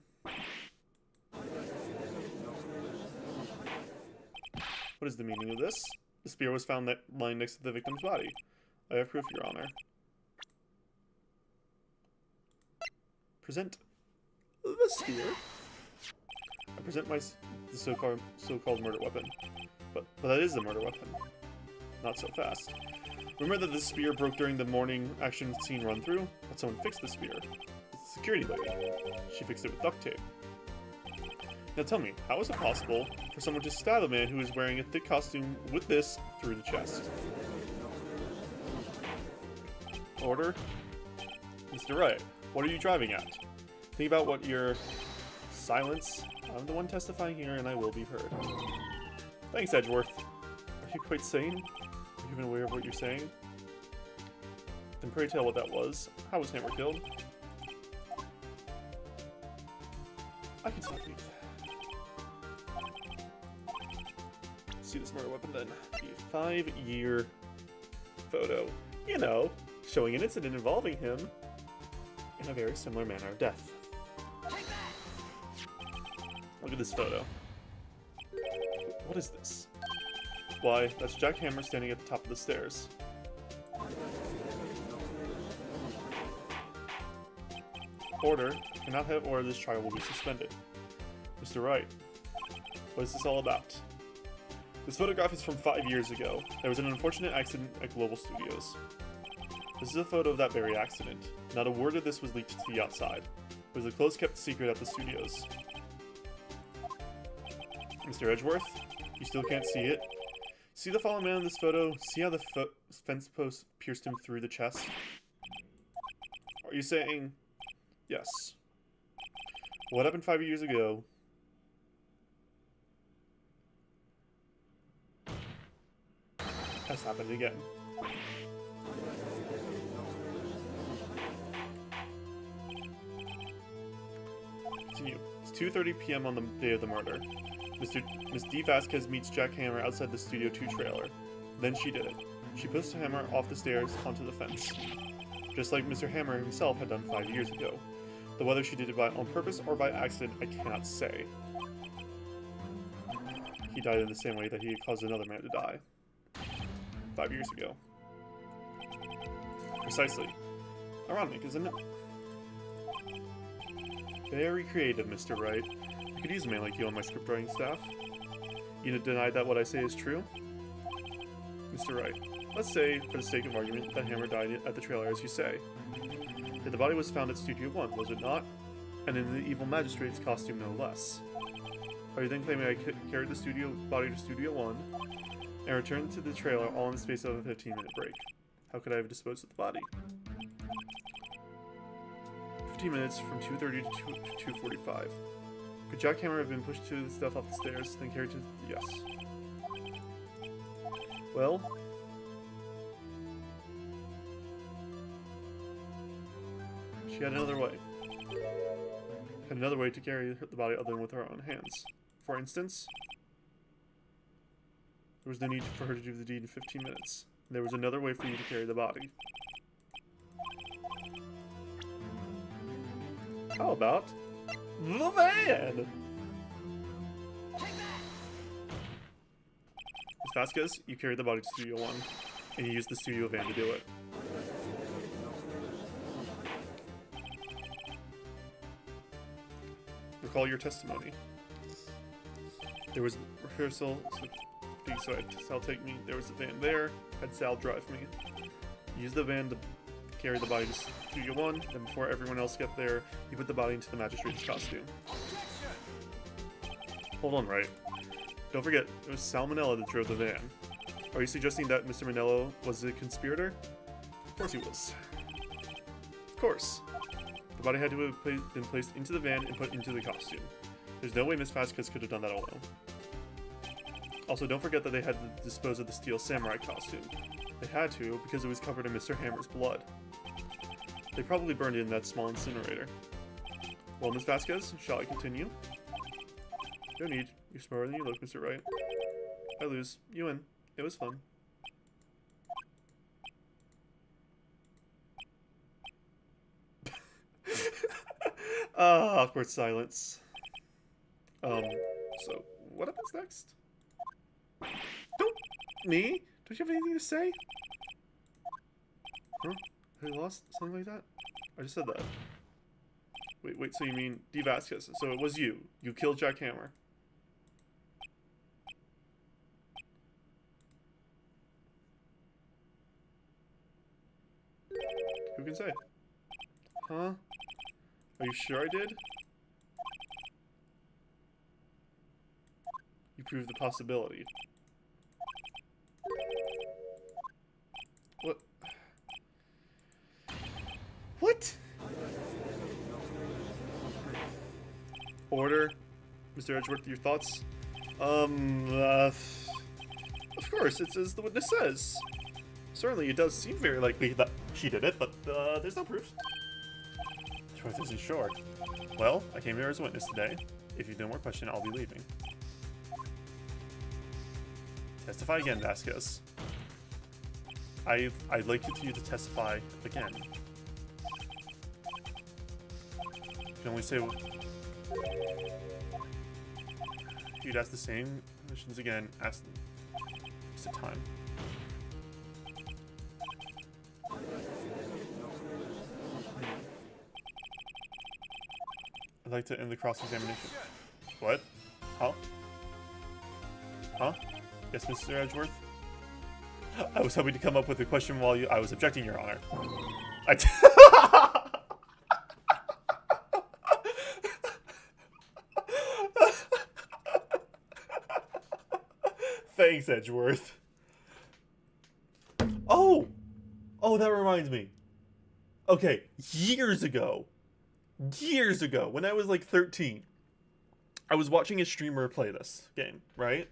What is the meaning of this? The spear was found lying next to the victim's body. I have proof, Your Honor. Present the spear. I present the so-called murder weapon. But that is the murder weapon. Not so fast. Remember that the spear broke during the morning action scene run-through? But someone fixed the spear. It's the security lady. She fixed it with duct tape. Now tell me, how is it possible for someone to stab a man who is wearing a thick costume with this through the chest? Order? Mr. Wright, what are you driving at? Think about what your... Silence. I'm the one testifying here and I will be heard. Thanks, Edgeworth. Are you quite sane? Are you even aware of what you're saying? Then pray tell what that was. How was Hammer killed? I can talk to you. See this murder weapon then. The 5-year photo. You know, showing an incident involving him in a very similar manner of death. Look at this photo. What is this? Why, that's Jack Hammer standing at the top of the stairs. Order. Cannot have order. This trial will be suspended. Mr. Wright, what is this all about? This photograph is from 5 years ago. There was an unfortunate accident at Global Studios. This is a photo of that very accident. Not a word of this was leaked to the outside. It was a close-kept secret at the studios. Mr. Edgeworth, you still can't see it? See the fallen man in this photo? See how the fence post pierced him through the chest? Are you saying... Yes. What happened 5 years ago has happened again. Continue. It's 2:30 p.m. on the day of the murder. Miss D. Vasquez meets Jack Hammer outside the Studio 2 trailer. Then she did it. She pushed Hammer off the stairs onto the fence. Just like Mr. Hammer himself had done 5 years ago. Though whether she did it on purpose or by accident, I cannot say. He died in the same way that he had caused another man to die. 5 years ago. Precisely. Ironic, isn't it? Very creative, Mr. Wright. I could use a man like you on my scriptwriting staff. You deny that what I say is true? Mr. Wright, let's say, for the sake of argument, that Hammer died at the trailer as you say. Yet the body was found at Studio 1, was it not? And in the evil magistrate's costume no less. Are you then claiming I carried the body to Studio 1 and returned to the trailer all in the space of a 15-minute break? How could I have disposed of the body? 15 minutes from 2:30 to 2:45. Could Jack Hammer have been pushed to the stuff off the stairs, then carried to... Yes. Well... She had another way. Had another way to carry the body other than with her own hands. For instance... There was no need for her to do the deed in 15 minutes. There was another way for you to carry the body. How about... the van! Miss Vasquez, you carried the body to Studio 1, and you used the studio van to do it. Recall your testimony. There was rehearsal, so had Sal take me. There was a van there, had Sal drive me. Use the van to carry the body to Studio 1, then before everyone else got there, you put the body into the magistrate's costume. Hold on, Wright. Don't forget, it was Sal Manella that drove the van. Are you suggesting that Mr. Manella was a conspirator? Of course he was. Of course. The body had to have been placed into the van and put into the costume. There's no way Miss Vasquez could have done that alone. Also, don't forget that they had to dispose of the steel samurai costume. They had to, because it was covered in Mr. Hammer's blood. They probably burned it in that small incinerator. Well, Miss Vasquez, shall I continue? No need. You're smarter than you look, Mr. Wright. I lose. You win. It was fun. Awkward silence. So, what happens next? Don't... Me? Don't you have anything to say? Huh? I lost? Something like that? I just said that. Wait, so you mean D. Vasquez. So it was you. You killed Jack Hammer. Who can say? Huh? Are you sure I did? You proved the possibility. What? What? Order? Mr. Edgeworth, your thoughts? Of course, it's as the witness says. Certainly, it does seem very likely that she did it, but, there's no proof. Truth isn't sure. Well, I came here as a witness today. If you have no more question, I'll be leaving. Testify again, Vasquez. I'd like you to testify again. You can only say... If you'd ask the same questions again, ask them. It's the time. I'd like to end the cross-examination. What? Huh? Huh? Yes, Mr. Edgeworth? I was hoping to come up with a question while I was objecting, Your Honor. Thanks, Edgeworth. Oh! Oh, that reminds me. Okay, years ago, when I was like 13, I was watching a streamer play this game, right?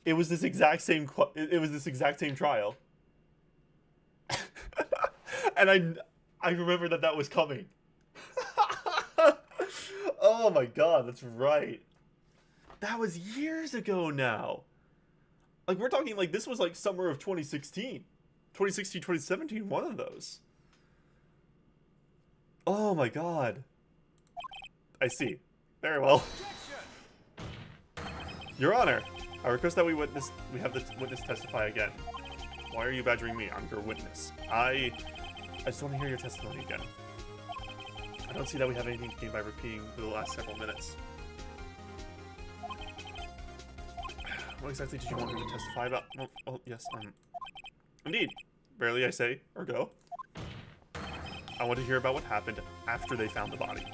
It was this exact same trial. And I remember that was coming. Oh my god, that's right. That was years ago now. Like, we're talking like this was like summer of 2016. 2016, 2017, one of those. Oh my god. I see. Very well. Your Honor, I request that we have the witness testify again. Why are you badgering me? I'm your witness. I just want to hear your testimony again. I don't see that we have anything to gain by repeating for the last several minutes. What exactly did you want me to testify about? Oh yes, indeed. Barely I say, or go. I want to hear about what happened after they found the body.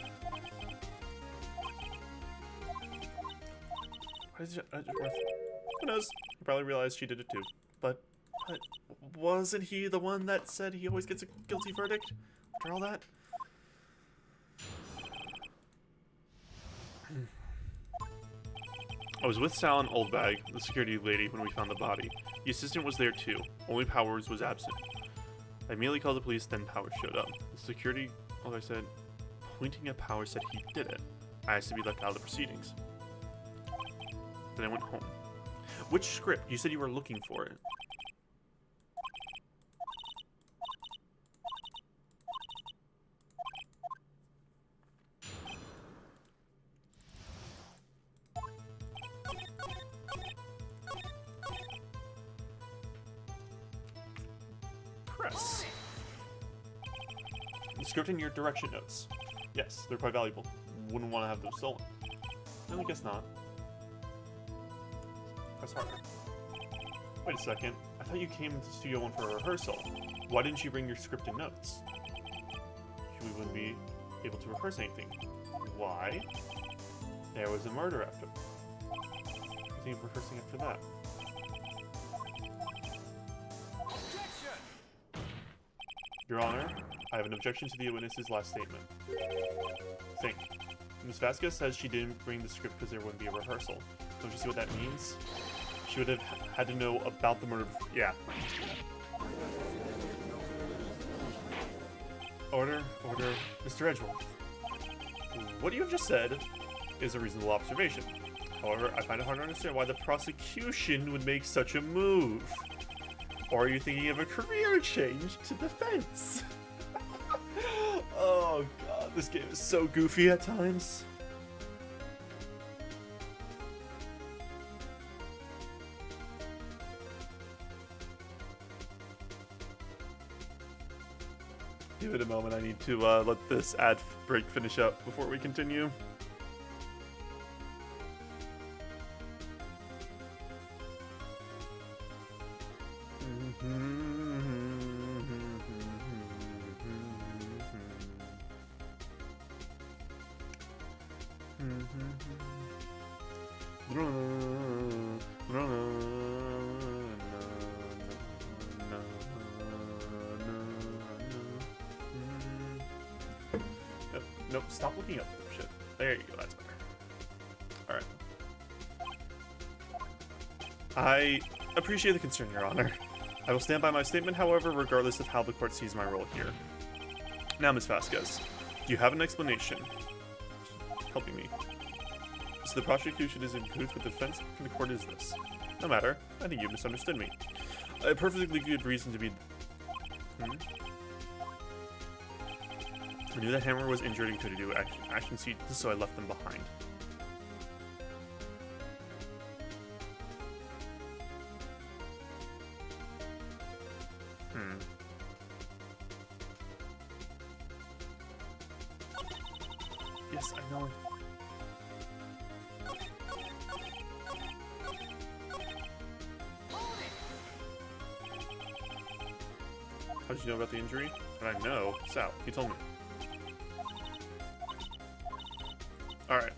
Why is who knows? He probably realized she did it too. But wasn't he the one that said he always gets a guilty verdict after all that? I was with Sal and Oldbag, the security lady, when we found the body. The assistant was there too. Only Powers was absent. I immediately called the police, then Powers showed up. The security, I said, pointing at Powers, said he did it. I asked to be left out of the proceedings. Then I went home. Which script? You said you were looking for it. Press. The script in your direction notes. Yes, they're quite valuable. Wouldn't want to have those stolen. No, I guess not. Press harder. Wait a second. I thought you came to Studio 1 for a rehearsal. Why didn't you bring your script and notes? We wouldn't be able to rehearse anything. Why? There was a murder after. I think rehearsing after that. Your Honor, I have an objection to the witness's last statement. Think. Ms. Vasquez says she didn't bring the script because there wouldn't be a rehearsal. Don't you see what that means? She would have had to know about the murder. Yeah. Order, Mr. Edgeworth. What you have just said is a reasonable observation. However, I find it hard to understand why the prosecution would make such a move. Or are you thinking of a career change to defense? Oh god, this game is so goofy at times. Give it a moment, I need to let this ad break finish up before we continue. Nope, stop looking up shit. There you go, that's better. Alright. I appreciate the concern, Your Honor. I will stand by my statement, however, regardless of how the court sees my role here. Now, Ms. Vasquez, do you have an explanation? Helping me. So the prosecution is in cahoots with the defense, and the court is this. No matter, I think you misunderstood me. A perfectly good reason to be... I knew that Hammer was injured and couldn't do action sequences, so I left them behind. Yes, I know. How did you know about the injury? And I know. Sal, he told me. Alright.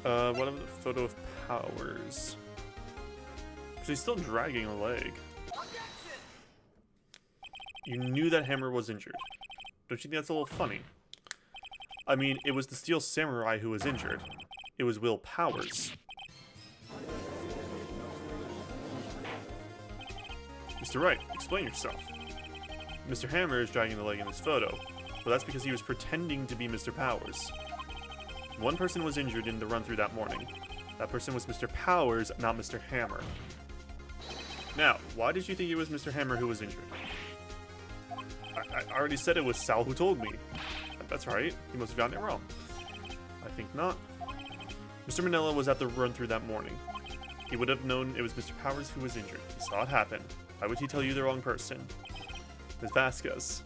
What about the photo of Powers? Because he's still dragging a leg. You knew that Hammer was injured. Don't you think that's a little funny? I mean, it was the Steel Samurai who was injured. It was Will Powers. Mr. Wright, explain yourself. Mr. Hammer is dragging the leg in this photo, but that's because he was pretending to be Mr. Powers. One person was injured in the run-through that morning. That person was Mr. Powers, not Mr. Hammer. Now, why did you think it was Mr. Hammer who was injured? I already said it was Sal who told me. That's right, he must have gotten it wrong. I think not. Mr. Manila was at the run-through that morning. He would have known it was Mr. Powers who was injured. He saw it happen. Why would he tell you the wrong person? Ms. Vasquez.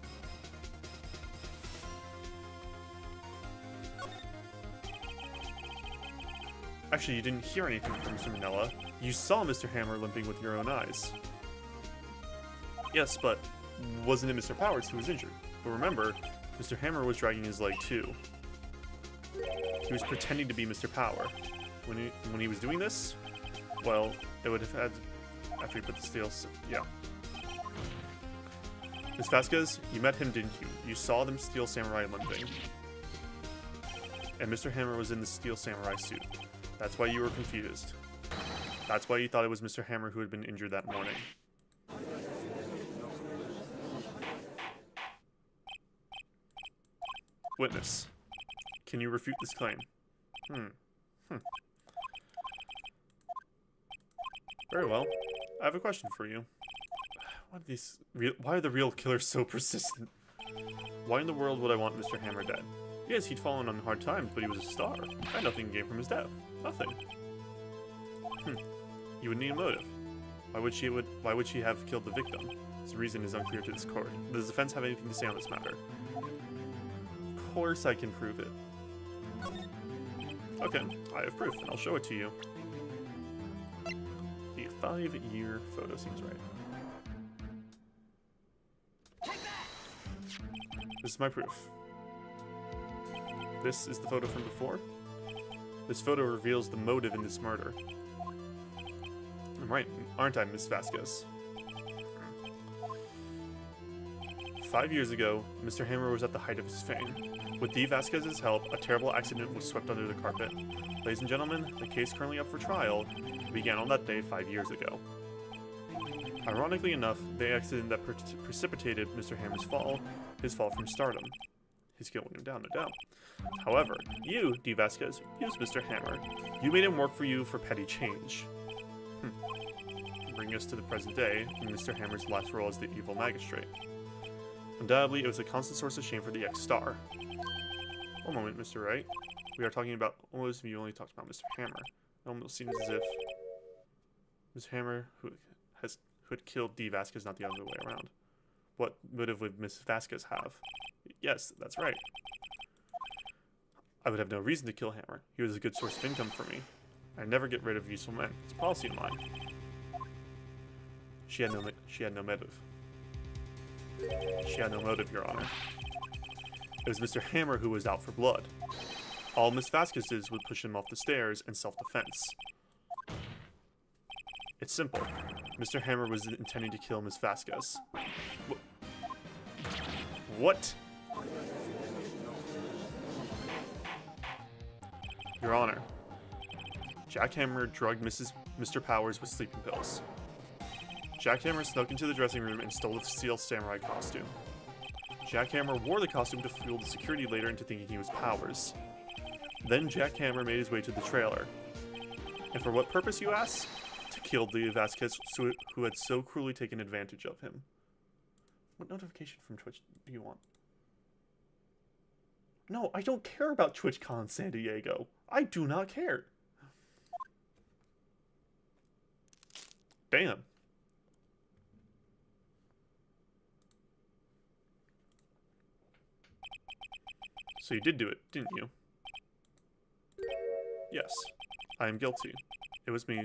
Actually, you didn't hear anything from Mr. Manila. You saw Mr. Hammer limping with your own eyes. Yes, but wasn't it Mr. Powers who was injured? But remember, Mr. Hammer was dragging his leg too. He was pretending to be Mr. Power. When he was doing this, well, it would have had... After he put the steel... Yeah. Ms. Vasquez, you met him, didn't you? You saw them Steel Samurai limping. And Mr. Hammer was in the Steel Samurai suit. That's why you were confused. That's why you thought it was Mr. Hammer who had been injured that morning. Witness. Can you refute this claim? Very well. I have a question for you. Why are the real killers so persistent? Why in the world would I want Mr. Hammer dead? Yes, he'd fallen on hard times, but he was a star. I had nothing to gain from his death. Nothing. You would need a motive. Why would she have killed the victim? This reason is unclear to this court. Does the defense have anything to say on this matter? Of course I can prove it. Okay, I have proof, and I'll show it to you. The 5-year photo seems right. This is my proof. This is the photo from before. This photo reveals the motive in this murder. I'm right, aren't I, Miss Vasquez? 5 years ago, Mr. Hammer was at the height of his fame. With D. Vasquez's help, a terrible accident was swept under the carpet. Ladies and gentlemen, the case currently up for trial began on that day 5 years ago. Ironically enough, the accident that precipitated Mr. Hammer's fall, his fall from stardom. His skill went down, no doubt. However, you, D. Vasquez, used Mr. Hammer. You made him work for you for petty change. Bringing us to the present day, and Mr. Hammer's last role as the evil magistrate. Undoubtedly, it was a constant source of shame for the ex-star. One moment, Mr. Wright. We are talking about almost you only talked about Mr. Hammer. It almost seems as if Mr. Hammer who had killed D. Vasquez, not the other way around. What motive would Miss Vasquez have? Yes, that's right. I would have no reason to kill Hammer. He was a good source of income for me. I never get rid of useful men. It's a policy of mine. She had no motive. She had no motive, Your Honor. It was Mr. Hammer who was out for blood. All Miss Vasquez did would push him off the stairs in self-defense. It's simple. Mr. Hammer was intending to kill Miss Vasquez. What? Your Honor, Jack Hammer drugged Mr. Powers with sleeping pills. Jack Hammer snuck into the dressing room and stole the Steel Samurai costume. Jack Hammer wore the costume to fool the security later into thinking he was Powers. Then Jack Hammer made his way to the trailer. And for what purpose, you ask? To kill D. Vasquez, who had so cruelly taken advantage of him. What notification from Twitch do you want? No, I don't care about TwitchCon San Diego. I do not care. Damn. So you did do it, didn't you? Yes. I am guilty. It was me.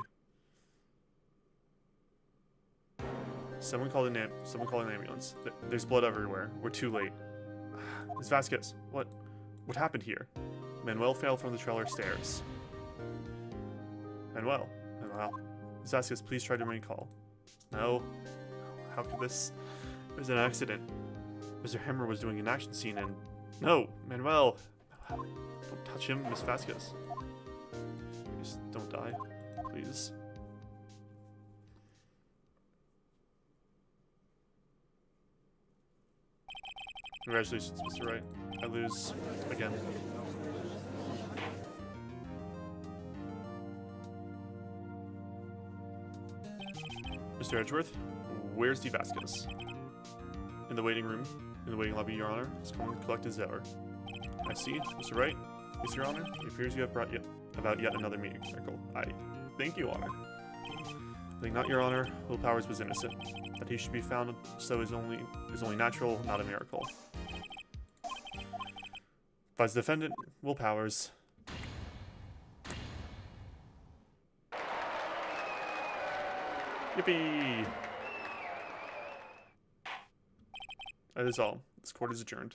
Someone called an ambulance. There's blood everywhere. We're too late. Miss Vasquez, what happened here? Manuel fell from the trailer stairs. Manuel. Miss Vasquez, please try to remain calm. No. How could this? It was an accident. Mr. Hammer was doing an action scene and... No, Manuel. Don't touch him, Miss Vasquez. Please don't die. Please. Congratulations, Mr. Wright. I lose again. Mr. Edgeworth, where's D. Vasquez? In the waiting room. In the waiting lobby, Your Honor. He's coming to collect his hour. I see. Mr. Wright. Yes, Your Honor. It appears you have brought about yet another meeting circle. I thank you, Honor. I think not, Your Honor. Will Powers was innocent. That he should be found so is only natural, not a miracle. Advise the defendant, Will Powers. Yippee! That is all. This court is adjourned.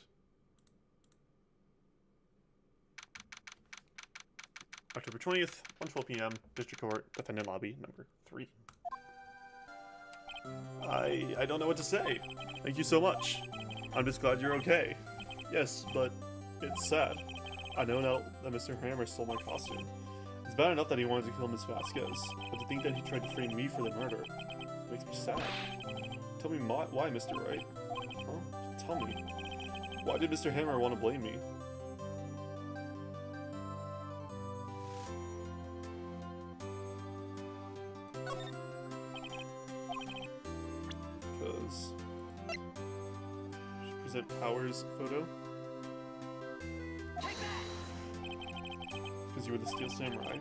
October 20th, 1:12 p.m., District Court, Defendant Lobby, number 3. I don't know what to say. Thank you so much. I'm just glad you're okay. Yes, but it's sad. I know now that Mr. Hammer stole my costume. It's bad enough that he wanted to kill Miss Vasquez, but to think that he tried to frame me for the murder makes me sad. Tell me why, Mr. Wright. Huh? Tell me. Why did Mr. Hammer want to blame me? Because... Present Powers photo? Because you were the Steel Samurai.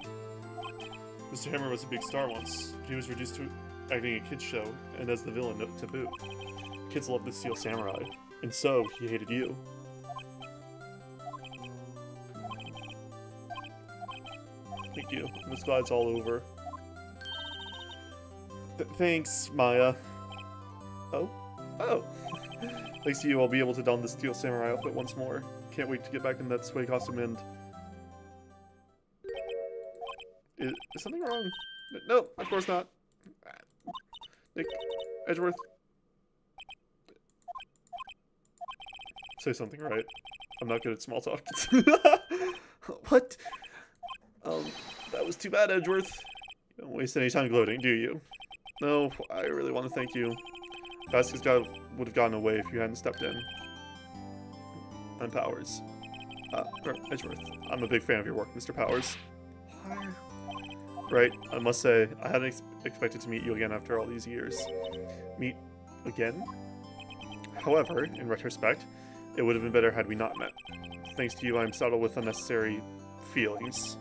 Mr. Hammer was a big star once, but he was reduced to acting a kid's show, and as the villain to boot. Kids loved the Steel Samurai, and so he hated you. Thank you. I'm just glad it's all over. Thanks, Maya. Oh? Oh! Thanks to you, I'll be able to don the Steel Samurai outfit once more. Can't wait to get back in that sweaty costume and... Is something wrong? No, of course not. Nick, Edgeworth. Say something, right? I'm not good at small talk. What? That was too bad, Edgeworth. You don't waste any time gloating, do you? No, I really want to thank you. Vasquez would have gotten away if you hadn't stepped in. And Powers. Edgeworth. I'm a big fan of your work, Mr. Powers. Right, I must say, I hadn't expected to meet you again after all these years. Meet again? However, in retrospect, it would have been better had we not met. Thanks to you, I'm saddled with unnecessary feelings.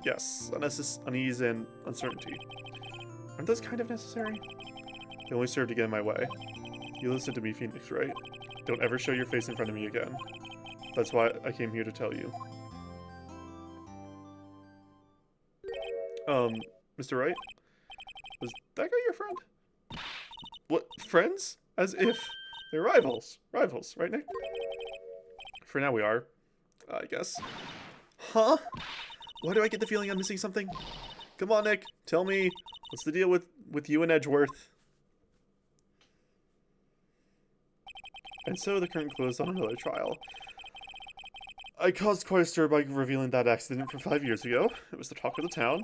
Yes, unease and uncertainty. Aren't those kind of necessary? They only serve to get in my way. You listen to me, Phoenix, right? Don't ever show your face in front of me again. That's why I came here to tell you. Mr. Wright? Was that guy your friend? What, friends? As if they're rivals. Rivals, right, Nick? For now we are, I guess. Huh? Why do I get the feeling I'm missing something? Come on, Nick. Tell me, what's the deal with you and Edgeworth? And so the curtain closed on another trial. I caused quite a stir by revealing that accident from 5 years ago. It was the talk of the town.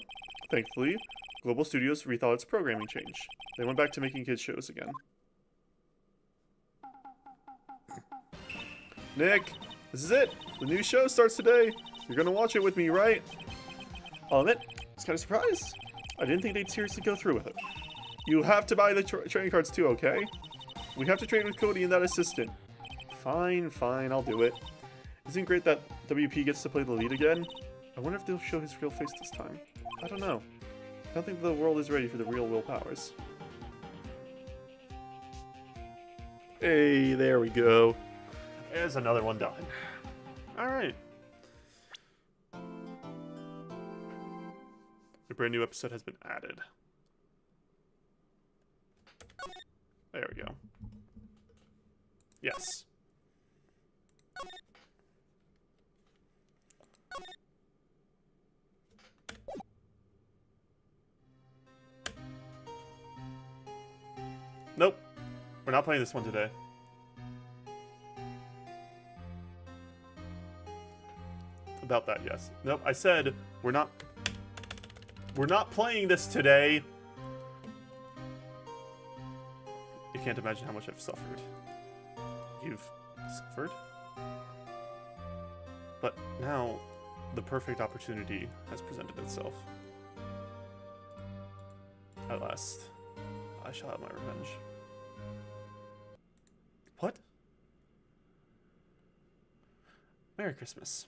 Thankfully, Global Studios rethought its programming change. They went back to making kids shows again. Nick, this is it. The new show starts today. You're gonna watch it with me, right? I'll admit, I was kind of surprised. I didn't think they'd seriously go through with it. You have to buy the trading cards too, okay? We have to trade with Cody and that assistant. Fine, I'll do it. Isn't it great that WP gets to play the lead again? I wonder if they'll show his real face this time. I don't know. I don't think the world is ready for the real Will Powers. Hey, there we go. There's another one done. Alright. A brand new episode has been added. There we go. Yes. Nope. We're not playing this one today. About that, yes. Nope, I said we're not playing this today. You can't imagine how much I've suffered. You've suffered? But now, the perfect opportunity has presented itself. At last, I shall have my revenge. What? Merry Christmas.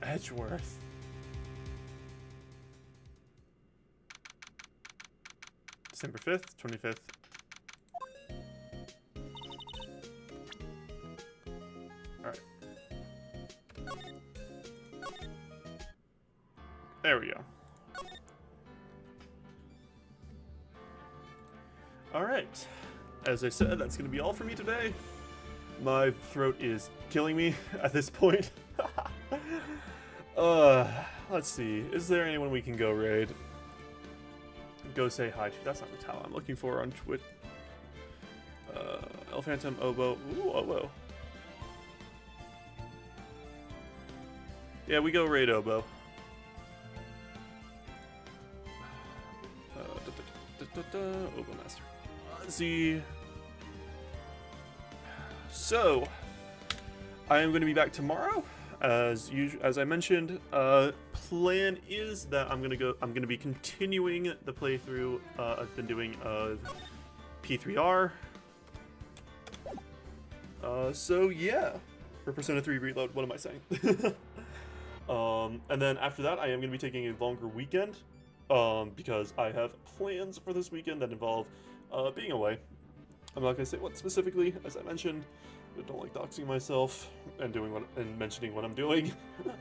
Edgeworth. December 5th, 25th. Alright. There we go. Alright. As I said, that's going to be all for me today. My throat is killing me at this point. Let's see. Is there anyone we can go raid? Go say hi to. That's not the talent I'm looking for on Twitch. El Phantom, Oboe. Ooh, Oboe. Yeah, we go raid Oboe. Oboe Master. Let's see. So, I am going to be back tomorrow. As I mentioned, plan is that I'm gonna be continuing the playthrough I've been doing of P3R. So yeah, for Persona 3 Reload. What am I saying? And then after that, I am gonna be taking a longer weekend because I have plans for this weekend that involve being away. I'm not gonna say what specifically, as I mentioned. I don't like doxing myself and mentioning what I'm doing,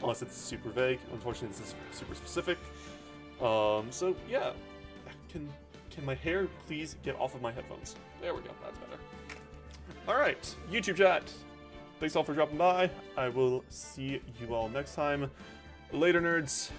unless it's super vague. Unfortunately, this is super specific. So yeah, can my hair please get off of my headphones? There we go. That's better. All right, YouTube chat. Thanks all for dropping by. I will see you all next time. Later, nerds.